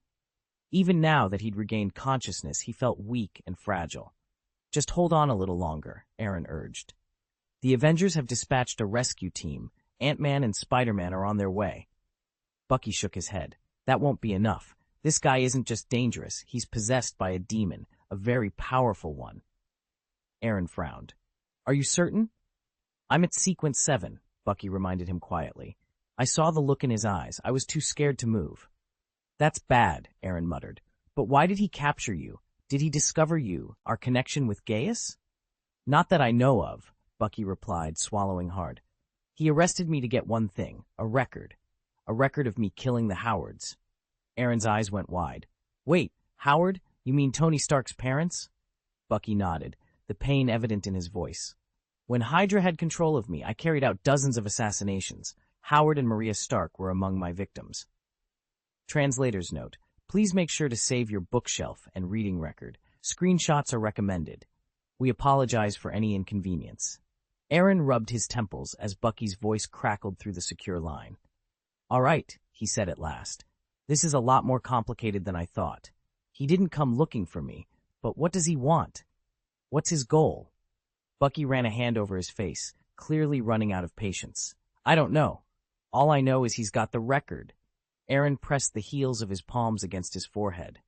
Even now that he'd regained consciousness, he felt weak and fragile. Just hold on a little longer, Aaron urged. The Avengers have dispatched a rescue team. Ant-Man and Spider-Man are on their way. Bucky shook his head. That won't be enough. This guy isn't just dangerous, he's possessed by a demon, a very powerful one. Aaron frowned. Are you certain? I'm at Sequence 7, Bucky reminded him quietly. I saw the look in his eyes. I was too scared to move. That's bad, Aaron muttered. But why did he capture you? Did he discover you, our connection with Gaius? Not that I know of, Bucky replied, swallowing hard. He arrested me to get one thing, a record of me killing the Howards. Aaron's eyes went wide. Wait, Howard? You mean Tony Stark's parents? Bucky nodded, the pain evident in his voice. When Hydra had control of me, I carried out dozens of assassinations. Howard and Maria Stark were among my victims. Translator's note. Please make sure to save your bookshelf and reading record. Screenshots are recommended. We apologize for any inconvenience. Aaron rubbed his temples as Bucky's voice crackled through the secure line. All right, he said at last. This is a lot more complicated than I thought. He didn't come looking for me, but what does he want? What's his goal? Bucky ran a hand over his face, clearly running out of patience. I don't know. All I know is he's got the record. Aaron pressed the heels of his palms against his forehead.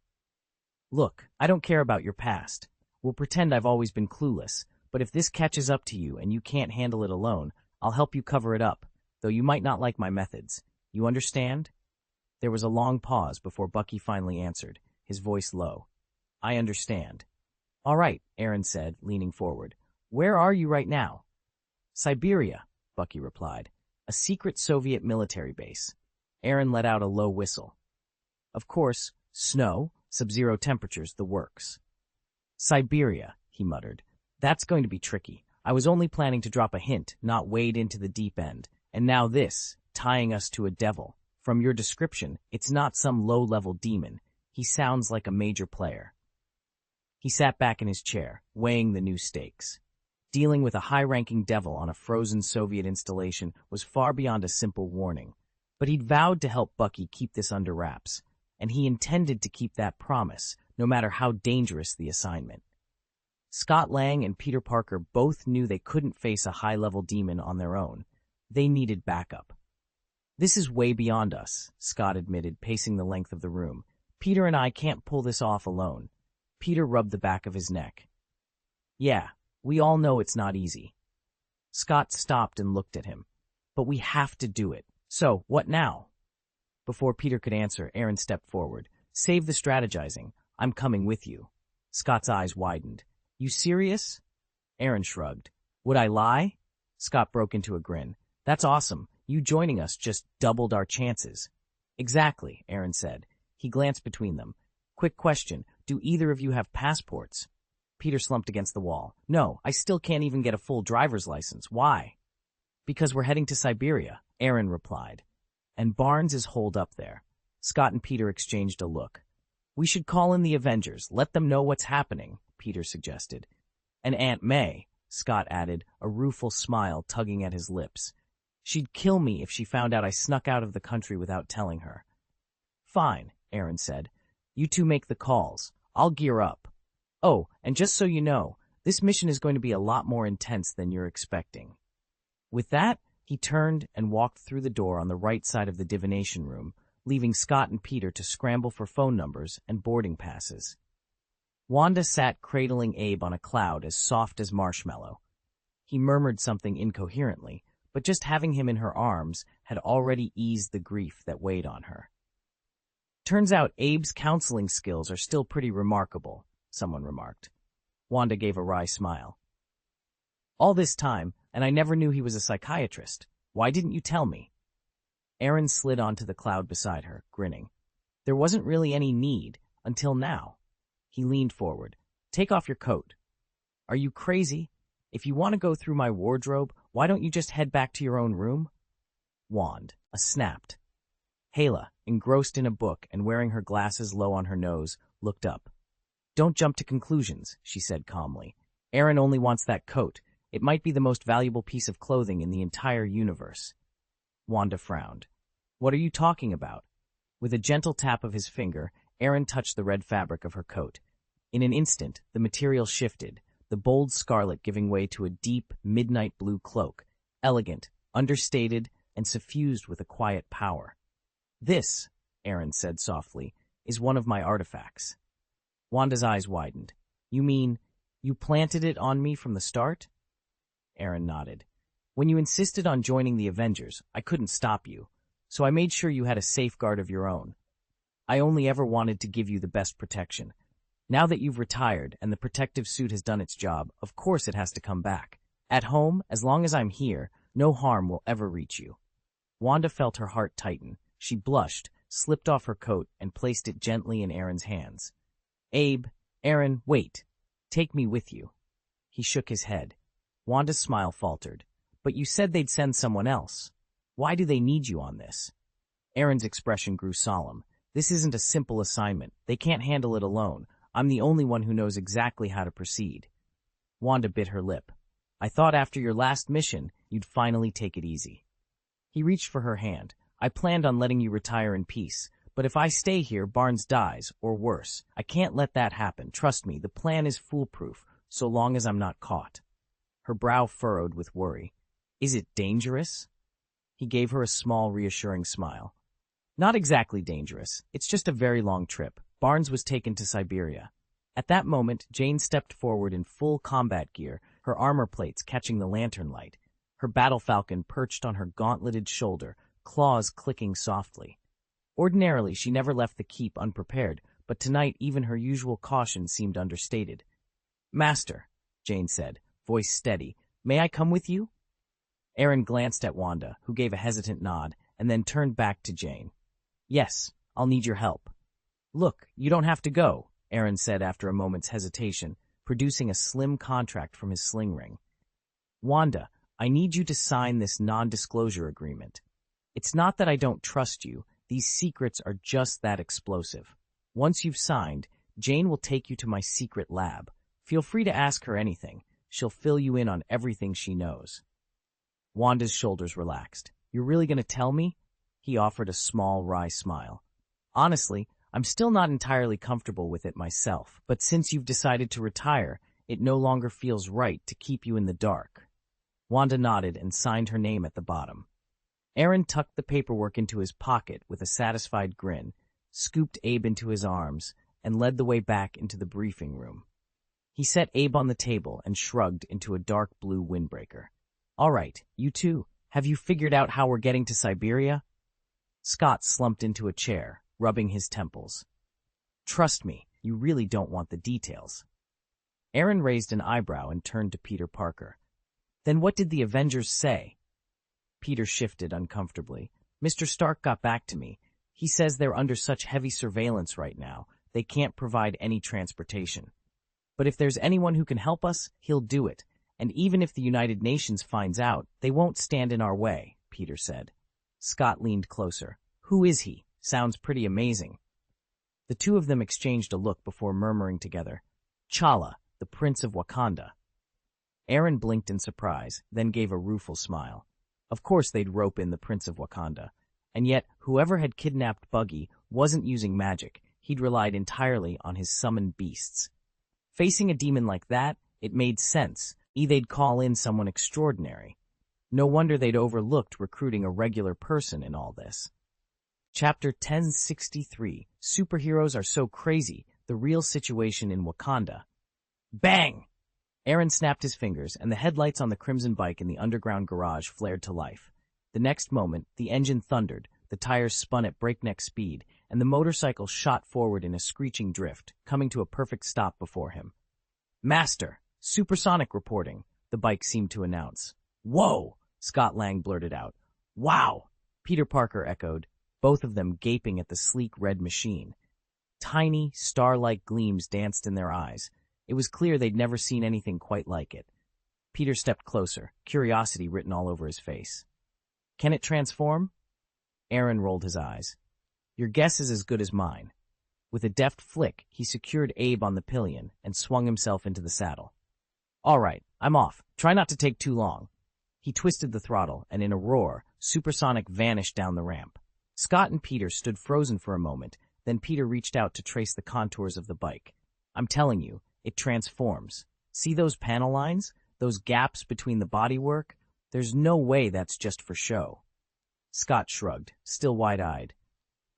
Look, I don't care about your past. We'll pretend I've always been clueless, but if this catches up to you and you can't handle it alone, I'll help you cover it up, though you might not like my methods. You understand? There was a long pause before Bucky finally answered, his voice low. I understand. All right, Aaron said, leaning forward. Where are you right now? Siberia, Bucky replied. A secret Soviet military base. Aaron let out a low whistle. Of course, snow, sub-zero temperatures, the works. Siberia, he muttered. That's going to be tricky. I was only planning to drop a hint, not wade into the deep end. And now this, tying us to a devil. From your description, it's not some low-level demon. He sounds like a major player. He sat back in his chair, weighing the new stakes. Dealing with a high-ranking devil on a frozen Soviet installation was far beyond a simple warning. But he'd vowed to help Bucky keep this under wraps, and he intended to keep that promise, no matter how dangerous the assignment. Scott Lang and Peter Parker both knew they couldn't face a high-level demon on their own. They needed backup. This is way beyond us, Scott admitted, pacing the length of the room. Peter and I can't pull this off alone. Peter rubbed the back of his neck. Yeah, we all know it's not easy. Scott stopped and looked at him. But we have to do it. So, what now? Before Peter could answer, Aaron stepped forward. Save the strategizing. I'm coming with you. Scott's eyes widened. You serious? Aaron shrugged. Would I lie? Scott broke into a grin. That's awesome. You joining us just doubled our chances. Exactly, Aaron said. He glanced between them. Quick question. Do either of you have passports? Peter slumped against the wall. No, I still can't even get a full driver's license. Why? Because we're heading to Siberia, Aaron replied. And Barnes is holed up there. Scott and Peter exchanged a look. We should call in the Avengers, let them know what's happening, Peter suggested. And Aunt May, Scott added, a rueful smile tugging at his lips. She'd kill me if she found out I snuck out of the country without telling her. Fine, Aaron said. You two make the calls. I'll gear up. Oh, and just so you know, this mission is going to be a lot more intense than you're expecting. With that, he turned and walked through the door on the right side of the divination room, leaving Scott and Peter to scramble for phone numbers and boarding passes. Wanda sat cradling Abe on a cloud as soft as marshmallow. He murmured something incoherently, but just having him in her arms had already eased the grief that weighed on her. Turns out Abe's counseling skills are still pretty remarkable, someone remarked. Wanda gave a wry smile. All this time, and I never knew he was a psychiatrist. Why didn't you tell me? Aaron slid onto the cloud beside her, grinning. There wasn't really any need, until now. He leaned forward. Take off your coat. Are you crazy? If you want to go through my wardrobe, why don't you just head back to your own room? Wand, snapped. Hala, engrossed in a book and wearing her glasses low on her nose, looked up. Don't jump to conclusions, she said calmly. Aaron only wants that coat. It might be the most valuable piece of clothing in the entire universe. Wanda frowned. What are you talking about? With a gentle tap of his finger, Aaron touched the red fabric of her coat. In an instant, the material shifted, the bold scarlet giving way to a deep, midnight blue cloak, elegant, understated, and suffused with a quiet power. This, Aaron said softly, is one of my artifacts. Wanda's eyes widened. You mean, you planted it on me from the start? Aaron nodded. When you insisted on joining the Avengers, I couldn't stop you, so I made sure you had a safeguard of your own. I only ever wanted to give you the best protection. Now that you've retired and the protective suit has done its job, of course it has to come back. At home, as long as I'm here, no harm will ever reach you. Wanda felt her heart tighten. She blushed, slipped off her coat, and placed it gently in Aaron's hands. Aaron, wait. Take me with you. He shook his head. Wanda's smile faltered. But you said they'd send someone else. Why do they need you on this? Aaron's expression grew solemn. This isn't a simple assignment. They can't handle it alone. I'm the only one who knows exactly how to proceed. Wanda bit her lip. I thought after your last mission, you'd finally take it easy. He reached for her hand. I planned on letting you retire in peace, but if I stay here, Barnes dies, or worse. I can't let that happen. Trust me, the plan is foolproof, so long as I'm not caught. Her brow furrowed with worry. Is it dangerous? He gave her a small, reassuring smile. Not exactly dangerous. It's just a very long trip. Barnes was taken to Siberia. At that moment, Jane stepped forward in full combat gear, her armor plates catching the lantern light. Her battle falcon perched on her gauntleted shoulder, claws clicking softly. Ordinarily, she never left the keep unprepared, but tonight even her usual caution seemed understated. Master, Jane said, voice steady, may I come with you? Aaron glanced at Wanda, who gave a hesitant nod, and then turned back to Jane. Yes, I'll need your help. Look, you don't have to go, Aaron said after a moment's hesitation, producing a slim contract from his sling ring. Wanda, I need you to sign this non-disclosure agreement. It's not that I don't trust you. These secrets are just that explosive. Once you've signed, Jane will take you to my secret lab. Feel free to ask her anything. She'll fill you in on everything she knows. Wanda's shoulders relaxed. You're really going to tell me? He offered a small, wry smile. Honestly, I'm still not entirely comfortable with it myself, but since you've decided to retire, it no longer feels right to keep you in the dark. Wanda nodded and signed her name at the bottom. Aaron tucked the paperwork into his pocket with a satisfied grin, scooped Abe into his arms, and led the way back into the briefing room. He set Abe on the table and shrugged into a dark blue windbreaker. All right, you two, have you figured out how we're getting to Siberia? Scott slumped into a chair, rubbing his temples. Trust me, you really don't want the details. Aaron raised an eyebrow and turned to Peter Parker. Then what did the Avengers say? Peter shifted uncomfortably. Mr. Stark got back to me. He says they're under such heavy surveillance right now, they can't provide any transportation. But if there's anyone who can help us, he'll do it. And even if the United Nations finds out, they won't stand in our way, Peter said. Scott leaned closer. Who is he? Sounds pretty amazing. The two of them exchanged a look before murmuring together, T'Challa, the Prince of Wakanda. Aaron blinked in surprise, then gave a rueful smile. Of course they'd rope in the Prince of Wakanda. And yet, whoever had kidnapped Buggy wasn't using magic. He'd relied entirely on his summoned beasts. Facing a demon like that, it made sense. They'd call in someone extraordinary. No wonder they'd overlooked recruiting a regular person in all this. Chapter 1063, Superheroes Are So Crazy, The Real Situation in Wakanda. Bang! Aaron snapped his fingers, and the headlights on the crimson bike in the underground garage flared to life. The next moment, the engine thundered, the tires spun at breakneck speed, and the motorcycle shot forward in a screeching drift, coming to a perfect stop before him. Master! Supersonic reporting, the bike seemed to announce. Whoa! Scott Lang blurted out. Wow! Peter Parker echoed, both of them gaping at the sleek red machine. Tiny, star-like gleams danced in their eyes. It was clear they'd never seen anything quite like it. Peter stepped closer, curiosity written all over his face. Can it transform? Aaron rolled his eyes. Your guess is as good as mine. With a deft flick, he secured Abe on the pillion and swung himself into the saddle. All right, I'm off. Try not to take too long. He twisted the throttle, and in a roar, Supersonic vanished down the ramp. Scott and Peter stood frozen for a moment, then Peter reached out to trace the contours of the bike. I'm telling you, it transforms. See those panel lines? Those gaps between the bodywork? There's no way that's just for show. Scott shrugged, still wide-eyed.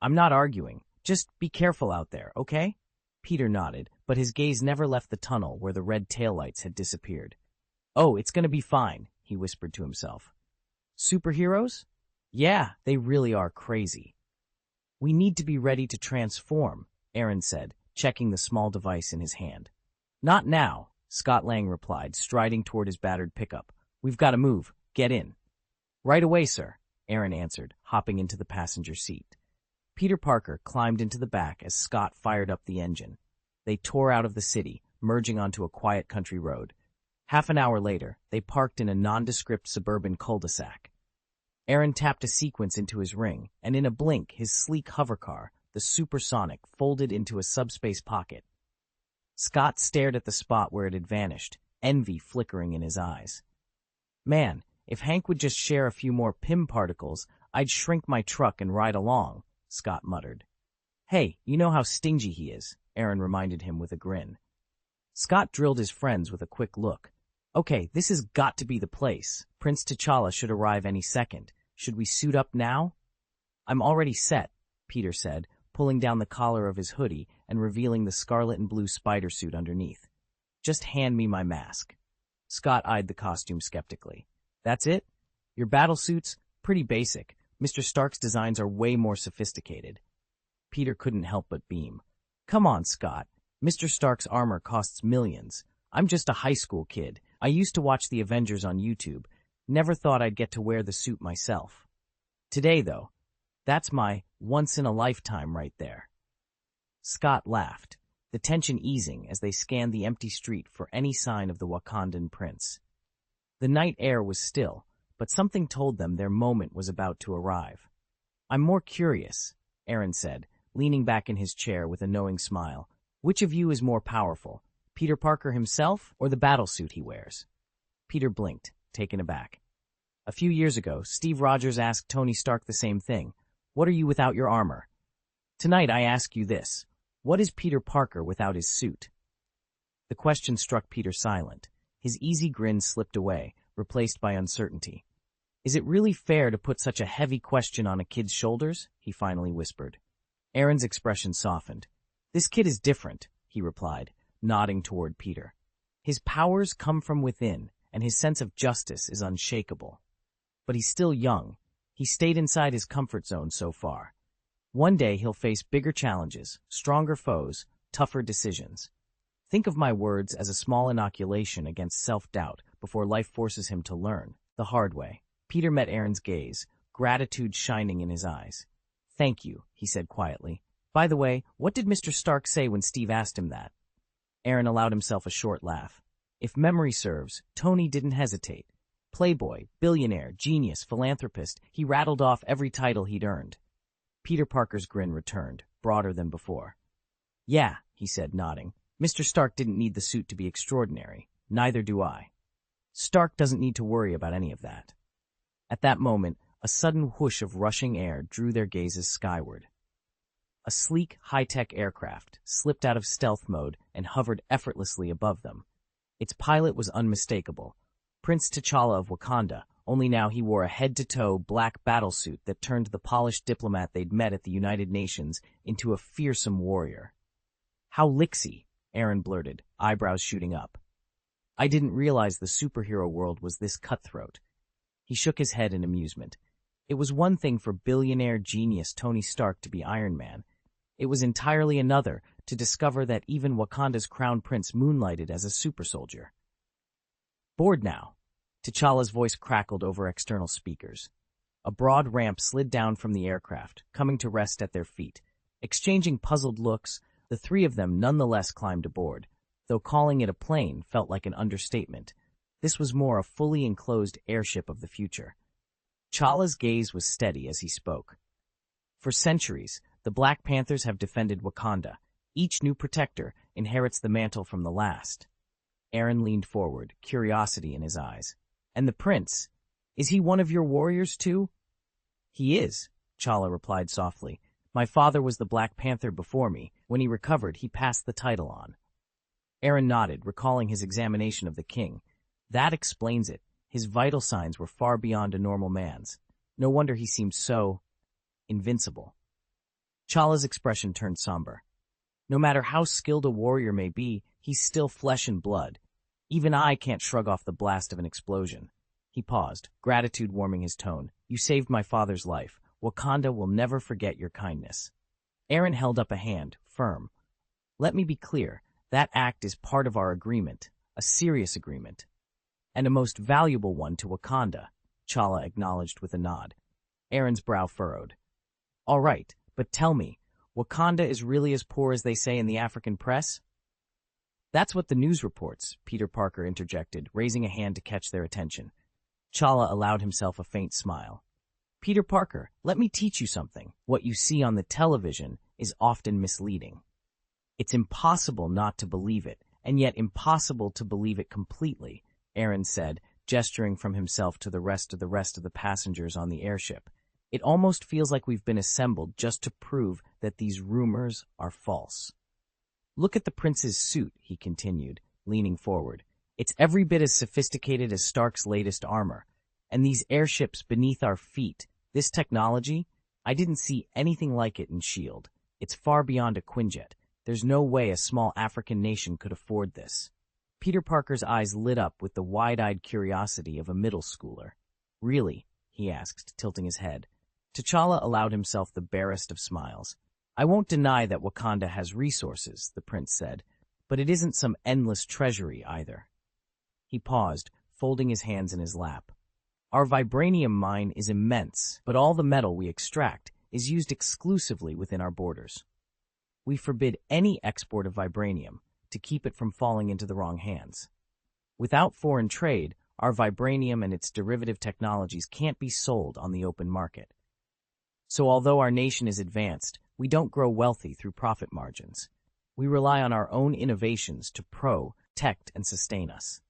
I'm not arguing. Just be careful out there, okay? Peter nodded, but his gaze never left the tunnel where the red taillights had disappeared. Oh, it's gonna be fine, he whispered to himself. Superheroes? Yeah, they really are crazy. We need to be ready to transform, Aaron said, checking the small device in his hand. Not now, Scott Lang replied, striding toward his battered pickup. We've got to move. Get in. Right away, sir, Aaron answered, hopping into the passenger seat. Peter Parker climbed into the back as Scott fired up the engine. They tore out of the city, merging onto a quiet country road. Half an hour later, they parked in a nondescript suburban cul-de-sac. Aaron tapped a sequence into his ring, and in a blink, his sleek hovercar, the Supersonic, folded into a subspace pocket. Scott stared at the spot where it had vanished, envy flickering in his eyes. Man, if Hank would just share a few more Pym particles, I'd shrink my truck and ride along, Scott muttered. Hey, you know how stingy he is, Aaron reminded him with a grin. Scott drilled his friends with a quick look. Okay, this has got to be the place. Prince T'Challa should arrive any second. Should we suit up now? I'm already set, Peter said, pulling down the collar of his hoodie and revealing the scarlet and blue spider suit underneath. Just hand me my mask. Scott eyed the costume skeptically. That's it? Your battle suit's pretty basic. Mr. Stark's designs are way more sophisticated. Peter couldn't help but beam. Come on, Scott. Mr. Stark's armor costs millions. I'm just a high school kid. I used to watch the Avengers on YouTube. Never thought I'd get to wear the suit myself. Today, though, that's my once-in-a-lifetime right there. Scott laughed, the tension easing as they scanned the empty street for any sign of the Wakandan prince. The night air was still, but something told them their moment was about to arrive. I'm more curious, Aaron said, leaning back in his chair with a knowing smile. Which of you is more powerful, Peter Parker himself or the battlesuit he wears? Peter blinked, taken aback. A few years ago, Steve Rogers asked Tony Stark the same thing. What are you without your armor? Tonight I ask you this. What is Peter Parker without his suit? The question struck Peter silent. His easy grin slipped away, replaced by uncertainty. Is it really fair to put such a heavy question on a kid's shoulders? He finally whispered. Aaron's expression softened. This kid is different, he replied, nodding toward Peter. His powers come from within, and his sense of justice is unshakable. But he's still young. He stayed inside his comfort zone so far. One day he'll face bigger challenges, stronger foes, tougher decisions. Think of my words as a small inoculation against self-doubt before life forces him to learn, the hard way. Peter met Aaron's gaze, gratitude shining in his eyes. Thank you, he said quietly. By the way, what did Mr. Stark say when Steve asked him that? Aaron allowed himself a short laugh. If memory serves, Tony didn't hesitate. Playboy, billionaire, genius, philanthropist, he rattled off every title he'd earned. Peter Parker's grin returned, broader than before. Yeah, he said, nodding. Mr. Stark didn't need the suit to be extraordinary. Neither do I. Stark doesn't need to worry about any of that. At that moment, a sudden whoosh of rushing air drew their gazes skyward. A sleek, high-tech aircraft slipped out of stealth mode and hovered effortlessly above them. Its pilot was unmistakable. Prince T'Challa of Wakanda, only now he wore a head-to-toe black battlesuit that turned the polished diplomat they'd met at the United Nations into a fearsome warrior. How licksy, Aaron blurted, eyebrows shooting up. I didn't realize the superhero world was this cutthroat. He shook his head in amusement. It was one thing for billionaire genius Tony Stark to be Iron Man. It was entirely another to discover that even Wakanda's crown prince moonlighted as a super soldier. Bored now, T'Challa's voice crackled over external speakers. A broad ramp slid down from the aircraft, coming to rest at their feet. Exchanging puzzled looks, the three of them nonetheless climbed aboard, though calling it a plane felt like an understatement. This was more a fully enclosed airship of the future. T'Challa's gaze was steady as he spoke. For centuries, the Black Panthers have defended Wakanda. Each new protector inherits the mantle from the last. Aaron leaned forward, curiosity in his eyes. And the prince, is he one of your warriors too? He is, T'Challa replied softly. My father was the Black Panther before me. When he recovered, he passed the title on. Aaron nodded, recalling his examination of the king. That explains it. His vital signs were far beyond a normal man's. No wonder he seemed so invincible. T'Challa's expression turned somber. No matter how skilled a warrior may be, he's still flesh and blood. Even I can't shrug off the blast of an explosion. He paused, gratitude warming his tone. You saved my father's life. Wakanda will never forget your kindness. Aaron held up a hand, firm. Let me be clear. That act is part of our agreement, a serious agreement. And a most valuable one to Wakanda, T'Challa acknowledged with a nod. Aaron's brow furrowed. All right, but tell me, Wakanda is really as poor as they say in the African press? That's what the news reports, Peter Parker interjected, raising a hand to catch their attention. T'Challa allowed himself a faint smile. Peter Parker, let me teach you something. What you see on the television is often misleading. It's impossible not to believe it, and yet impossible to believe it completely, Aaron said, gesturing from himself to the rest of the passengers on the airship. It almost feels like we've been assembled just to prove that these rumors are false. Look at the prince's suit, he continued, leaning forward. It's every bit as sophisticated as Stark's latest armor. And these airships beneath our feet, this technology, I didn't see anything like it in S.H.I.E.L.D. It's far beyond a Quinjet. There's no way a small African nation could afford this. Peter Parker's eyes lit up with the wide-eyed curiosity of a middle schooler. Really? He asked, tilting his head. T'Challa allowed himself the barest of smiles. I won't deny that Wakanda has resources, the prince said, but it isn't some endless treasury either. He paused, folding his hands in his lap. Our vibranium mine is immense, but all the metal we extract is used exclusively within our borders. We forbid any export of vibranium to keep it from falling into the wrong hands. Without foreign trade, our vibranium and its derivative technologies can't be sold on the open market. So although our nation is advanced, we don't grow wealthy through profit margins. We rely on our own innovations to protect and sustain us.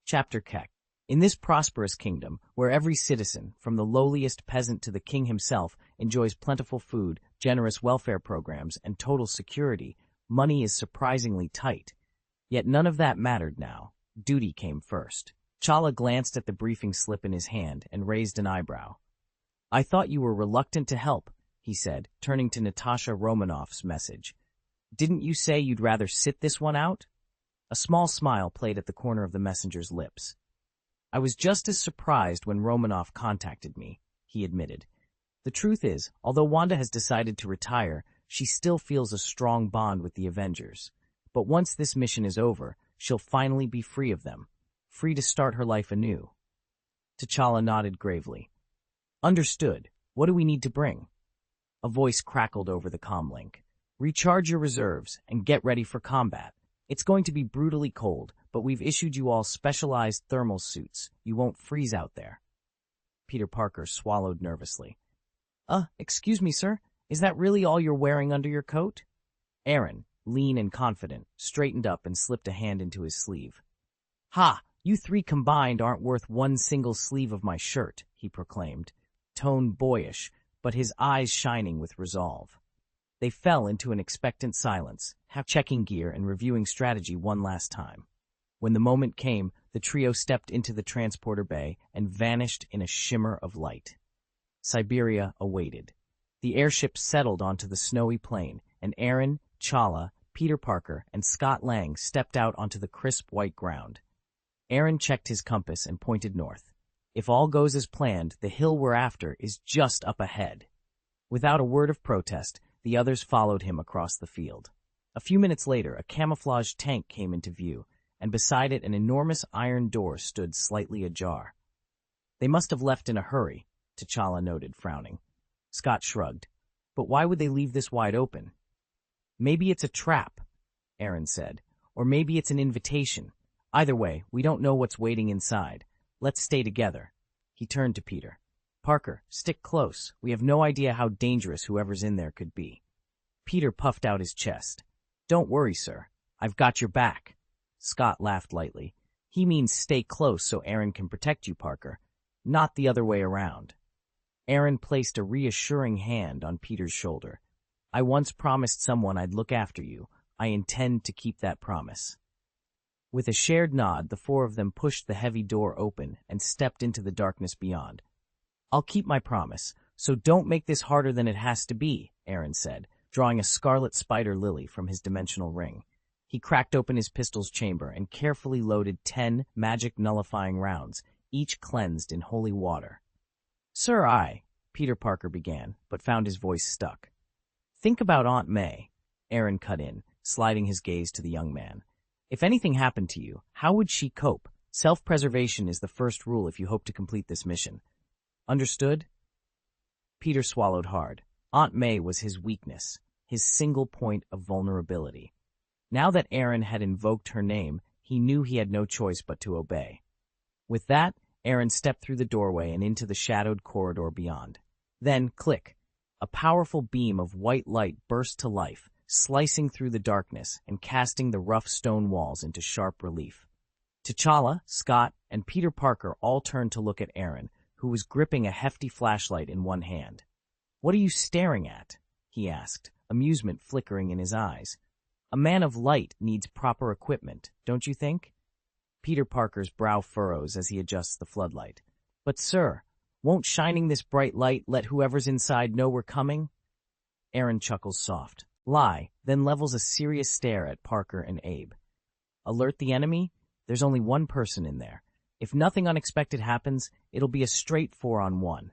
Chapter Keck. In this prosperous kingdom, where every citizen, from the lowliest peasant to the king himself, enjoys plentiful food, generous welfare programs, and total security, money is surprisingly tight. Yet none of that mattered now. Duty came first. T'Challa glanced at the briefing slip in his hand and raised an eyebrow. I thought you were reluctant to help, he said, turning to Natasha Romanoff's message. Didn't you say you'd rather sit this one out? A small smile played at the corner of the messenger's lips. I was just as surprised when Romanoff contacted me, he admitted. The truth is, although Wanda has decided to retire, she still feels a strong bond with the Avengers. But once this mission is over, she'll finally be free of them, free to start her life anew. T'Challa nodded gravely. Understood. What do we need to bring? A voice crackled over the comlink. Recharge your reserves and get ready for combat. It's going to be brutally cold, but we've issued you all specialized thermal suits. You won't freeze out there. Peter Parker swallowed nervously. Excuse me, sir. Is that really all you're wearing under your coat? Aaron, lean and confident, straightened up and slipped a hand into his sleeve. Ha! You three combined aren't worth one single sleeve of my shirt, he proclaimed, tone boyish, but his eyes shining with resolve. They fell into an expectant silence, checking gear and reviewing strategy one last time. When the moment came, the trio stepped into the transporter bay and vanished in a shimmer of light. Siberia awaited. The airship settled onto the snowy plain, and Aaron, Chala, Peter Parker, and Scott Lang stepped out onto the crisp white ground. Aaron checked his compass and pointed north. If all goes as planned, the hill we're after is just up ahead. Without a word of protest, the others followed him across the field. A few minutes later, a camouflaged tank came into view, and beside it an enormous iron door stood slightly ajar. They must have left in a hurry, T'Challa noted, frowning. Scott shrugged. But why would they leave this wide open? Maybe it's a trap, Aaron said, or maybe it's an invitation. Either way, we don't know what's waiting inside. Let's stay together. He turned to Peter. Parker, stick close. We have no idea how dangerous whoever's in there could be. Peter puffed out his chest. Don't worry, sir. I've got your back. Scott laughed lightly. He means stay close so Aaron can protect you, Parker, not the other way around. Aaron placed a reassuring hand on Peter's shoulder. I once promised someone I'd look after you. I intend to keep that promise. With a shared nod, the four of them pushed the heavy door open and stepped into the darkness beyond. I'll keep my promise, so don't make this harder than it has to be, Aaron said, drawing a scarlet spider lily from his dimensional ring. He cracked open his pistol's chamber and carefully loaded 10 magic nullifying rounds, each cleansed in holy water. Sir, Peter Parker began, but found his voice stuck. Think about Aunt May, Aaron cut in, sliding his gaze to the young man. If anything happened to you, how would she cope? Self-preservation is the first rule if you hope to complete this mission. Understood? Peter swallowed hard. Aunt May was his weakness, his single point of vulnerability. Now that Aaron had invoked her name, he knew he had no choice but to obey. With that, Aaron stepped through the doorway and into the shadowed corridor beyond. Then, click, a powerful beam of white light burst to life, slicing through the darkness and casting the rough stone walls into sharp relief. T'Challa, Scott, and Peter Parker all turned to look at Aaron, who was gripping a hefty flashlight in one hand. What are you staring at? He asked, amusement flickering in his eyes. A man of light needs proper equipment, don't you think? Peter Parker's brow furrows as he adjusts the floodlight. But sir, won't shining this bright light let whoever's inside know we're coming? Aaron chuckles soft. Lie, then levels a serious stare at Parker and Abe. Alert the enemy? There's only one person in there. If nothing unexpected happens, it'll be a straight 4-on-1.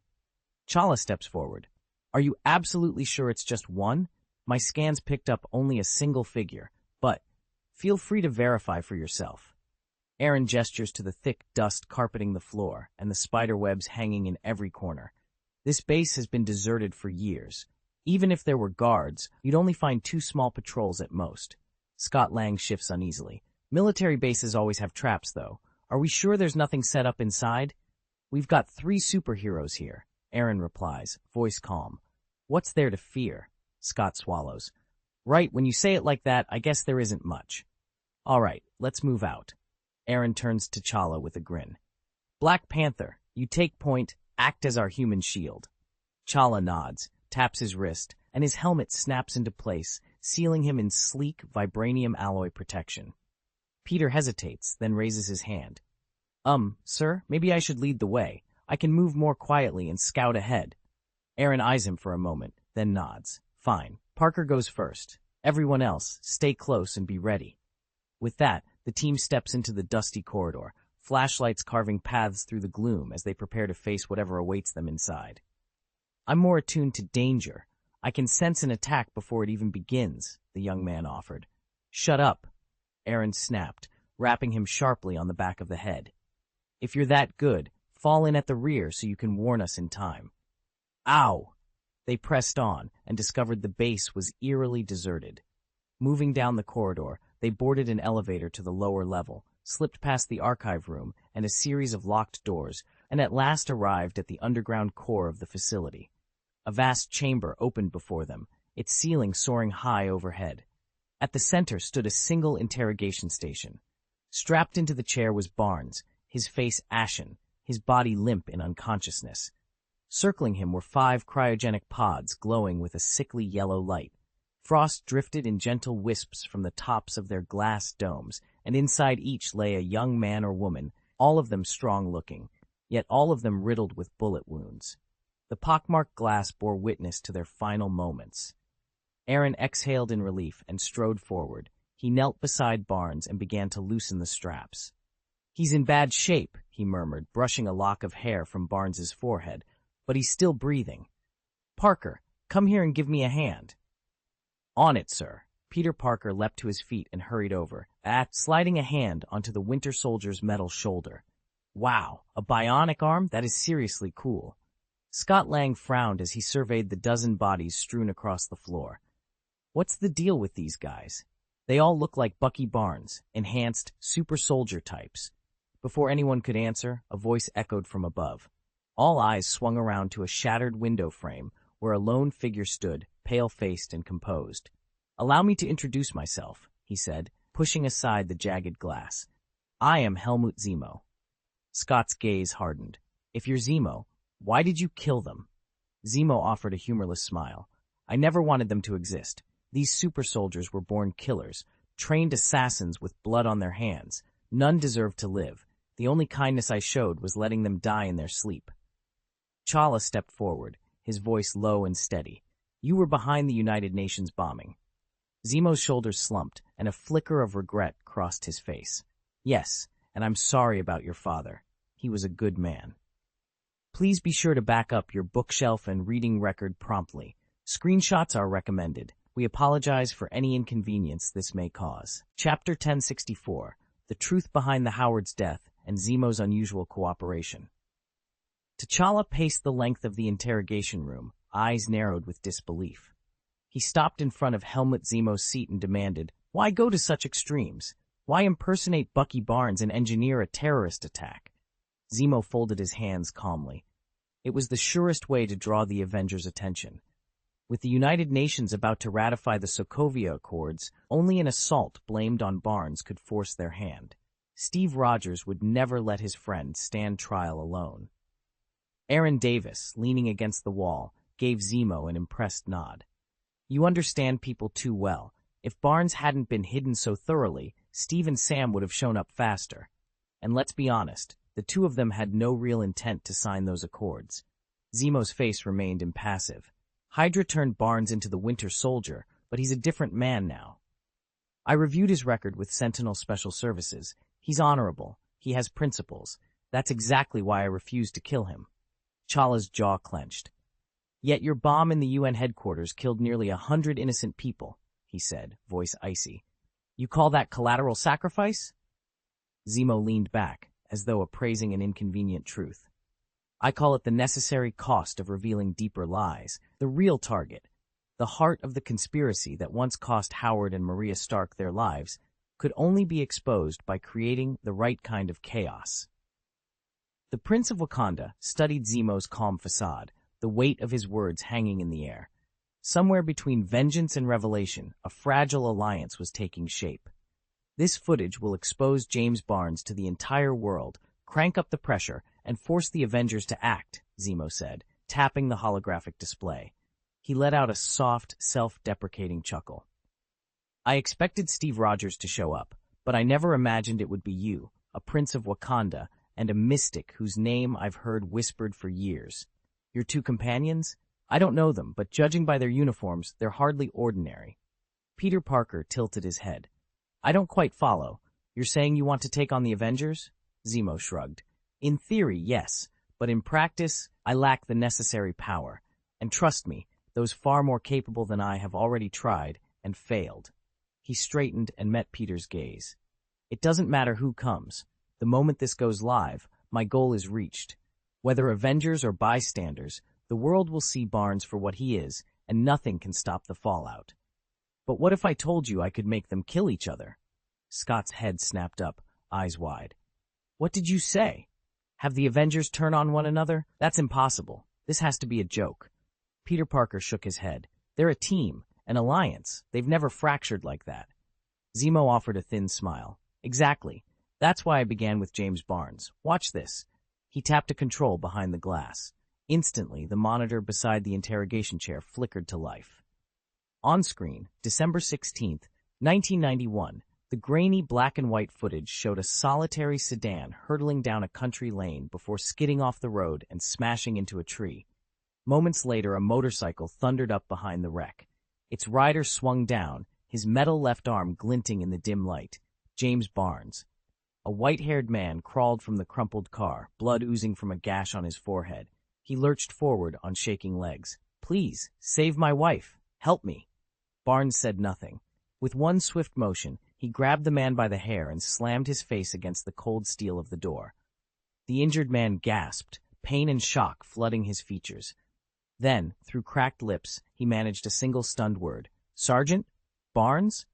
Chala steps forward. Are you absolutely sure it's just one? My scans picked up only a single figure, but feel free to verify for yourself. Aaron gestures to the thick dust carpeting the floor and the spider webs hanging in every corner. This base has been deserted for years. Even if there were guards, you'd only find 2 small patrols at most. Scott Lang shifts uneasily. Military bases always have traps, though. Are we sure there's nothing set up inside? We've got 3 superheroes here, Aaron replies, voice calm. What's there to fear? Scott swallows. Right, when you say it like that, I guess there isn't much. All right, let's move out. Aaron turns to T'Challa with a grin. Black Panther, you take point, act as our human shield. T'Challa nods, taps his wrist, and his helmet snaps into place, sealing him in sleek, vibranium alloy protection. Peter hesitates, then raises his hand. Sir, maybe I should lead the way. I can move more quietly and scout ahead. Aaron eyes him for a moment, then nods. Fine. Parker goes first. Everyone else, stay close and be ready. With that, the team steps into the dusty corridor, flashlights carving paths through the gloom as they prepare to face whatever awaits them inside. I'm more attuned to danger. I can sense an attack before it even begins, the young man offered. Shut up, Aaron snapped, rapping him sharply on the back of the head. If you're that good, fall in at the rear so you can warn us in time. Ow! They pressed on and discovered the base was eerily deserted. Moving down the corridor, They boarded an elevator to the lower level, slipped past the archive room and a series of locked doors, and at last arrived at the underground core of the facility. A vast chamber opened before them, its ceiling soaring high overhead. At the center stood a single interrogation station. Strapped into the chair was Barnes, his face ashen, his body limp in unconsciousness. Circling him were 5 cryogenic pods glowing with a sickly yellow light. Frost drifted in gentle wisps from the tops of their glass domes, and inside each lay a young man or woman, all of them strong-looking, yet all of them riddled with bullet wounds. The pockmarked glass bore witness to their final moments. Aaron exhaled in relief and strode forward. He knelt beside Barnes and began to loosen the straps. "He's in bad shape," he murmured, brushing a lock of hair from Barnes's forehead, "but he's still breathing. Parker, come here and give me a hand." "On it, sir." Peter Parker leapt to his feet and hurried over, sliding a hand onto the Winter Soldier's metal shoulder. "Wow, a bionic arm? That is seriously cool." Scott Lang frowned as he surveyed the dozen bodies strewn across the floor. "What's the deal with these guys? They all look like Bucky Barnes, enhanced super soldier types." Before anyone could answer, a voice echoed from above. All eyes swung around to a shattered window frame where a lone figure stood, pale-faced and composed. "Allow me to introduce myself," he said, pushing aside the jagged glass. "I am Helmut Zemo." Scott's gaze hardened. "If you're Zemo, why did you kill them?" Zemo offered a humorless smile. "I never wanted them to exist. These super soldiers were born killers, trained assassins with blood on their hands. None deserved to live. The only kindness I showed was letting them die in their sleep." T'Challa stepped forward, his voice low and steady. "You were behind the United Nations bombing." Zemo's shoulders slumped, and a flicker of regret crossed his face. "Yes, and I'm sorry about your father. He was a good man. Please be sure to back up your bookshelf and reading record promptly. Screenshots are recommended. We apologize for any inconvenience this may cause." Chapter 1064, The Truth Behind the Howard's Death and Zemo's Unusual Cooperation. T'Challa paced the length of the interrogation room, eyes narrowed with disbelief. He stopped in front of Helmut Zemo's seat and demanded, "Why go to such extremes? Why impersonate Bucky Barnes and engineer a terrorist attack?" Zemo folded his hands calmly. It was the surest way to draw the Avengers' attention. With the United Nations about to ratify the Sokovia Accords, only an assault blamed on Barnes could force their hand. Steve Rogers would never let his friend stand trial alone. Aaron Davis, leaning against the wall, gave Zemo an impressed nod. "You understand people too well. If Barnes hadn't been hidden so thoroughly, Steve and Sam would have shown up faster. And let's be honest, the two of them had no real intent to sign those accords." Zemo's face remained impassive. "Hydra turned Barnes into the Winter Soldier, but he's a different man now. I reviewed his record with Sentinel Special Services. He's honorable. He has principles. That's exactly why I refused to kill him." T'Challa's jaw clenched. "Yet your bomb in the UN headquarters killed nearly 100 innocent people," he said, voice icy. "You call that collateral sacrifice?" Zemo leaned back, as though appraising an inconvenient truth. "I call it the necessary cost of revealing deeper lies. The real target, the heart of the conspiracy that once cost Howard and Maria Stark their lives, could only be exposed by creating the right kind of chaos." The Prince of Wakanda studied Zemo's calm facade, the weight of his words hanging in the air. Somewhere between vengeance and revelation, a fragile alliance was taking shape. "This footage will expose James Barnes to the entire world, crank up the pressure, and force the Avengers to act," Zemo said, tapping the holographic display. He let out a soft, self-deprecating chuckle. "I expected Steve Rogers to show up, but I never imagined it would be you, a Prince of Wakanda, and a mystic whose name I've heard whispered for years. Your two companions? I don't know them, but judging by their uniforms, they're hardly ordinary." Peter Parker tilted his head. "I don't quite follow. You're saying you want to take on the Avengers?" Zemo shrugged. "In theory, yes, but in practice, I lack the necessary power. And trust me, those far more capable than I have already tried and failed." He straightened and met Peter's gaze. "It doesn't matter who comes. The moment this goes live, my goal is reached. Whether Avengers or bystanders, the world will see Barnes for what he is, and nothing can stop the fallout." "But what if I told you I could make them kill each other?" Scott's head snapped up, eyes wide. What did you say? Have the Avengers turn on one another? That's impossible. This has to be a joke. Peter Parker shook his head. They're a team, an alliance. They've never fractured like that. Zemo offered a thin smile. Exactly. That's why I began with James Barnes. Watch this. He tapped a control behind the glass. Instantly, the monitor beside the interrogation chair flickered to life. On screen, December 16th, 1991, the grainy black and white footage showed a solitary sedan hurtling down a country lane before skidding off the road and smashing into a tree. Moments later, a motorcycle thundered up behind the wreck. Its rider swung down, his metal left arm glinting in the dim light. James Barnes. A white-haired man crawled from the crumpled car, blood oozing from a gash on his forehead. He lurched forward on shaking legs. Please, save my wife. Help me. Barnes said nothing. With one swift motion, he grabbed the man by the hair and slammed his face against the cold steel of the door. The injured man gasped, pain and shock flooding his features. Then, through cracked lips, he managed a single stunned word. Sergeant? Barnes?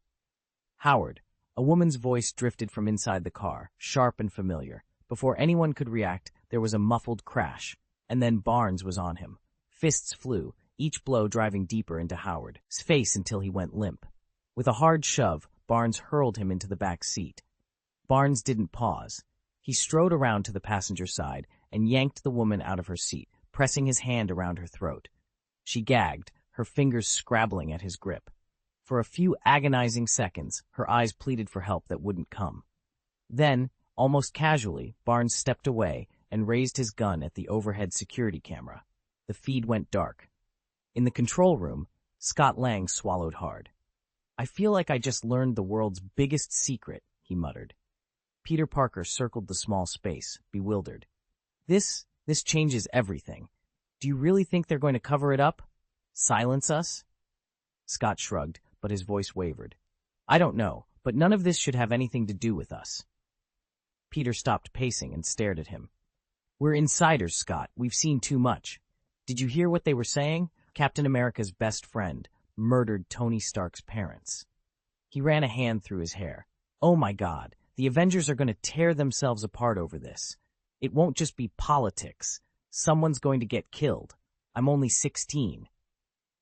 Howard. A woman's voice drifted from inside the car, sharp and familiar. Before anyone could react, there was a muffled crash, and then Barnes was on him. Fists flew, each blow driving deeper into Howard's face until he went limp. With a hard shove, Barnes hurled him into the back seat. Barnes didn't pause. He strode around to the passenger side and yanked the woman out of her seat, pressing his hand around her throat. She gagged, her fingers scrabbling at his grip. For a few agonizing seconds, her eyes pleaded for help that wouldn't come. Then, almost casually, Barnes stepped away and raised his gun at the overhead security camera. The feed went dark. In the control room, Scott Lang swallowed hard. I feel like I just learned the world's biggest secret, he muttered. Peter Parker circled the small space, bewildered. This changes everything. Do you really think they're going to cover it up? Silence us? Scott shrugged, but his voice wavered. I don't know, but none of this should have anything to do with us. Peter stopped pacing and stared at him. We're insiders, Scott. We've seen too much. Did you hear what they were saying? Captain America's best friend murdered Tony Stark's parents. He ran a hand through his hair. Oh my God, the Avengers are going to tear themselves apart over this. It won't just be politics. Someone's going to get killed. I'm only 16.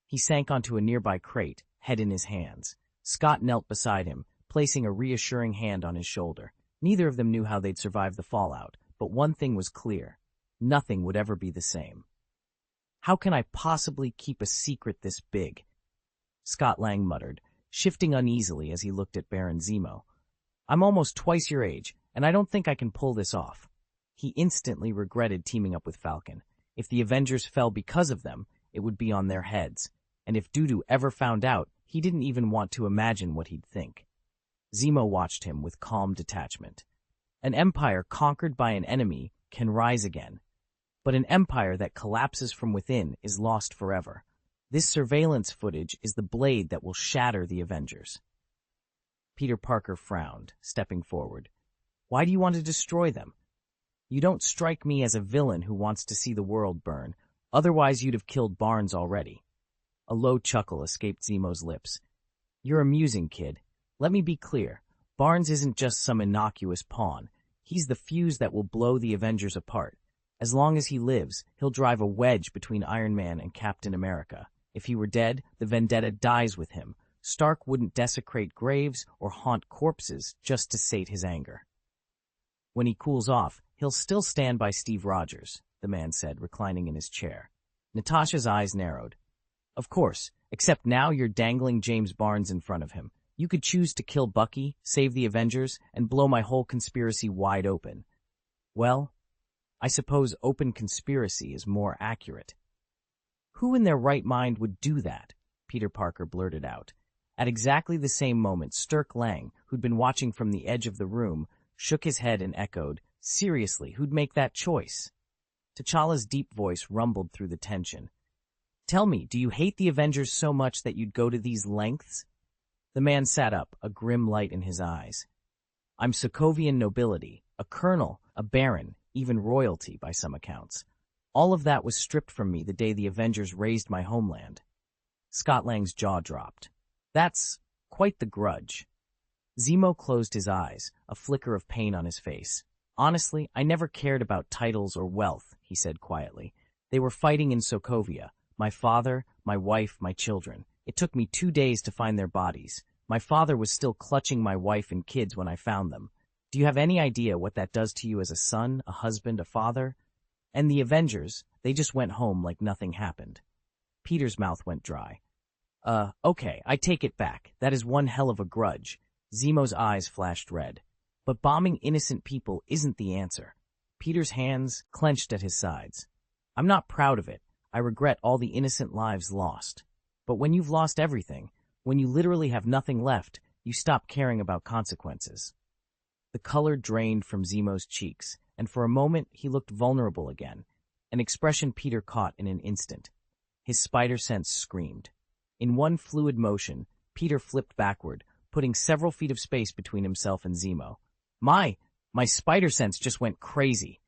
He sank onto a nearby crate, head in his hands. Scott knelt beside him, placing a reassuring hand on his shoulder. Neither of them knew how they'd survive the fallout, but one thing was clear. Nothing would ever be the same. How can I possibly keep a secret this big? Scott Lang muttered, shifting uneasily as he looked at Baron Zemo. I'm almost twice your age, and I don't think I can pull this off. He instantly regretted teaming up with Falcon. If the Avengers fell because of them, it would be on their heads. And if Dudu ever found out, he didn't even want to imagine what he'd think. Zemo watched him with calm detachment. An empire conquered by an enemy can rise again. But an empire that collapses from within is lost forever. This surveillance footage is the blade that will shatter the Avengers. Peter Parker frowned, stepping forward. Why do you want to destroy them? You don't strike me as a villain who wants to see the world burn. Otherwise, you'd have killed Barnes already. A low chuckle escaped Zemo's lips. You're amusing, kid. Let me be clear. Barnes isn't just some innocuous pawn. He's the fuse that will blow the Avengers apart. As long as he lives, he'll drive a wedge between Iron Man and Captain America. If he were dead, the vendetta dies with him. Stark wouldn't desecrate graves or haunt corpses just to sate his anger. When he cools off, he'll still stand by Steve Rogers, the man said, reclining in his chair. Natasha's eyes narrowed. Of course, except now you're dangling James Barnes in front of him. You could choose to kill Bucky, save the Avengers, and blow my whole conspiracy wide open. Well, I suppose open conspiracy is more accurate. Who in their right mind would do that? Peter Parker blurted out. At exactly the same moment, Stirk Lang, who'd been watching from the edge of the room, shook his head and echoed, Seriously, who'd make that choice? T'Challa's deep voice rumbled through the tension. Tell me, do you hate the Avengers so much that you'd go to these lengths? The man sat up, a grim light in his eyes. I'm Sokovian nobility, a colonel, a baron, even royalty by some accounts. All of that was stripped from me the day the Avengers razed my homeland. Scott Lang's jaw dropped. That's quite the grudge. Zemo closed his eyes, a flicker of pain on his face. Honestly, I never cared about titles or wealth, he said quietly. They were fighting in Sokovia. My father, my wife, my children. It took me 2 days to find their bodies. My father was still clutching my wife and kids when I found them. Do you have any idea what that does to you as a son, a husband, a father? And the Avengers, they just went home like nothing happened. Peter's mouth went dry. Okay, I take it back. That is one hell of a grudge. Zemo's eyes flashed red. But bombing innocent people isn't the answer. Peter's hands clenched at his sides. I'm not proud of it. I regret all the innocent lives lost. But when you've lost everything, when you literally have nothing left, you stop caring about consequences. The color drained from Zemo's cheeks, and for a moment he looked vulnerable again, an expression Peter caught in an instant. His spider sense screamed. In one fluid motion, Peter flipped backward, putting several feet of space between himself and Zemo. My spider sense just went crazy,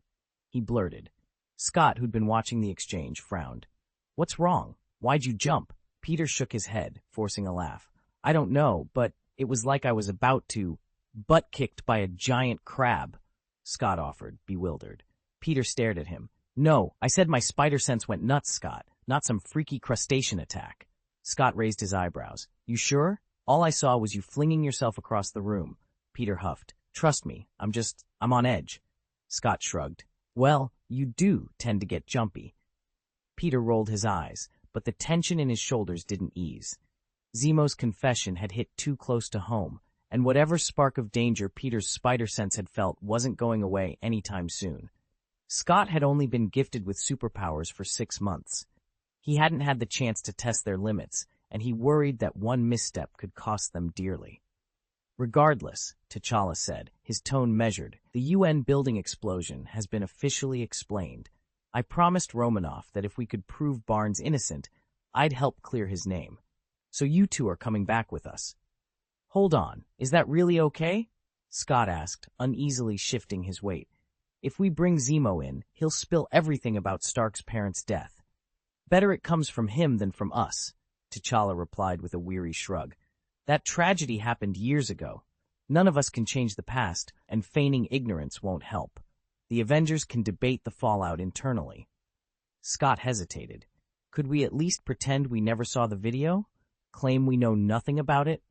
he blurted. Scott, who'd been watching the exchange, frowned. What's wrong? Why'd you jump? Peter shook his head, forcing a laugh. I don't know, but it was like I was about to butt-kicked by a giant crab, Scott offered, bewildered. Peter stared at him. No, I said my spider sense went nuts, Scott, not some freaky crustacean attack. Scott raised his eyebrows. You sure? All I saw was you flinging yourself across the room. Peter huffed. Trust me, I'm on edge. Scott shrugged. Well, you do tend to get jumpy. Peter rolled his eyes, but the tension in his shoulders didn't ease. Zemo's confession had hit too close to home, and whatever spark of danger Peter's spider sense had felt wasn't going away anytime soon. Scott had only been gifted with superpowers for 6 months. He hadn't had the chance to test their limits, and he worried that one misstep could cost them dearly. Regardless, T'Challa said, his tone measured, the UN building explosion has been officially explained. I promised Romanoff that if we could prove Barnes innocent, I'd help clear his name. So you two are coming back with us. Hold on, is that really okay? Scott asked, uneasily shifting his weight. If we bring Zemo in, he'll spill everything about Stark's parents' death. Better it comes from him than from us, T'Challa replied with a weary shrug. That tragedy happened years ago. None of us can change the past, and feigning ignorance won't help. The Avengers can debate the fallout internally. Scott hesitated. Could we at least pretend we never saw the video? Claim we know nothing about it?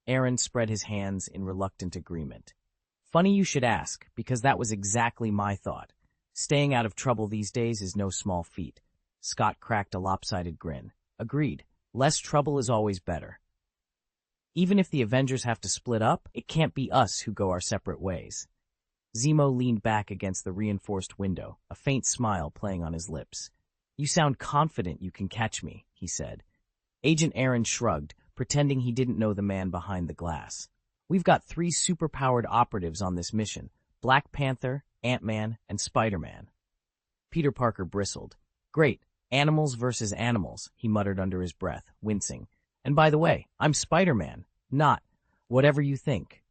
Aaron spread his hands in reluctant agreement. Funny you should ask, because that was exactly my thought. Staying out of trouble these days is no small feat. Scott cracked a lopsided grin. Agreed. Less trouble is always better. Even if the Avengers have to split up, it can't be us who go our separate ways. Zemo leaned back against the reinforced window, a faint smile playing on his lips. You sound confident you can catch me, he said. Agent Aaron shrugged, pretending he didn't know the man behind the glass. We've got 3 superpowered operatives on this mission, Black Panther, Ant-Man, and Spider-Man. Peter Parker bristled. Great, animals versus animals, he muttered under his breath, wincing. And by the way, I'm Spider-Man, not whatever you think.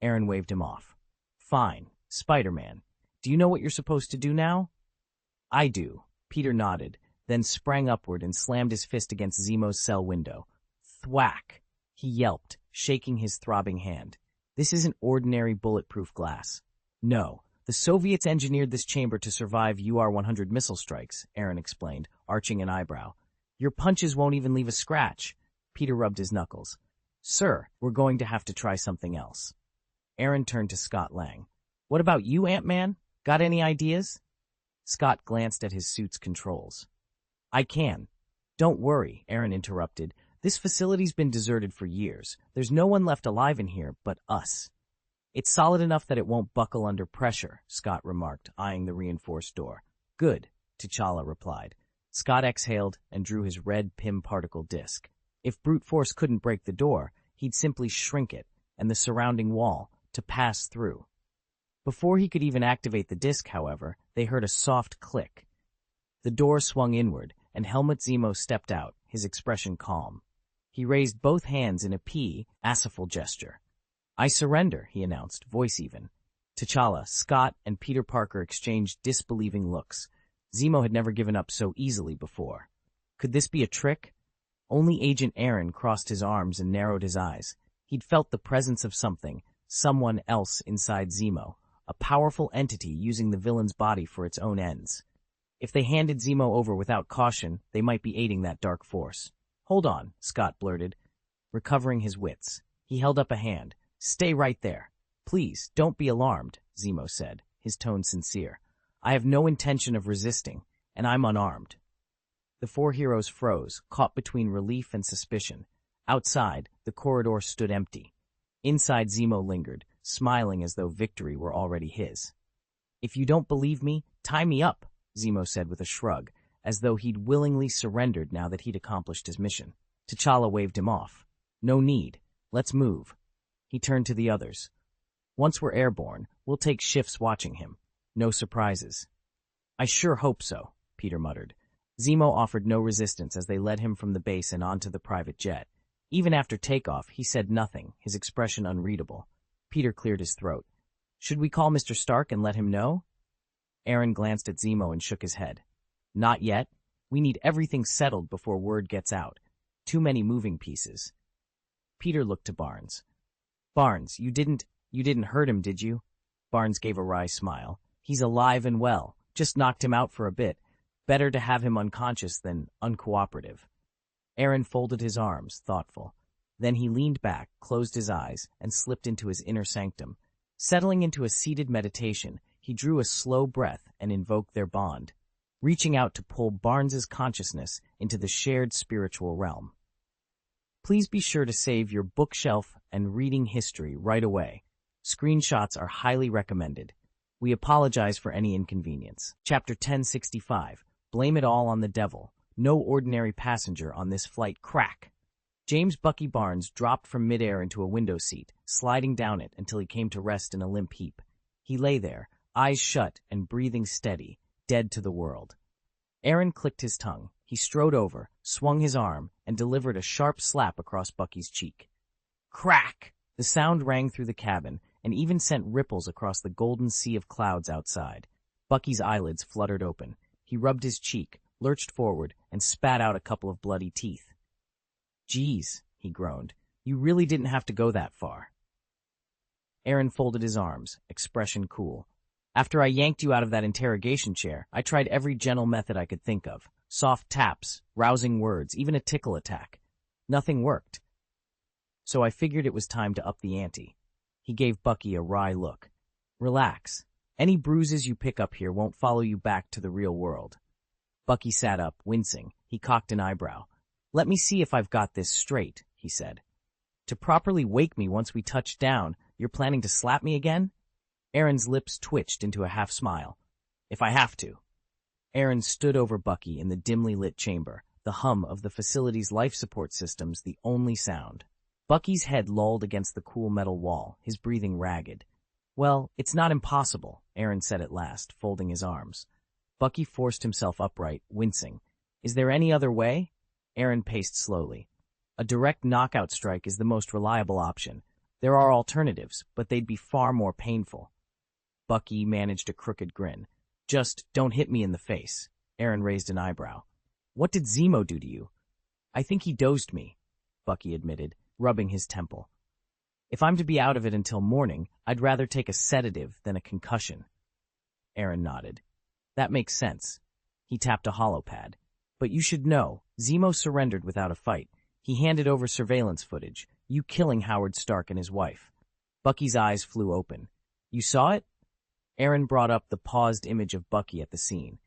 Aaron waved him off. Fine, Spider-Man. Do you know what you're supposed to do now? I do. Peter nodded, then sprang upward and slammed his fist against Zemo's cell window. Thwack! He yelped, shaking his throbbing hand. This isn't ordinary bulletproof glass. No, the Soviets engineered this chamber to survive UR-100 missile strikes, Aaron explained, arching an eyebrow. Your punches won't even leave a scratch. Peter rubbed his knuckles. Sir, we're going to have to try something else. Aaron turned to Scott Lang. What about you, Ant-Man? Got any ideas? Scott glanced at his suit's controls. I can. Don't worry, Aaron interrupted. This facility's been deserted for years. There's no one left alive in here but us. It's solid enough that it won't buckle under pressure, Scott remarked, eyeing the reinforced door. Good, T'Challa replied. Scott exhaled and drew his red Pym particle disc. If brute force couldn't break the door, he'd simply shrink it, and the surrounding wall, to pass through. Before he could even activate the disc, however, they heard a soft click. The door swung inward, and Helmut Zemo stepped out, his expression calm. He raised both hands in a asiful gesture. I surrender, he announced, voice even. T'Challa, Scott, and Peter Parker exchanged disbelieving looks. Zemo had never given up so easily before. Could this be a trick? Only Agent Aaron crossed his arms and narrowed his eyes. He'd felt the presence of someone else inside Zemo, a powerful entity using the villain's body for its own ends. If they handed Zemo over without caution, they might be aiding that dark force. "Hold on," Scott blurted, recovering his wits. He held up a hand. "Stay right there. Please, don't be alarmed," Zemo said, his tone sincere. "I have no intention of resisting, and I'm unarmed." The four heroes froze, caught between relief and suspicion. Outside, the corridor stood empty. Inside, Zemo lingered, smiling as though victory were already his. "If you don't believe me, tie me up," Zemo said with a shrug, as though he'd willingly surrendered now that he'd accomplished his mission. T'Challa waved him off. "No need. Let's move." He turned to the others. "Once we're airborne, we'll take shifts watching him. No surprises." "I sure hope so," Peter muttered. Zemo offered no resistance as they led him from the base and onto the private jet. Even after takeoff, he said nothing, his expression unreadable. Peter cleared his throat. "Should we call Mr. Stark and let him know?" Aaron glanced at Zemo and shook his head. "Not yet. We need everything settled before word gets out. Too many moving pieces." Peter looked to Barnes. "Barnes, you didn't hurt him, did you?" Barnes gave a wry smile. "He's alive and well. Just knocked him out for a bit. Better to have him unconscious than uncooperative." Aaron folded his arms, thoughtful. Then he leaned back, closed his eyes, and slipped into his inner sanctum. Settling into a seated meditation, he drew a slow breath and invoked their bond, reaching out to pull Barnes's consciousness into the shared spiritual realm. "Please be sure to save your bookshelf and reading history right away. Screenshots are highly recommended. We apologize for any inconvenience." Chapter 1065, Blame It All on the Devil. No ordinary passenger on this flight. Crack! James Bucky Barnes dropped from midair into a window seat, sliding down it until he came to rest in a limp heap. He lay there, eyes shut and breathing steady, dead to the world. Aaron clicked his tongue. He strode over, swung his arm, and delivered a sharp slap across Bucky's cheek. Crack! The sound rang through the cabin and even sent ripples across the golden sea of clouds outside. Bucky's eyelids fluttered open. He rubbed his cheek, lurched forward, and spat out a couple of bloody teeth. "Geez," he groaned, "you really didn't have to go that far." Aaron folded his arms, expression cool. "After I yanked you out of that interrogation chair, I tried every gentle method I could think of. Soft taps, rousing words, even a tickle attack. Nothing worked. So I figured it was time to up the ante." He gave Bucky a wry look. "Relax. Any bruises you pick up here won't follow you back to the real world." Bucky sat up, wincing. He cocked an eyebrow. "Let me see if I've got this straight," he said. "To properly wake me once we touch down, you're planning to slap me again?" Aaron's lips twitched into a half-smile. "If I have to." Aaron stood over Bucky in the dimly lit chamber, the hum of the facility's life support systems the only sound. Bucky's head lolled against the cool metal wall, his breathing ragged. "Well, it's not impossible," Aaron said at last, folding his arms. Bucky forced himself upright, wincing. "Is there any other way?" Aaron paced slowly. "A direct knockout strike is the most reliable option. There are alternatives, but they'd be far more painful." Bucky managed a crooked grin. "Just don't hit me in the face." Aaron raised an eyebrow. "What did Zemo do to you?" "I think he dosed me," Bucky admitted, rubbing his temple. "If I'm to be out of it until morning, I'd rather take a sedative than a concussion." Aaron nodded. "That makes sense." He tapped a holopad. "But you should know, Zemo surrendered without a fight. He handed over surveillance footage, you killing Howard Stark and his wife." Bucky's eyes flew open. "You saw it?" Aaron brought up the paused image of Bucky at the scene.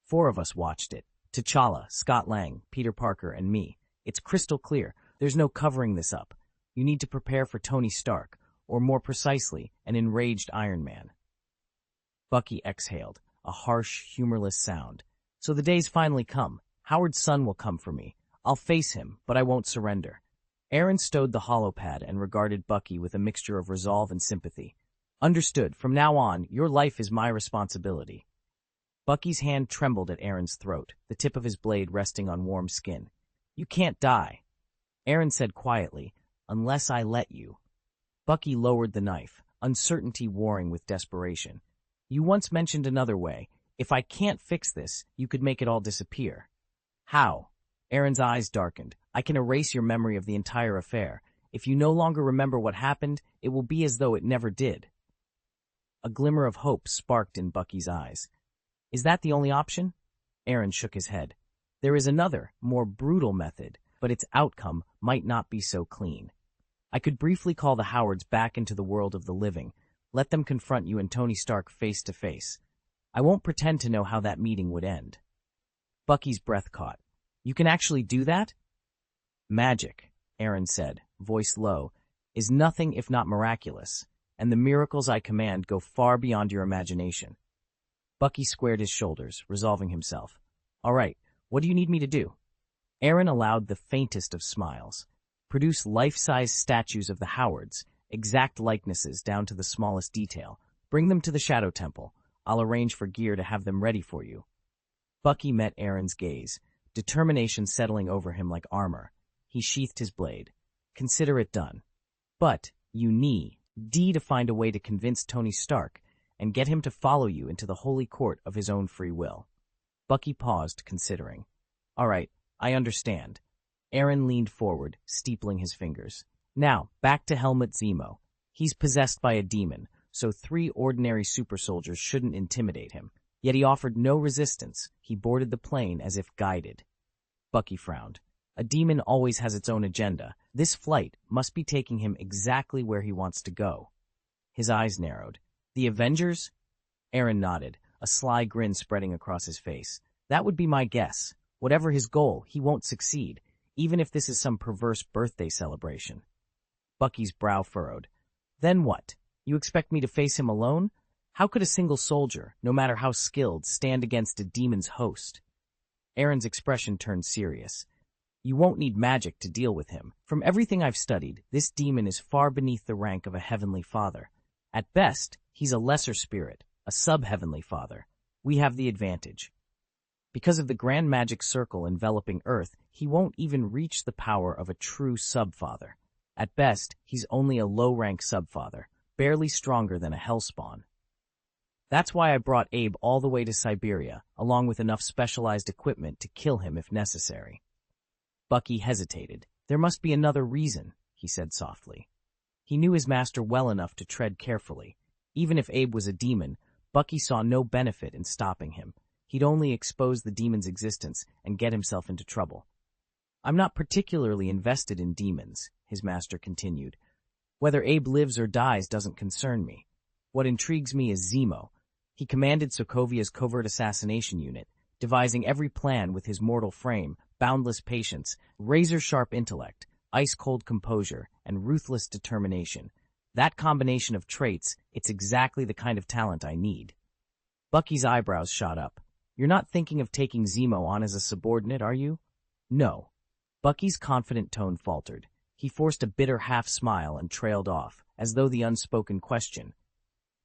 "4 of us watched it. T'Challa, Scott Lang, Peter Parker, and me. It's crystal clear. There's no covering this up. You need to prepare for Tony Stark, or more precisely, an enraged Iron Man." Bucky exhaled, a harsh, humorless sound. "So the day's finally come. Howard's son will come for me. I'll face him, but I won't surrender." Aaron stowed the holopad and regarded Bucky with a mixture of resolve and sympathy. "Understood. From now on, your life is my responsibility." Bucky's hand trembled at Aaron's throat, the tip of his blade resting on warm skin. "You can't die." Aaron said quietly, "Unless I let you." Bucky lowered the knife, uncertainty warring with desperation. "You once mentioned another way. If I can't fix this, you could make it all disappear." "How?" Aaron's eyes darkened. "I can erase your memory of the entire affair. If you no longer remember what happened, it will be as though it never did. A glimmer of hope sparked in Bucky's eyes. Is that the only option? Aaron shook his head. There is another, more brutal method, but its outcome might not be so clean. I could briefly call the Howards back into the world of the living, let them confront you and Tony Stark face to face. I won't pretend to know how that meeting would end. Bucky's breath caught. You can actually do that? Magic, Aaron said, voice low, is nothing if not miraculous, and the miracles I command go far beyond your imagination. Bucky squared his shoulders, resolving himself. All right, what do you need me to do? Aaron allowed the faintest of smiles. Produce life-size statues of the Howards, exact likenesses down to the smallest detail. Bring them to the Shadow Temple. I'll arrange for gear to have them ready for you. Bucky met Aaron's gaze, determination settling over him like armor. He sheathed his blade. Consider it done. But you need to find a way to convince Tony Stark and get him to follow you into the holy court of his own free will. Bucky paused, considering. All right, I understand. Aaron leaned forward, steepling his fingers. Now, back to Helmut Zemo. He's possessed by a demon, so 3 ordinary super soldiers shouldn't intimidate him. Yet he offered no resistance. He boarded the plane as if guided. Bucky frowned. A demon always has its own agenda. This flight must be taking him exactly where he wants to go. His eyes narrowed. The Avengers? Aaron nodded, a sly grin spreading across his face. That would be my guess. Whatever his goal, he won't succeed, even if this is some perverse birthday celebration. Bucky's brow furrowed. Then what? You expect me to face him alone? How could a single soldier, no matter how skilled, stand against a demon's host? Aaron's expression turned serious. You won't need magic to deal with him. From everything I've studied, this demon is far beneath the rank of a heavenly father. At best, he's a lesser spirit, a sub-heavenly father. We have the advantage. Because of the grand magic circle enveloping Earth, he won't even reach the power of a true sub-father. At best, he's only a low-rank sub-father, barely stronger than a hellspawn. That's why I brought Abe all the way to Siberia, along with enough specialized equipment to kill him if necessary. Bucky hesitated. There must be another reason, he said softly. He knew his master well enough to tread carefully. Even if Abe was a demon, Bucky saw no benefit in stopping him. He'd only expose the demon's existence and get himself into trouble. I'm not particularly invested in demons, his master continued. Whether Abe lives or dies doesn't concern me. What intrigues me is Zemo. He commanded Sokovia's covert assassination unit, devising every plan with his mortal frame, boundless patience, razor-sharp intellect, ice-cold composure, and ruthless determination. That combination of traits, it's exactly the kind of talent I need. Bucky's eyebrows shot up. You're not thinking of taking Zemo on as a subordinate, are you? No. Bucky's confident tone faltered. He forced a bitter half-smile and trailed off, as though the unspoken question,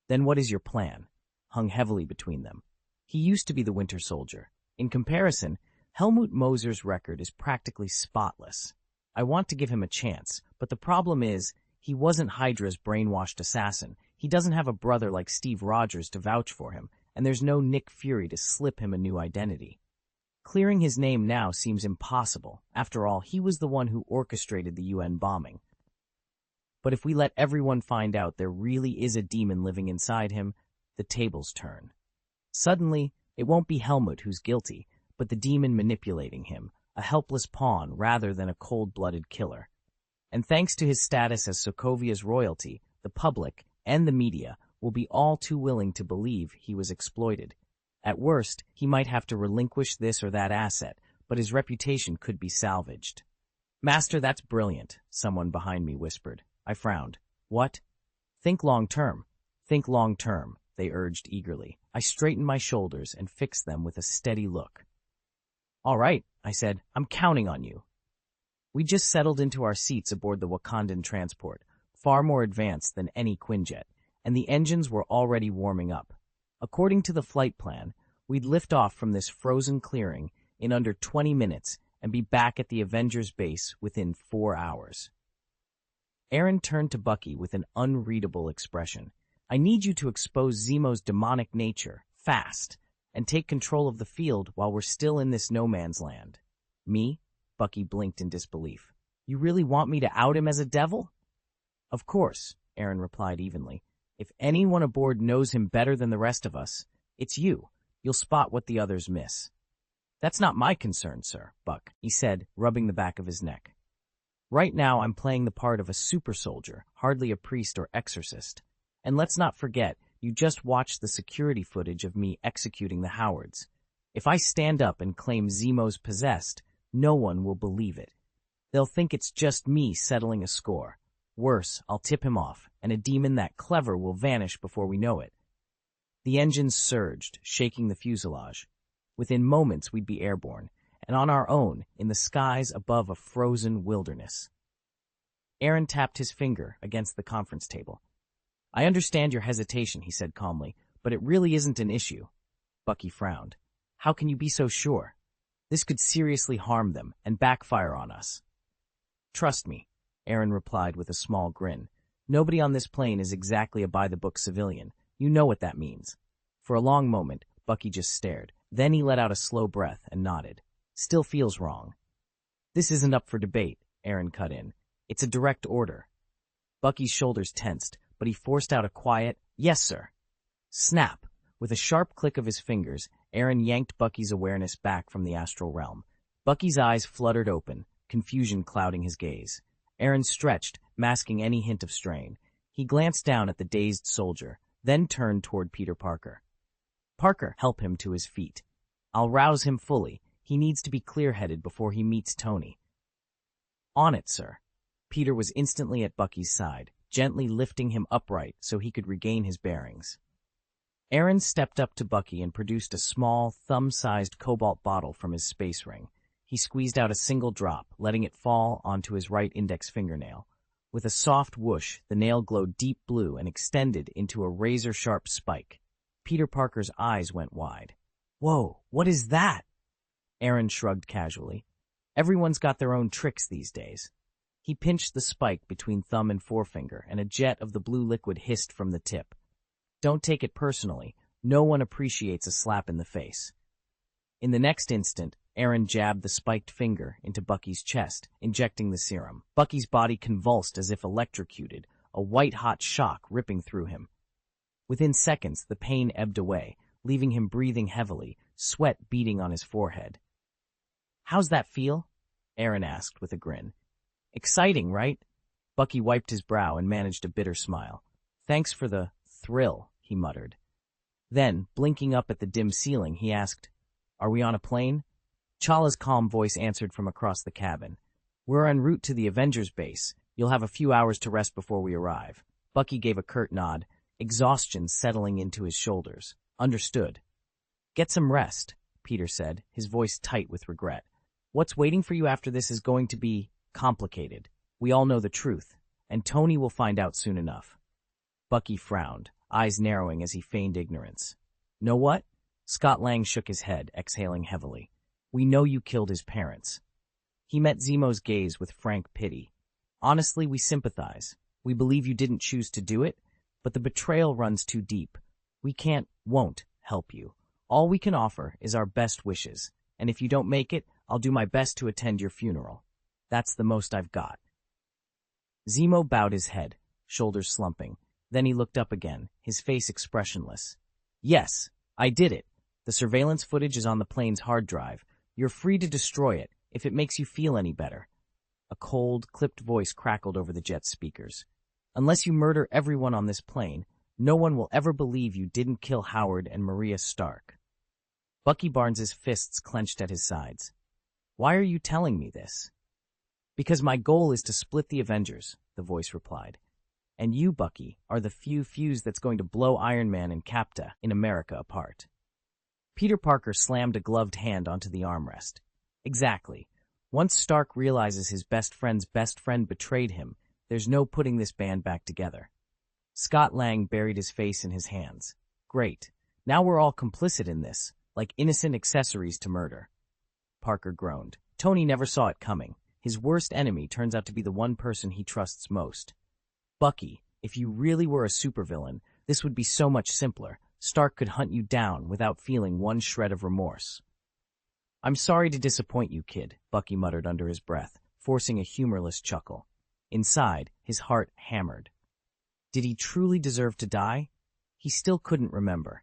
"Then what is your plan?" hung heavily between them. He used to be the Winter Soldier. In comparison, Helmut Moser's record is practically spotless. I want to give him a chance, but the problem is, he wasn't Hydra's brainwashed assassin. He doesn't have a brother like Steve Rogers to vouch for him, and there's no Nick Fury to slip him a new identity. Clearing his name now seems impossible. After all, he was the one who orchestrated the UN bombing. But if we let everyone find out there really is a demon living inside him, the tables turn. Suddenly, it won't be Helmut who's guilty, but the demon manipulating him, a helpless pawn rather than a cold-blooded killer. And thanks to his status as Sokovia's royalty, the public and the media will be all too willing to believe he was exploited. At worst, he might have to relinquish this or that asset, but his reputation could be salvaged. "Master, that's brilliant," someone behind me whispered. I frowned. "What?" "Think long-term. Think long-term," they urged eagerly. I straightened my shoulders and fixed them with a steady look. "All right," I said. "I'm counting on you." We just settled into our seats aboard the Wakandan transport, far more advanced than any Quinjet, and the engines were already warming up. According to the flight plan, we'd lift off from this frozen clearing in under 20 minutes and be back at the Avengers base within 4 hours. Aaron turned to Bucky with an unreadable expression. "I need you to expose Zemo's demonic nature, fast, and take control of the field while we're still in this no-man's land." "Me?" Bucky blinked in disbelief. You really want me to out him as a devil? Of course, Aaron replied evenly. If anyone aboard knows him better than the rest of us, it's you. You'll spot what the others miss. That's not my concern, sir, Buck, he said, rubbing the back of his neck. Right now I'm playing the part of a super soldier, hardly a priest or exorcist. And let's not forget, you just watched the security footage of me executing the Howards. If I stand up and claim Zemo's possessed, no one will believe it. They'll think it's just me settling a score. Worse, I'll tip him off, and a demon that clever will vanish before we know it. The engines surged, shaking the fuselage. Within moments we'd be airborne, and on our own, in the skies above a frozen wilderness. Aaron tapped his finger against the conference table. I understand your hesitation, he said calmly, but it really isn't an issue. Bucky frowned. How can you be so sure? This could seriously harm them and backfire on us. Trust me, Aaron replied with a small grin. Nobody on this plane is exactly a by-the-book civilian. You know what that means. For a long moment, Bucky just stared. Then he let out a slow breath and nodded. Still feels wrong. This isn't up for debate, Aaron cut in. It's a direct order. Bucky's shoulders tensed, but he forced out a quiet, yes, sir. Snap! With a sharp click of his fingers, Aaron yanked Bucky's awareness back from the astral realm. Bucky's eyes fluttered open, confusion clouding his gaze. Aaron stretched, masking any hint of strain. He glanced down at the dazed soldier, then turned toward Peter Parker. Parker, help him to his feet. I'll rouse him fully. He needs to be clear-headed before he meets Tony. On it, sir. Peter was instantly at Bucky's side, gently lifting him upright so he could regain his bearings. Aaron stepped up to Bucky and produced a small, thumb-sized cobalt bottle from his space ring. He squeezed out a single drop, letting it fall onto his right index fingernail. With a soft whoosh, the nail glowed deep blue and extended into a razor-sharp spike. Peter Parker's eyes went wide. Whoa, what is that? Aaron shrugged casually. Everyone's got their own tricks these days. He pinched the spike between thumb and forefinger, and a jet of the blue liquid hissed from the tip. Don't take it personally. No one appreciates a slap in the face. In the next instant, Aaron jabbed the spiked finger into Bucky's chest, injecting the serum. Bucky's body convulsed as if electrocuted, a white-hot shock ripping through him. Within seconds, the pain ebbed away, leaving him breathing heavily, sweat beading on his forehead. How's that feel? Aaron asked with a grin. Exciting, right? Bucky wiped his brow and managed a bitter smile. Thanks for the thrill, he muttered. Then, blinking up at the dim ceiling, he asked, Are we on a plane? Chala's calm voice answered from across the cabin. We're en route to the Avengers base. You'll have a few hours to rest before we arrive. Bucky gave a curt nod, exhaustion settling into his shoulders. Understood. Get some rest, Peter said, his voice tight with regret. What's waiting for you after this is going to be complicated. We all know the truth, and Tony will find out soon enough. Bucky frowned, eyes narrowing as he feigned ignorance. Know what? Scott Lang shook his head, exhaling heavily. We know you killed his parents. He met Zemo's gaze with frank pity. Honestly, we sympathize. We believe you didn't choose to do it, but the betrayal runs too deep. We won't help you. All we can offer is our best wishes, and if you don't make it, I'll do my best to attend your funeral. That's the most I've got. Zemo bowed his head, shoulders slumping. Then he looked up again, his face expressionless. Yes, I did it. The surveillance footage is on the plane's hard drive. You're free to destroy it, if it makes you feel any better. A cold, clipped voice crackled over the jet's speakers. Unless you murder everyone on this plane, no one will ever believe you didn't kill Howard and Maria Stark. Bucky Barnes's fists clenched at his sides. Why are you telling me this? Because my goal is to split the Avengers, the voice replied. And you, Bucky, are the few fuse that's going to blow Iron Man and Capta in America apart. Peter Parker slammed a gloved hand onto the armrest. Exactly. Once Stark realizes his best friend's best friend betrayed him, there's no putting this band back together. Scott Lang buried his face in his hands. Great. Now we're all complicit in this, like innocent accessories to murder. Parker groaned. Tony never saw it coming. His worst enemy turns out to be the one person he trusts most. Bucky, if you really were a supervillain, this would be so much simpler. Stark could hunt you down without feeling one shred of remorse. I'm sorry to disappoint you, kid, Bucky muttered under his breath, forcing a humorless chuckle. Inside, his heart hammered. Did he truly deserve to die? He still couldn't remember.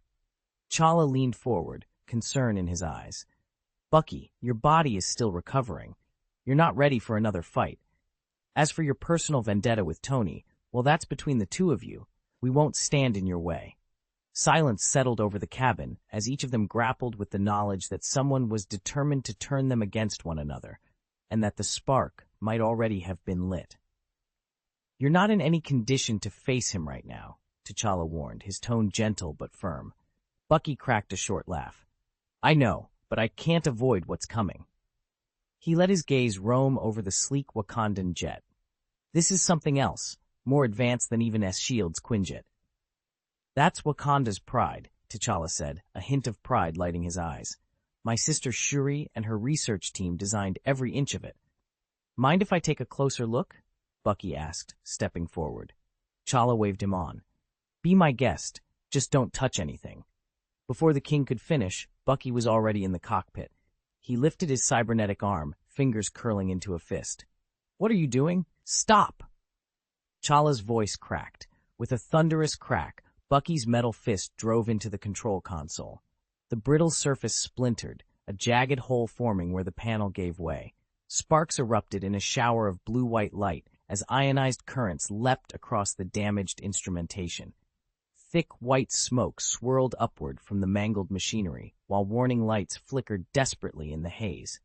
T'Challa leaned forward, concern in his eyes. Bucky, your body is still recovering. You're not ready for another fight. As for your personal vendetta with Tony, well, that's between the two of you. We won't stand in your way. Silence settled over the cabin as each of them grappled with the knowledge that someone was determined to turn them against one another, and that the spark might already have been lit. You're not in any condition to face him right now, T'Challa warned, his tone gentle but firm. Bucky cracked a short laugh. I know, but I can't avoid what's coming. He let his gaze roam over the sleek Wakandan jet. This is something else, more advanced than even S.H.I.E.L.'s Quinjet. That's Wakanda's pride, T'Challa said, a hint of pride lighting his eyes. My sister Shuri and her research team designed every inch of it. Mind if I take a closer look? Bucky asked, stepping forward. T'Challa waved him on. Be my guest, just don't touch anything. Before the king could finish, Bucky was already in the cockpit. He lifted his cybernetic arm, fingers curling into a fist. What are you doing? Stop! T'Challa's voice cracked. With a thunderous crack, Bucky's metal fist drove into the control console. The brittle surface splintered, a jagged hole forming where the panel gave way. Sparks erupted in a shower of blue-white light as ionized currents leapt across the damaged instrumentation. Thick white smoke swirled upward from the mangled machinery, while warning lights flickered desperately in the haze.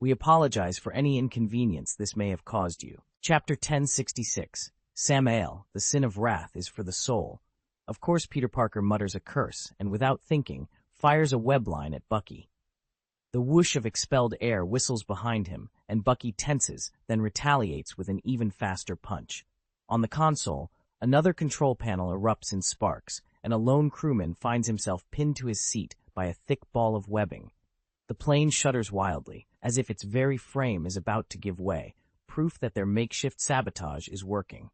We apologize for any inconvenience this may have caused you. Chapter 1066. Samael, the sin of wrath is for the soul. Of course, Peter Parker mutters a curse, and without thinking, fires a web line at Bucky. The whoosh of expelled air whistles behind him, and Bucky tenses, then retaliates with an even faster punch. On the console, another control panel erupts in sparks, and a lone crewman finds himself pinned to his seat by a thick ball of webbing. The plane shudders wildly, as if its very frame is about to give way, proof that their makeshift sabotage is working.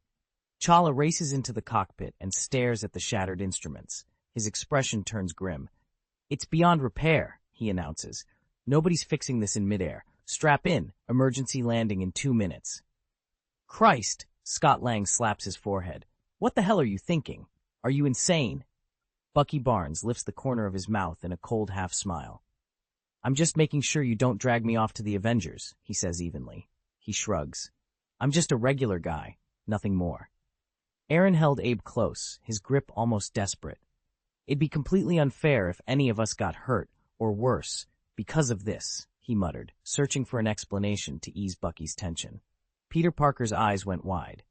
T'Challa races into the cockpit and stares at the shattered instruments. His expression turns grim. It's beyond repair, he announces. Nobody's fixing this in midair. Strap in. Emergency landing in 2 minutes. Christ! Scott Lang slaps his forehead. What the hell are you thinking? Are you insane? Bucky Barnes lifts the corner of his mouth in a cold half-smile. I'm just making sure you don't drag me off to the Avengers, he says evenly. He shrugs. I'm just a regular guy, nothing more. Aaron held Abe close, his grip almost desperate. It'd be completely unfair if any of us got hurt, or worse, because of this, he muttered, searching for an explanation to ease Bucky's tension. Peter Parker's eyes went wide.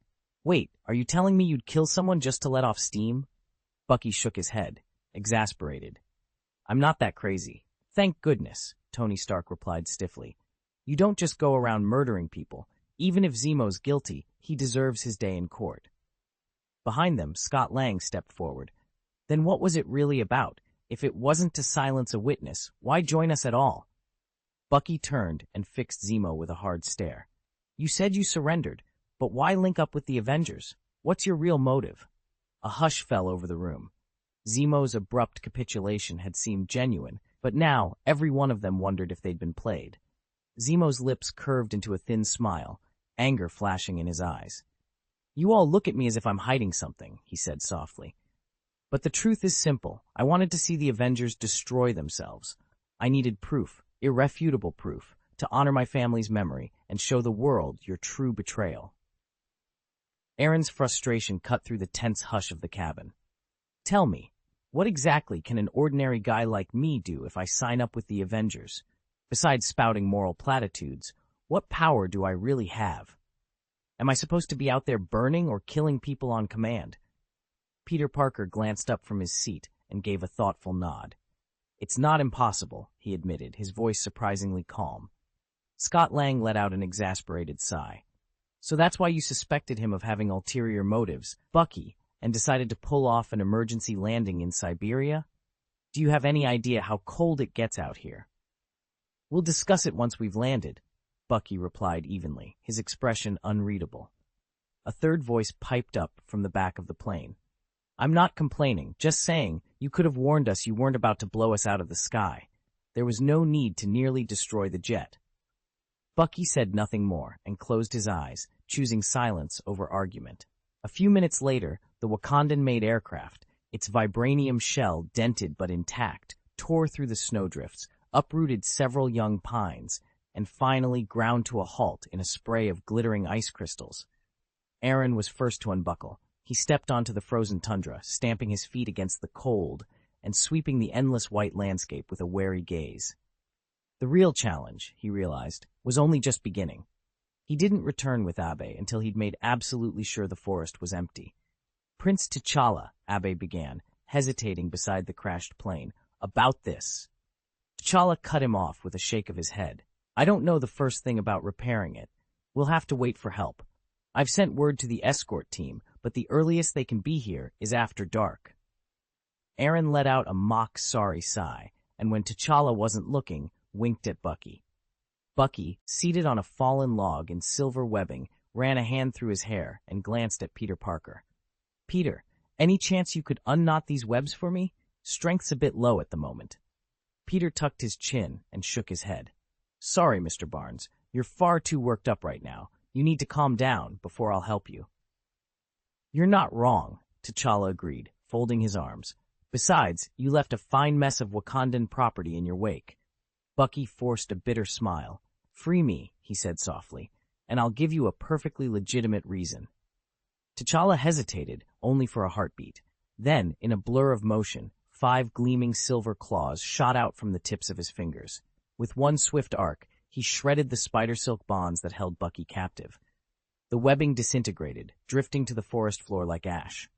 Wait, are you telling me you'd kill someone just to let off steam? Bucky shook his head, exasperated. I'm not that crazy. Thank goodness, Tony Stark replied stiffly. You don't just go around murdering people. Even if Zemo's guilty, he deserves his day in court. Behind them, Scott Lang stepped forward. Then what was it really about? If it wasn't to silence a witness, why join us at all? Bucky turned and fixed Zemo with a hard stare. You said you surrendered, but why link up with the Avengers? What's your real motive? A hush fell over the room. Zemo's abrupt capitulation had seemed genuine, but now every one of them wondered if they'd been played. Zemo's lips curved into a thin smile, anger flashing in his eyes. You all look at me as if I'm hiding something, he said softly. But the truth is simple. I wanted to see the Avengers destroy themselves. I needed proof, irrefutable proof, to honor my family's memory and show the world your true betrayal. Aaron's frustration cut through the tense hush of the cabin. Tell me, what exactly can an ordinary guy like me do if I sign up with the Avengers? Besides spouting moral platitudes, what power do I really have? Am I supposed to be out there burning or killing people on command? Peter Parker glanced up from his seat and gave a thoughtful nod. It's not impossible, he admitted, his voice surprisingly calm. Scott Lang let out an exasperated sigh. So that's why you suspected him of having ulterior motives, Bucky, and decided to pull off an emergency landing in Siberia? Do you have any idea how cold it gets out here? We'll discuss it once we've landed, Bucky replied evenly, his expression unreadable. A third voice piped up from the back of the plane. I'm not complaining, just saying you could have warned us you weren't about to blow us out of the sky. There was no need to nearly destroy the jet. Bucky said nothing more and closed his eyes, choosing silence over argument. A few minutes later, the Wakandan-made aircraft, its vibranium shell dented but intact, tore through the snowdrifts, uprooted several young pines, and finally ground to a halt in a spray of glittering ice crystals. Aaron was first to unbuckle. He stepped onto the frozen tundra, stamping his feet against the cold and sweeping the endless white landscape with a wary gaze. The real challenge, he realized, was only just beginning. He didn't return with Abe until he'd made absolutely sure the forest was empty. "Prince T'Challa," Abe began, hesitating beside the crashed plane, "about this." T'Challa cut him off with a shake of his head. "I don't know the first thing about repairing it. We'll have to wait for help. I've sent word to the escort team, but the earliest they can be here is after dark." Aaron let out a mock sorry sigh, and when T'Challa wasn't looking, winked at Bucky. Bucky, seated on a fallen log in silver webbing, ran a hand through his hair and glanced at Peter Parker. "Peter, any chance you could unknot these webs for me? Strength's a bit low at the moment." Peter tucked his chin and shook his head. "Sorry, Mr. Barnes. You're far too worked up right now. You need to calm down before I'll help you." "You're not wrong," T'Challa agreed, folding his arms. "Besides, you left a fine mess of Wakandan property in your wake." Bucky forced a bitter smile. "Free me," he said softly, "and I'll give you a perfectly legitimate reason." T'Challa hesitated, only for a heartbeat. Then, in a blur of motion, 5 gleaming silver claws shot out from the tips of his fingers. With one swift arc, he shredded the spider silk bonds that held Bucky captive. The webbing disintegrated, drifting to the forest floor like ash.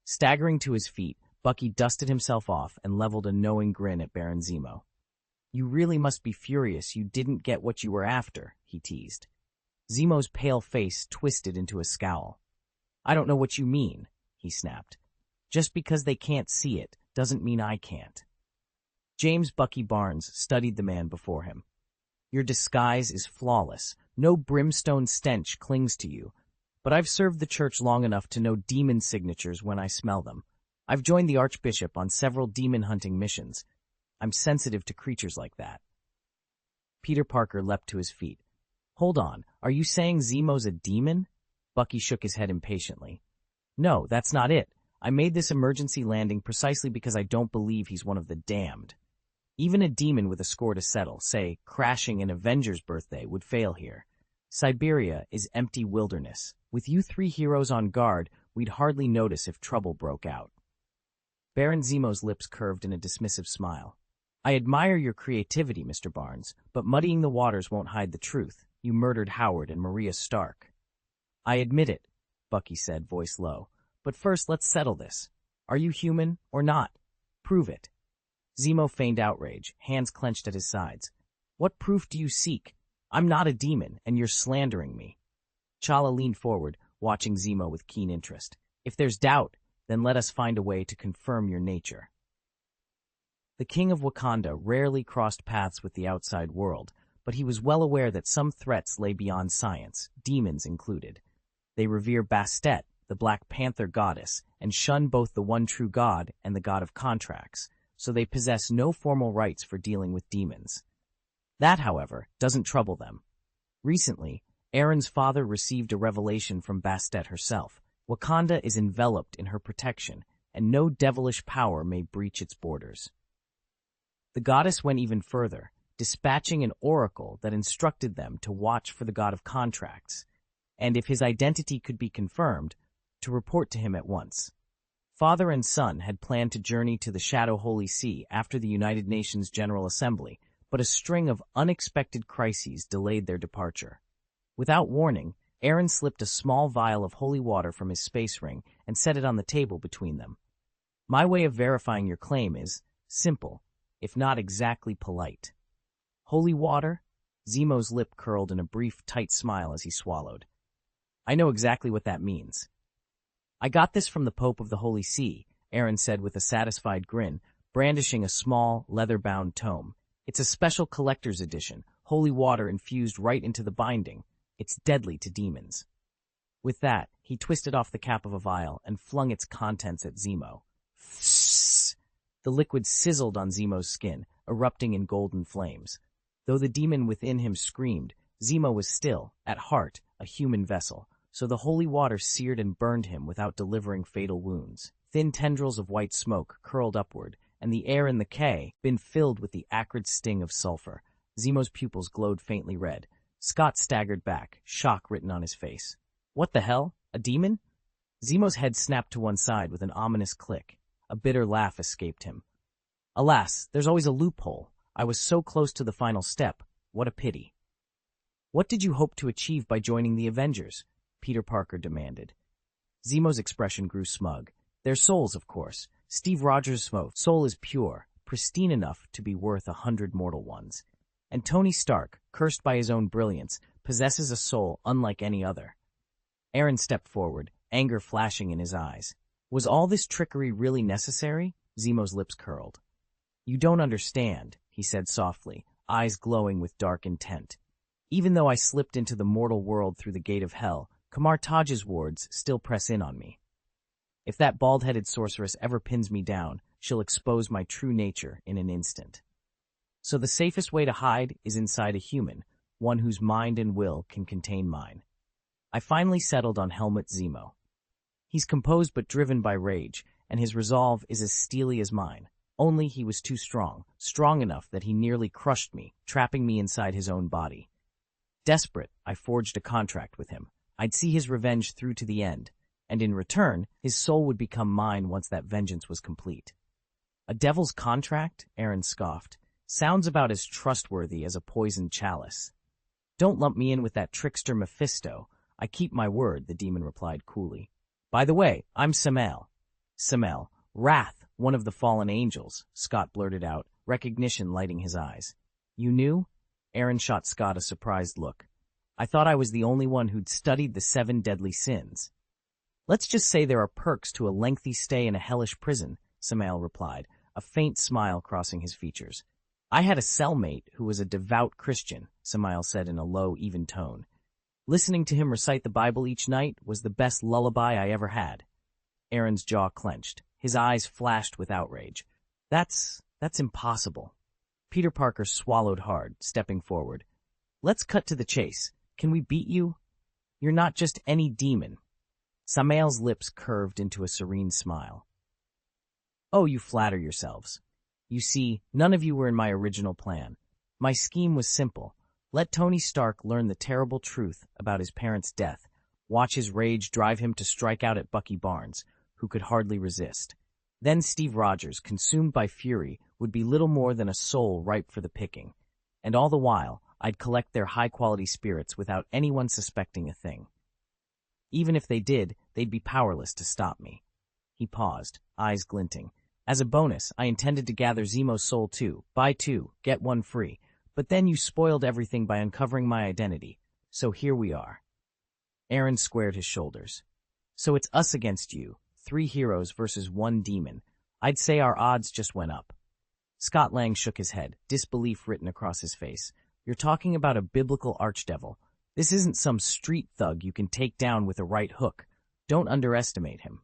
Staggering to his feet, Bucky dusted himself off and leveled a knowing grin at Baron Zemo. "You really must be furious you didn't get what you were after," he teased. Zemo's pale face twisted into a scowl. "I don't know what you mean," he snapped. "Just because they can't see it doesn't mean I can't." James Bucky Barnes studied the man before him. "Your disguise is flawless. No brimstone stench clings to you. But I've served the church long enough to know demon signatures when I smell them. I've joined the Archbishop on several demon-hunting missions. I'm sensitive to creatures like that." Peter Parker leapt to his feet. "Hold on, are you saying Zemo's a demon?" Bucky shook his head impatiently. "No, that's not it. I made this emergency landing precisely because I don't believe he's one of the damned. Even a demon with a score to settle, say, crashing an Avenger's birthday, would fail here. Siberia is empty wilderness. With you 3 heroes on guard, we'd hardly notice if trouble broke out." Baron Zemo's lips curved in a dismissive smile. "I admire your creativity, Mr. Barnes, but muddying the waters won't hide the truth. You murdered Howard and Maria Stark." "I admit it," Bucky said, voice low. "But first, let's settle this. Are you human or not? Prove it." Zemo feigned outrage, hands clenched at his sides. "What proof do you seek? I'm not a demon, and you're slandering me." T'Challa leaned forward, watching Zemo with keen interest. "If there's doubt, then let us find a way to confirm your nature." The King of Wakanda rarely crossed paths with the outside world, but he was well aware that some threats lay beyond science, demons included. They revere Bastet, the Black Panther goddess, and shun both the one true god and the god of contracts, so they possess no formal rights for dealing with demons. That, however, doesn't trouble them. Recently, Aaron's father received a revelation from Bastet herself. Wakanda is enveloped in her protection, and no devilish power may breach its borders. The goddess went even further, dispatching an oracle that instructed them to watch for the god of contracts, and if his identity could be confirmed, to report to him at once. Father and son had planned to journey to the Shadow Holy See after the United Nations General Assembly, but a string of unexpected crises delayed their departure. Without warning, Aaron slipped a small vial of holy water from his space ring and set it on the table between them. "My way of verifying your claim is simple, if not exactly polite." "Holy water?" Zemo's lip curled in a brief, tight smile as he swallowed. "I know exactly what that means." "I got this from the Pope of the Holy See," Aaron said with a satisfied grin, brandishing a small, leather-bound tome. "It's a special collector's edition, holy water infused right into the binding. It's deadly to demons." With that, he twisted off the cap of a vial and flung its contents at Zemo. The liquid sizzled on Zemo's skin, erupting in golden flames. Though the demon within him screamed, Zemo was still, at heart, a human vessel, so the holy water seared and burned him without delivering fatal wounds. Thin tendrils of white smoke curled upward, and the air in the cave been filled with the acrid sting of sulfur. Zemo's pupils glowed faintly red. Scott staggered back, shock written on his face. What the hell? A demon? Zemo's head snapped to one side with an ominous click. A bitter laugh escaped him. Alas, there's always a loophole. I was so close to the final step. What a pity. What did you hope to achieve by joining the Avengers? Peter Parker demanded. Zemo's expression grew smug. Their souls, of course. Steve Rogers' soul is pure, pristine enough to be worth 100 mortal ones. And Tony Stark, cursed by his own brilliance, possesses a soul unlike any other. Aaron stepped forward, anger flashing in his eyes. Was all this trickery really necessary? Zemo's lips curled. You don't understand, he said softly, eyes glowing with dark intent. Even though I slipped into the mortal world through the gate of hell, Kamar Taj's wards still press in on me. If that bald-headed sorceress ever pins me down, she'll expose my true nature in an instant. So the safest way to hide is inside a human, one whose mind and will can contain mine. I finally settled on Helmut Zemo. He's composed but driven by rage, and his resolve is as steely as mine. Only he was too strong enough that he nearly crushed me, trapping me inside his own body. Desperate, I forged a contract with him. I'd see his revenge through to the end, and in return, his soul would become mine once that vengeance was complete. A devil's contract? Aaron scoffed. Sounds about as trustworthy as a poisoned chalice. Don't lump me in with that trickster Mephisto. I keep my word, the demon replied coolly. By the way, I'm Samael. Samael, Wrath, one of the fallen angels, Scott blurted out, recognition lighting his eyes. You knew? Aaron shot Scott a surprised look. I thought I was the only one who'd studied the 7 deadly sins. Let's just say there are perks to a lengthy stay in a hellish prison, Samael replied, a faint smile crossing his features. I had a cellmate who was a devout Christian, Samael said in a low, even tone. Listening to him recite the Bible each night was the best lullaby I ever had. Aaron's jaw clenched. His eyes flashed with outrage. That's impossible. Peter Parker swallowed hard, stepping forward. Let's cut to the chase. Can we beat you? You're not just any demon. Samael's lips curved into a serene smile. Oh, you flatter yourselves. You see, none of you were in my original plan. My scheme was simple. Let Tony Stark learn the terrible truth about his parents' death, watch his rage drive him to strike out at Bucky Barnes, who could hardly resist. Then Steve Rogers, consumed by fury, would be little more than a soul ripe for the picking. And all the while, I'd collect their high-quality spirits without anyone suspecting a thing. Even if they did, they'd be powerless to stop me. He paused, eyes glinting. As a bonus, I intended to gather Zemo's soul too. Buy 2, get 1 free. But then you spoiled everything by uncovering my identity. So here we are. Aaron squared his shoulders. So it's us against you, 3 heroes versus 1 demon. I'd say our odds just went up. Scott Lang shook his head, disbelief written across his face. You're talking about a biblical archdevil. This isn't some street thug you can take down with a right hook. Don't underestimate him.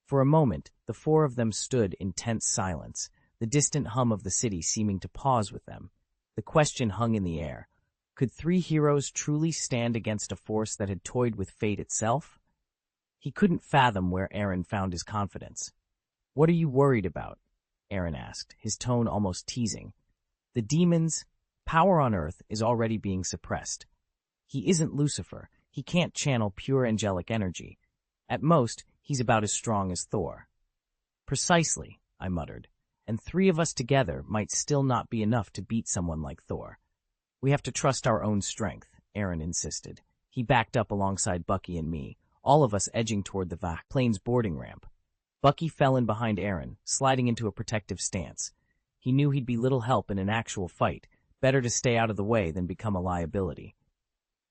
For a moment, the 4 of them stood in tense silence, the distant hum of the city seeming to pause with them. The question hung in the air. Could 3 heroes truly stand against a force that had toyed with fate itself? He couldn't fathom where Aaron found his confidence. What are you worried about? Aaron asked, his tone almost teasing. The demon's power on Earth is already being suppressed. He isn't Lucifer. He can't channel pure angelic energy. At most, he's about as strong as Thor. Precisely, I muttered, and 3 of us together might still not be enough to beat someone like Thor. We have to trust our own strength, Aaron insisted. He backed up alongside Bucky and me, all of us edging toward the plane's boarding ramp. Bucky fell in behind Aaron, sliding into a protective stance. He knew he'd be little help in an actual fight. Better to stay out of the way than become a liability.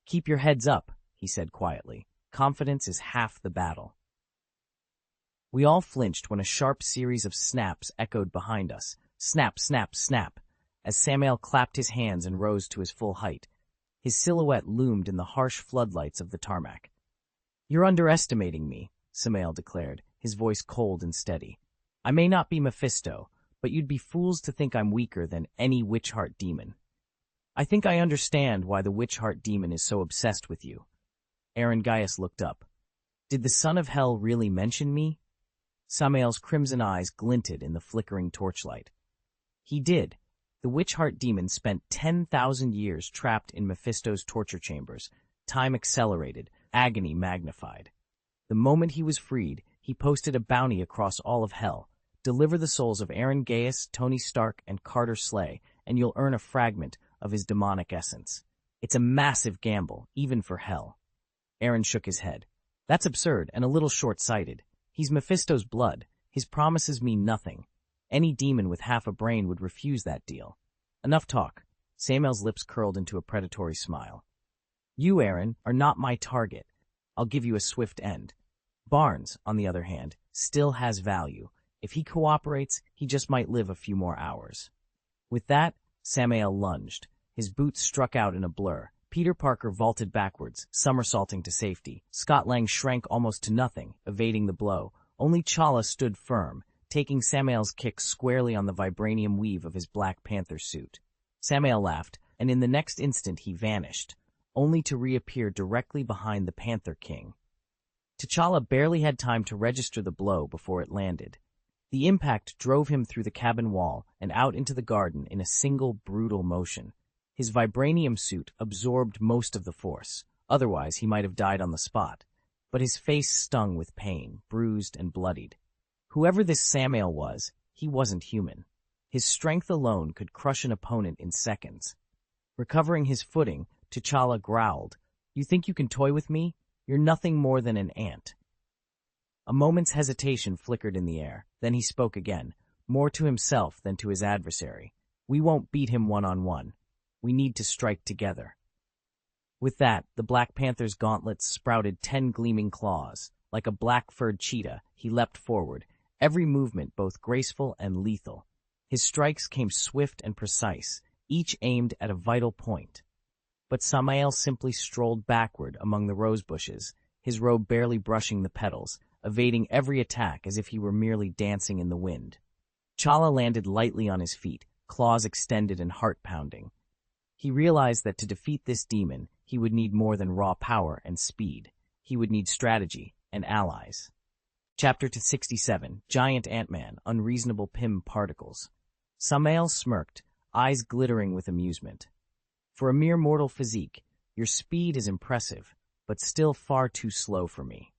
Keep your heads up, he said quietly. Confidence is half the battle. We all flinched when a sharp series of snaps echoed behind us. Snap, snap, snap, as Samael clapped his hands and rose to his full height. His silhouette loomed in the harsh floodlights of the tarmac. You're underestimating me, Samael declared, his voice cold and steady. I may not be Mephisto, but you'd be fools to think I'm weaker than any witch-heart demon. I think I understand why the witch heart demon is so obsessed with you. Aaron Gaius looked up. Did the son of hell really mention me? Samael's crimson eyes glinted in the flickering torchlight. He did. The witch heart demon spent 10,000 years trapped in Mephisto's torture chambers, time accelerated, agony magnified. The moment he was freed, he posted a bounty across all of hell. Deliver the souls of Aaron Gaius, Tony Stark, and Carter Slay, and you'll earn a fragment of his demonic essence. It's a massive gamble, even for hell. Aaron shook his head. That's absurd and a little short-sighted. He's Mephisto's blood. His promises mean nothing. Any demon with half a brain would refuse that deal. Enough talk. Samael's lips curled into a predatory smile. You, Aaron, are not my target. I'll give you a swift end. Barnes, on the other hand, still has value. If he cooperates, he just might live a few more hours. With that, Samael lunged. His boots struck out in a blur. Peter Parker vaulted backwards, somersaulting to safety. Scott Lang shrank almost to nothing, evading the blow. Only Chala stood firm, taking Samael's kick squarely on the vibranium weave of his Black Panther suit. Samael laughed, and in the next instant he vanished, only to reappear directly behind the Panther King. T'Challa barely had time to register the blow before it landed. The impact drove him through the cabin wall and out into the garden in a single brutal motion. His vibranium suit absorbed most of the force, otherwise he might have died on the spot. But his face stung with pain, bruised and bloodied. Whoever this Samael was, he wasn't human. His strength alone could crush an opponent in seconds. Recovering his footing, T'Challa growled, "You think you can toy with me? You're nothing more than an ant." A moment's hesitation flickered in the air. Then he spoke again, more to himself than to his adversary. "We won't beat him one-on-one. We need to strike together." With that, the Black Panther's gauntlets sprouted 10 gleaming claws. Like a black-furred cheetah, he leapt forward, every movement both graceful and lethal. His strikes came swift and precise, each aimed at a vital point. But Samael simply strolled backward among the rose bushes, his robe barely brushing the petals, evading every attack as if he were merely dancing in the wind. Chala landed lightly on his feet, claws extended and heart-pounding. He realized that to defeat this demon, he would need more than raw power and speed. He would need strategy and allies. Chapter 67, Giant Ant-Man, Unreasonable Pym Particles. Samael smirked, eyes glittering with amusement. For a mere mortal physique, your speed is impressive, but still far too slow for me.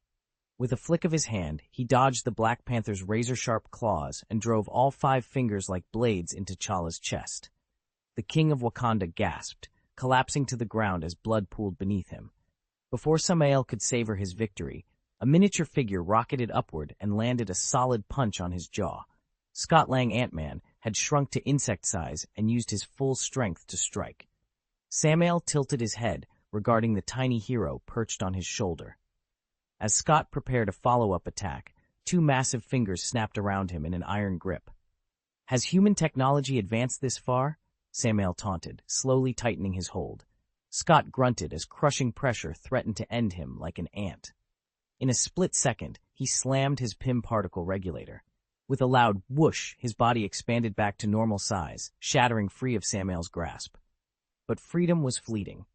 With a flick of his hand, he dodged the Black Panther's razor-sharp claws and drove all 5 fingers like blades into Chala's chest. The King of Wakanda gasped, collapsing to the ground as blood pooled beneath him. Before Samael could savor his victory, a miniature figure rocketed upward and landed a solid punch on his jaw. Scott Lang Ant-Man had shrunk to insect size and used his full strength to strike. Samael tilted his head, regarding the tiny hero perched on his shoulder. As Scott prepared a follow-up attack, 2 massive fingers snapped around him in an iron grip. "Has human technology advanced this far?" Samael taunted, slowly tightening his hold. Scott grunted as crushing pressure threatened to end him like an ant. In a split second, he slammed his Pym particle regulator. With a loud whoosh, his body expanded back to normal size, shattering free of Samael's grasp. But freedom was fleeting.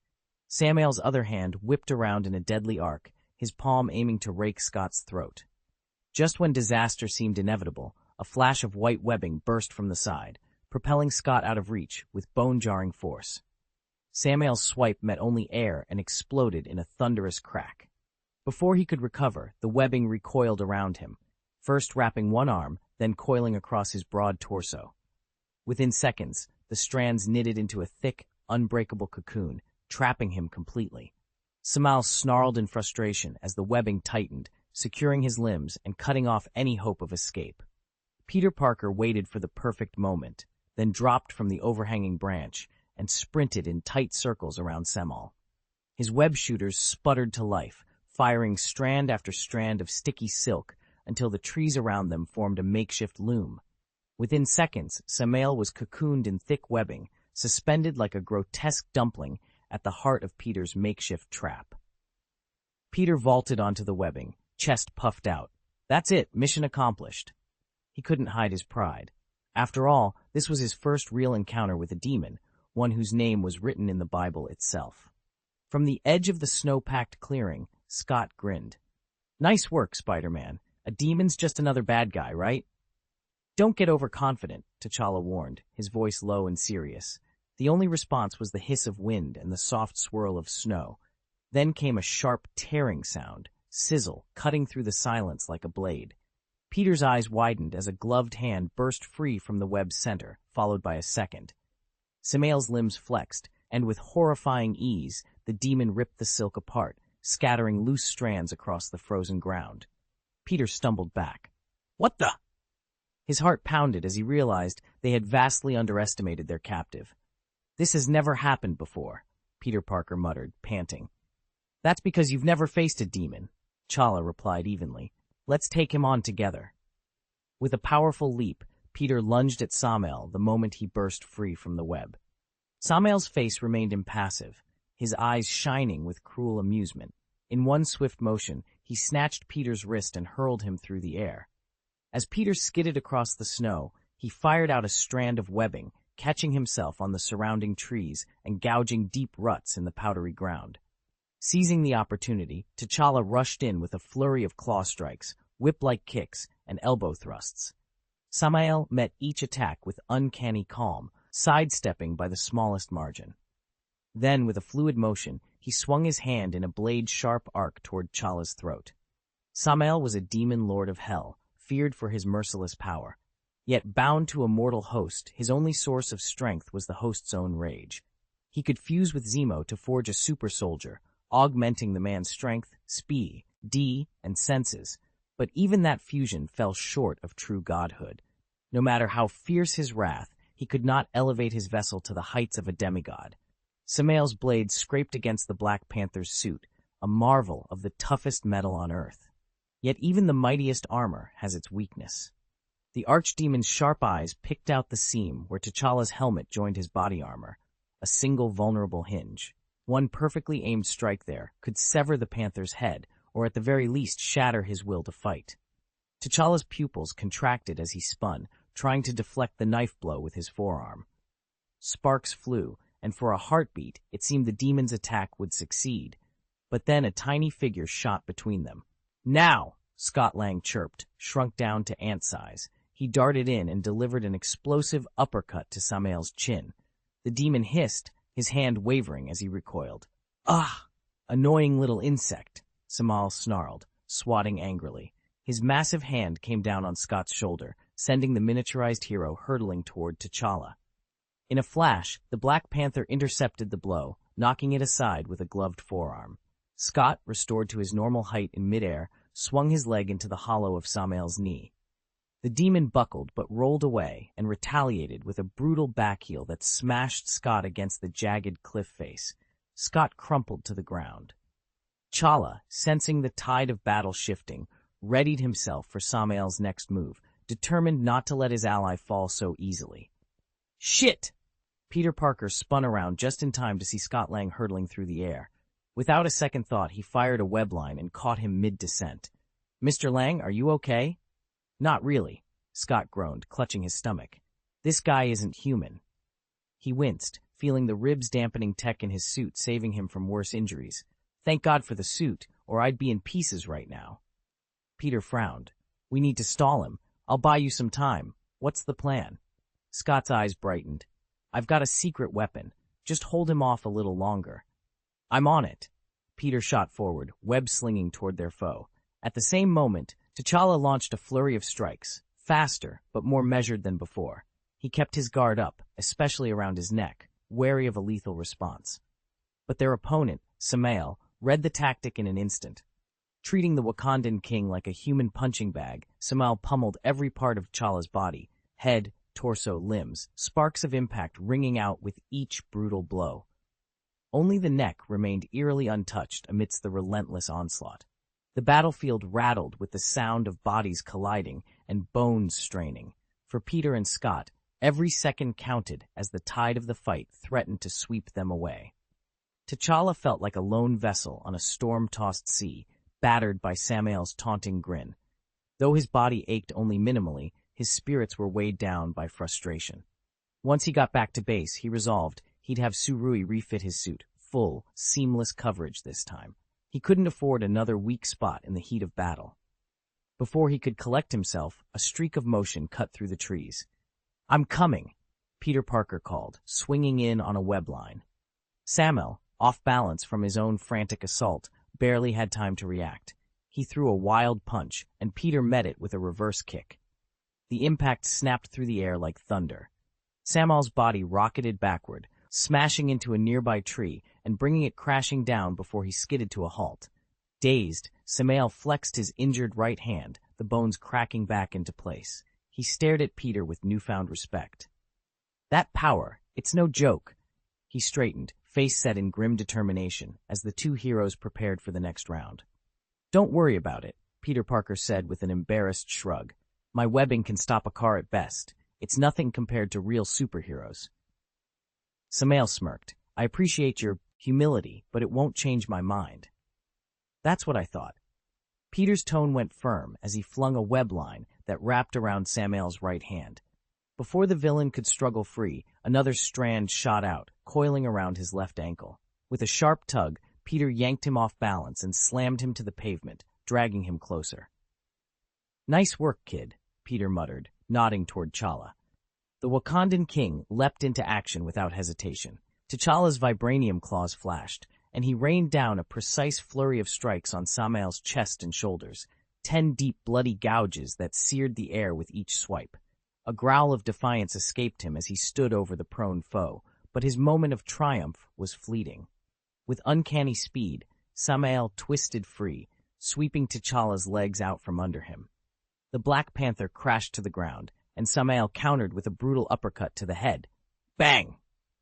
Samael's other hand whipped around in a deadly arc, his palm aiming to rake Scott's throat. Just when disaster seemed inevitable, a flash of white webbing burst from the side, propelling Scott out of reach with bone-jarring force. Samael's swipe met only air and exploded in a thunderous crack. Before he could recover, the webbing recoiled around him, first wrapping one arm, then coiling across his broad torso. Within seconds, the strands knitted into a thick, unbreakable cocoon, trapping him completely. Samael snarled in frustration as the webbing tightened, securing his limbs and cutting off any hope of escape. Peter Parker waited for the perfect moment, then dropped from the overhanging branch and sprinted in tight circles around Samael. His web shooters sputtered to life, firing strand after strand of sticky silk until the trees around them formed a makeshift loom. Within seconds, Samael was cocooned in thick webbing, suspended like a grotesque dumpling at the heart of Peter's makeshift trap. Peter vaulted onto the webbing, chest puffed out. That's it, mission accomplished. He couldn't hide his pride. After all, this was his first real encounter with a demon, one whose name was written in the Bible itself. From the edge of the snow-packed clearing, Scott grinned. "Nice work, Spider-Man. A demon's just another bad guy, right?" "Don't get overconfident," T'Challa warned, his voice low and serious. The only response was the hiss of wind and the soft swirl of snow. Then came a sharp, tearing sound, sizzle, cutting through the silence like a blade. Peter's eyes widened as a gloved hand burst free from the web's center, followed by a second. Samael's limbs flexed, and with horrifying ease, the demon ripped the silk apart, scattering loose strands across the frozen ground. Peter stumbled back. "What the?" His heart pounded as he realized they had vastly underestimated their captive. "This has never happened before," Peter Parker muttered, panting. "That's because you've never faced a demon," T'Challa replied evenly. "Let's take him on together." With a powerful leap, Peter lunged at Samael the moment he burst free from the web. Samael's face remained impassive, his eyes shining with cruel amusement. In one swift motion, he snatched Peter's wrist and hurled him through the air. As Peter skidded across the snow, he fired out a strand of webbing, catching himself on the surrounding trees and gouging deep ruts in the powdery ground. Seizing the opportunity, T'Challa rushed in with a flurry of claw strikes, whip-like kicks, and elbow thrusts. Samael met each attack with uncanny calm, sidestepping by the smallest margin. Then, with a fluid motion, he swung his hand in a blade-sharp arc toward T'Challa's throat. Samael was a demon lord of hell, feared for his merciless power. Yet bound to a mortal host, his only source of strength was the host's own rage. He could fuse with Zemo to forge a super soldier, augmenting the man's strength, speed, and senses. But even that fusion fell short of true godhood. No matter how fierce his wrath, he could not elevate his vessel to the heights of a demigod. Samael's blade scraped against the Black Panther's suit, a marvel of the toughest metal on Earth. Yet even the mightiest armor has its weakness. The archdemon's sharp eyes picked out the seam where T'Challa's helmet joined his body armor, a single vulnerable hinge. One perfectly aimed strike there could sever the panther's head, or at the very least shatter his will to fight. T'Challa's pupils contracted as he spun, trying to deflect the knife blow with his forearm. Sparks flew, and for a heartbeat it seemed the demon's attack would succeed. But then a tiny figure shot between them. "Now!" Scott Lang chirped, shrunk down to ant size. He darted in and delivered an explosive uppercut to Samael's chin. The demon hissed, his hand wavering as he recoiled. "Ah! Annoying little insect," Samael snarled, swatting angrily. His massive hand came down on Scott's shoulder, sending the miniaturized hero hurtling toward T'Challa. In a flash, the Black Panther intercepted the blow, knocking it aside with a gloved forearm. Scott, restored to his normal height in midair, swung his leg into the hollow of Samael's knee. The demon buckled but rolled away and retaliated with a brutal backheel that smashed Scott against the jagged cliff face. Scott crumpled to the ground. T'Challa, sensing the tide of battle shifting, readied himself for Samael's next move, determined not to let his ally fall so easily. "Shit!" Peter Parker spun around just in time to see Scott Lang hurtling through the air. Without a second thought, he fired a webline and caught him mid-descent. "Mr. Lang, are you okay?" "Not really," Scott groaned, clutching his stomach. "This guy isn't human." He winced, feeling the ribs-dampening tech in his suit saving him from worse injuries. "Thank God for the suit, or I'd be in pieces right now." Peter frowned. "We need to stall him. I'll buy you some time. What's the plan?" Scott's eyes brightened. "I've got a secret weapon. Just hold him off a little longer." "I'm on it." Peter shot forward, web-slinging toward their foe. At the same moment, T'Challa launched a flurry of strikes, faster but more measured than before. He kept his guard up, especially around his neck, wary of a lethal response. But their opponent, Samael, read the tactic in an instant. Treating the Wakandan king like a human punching bag, Samael pummeled every part of T'Challa's body, head, torso, limbs, sparks of impact ringing out with each brutal blow. Only the neck remained eerily untouched amidst the relentless onslaught. The battlefield rattled with the sound of bodies colliding and bones straining. For Peter and Scott, every second counted as the tide of the fight threatened to sweep them away. T'Challa felt like a lone vessel on a storm-tossed sea, battered by Samael's taunting grin. Though his body ached only minimally, his spirits were weighed down by frustration. Once he got back to base, he resolved he'd have Surui refit his suit. Full, seamless coverage this time. He couldn't afford another weak spot in the heat of battle. Before he could collect himself, a streak of motion cut through the trees. "I'm coming," Peter Parker called, swinging in on a web line. Samuel, off balance from his own frantic assault, barely had time to react. He threw a wild punch, and Peter met it with a reverse kick. The impact snapped through the air like thunder. Samuel's body rocketed backward, smashing into a nearby tree and bringing it crashing down before he skidded to a halt. Dazed, Samuel flexed his injured right hand, the bones cracking back into place. He stared at Peter with newfound respect. "That power, it's no joke." He straightened, face set in grim determination, as the two heroes prepared for the next round. "Don't worry about it," Peter Parker said with an embarrassed shrug. "My webbing can stop a car at best. It's nothing compared to real superheroes." Samuel smirked. "I appreciate your humility, but it won't change my mind." "That's what I thought." Peter's tone went firm as he flung a web line that wrapped around Samuel's right hand. Before the villain could struggle free, another strand shot out, coiling around his left ankle. With a sharp tug, Peter yanked him off balance and slammed him to the pavement, dragging him closer. "Nice work, kid," Peter muttered, nodding toward T'Challa. The Wakandan king leapt into action without hesitation. T'Challa's vibranium claws flashed, and he rained down a precise flurry of strikes on Samuel's chest and shoulders, 10 deep bloody gouges that seared the air with each swipe. A growl of defiance escaped him as he stood over the prone foe, but his moment of triumph was fleeting. With uncanny speed, Samuel twisted free, sweeping T'Challa's legs out from under him. The Black Panther crashed to the ground, and Samuel countered with a brutal uppercut to the head. Bang!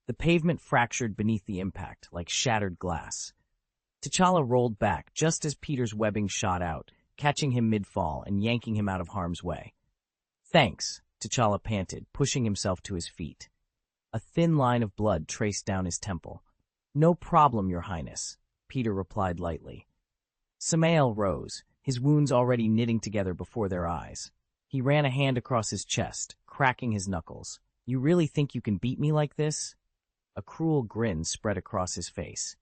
The pavement fractured beneath the impact, like shattered glass. T'Challa rolled back just as Peter's webbing shot out, catching him mid-fall and yanking him out of harm's way. "Thanks," T'Challa panted, pushing himself to his feet. A thin line of blood traced down his temple. "No problem, Your Highness," Peter replied lightly. Samuel rose, his wounds already knitting together before their eyes. He ran a hand across his chest, cracking his knuckles. "You really think you can beat me like this?" A cruel grin spread across his face.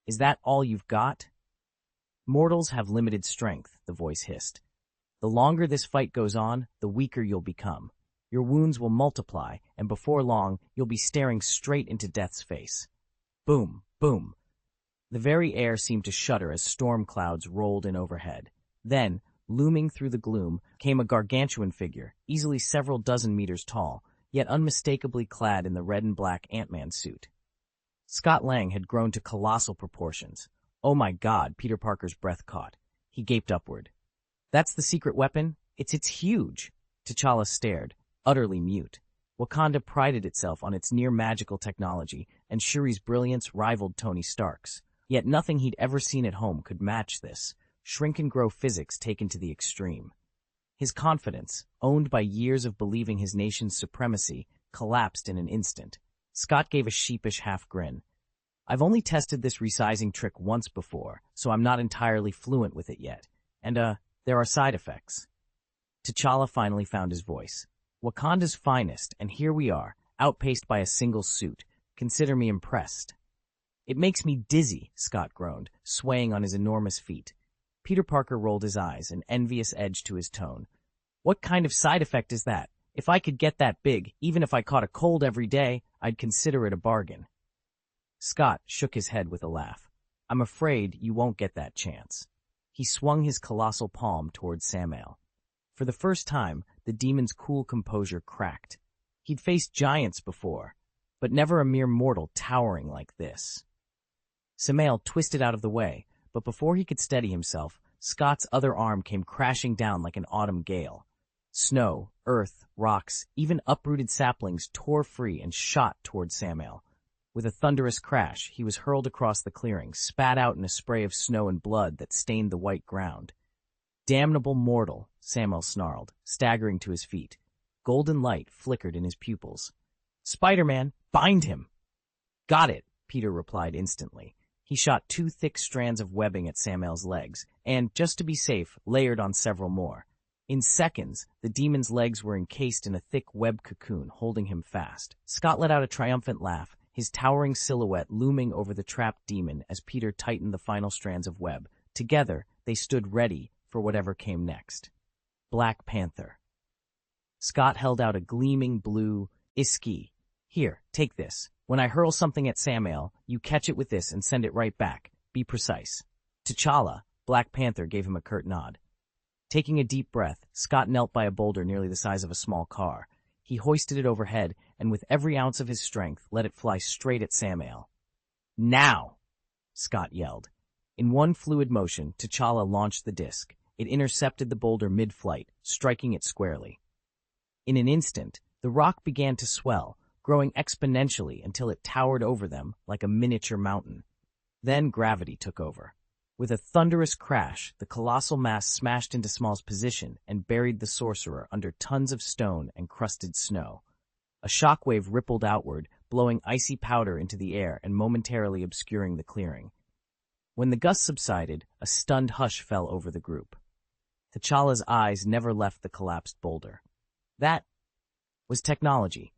"Is that all you've got?" "Mortals have limited strength," the voice hissed. "The longer this fight goes on, the weaker you'll become. Your wounds will multiply, and before long, you'll be staring straight into death's face." Boom, boom. The very air seemed to shudder as storm clouds rolled in overhead. Then, looming through the gloom, came a gargantuan figure, easily several dozen meters tall, yet unmistakably clad in the red and black Ant-Man suit. Scott Lang had grown to colossal proportions. "Oh my God," Peter Parker's breath caught. He gaped upward. "That's the secret weapon? It's huge." T'Challa stared, utterly mute. Wakanda prided itself on its near-magical technology, and Shuri's brilliance rivaled Tony Stark's. Yet nothing he'd ever seen at home could match this, shrink-and-grow physics taken to the extreme. His confidence, owned by years of believing his nation's supremacy, collapsed in an instant. Scott gave a sheepish half-grin. "I've only tested this resizing trick once before, so I'm not entirely fluent with it yet. And, there are side effects." T'Challa finally found his voice. "Wakanda's finest, and here we are, outpaced by a single suit. Consider me impressed." "It makes me dizzy," Scott groaned, swaying on his enormous feet. Peter Parker rolled his eyes, an envious edge to his tone. "What kind of side effect is that? If I could get that big, even if I caught a cold every day, I'd consider it a bargain." Scott shook his head with a laugh. "I'm afraid you won't get that chance." He swung his colossal palm towards Samuel. For the first time, the demon's cool composure cracked. He'd faced giants before, but never a mere mortal towering like this. Samuel twisted out of the way, but before he could steady himself, Scott's other arm came crashing down like an autumn gale. Snow, earth, rocks, even uprooted saplings tore free and shot toward Samuel. With a thunderous crash, he was hurled across the clearing, spat out in a spray of snow and blood that stained the white ground. "Damnable mortal," Samuel snarled, staggering to his feet. Golden light flickered in his pupils. "Spider-Man, bind him!" "Got it," Peter replied instantly. He shot 2 thick strands of webbing at Samuel's legs, and, just to be safe, layered on several more. In seconds, the demon's legs were encased in a thick web cocoon, holding him fast. Scott let out a triumphant laugh, his towering silhouette looming over the trapped demon as Peter tightened the final strands of web. Together, they stood ready for whatever came next. Black Panther. Scott held out a gleaming blue iski. Here, take this. When I hurl something at Samael, you catch it with this and send it right back. Be precise. T'Challa, Black Panther, gave him a curt nod. Taking a deep breath, Scott knelt by a boulder nearly the size of a small car. He hoisted it overhead, and with every ounce of his strength, let it fly straight at Samael. Now! Scott yelled. In one fluid motion, T'Challa launched the disc. It intercepted the boulder mid-flight, striking it squarely. In an instant, the rock began to swell, growing exponentially until it towered over them like a miniature mountain. Then gravity took over. With a thunderous crash, the colossal mass smashed into Small's position and buried the sorcerer under tons of stone and crusted snow. A shockwave rippled outward, blowing icy powder into the air and momentarily obscuring the clearing. When the gust subsided, a stunned hush fell over the group. T'Challa's eyes never left the collapsed boulder. That was technology.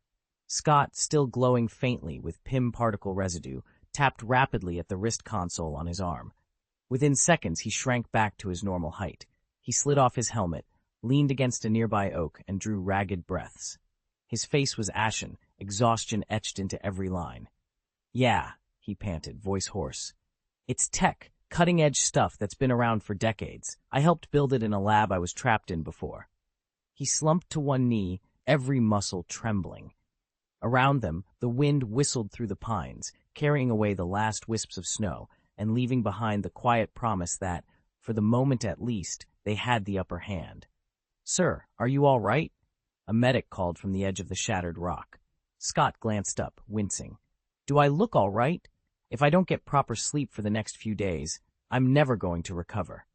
Scott, still glowing faintly with PIM particle residue, tapped rapidly at the wrist console on his arm. Within seconds, he shrank back to his normal height. He slid off his helmet, leaned against a nearby oak, and drew ragged breaths. His face was ashen, exhaustion etched into every line. Yeah, he panted, voice hoarse. It's tech, cutting-edge stuff that's been around for decades. I helped build it in a lab I was trapped in before. He slumped to one knee, every muscle trembling. Around them, the wind whistled through the pines, carrying away the last wisps of snow, and leaving behind the quiet promise that, for the moment at least, they had the upper hand. "Sir, are you all right?" A medic called from the edge of the shattered rock. Scott glanced up, wincing. "Do I look all right? If I don't get proper sleep for the next few days, I'm never going to recover."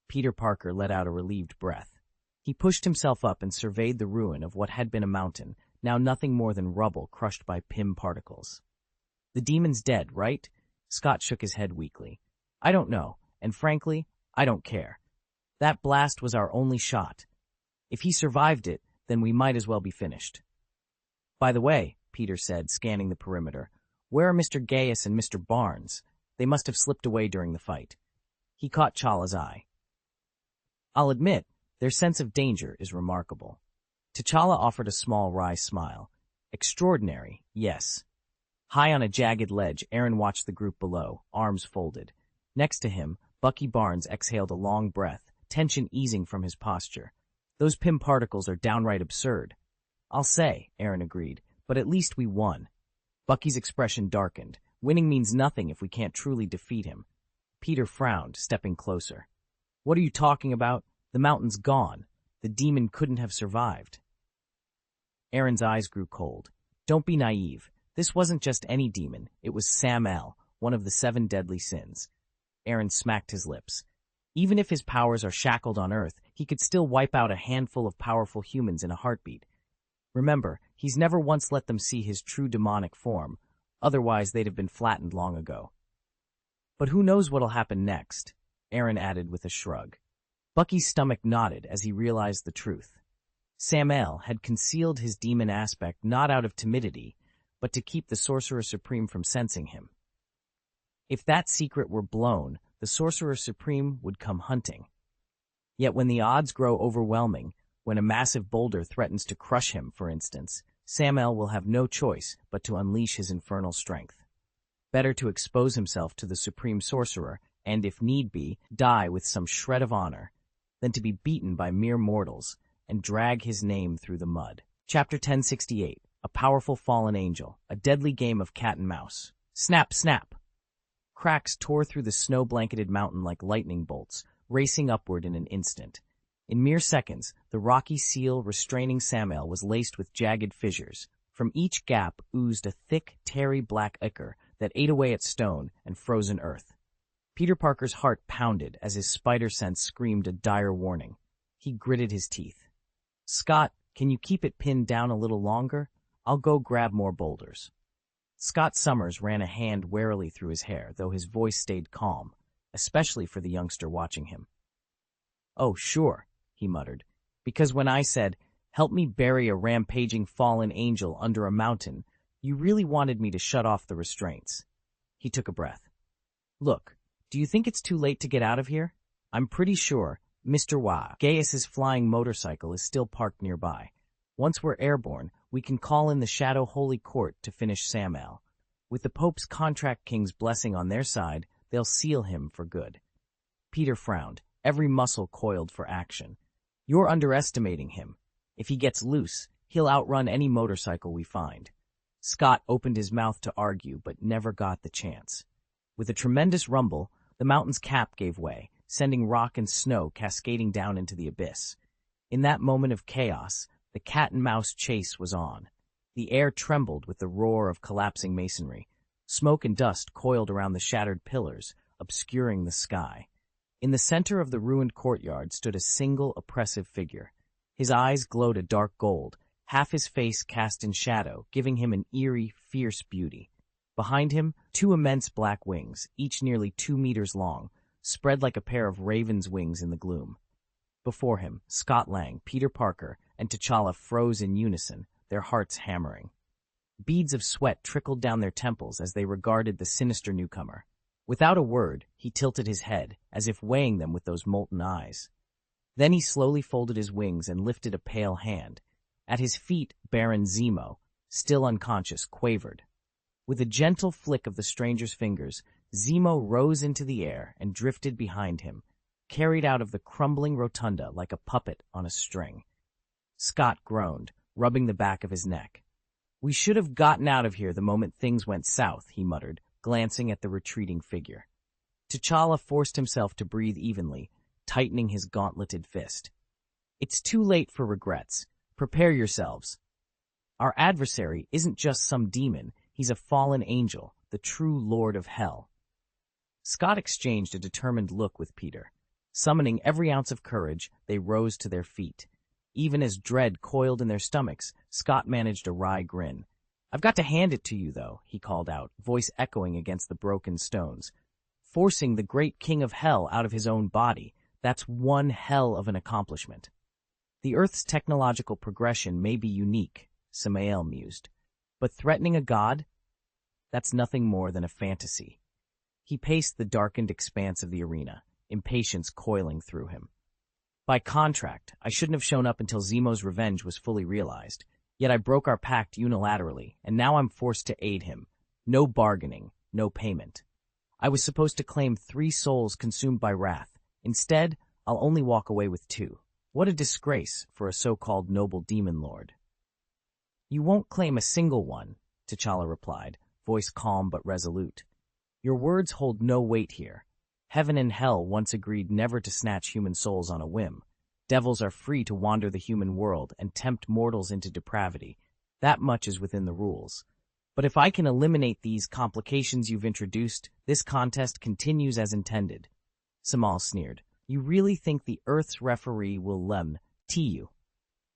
Peter Parker let out a relieved breath. He pushed himself up and surveyed the ruin of what had been a mountain, now nothing more than rubble crushed by PIM particles. "The demon's dead, right?" Scott shook his head weakly. "I don't know, and frankly, I don't care. That blast was our only shot. If he survived it, then we might as well be finished." "By the way," Peter said, scanning the perimeter, "where are Mr. Gaius and Mr. Barnes? They must have slipped away during the fight." He caught T'Challa's eye. "I'll admit, their sense of danger is remarkable." T'Challa offered a small, wry smile. "Extraordinary, yes." High on a jagged ledge, Aaron watched the group below, arms folded. Next to him, Bucky Barnes exhaled a long breath, tension easing from his posture. "Those PIM particles are downright absurd." "I'll say," Aaron agreed, "but at least we won." Bucky's expression darkened. "Winning means nothing if we can't truly defeat him." Peter frowned, stepping closer. "What are you talking about? The mountain's gone. The demon couldn't have survived." Aaron's eyes grew cold. "Don't be naive. This wasn't just any demon. It was Samael, one of the 7 deadly sins." Aaron smacked his lips. "Even if his powers are shackled on Earth, he could still wipe out a handful of powerful humans in a heartbeat. Remember, he's never once let them see his true demonic form. Otherwise, they'd have been flattened long ago." "But who knows what'll happen next?" Aaron added with a shrug. Bucky's stomach knotted as he realized the truth. Samael had concealed his demon aspect not out of timidity, but to keep the Sorcerer Supreme from sensing him. If that secret were blown, the Sorcerer Supreme would come hunting. Yet when the odds grow overwhelming, when a massive boulder threatens to crush him, for instance, Samael will have no choice but to unleash his infernal strength. Better to expose himself to the Supreme Sorcerer and, if need be, die with some shred of honor, than to be beaten by mere mortals and drag his name through the mud. Chapter 1068. A powerful fallen angel, a deadly game of cat and mouse. Snap, snap! Cracks tore through the snow-blanketed mountain like lightning bolts, racing upward in an instant. In mere seconds, the rocky seal restraining Samael was laced with jagged fissures. From each gap oozed a thick, tarry black ichor that ate away at stone and frozen earth. Peter Parker's heart pounded as his spider sense screamed a dire warning. He gritted his teeth. "Scott, can you keep it pinned down a little longer? I'll go grab more boulders." Scott Summers ran a hand warily through his hair, though his voice stayed calm, especially for the youngster watching him. "Oh, sure," he muttered, "because when I said, 'Help me bury a rampaging fallen angel under a mountain,' You really wanted me to shut off the restraints. He took a breath. Look, do you think it's too late to get out of here? I'm pretty sure Mr. Gaius's flying motorcycle is still parked nearby. Once we're airborne, we can call in the Shadow Holy Court to finish Samael. With the Pope's contract king's blessing on their side, they'll seal him for good. Peter frowned, every muscle coiled for action. You're underestimating him. If he gets loose, he'll outrun any motorcycle we find. Scott opened his mouth to argue, but never got the chance. With a tremendous rumble, the mountain's cap gave way, sending rock and snow cascading down into the abyss. In that moment of chaos, the cat-and-mouse chase was on. The air trembled with the roar of collapsing masonry. Smoke and dust coiled around the shattered pillars, obscuring the sky. In the center of the ruined courtyard stood a single oppressive figure. His eyes glowed a dark gold, half his face cast in shadow, giving him an eerie, fierce beauty. Behind him, two immense black wings, each nearly 2 meters long, spread like a pair of raven's wings in the gloom. Before him, Scott Lang, Peter Parker, and T'Challa froze in unison, their hearts hammering. Beads of sweat trickled down their temples as they regarded the sinister newcomer. Without a word, he tilted his head, as if weighing them with those molten eyes. Then he slowly folded his wings and lifted a pale hand. At his feet, Baron Zemo, still unconscious, quavered. With a gentle flick of the stranger's fingers, Zemo rose into the air and drifted behind him, carried out of the crumbling rotunda like a puppet on a string. Scott groaned, rubbing the back of his neck. "We should have gotten out of here the moment things went south," he muttered, glancing at the retreating figure. T'Challa forced himself to breathe evenly, tightening his gauntleted fist. "It's too late for regrets. Prepare yourselves. Our adversary isn't just some demon, he's a fallen angel, the true Lord of Hell." Scott exchanged a determined look with Peter. Summoning every ounce of courage, they rose to their feet. Even as dread coiled in their stomachs, Scott managed a wry grin. "I've got to hand it to you, though," he called out, voice echoing against the broken stones. "Forcing the great king of hell out of his own body, that's one hell of an accomplishment." "The Earth's technological progression may be unique," Samael mused, "but threatening a god? That's nothing more than a fantasy." He paced the darkened expanse of the arena, impatience coiling through him. "By contract, I shouldn't have shown up until Zemo's revenge was fully realized. Yet I broke our pact unilaterally, and now I'm forced to aid him. No bargaining, no payment. I was supposed to claim 3 souls consumed by wrath. Instead, I'll only walk away with 2. What a disgrace for a so-called noble demon lord." "You won't claim a single one," T'Challa replied, voice calm but resolute. "Your words hold no weight here. Heaven and hell once agreed never to snatch human souls on a whim. Devils are free to wander the human world and tempt mortals into depravity. That much is within the rules. But if I can eliminate these complications you've introduced, this contest continues as intended." Samal sneered. "You really think the Earth's referee will you?"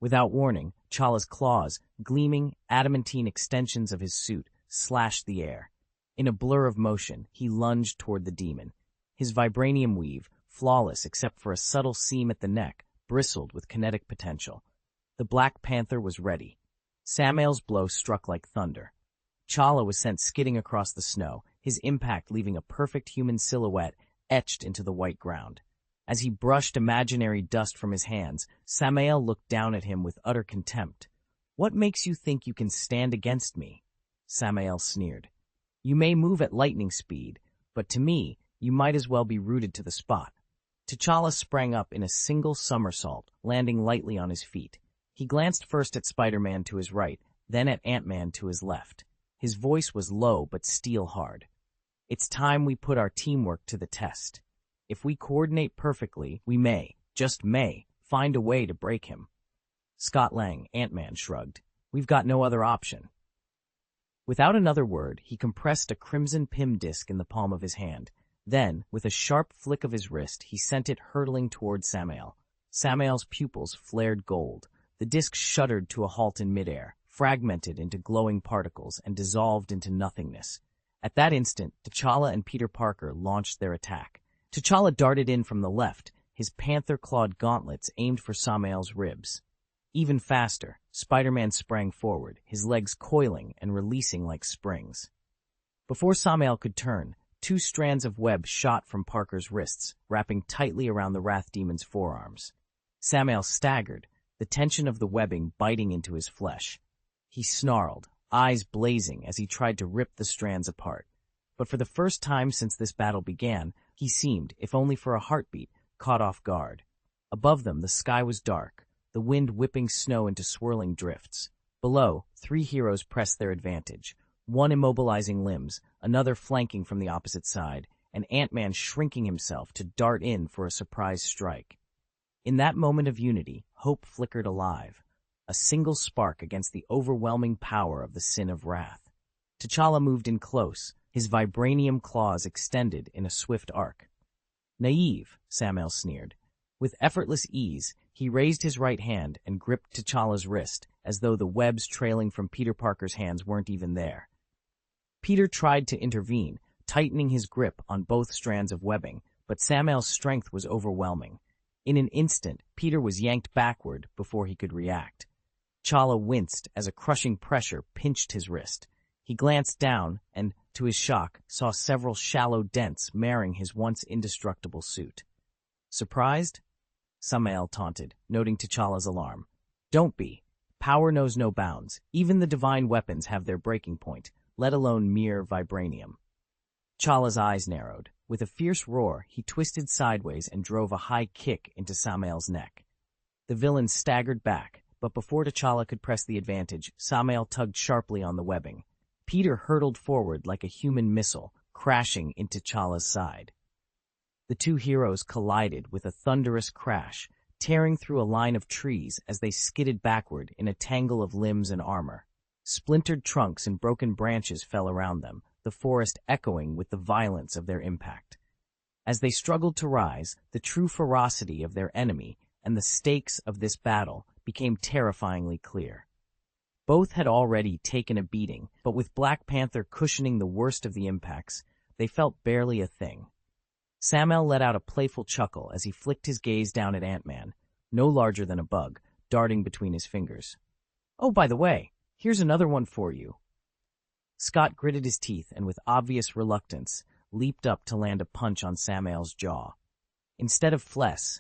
Without warning, Chala's claws, gleaming, adamantine extensions of his suit, slashed the air. In a blur of motion, he lunged toward the demon. His vibranium weave, flawless except for a subtle seam at the neck, bristled with kinetic potential. The Black Panther was ready. Samael's blow struck like thunder. Chala was sent skidding across the snow, his impact leaving a perfect human silhouette etched into the white ground. As he brushed imaginary dust from his hands, Samael looked down at him with utter contempt. "What makes you think you can stand against me?" Samael sneered. "You may move at lightning speed, but to me, you might as well be rooted to the spot." T'Challa sprang up in a single somersault, landing lightly on his feet. He glanced first at Spider-Man to his right, then at Ant-Man to his left. His voice was low but steel-hard. "It's time we put our teamwork to the test. If we coordinate perfectly, we may, just may, find a way to break him." Scott Lang, Ant-Man, shrugged. "We've got no other option." Without another word, he compressed a crimson pim disc in the palm of his hand. Then, with a sharp flick of his wrist, he sent it hurtling toward Samael. Samael's pupils flared gold. The disc shuddered to a halt in midair, fragmented into glowing particles, and dissolved into nothingness. At that instant, T'Challa and Peter Parker launched their attack. T'Challa darted in from the left, his panther-clawed gauntlets aimed for Samael's ribs. Even faster, Spider-Man sprang forward, his legs coiling and releasing like springs. Before Samael could turn, 2 strands of web shot from Parker's wrists, wrapping tightly around the Wrath Demon's forearms. Samael staggered, the tension of the webbing biting into his flesh. He snarled, eyes blazing as he tried to rip the strands apart. But for the first time since this battle began, he seemed, if only for a heartbeat, caught off guard. Above them, the sky was dark, the wind whipping snow into swirling drifts. Below, 3 heroes pressed their advantage, one immobilizing limbs, another flanking from the opposite side, and Ant-Man shrinking himself to dart in for a surprise strike. In that moment of unity, hope flickered alive, a single spark against the overwhelming power of the Sin of Wrath. T'Challa moved in close, his vibranium claws extended in a swift arc. "Naive," Samael sneered. With effortless ease, he raised his right hand and gripped T'Challa's wrist, as though the webs trailing from Peter Parker's hands weren't even there. Peter tried to intervene, tightening his grip on both strands of webbing, but Samael's strength was overwhelming. In an instant, Peter was yanked backward before he could react. T'Challa winced as a crushing pressure pinched his wrist. He glanced down and, to his shock, saw several shallow dents marring his once indestructible suit. "Surprised?" Samael taunted, noting T'Challa's alarm. "Don't be. Power knows no bounds. Even the divine weapons have their breaking point, let alone mere vibranium." T'Challa's eyes narrowed. With a fierce roar, he twisted sideways and drove a high kick into Samael's neck. The villain staggered back, but before T'Challa could press the advantage, Samael tugged sharply on the webbing. Peter hurtled forward like a human missile, crashing into T'Challa's side. The 2 heroes collided with a thunderous crash, tearing through a line of trees as they skidded backward in a tangle of limbs and armor. Splintered trunks and broken branches fell around them, the forest echoing with the violence of their impact. As they struggled to rise, the true ferocity of their enemy and the stakes of this battle became terrifyingly clear. Both had already taken a beating, but with Black Panther cushioning the worst of the impacts, they felt barely a thing. Samael let out a playful chuckle as he flicked his gaze down at Ant-Man, no larger than a bug, darting between his fingers. "Oh, by the way, here's another one for you." Scott gritted his teeth and with obvious reluctance leaped up to land a punch on Samael's jaw. Instead of flesh,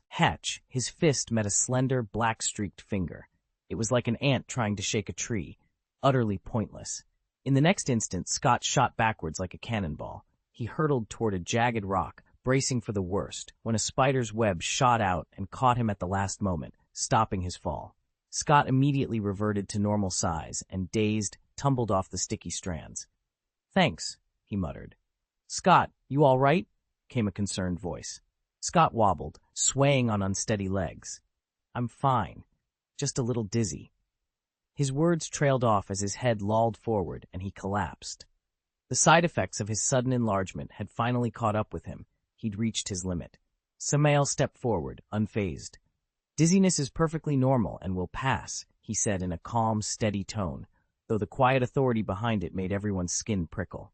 his fist met a slender, black-streaked finger. It was like an ant trying to shake a tree, utterly pointless. In the next instant, Scott shot backwards like a cannonball. He hurtled toward a jagged rock, bracing for the worst, when a spider's web shot out and caught him at the last moment, stopping his fall. Scott immediately reverted to normal size and, dazed, tumbled off the sticky strands. "Thanks," he muttered. "Scott, you all right?" came a concerned voice. Scott wobbled, swaying on unsteady legs. "I'm fine. Just a little dizzy." His words trailed off as his head lolled forward and he collapsed. The side effects of his sudden enlargement had finally caught up with him. He'd reached his limit. Samael stepped forward, unfazed. "Dizziness is perfectly normal and will pass," he said in a calm, steady tone, though the quiet authority behind it made everyone's skin prickle.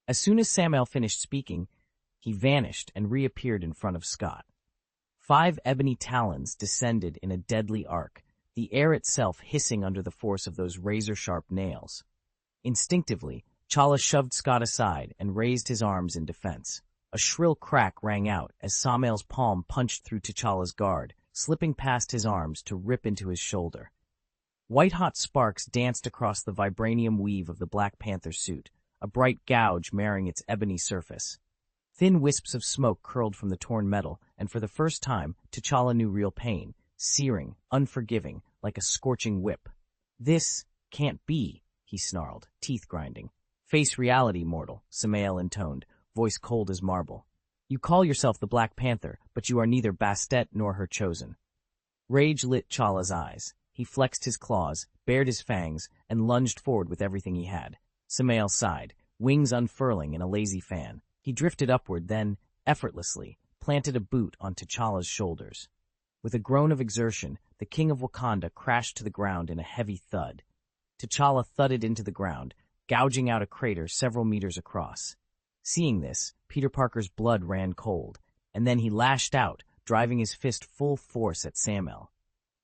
As soon as Samael finished speaking, he vanished and reappeared in front of Scott. 5 ebony talons descended in a deadly arc, the air itself hissing under the force of those razor-sharp nails. Instinctively, T'Challa shoved Scott aside and raised his arms in defense. A shrill crack rang out as Samael's palm punched through T'Challa's guard, slipping past his arms to rip into his shoulder. White-hot sparks danced across the vibranium weave of the Black Panther suit, a bright gouge marring its ebony surface. Thin wisps of smoke curled from the torn metal, and for the first time, T'Challa knew real pain, searing, unforgiving, like a scorching whip. "This can't be," he snarled, teeth grinding. "Face reality, mortal," Samael intoned, voice cold as marble. "You call yourself the Black Panther, but you are neither Bastet nor her chosen." Rage lit T'Challa's eyes. He flexed his claws, bared his fangs, and lunged forward with everything he had. Samael sighed, wings unfurling in a lazy fan. He drifted upward, then, effortlessly, planted a boot on T'Challa's shoulders. With a groan of exertion, the King of Wakanda crashed to the ground in a heavy thud. T'Challa thudded into the ground, gouging out a crater several meters across. Seeing this, Peter Parker's blood ran cold, and then he lashed out, driving his fist full force at Samael.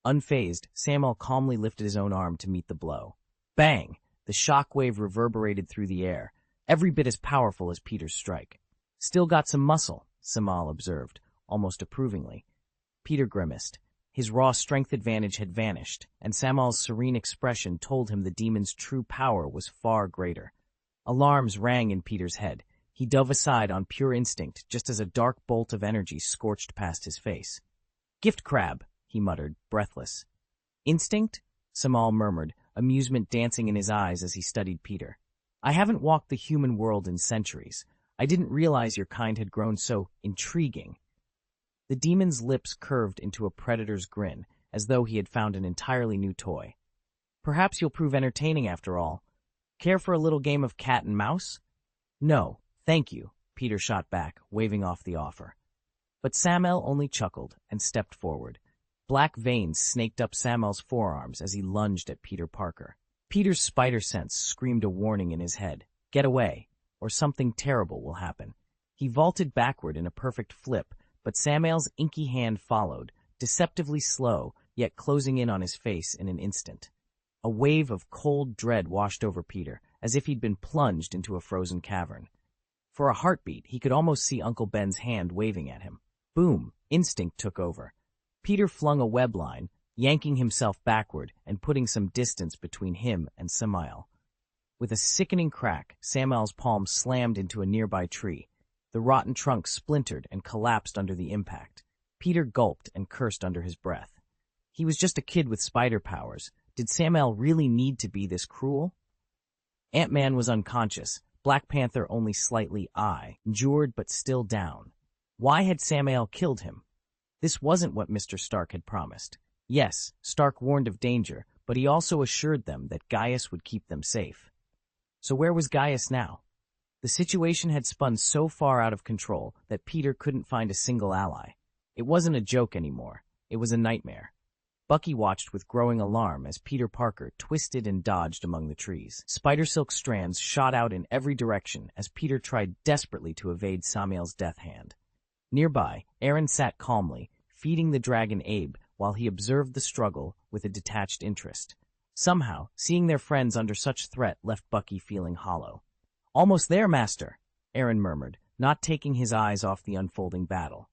Unfazed, Samael calmly lifted his own arm to meet the blow. Bang! The shock wave reverberated through the air, every bit as powerful as Peter's strike. Still got some muscle, Samael observed, almost approvingly. Peter grimaced. His raw strength advantage had vanished, and Samael's serene expression told him the demon's true power was far greater. Alarms rang in Peter's head. He dove aside on pure instinct, just as a dark bolt of energy scorched past his face. "Gift crab," he muttered, breathless. "Instinct?" Samael murmured, amusement dancing in his eyes as he studied Peter. "I haven't walked the human world in centuries. I didn't realize your kind had grown so intriguing." The demon's lips curved into a predator's grin, as though he had found an entirely new toy. "Perhaps you'll prove entertaining after all. Care for a little game of cat and mouse?" "No, thank you," Peter shot back, waving off the offer. But Samael only chuckled and stepped forward. Black veins snaked up Samael's forearms as he lunged at Peter Parker. Peter's spider sense screamed a warning in his head. Get away, or something terrible will happen. He vaulted backward in a perfect flip, but Samael's inky hand followed, deceptively slow, yet closing in on his face in an instant. A wave of cold dread washed over Peter, as if he'd been plunged into a frozen cavern. For a heartbeat, he could almost see Uncle Ben's hand waving at him. Boom! Instinct took over. Peter flung a web line, yanking himself backward and putting some distance between him and Samael. With a sickening crack, Samael's palm slammed into a nearby tree. The rotten trunk splintered and collapsed under the impact. Peter gulped and cursed under his breath. He was just a kid with spider powers. Did Samael really need to be this cruel? Ant-Man was unconscious. Black Panther only slightly injured but still down. Why had Samael killed him? This wasn't what Mr. Stark had promised. Yes, Stark warned of danger, but he also assured them that Gaius would keep them safe. So where was Gaius now? The situation had spun so far out of control that Peter couldn't find a single ally. It wasn't a joke anymore. It was a nightmare. Bucky watched with growing alarm as Peter Parker twisted and dodged among the trees. Spider silk strands shot out in every direction as Peter tried desperately to evade Samael's death hand. Nearby, Aaron sat calmly, feeding the dragon Abe while he observed the struggle with a detached interest. Somehow, seeing their friends under such threat left Bucky feeling hollow. "Almost there, Master," Aaron murmured, not taking his eyes off the unfolding battle.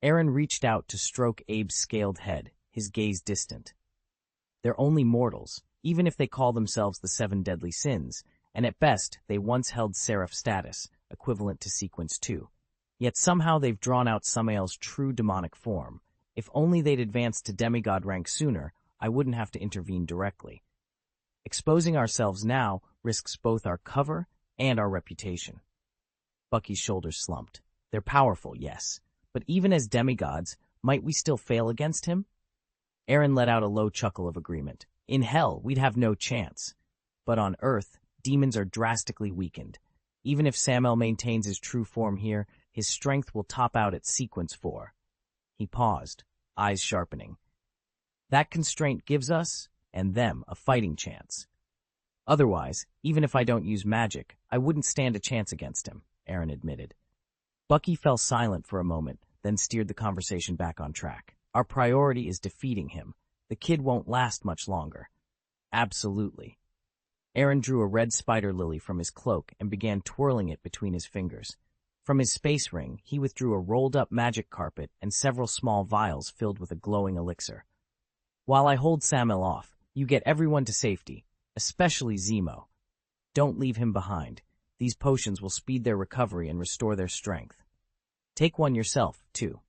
Aaron reached out to stroke Abe's scaled head, his gaze distant. "They're only mortals, even if they call themselves the 7 deadly sins, and at best they once held seraph status, equivalent to Sequence 2. Yet somehow they've drawn out Samael's true demonic form. If only they'd advanced to demigod rank sooner, I wouldn't have to intervene directly. Exposing ourselves now risks both our cover and our reputation." Bucky's shoulders slumped. "They're powerful, yes, but even as demigods, might we still fail against him?" Aaron let out a low chuckle of agreement. "In hell, we'd have no chance. But on Earth, demons are drastically weakened. Even if Samael maintains his true form here, his strength will top out at Sequence 4. He paused, eyes sharpening. "That constraint gives us, and them, a fighting chance. Otherwise, even if I don't use magic, I wouldn't stand a chance against him," Aaron admitted. Bucky fell silent for a moment, then steered the conversation back on track. "Our priority is defeating him. The kid won't last much longer." "Absolutely." Aaron drew a red spider lily from his cloak and began twirling it between his fingers. From his space ring, he withdrew a rolled-up magic carpet and several small vials filled with a glowing elixir. "While I hold Samael off, you get everyone to safety, especially Zemo. Don't leave him behind. These potions will speed their recovery and restore their strength. Take one yourself, too.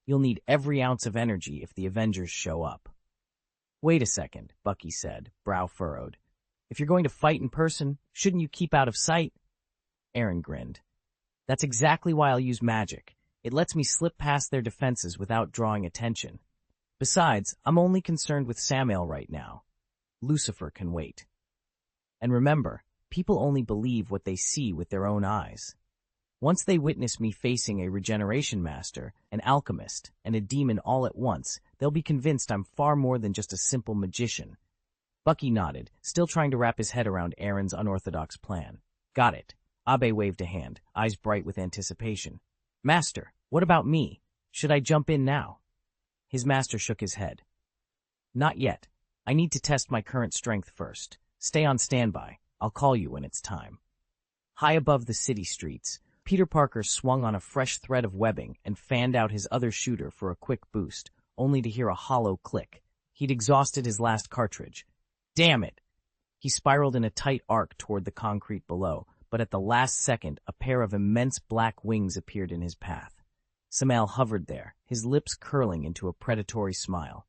You'll need every ounce of energy if the Avengers show up." "Wait a second," Bucky said, brow furrowed. "If you're going to fight in person, shouldn't you keep out of sight?" Aaron grinned. "That's exactly why I'll use magic. It lets me slip past their defenses without drawing attention. Besides, I'm only concerned with Samael right now. Lucifer can wait. And remember, people only believe what they see with their own eyes. Once they witness me facing a regeneration master, an alchemist, and a demon all at once, they'll be convinced I'm far more than just a simple magician." Bucky nodded, still trying to wrap his head around Aaron's unorthodox plan. "Got it." Abe waved a hand, eyes bright with anticipation. "Master, what about me? Should I jump in now?" His master shook his head. Not yet. I need to test my current strength first. Stay on standby. I'll call you when it's time. High above the city streets, Peter Parker swung on a fresh thread of webbing and fanned out his other shooter for a quick boost, only to hear a hollow click. He'd exhausted his last cartridge. Damn it! He spiraled in a tight arc toward the concrete below, but at the last second, a pair of immense black wings appeared in his path. Samael hovered there, his lips curling into a predatory smile.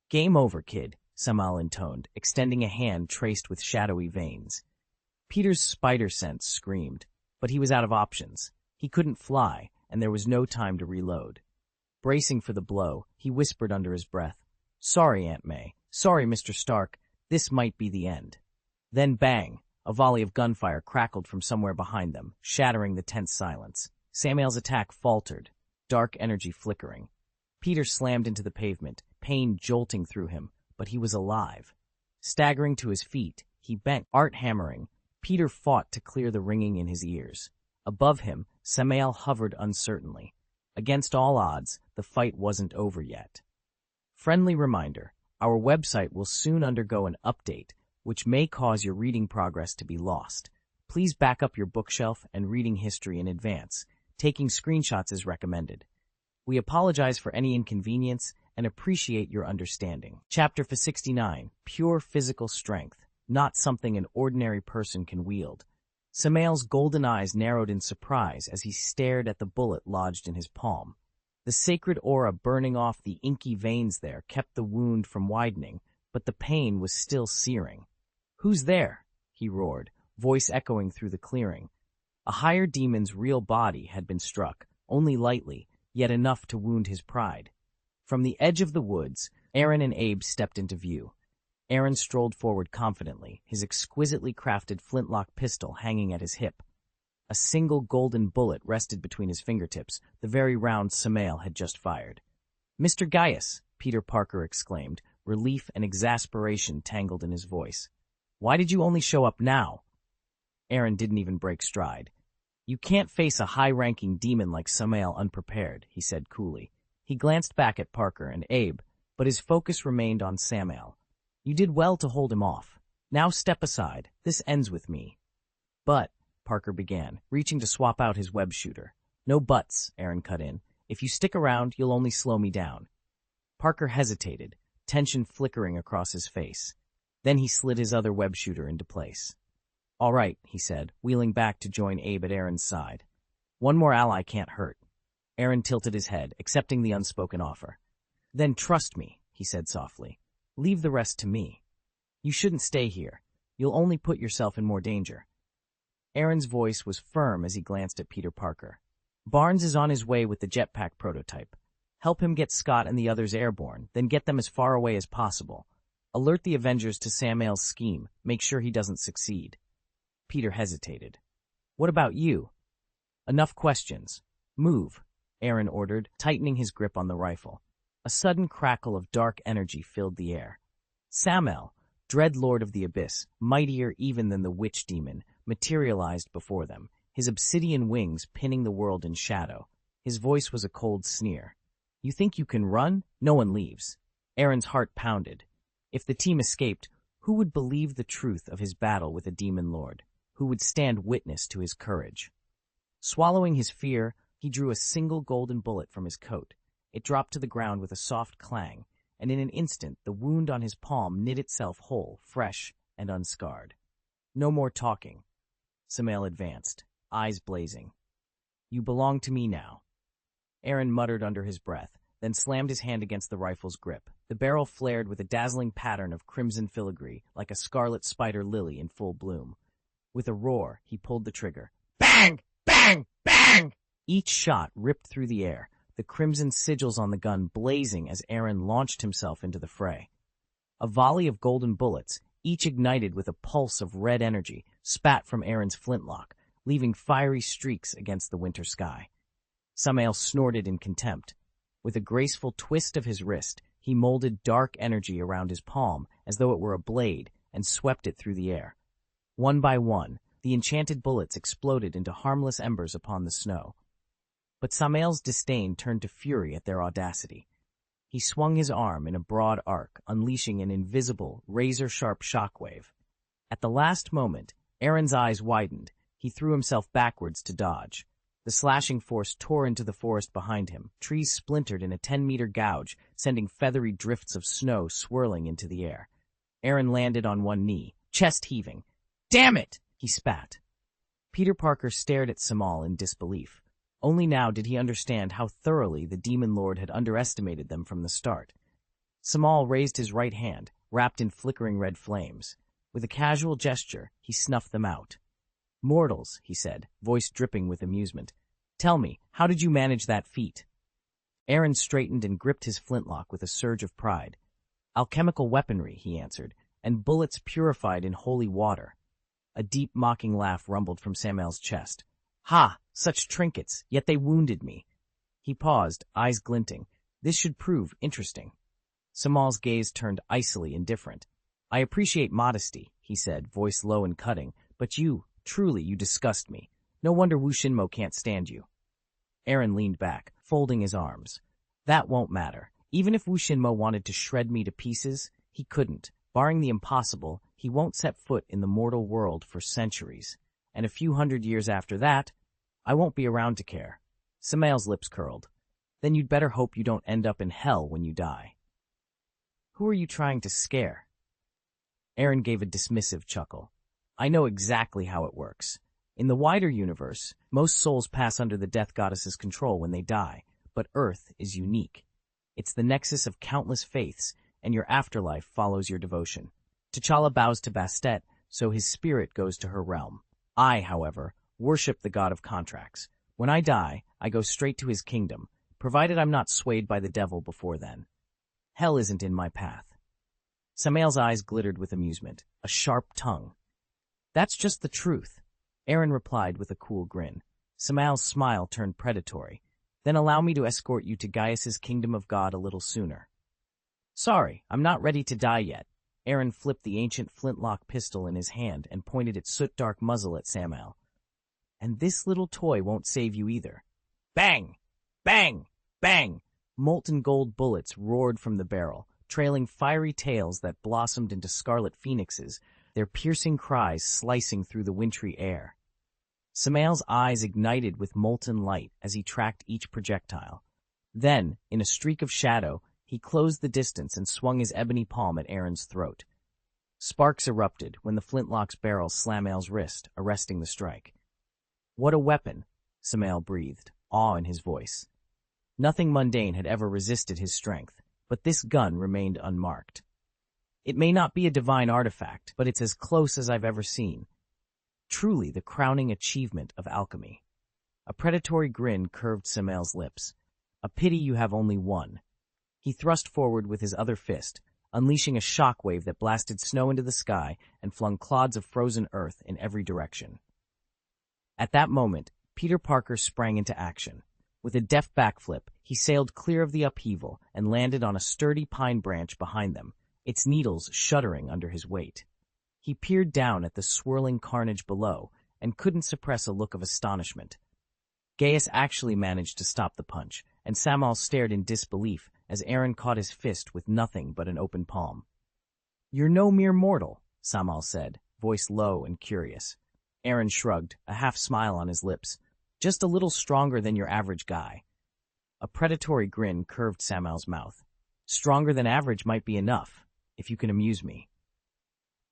Game over, kid, Samael intoned, extending a hand traced with shadowy veins. Peter's spider sense screamed, but he was out of options. He couldn't fly, and there was no time to reload. Bracing for the blow, he whispered under his breath, "Sorry, Aunt May. Sorry, Mr. Stark. This might be the end." Then bang! A volley of gunfire crackled from somewhere behind them, shattering the tense silence. Samael's attack faltered, dark energy flickering. Peter slammed into the pavement, pain jolting through him, but he was alive. Staggering to his feet, he bent, art hammering. Peter fought to clear the ringing in his ears. Above him, Samael hovered uncertainly. Against all odds, the fight wasn't over yet. Friendly reminder, our website will soon undergo an update, which may cause your reading progress to be lost. Please back up your bookshelf and reading history in advance. Taking screenshots is recommended. We apologize for any inconvenience and appreciate your understanding. Chapter 69, Pure Physical Strength, not something an ordinary person can wield. Samael's golden eyes narrowed in surprise as he stared at the bullet lodged in his palm. The sacred aura burning off the inky veins there kept the wound from widening, but the pain was still searing. "Who's there?" he roared, voice echoing through the clearing. A higher demon's real body had been struck, only lightly, yet enough to wound his pride. From the edge of the woods, Aaron and Abe stepped into view. Aaron strolled forward confidently, his exquisitely crafted flintlock pistol hanging at his hip. A single golden bullet rested between his fingertips, the very round Samael had just fired. "Mr. Gaius," Peter Parker exclaimed, relief and exasperation tangled in his voice. "Why did you only show up now?" Aaron didn't even break stride. "You can't face a high-ranking demon like Samael unprepared," he said coolly. He glanced back at Parker and Abe, but his focus remained on Samael. "You did well to hold him off. Now step aside. This ends with me." "But," Parker began, reaching to swap out his web shooter. "No buts," Aaron cut in. "If you stick around, you'll only slow me down." Parker hesitated, tension flickering across his face. Then he slid his other web shooter into place. "All right," he said, wheeling back to join Abe at Aaron's side. "One more ally can't hurt." Aaron tilted his head, accepting the unspoken offer. "Then trust me," he said softly. "Leave the rest to me. You shouldn't stay here. You'll only put yourself in more danger." Aaron's voice was firm as he glanced at Peter Parker. "Barnes is on his way with the jetpack prototype. Help him get Scott and the others airborne, then get them as far away as possible. Alert the Avengers to Samael's scheme. Make sure he doesn't succeed." Peter hesitated. "What about you?" "Enough questions. Move," Aaron ordered, tightening his grip on the rifle. A sudden crackle of dark energy filled the air. Samael, dread lord of the abyss, mightier even than the witch demon, materialized before them, his obsidian wings pinning the world in shadow. His voice was a cold sneer. "You think you can run? No one leaves." Aaron's heart pounded. If the team escaped, who would believe the truth of his battle with a demon lord? Who would stand witness to his courage? Swallowing his fear, he drew a single golden bullet from his coat. It dropped to the ground with a soft clang, and in an instant the wound on his palm knit itself whole, fresh, and unscarred. "No more talking." Samael advanced, eyes blazing. "You belong to me now." Aaron muttered under his breath, then slammed his hand against the rifle's grip. The barrel flared with a dazzling pattern of crimson filigree, like a scarlet spider lily in full bloom. With a roar, he pulled the trigger. Bang! Bang! Bang! Each shot ripped through the air, the crimson sigils on the gun blazing as Aaron launched himself into the fray. A volley of golden bullets, each ignited with a pulse of red energy, spat from Aaron's flintlock, leaving fiery streaks against the winter sky. Samael snorted in contempt. With a graceful twist of his wrist, he molded dark energy around his palm as though it were a blade and swept it through the air. One by one, the enchanted bullets exploded into harmless embers upon the snow. But Samael's disdain turned to fury at their audacity. He swung his arm in a broad arc, unleashing an invisible, razor-sharp shockwave. At the last moment, Aaron's eyes widened. He threw himself backwards to dodge. The slashing force tore into the forest behind him. Trees splintered in a 10-meter gouge, sending feathery drifts of snow swirling into the air. Aaron landed on one knee, chest heaving. "Damn it!" he spat. Peter Parker stared at Samal in disbelief. Only now did he understand how thoroughly the Demon Lord had underestimated them from the start. Samal raised his right hand, wrapped in flickering red flames. With a casual gesture, he snuffed them out. "Mortals," he said, voice dripping with amusement. "Tell me, how did you manage that feat?" Aaron straightened and gripped his flintlock with a surge of pride. "Alchemical weaponry," he answered, "and bullets purified in holy water." A deep, mocking laugh rumbled from Samuel's chest. "Ha! Such trinkets, yet they wounded me." He paused, eyes glinting. This should prove interesting. Samal's gaze turned icily indifferent. "I appreciate modesty," he said, voice low and cutting, "but truly, you disgust me. No wonder Wu Shinmo can't stand you." Aaron leaned back, folding his arms. "That won't matter. Even if Wu Shinmo wanted to shred me to pieces, he couldn't. Barring the impossible, he won't set foot in the mortal world for centuries. And a few hundred years after that, I won't be around to care." Samael's lips curled. "Then you'd better hope you don't end up in hell when you die." "Who are you trying to scare?" Aaron gave a dismissive chuckle. "I know exactly how it works. In the wider universe, most souls pass under the Death Goddess's control when they die, but Earth is unique. It's the nexus of countless faiths, and your afterlife follows your devotion. T'Challa bows to Bastet, so his spirit goes to her realm. I, however, worship the god of contracts. When I die, I go straight to his kingdom, provided I'm not swayed by the devil before then. Hell isn't in my path." Samael's eyes glittered with amusement, a sharp tongue. "That's just the truth," Aaron replied with a cool grin. Samael's smile turned predatory. "Then allow me to escort you to Gaius's kingdom of God a little sooner." "Sorry, I'm not ready to die yet." Aaron flipped the ancient flintlock pistol in his hand and pointed its soot-dark muzzle at Samael. "And this little toy won't save you either." Bang! Bang! Bang! Molten gold bullets roared from the barrel, trailing fiery tails that blossomed into scarlet phoenixes, their piercing cries slicing through the wintry air. Samael's eyes ignited with molten light as he tracked each projectile. Then, in a streak of shadow, he closed the distance and swung his ebony palm at Aaron's throat. Sparks erupted when the flintlock's barrel slammed Samael's wrist, arresting the strike. "What a weapon," Samael breathed, awe in his voice. Nothing mundane had ever resisted his strength, but this gun remained unmarked. "It may not be a divine artifact, but it's as close as I've ever seen. Truly the crowning achievement of alchemy." A predatory grin curved Samael's lips. "A pity you have only one." He thrust forward with his other fist, unleashing a shockwave that blasted snow into the sky and flung clods of frozen earth in every direction. At that moment, Peter Parker sprang into action. With a deft backflip, he sailed clear of the upheaval and landed on a sturdy pine branch behind them, its needles shuddering under his weight. He peered down at the swirling carnage below and couldn't suppress a look of astonishment. Gaius actually managed to stop the punch, and Samael stared in disbelief as Aaron caught his fist with nothing but an open palm. "You're no mere mortal," Samael said, voice low and curious. Aaron shrugged, a half-smile on his lips. "Just a little stronger than your average guy." A predatory grin curved Samael's mouth. "Stronger than average might be enough, if you can amuse me."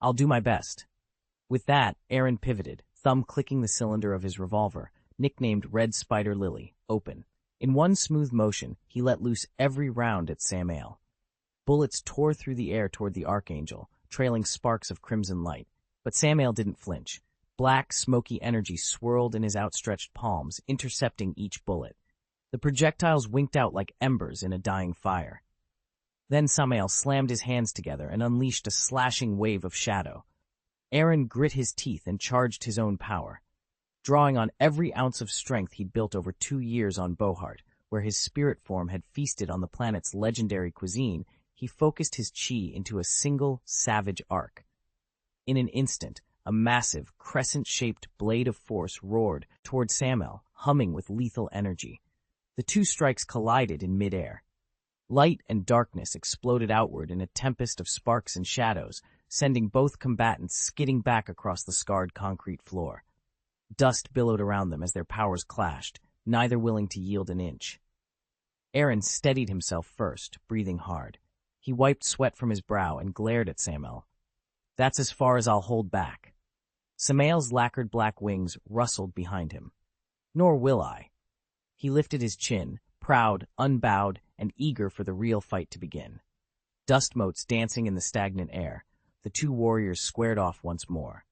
"I'll do my best." With that, Aaron pivoted, thumb clicking the cylinder of his revolver, nicknamed Red Spider Lily, open. In one smooth motion, he let loose every round at Samael. Bullets tore through the air toward the Archangel, trailing sparks of crimson light. But Samael didn't flinch. Black, smoky energy swirled in his outstretched palms, intercepting each bullet. The projectiles winked out like embers in a dying fire. Then Samael slammed his hands together and unleashed a slashing wave of shadow. Aaron grit his teeth and charged his own power. Drawing on every ounce of strength he'd built over 2 years on Bohart, where his spirit form had feasted on the planet's legendary cuisine, he focused his chi into a single, savage arc. In an instant, a massive, crescent-shaped blade of force roared toward Samael, humming with lethal energy. The two strikes collided in midair. Light and darkness exploded outward in a tempest of sparks and shadows, sending both combatants skidding back across the scarred concrete floor. Dust billowed around them as their powers clashed, neither willing to yield an inch. Aaron steadied himself first, breathing hard. He wiped sweat from his brow and glared at Samael. "That's as far as I'll hold back." Samael's lacquered black wings rustled behind him. "Nor will I." He lifted his chin, proud, unbowed, and eager for the real fight to begin. Dust motes dancing in the stagnant air, the two warriors squared off once more.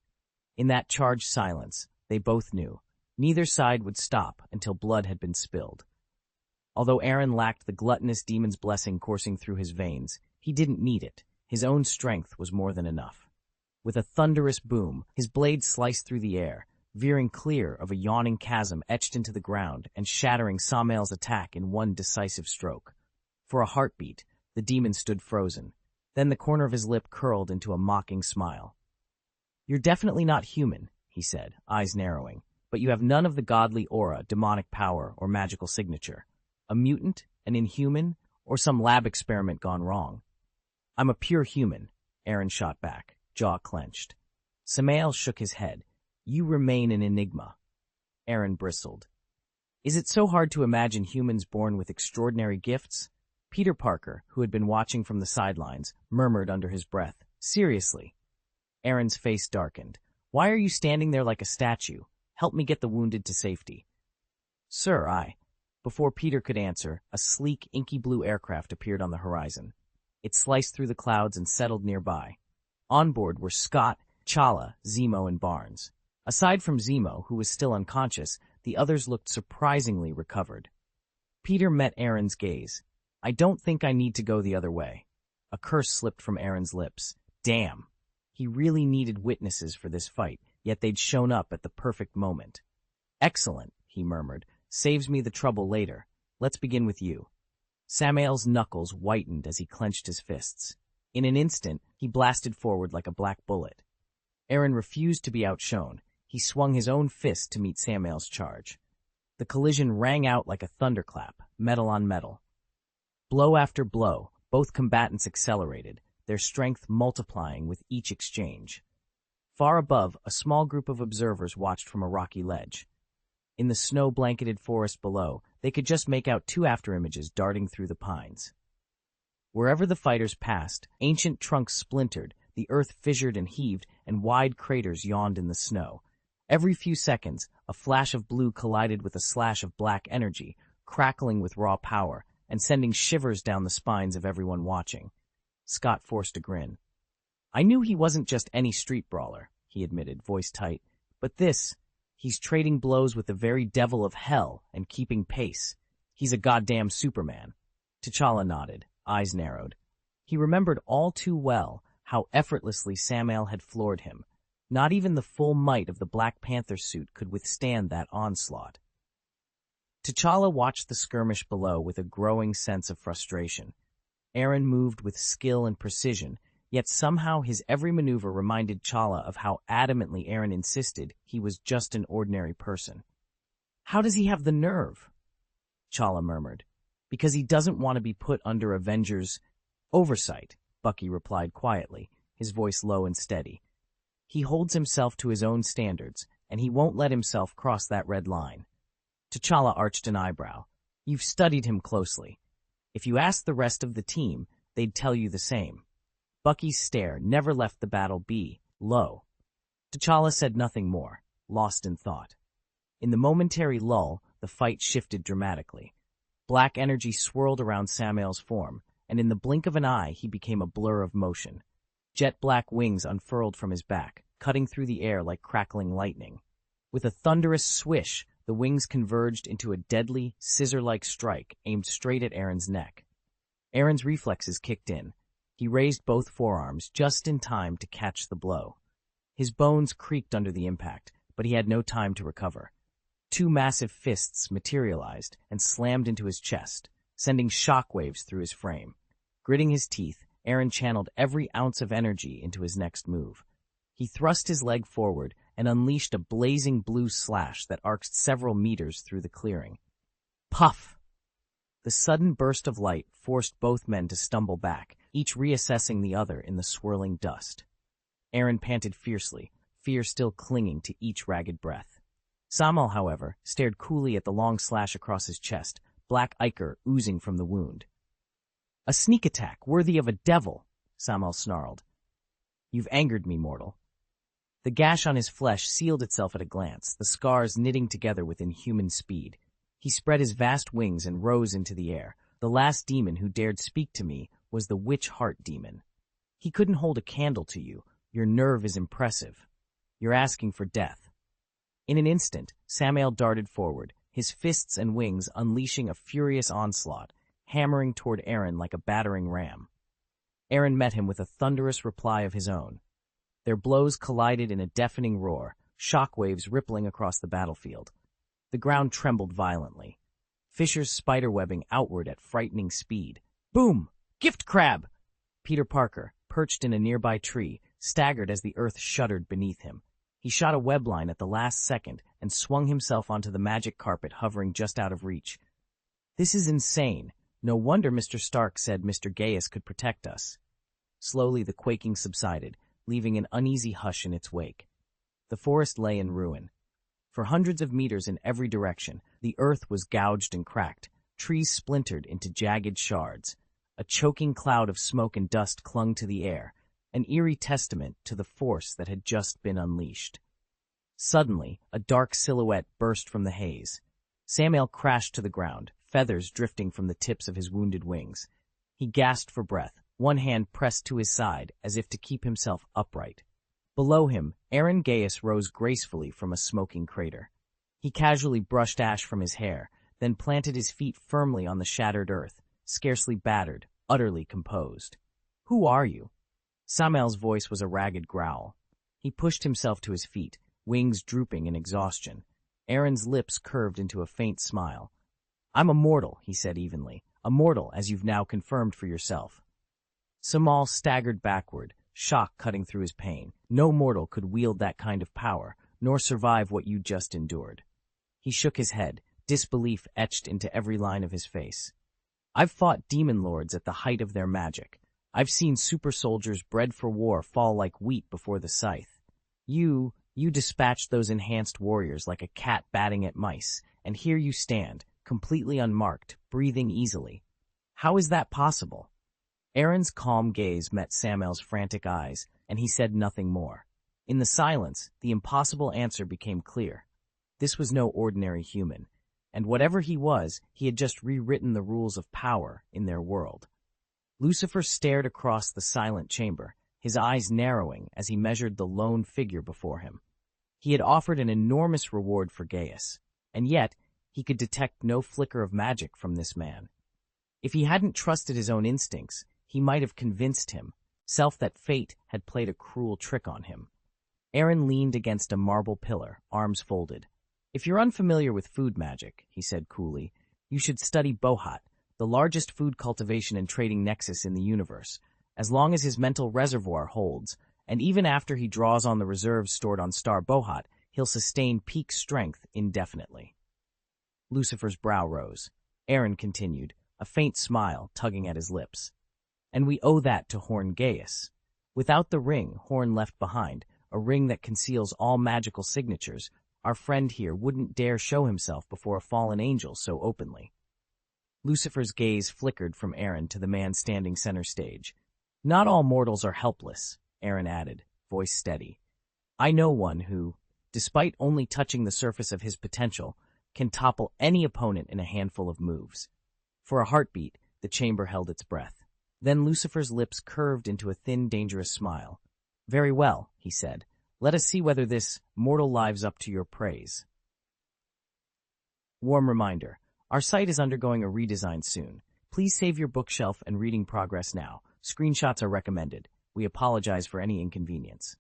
In that charged silence, they both knew, neither side would stop until blood had been spilled. Although Aaron lacked the gluttonous demon's blessing coursing through his veins, he didn't need it. His own strength was more than enough. With a thunderous boom, his blade sliced through the air, veering clear of a yawning chasm etched into the ground and shattering Samael's attack in one decisive stroke. For a heartbeat, the demon stood frozen. Then the corner of his lip curled into a mocking smile. "You're definitely not human," he said, eyes narrowing, "but you have none of the godly aura, demonic power, or magical signature. A mutant, an inhuman, or some lab experiment gone wrong?" "I'm a pure human," Aaron shot back, jaw clenched. Samael shook his head. "You remain an enigma." Aaron bristled. "Is it so hard to imagine humans born with extraordinary gifts?" Peter Parker, who had been watching from the sidelines, murmured under his breath, "Seriously?" Aaron's face darkened. "Why are you standing there like a statue? Help me get the wounded to safety." "Sir, I—" Before Peter could answer, a sleek, inky blue aircraft appeared on the horizon. It sliced through the clouds and settled nearby. On board were Scott, T'Challa, Zemo, and Barnes. Aside from Zemo, who was still unconscious, the others looked surprisingly recovered. Peter met Aaron's gaze. "I don't think I need to go the other way." A curse slipped from Aaron's lips. Damn. He really needed witnesses for this fight, yet they'd shown up at the perfect moment. "Excellent," he murmured. "Saves me the trouble later. Let's begin with you." Samael's knuckles whitened as he clenched his fists. In an instant, he blasted forward like a black bullet. Aaron refused to be outshone. He swung his own fist to meet Samael's charge. The collision rang out like a thunderclap, metal on metal. Blow after blow, both combatants accelerated, their strength multiplying with each exchange. Far above, a small group of observers watched from a rocky ledge. In the snow-blanketed forest below, they could just make out two afterimages darting through the pines. Wherever the fighters passed, ancient trunks splintered, the earth fissured and heaved, and wide craters yawned in the snow. Every few seconds, a flash of blue collided with a slash of black energy, crackling with raw power, and sending shivers down the spines of everyone watching. Scott forced a grin. "I knew he wasn't just any street brawler," he admitted, voice tight. "But he's trading blows with the very devil of hell and keeping pace. He's a goddamn Superman." T'Challa nodded, eyes narrowed. He remembered all too well how effortlessly Samael had floored him. Not even the full might of the Black Panther suit could withstand that onslaught. T'Challa watched the skirmish below with a growing sense of frustration. Aaron moved with skill and precision, yet somehow his every maneuver reminded T'Challa of how adamantly Aaron insisted he was just an ordinary person. "How does he have the nerve?" T'Challa murmured. "Because he doesn't want to be put under Avengers' oversight," Bucky replied quietly, his voice low and steady. "He holds himself to his own standards, and he won't let himself cross that red line." T'Challa arched an eyebrow. "You've studied him closely. If you asked the rest of the team, they'd tell you the same." Bucky's stare never left the battle low. T'Challa said nothing more, lost in thought. In the momentary lull, the fight shifted dramatically. Black energy swirled around Samael's form, and in the blink of an eye he became a blur of motion. Jet-black wings unfurled from his back, cutting through the air like crackling lightning. With a thunderous swish, the wings converged into a deadly, scissor-like strike aimed straight at Aaron's neck. Aaron's reflexes kicked in. He raised both forearms just in time to catch the blow. His bones creaked under the impact, but he had no time to recover. Two massive fists materialized and slammed into his chest, sending shockwaves through his frame. Gritting his teeth, Aaron channeled every ounce of energy into his next move. He thrust his leg forward and unleashed a blazing blue slash that arced several meters through the clearing. Puff! The sudden burst of light forced both men to stumble back, each reassessing the other in the swirling dust. Aaron panted fiercely, fear still clinging to each ragged breath. Samael, however, stared coolly at the long slash across his chest, black ichor oozing from the wound. "A sneak attack, worthy of a devil," Samael snarled. "You've angered me, mortal." The gash on his flesh sealed itself at a glance, the scars knitting together with inhuman speed. He spread his vast wings and rose into the air. The last demon who dared speak to me was the witch heart demon. He couldn't hold a candle to you. Your nerve is impressive. You're asking for death. In an instant, Samael darted forward, his fists and wings unleashing a furious onslaught, hammering toward Aaron like a battering ram. Aaron met him with a thunderous reply of his own. Their blows collided in a deafening roar, shockwaves rippling across the battlefield. The ground trembled violently. Fissures spiderwebbing outward at frightening speed. Boom! Gift crab! Peter Parker, perched in a nearby tree, staggered as the earth shuddered beneath him. He shot a webline at the last second and swung himself onto the magic carpet hovering just out of reach. "This is insane. No wonder Mr. Stark said Mr. Gaius could protect us." Slowly the quaking subsided, leaving an uneasy hush in its wake. The forest lay in ruin. For hundreds of meters in every direction, the earth was gouged and cracked, trees splintered into jagged shards. A choking cloud of smoke and dust clung to the air, an eerie testament to the force that had just been unleashed. Suddenly, a dark silhouette burst from the haze. Samael crashed to the ground, feathers drifting from the tips of his wounded wings. He gasped for breath, one hand pressed to his side as if to keep himself upright. Below him, Aaron Gaius rose gracefully from a smoking crater. He casually brushed ash from his hair, then planted his feet firmly on the shattered earth, scarcely battered, utterly composed. "Who are you?" Samael's voice was a ragged growl. He pushed himself to his feet, wings drooping in exhaustion. Aaron's lips curved into a faint smile. "I'm a mortal," he said evenly. "A mortal, as you've now confirmed for yourself." Samael staggered backward, shock cutting through his pain. No mortal could wield that kind of power, nor survive what you just endured. He shook his head, disbelief etched into every line of his face. "I've fought demon lords at the height of their magic. I've seen super soldiers bred for war fall like wheat before the scythe. You dispatched those enhanced warriors like a cat batting at mice, and here you stand, completely unmarked, breathing easily. How is that possible?" Aaron's calm gaze met Samael's frantic eyes, and he said nothing more. In the silence, the impossible answer became clear. This was no ordinary human, and whatever he was, he had just rewritten the rules of power in their world. Lucifer stared across the silent chamber, his eyes narrowing as he measured the lone figure before him. He had offered an enormous reward for Gaius, and yet he could detect no flicker of magic from this man. If he hadn't trusted his own instincts, he might have convinced himself that fate had played a cruel trick on him. Aaron leaned against a marble pillar, arms folded. "If you're unfamiliar with food magic," he said coolly, "you should study Bohat, the largest food cultivation and trading nexus in the universe. As long as his mental reservoir holds, and even after he draws on the reserves stored on Star Bohat, he'll sustain peak strength indefinitely." Lucifer's brow rose. Aaron continued, a faint smile tugging at his lips. "And we owe that to Horn Gaius. Without the ring Horn left behind, a ring that conceals all magical signatures, our friend here wouldn't dare show himself before a fallen angel so openly." Lucifer's gaze flickered from Aaron to the man standing center stage. "Not all mortals are helpless," Aaron added, voice steady. "I know one who, despite only touching the surface of his potential, can topple any opponent in a handful of moves." For a heartbeat, the chamber held its breath. Then Lucifer's lips curved into a thin, dangerous smile. "Very well," he said. "Let us see whether this mortal lives up to your praise." Warm reminder, our site is undergoing a redesign soon. Please save your bookshelf and reading progress now. Screenshots are recommended. We apologize for any inconvenience.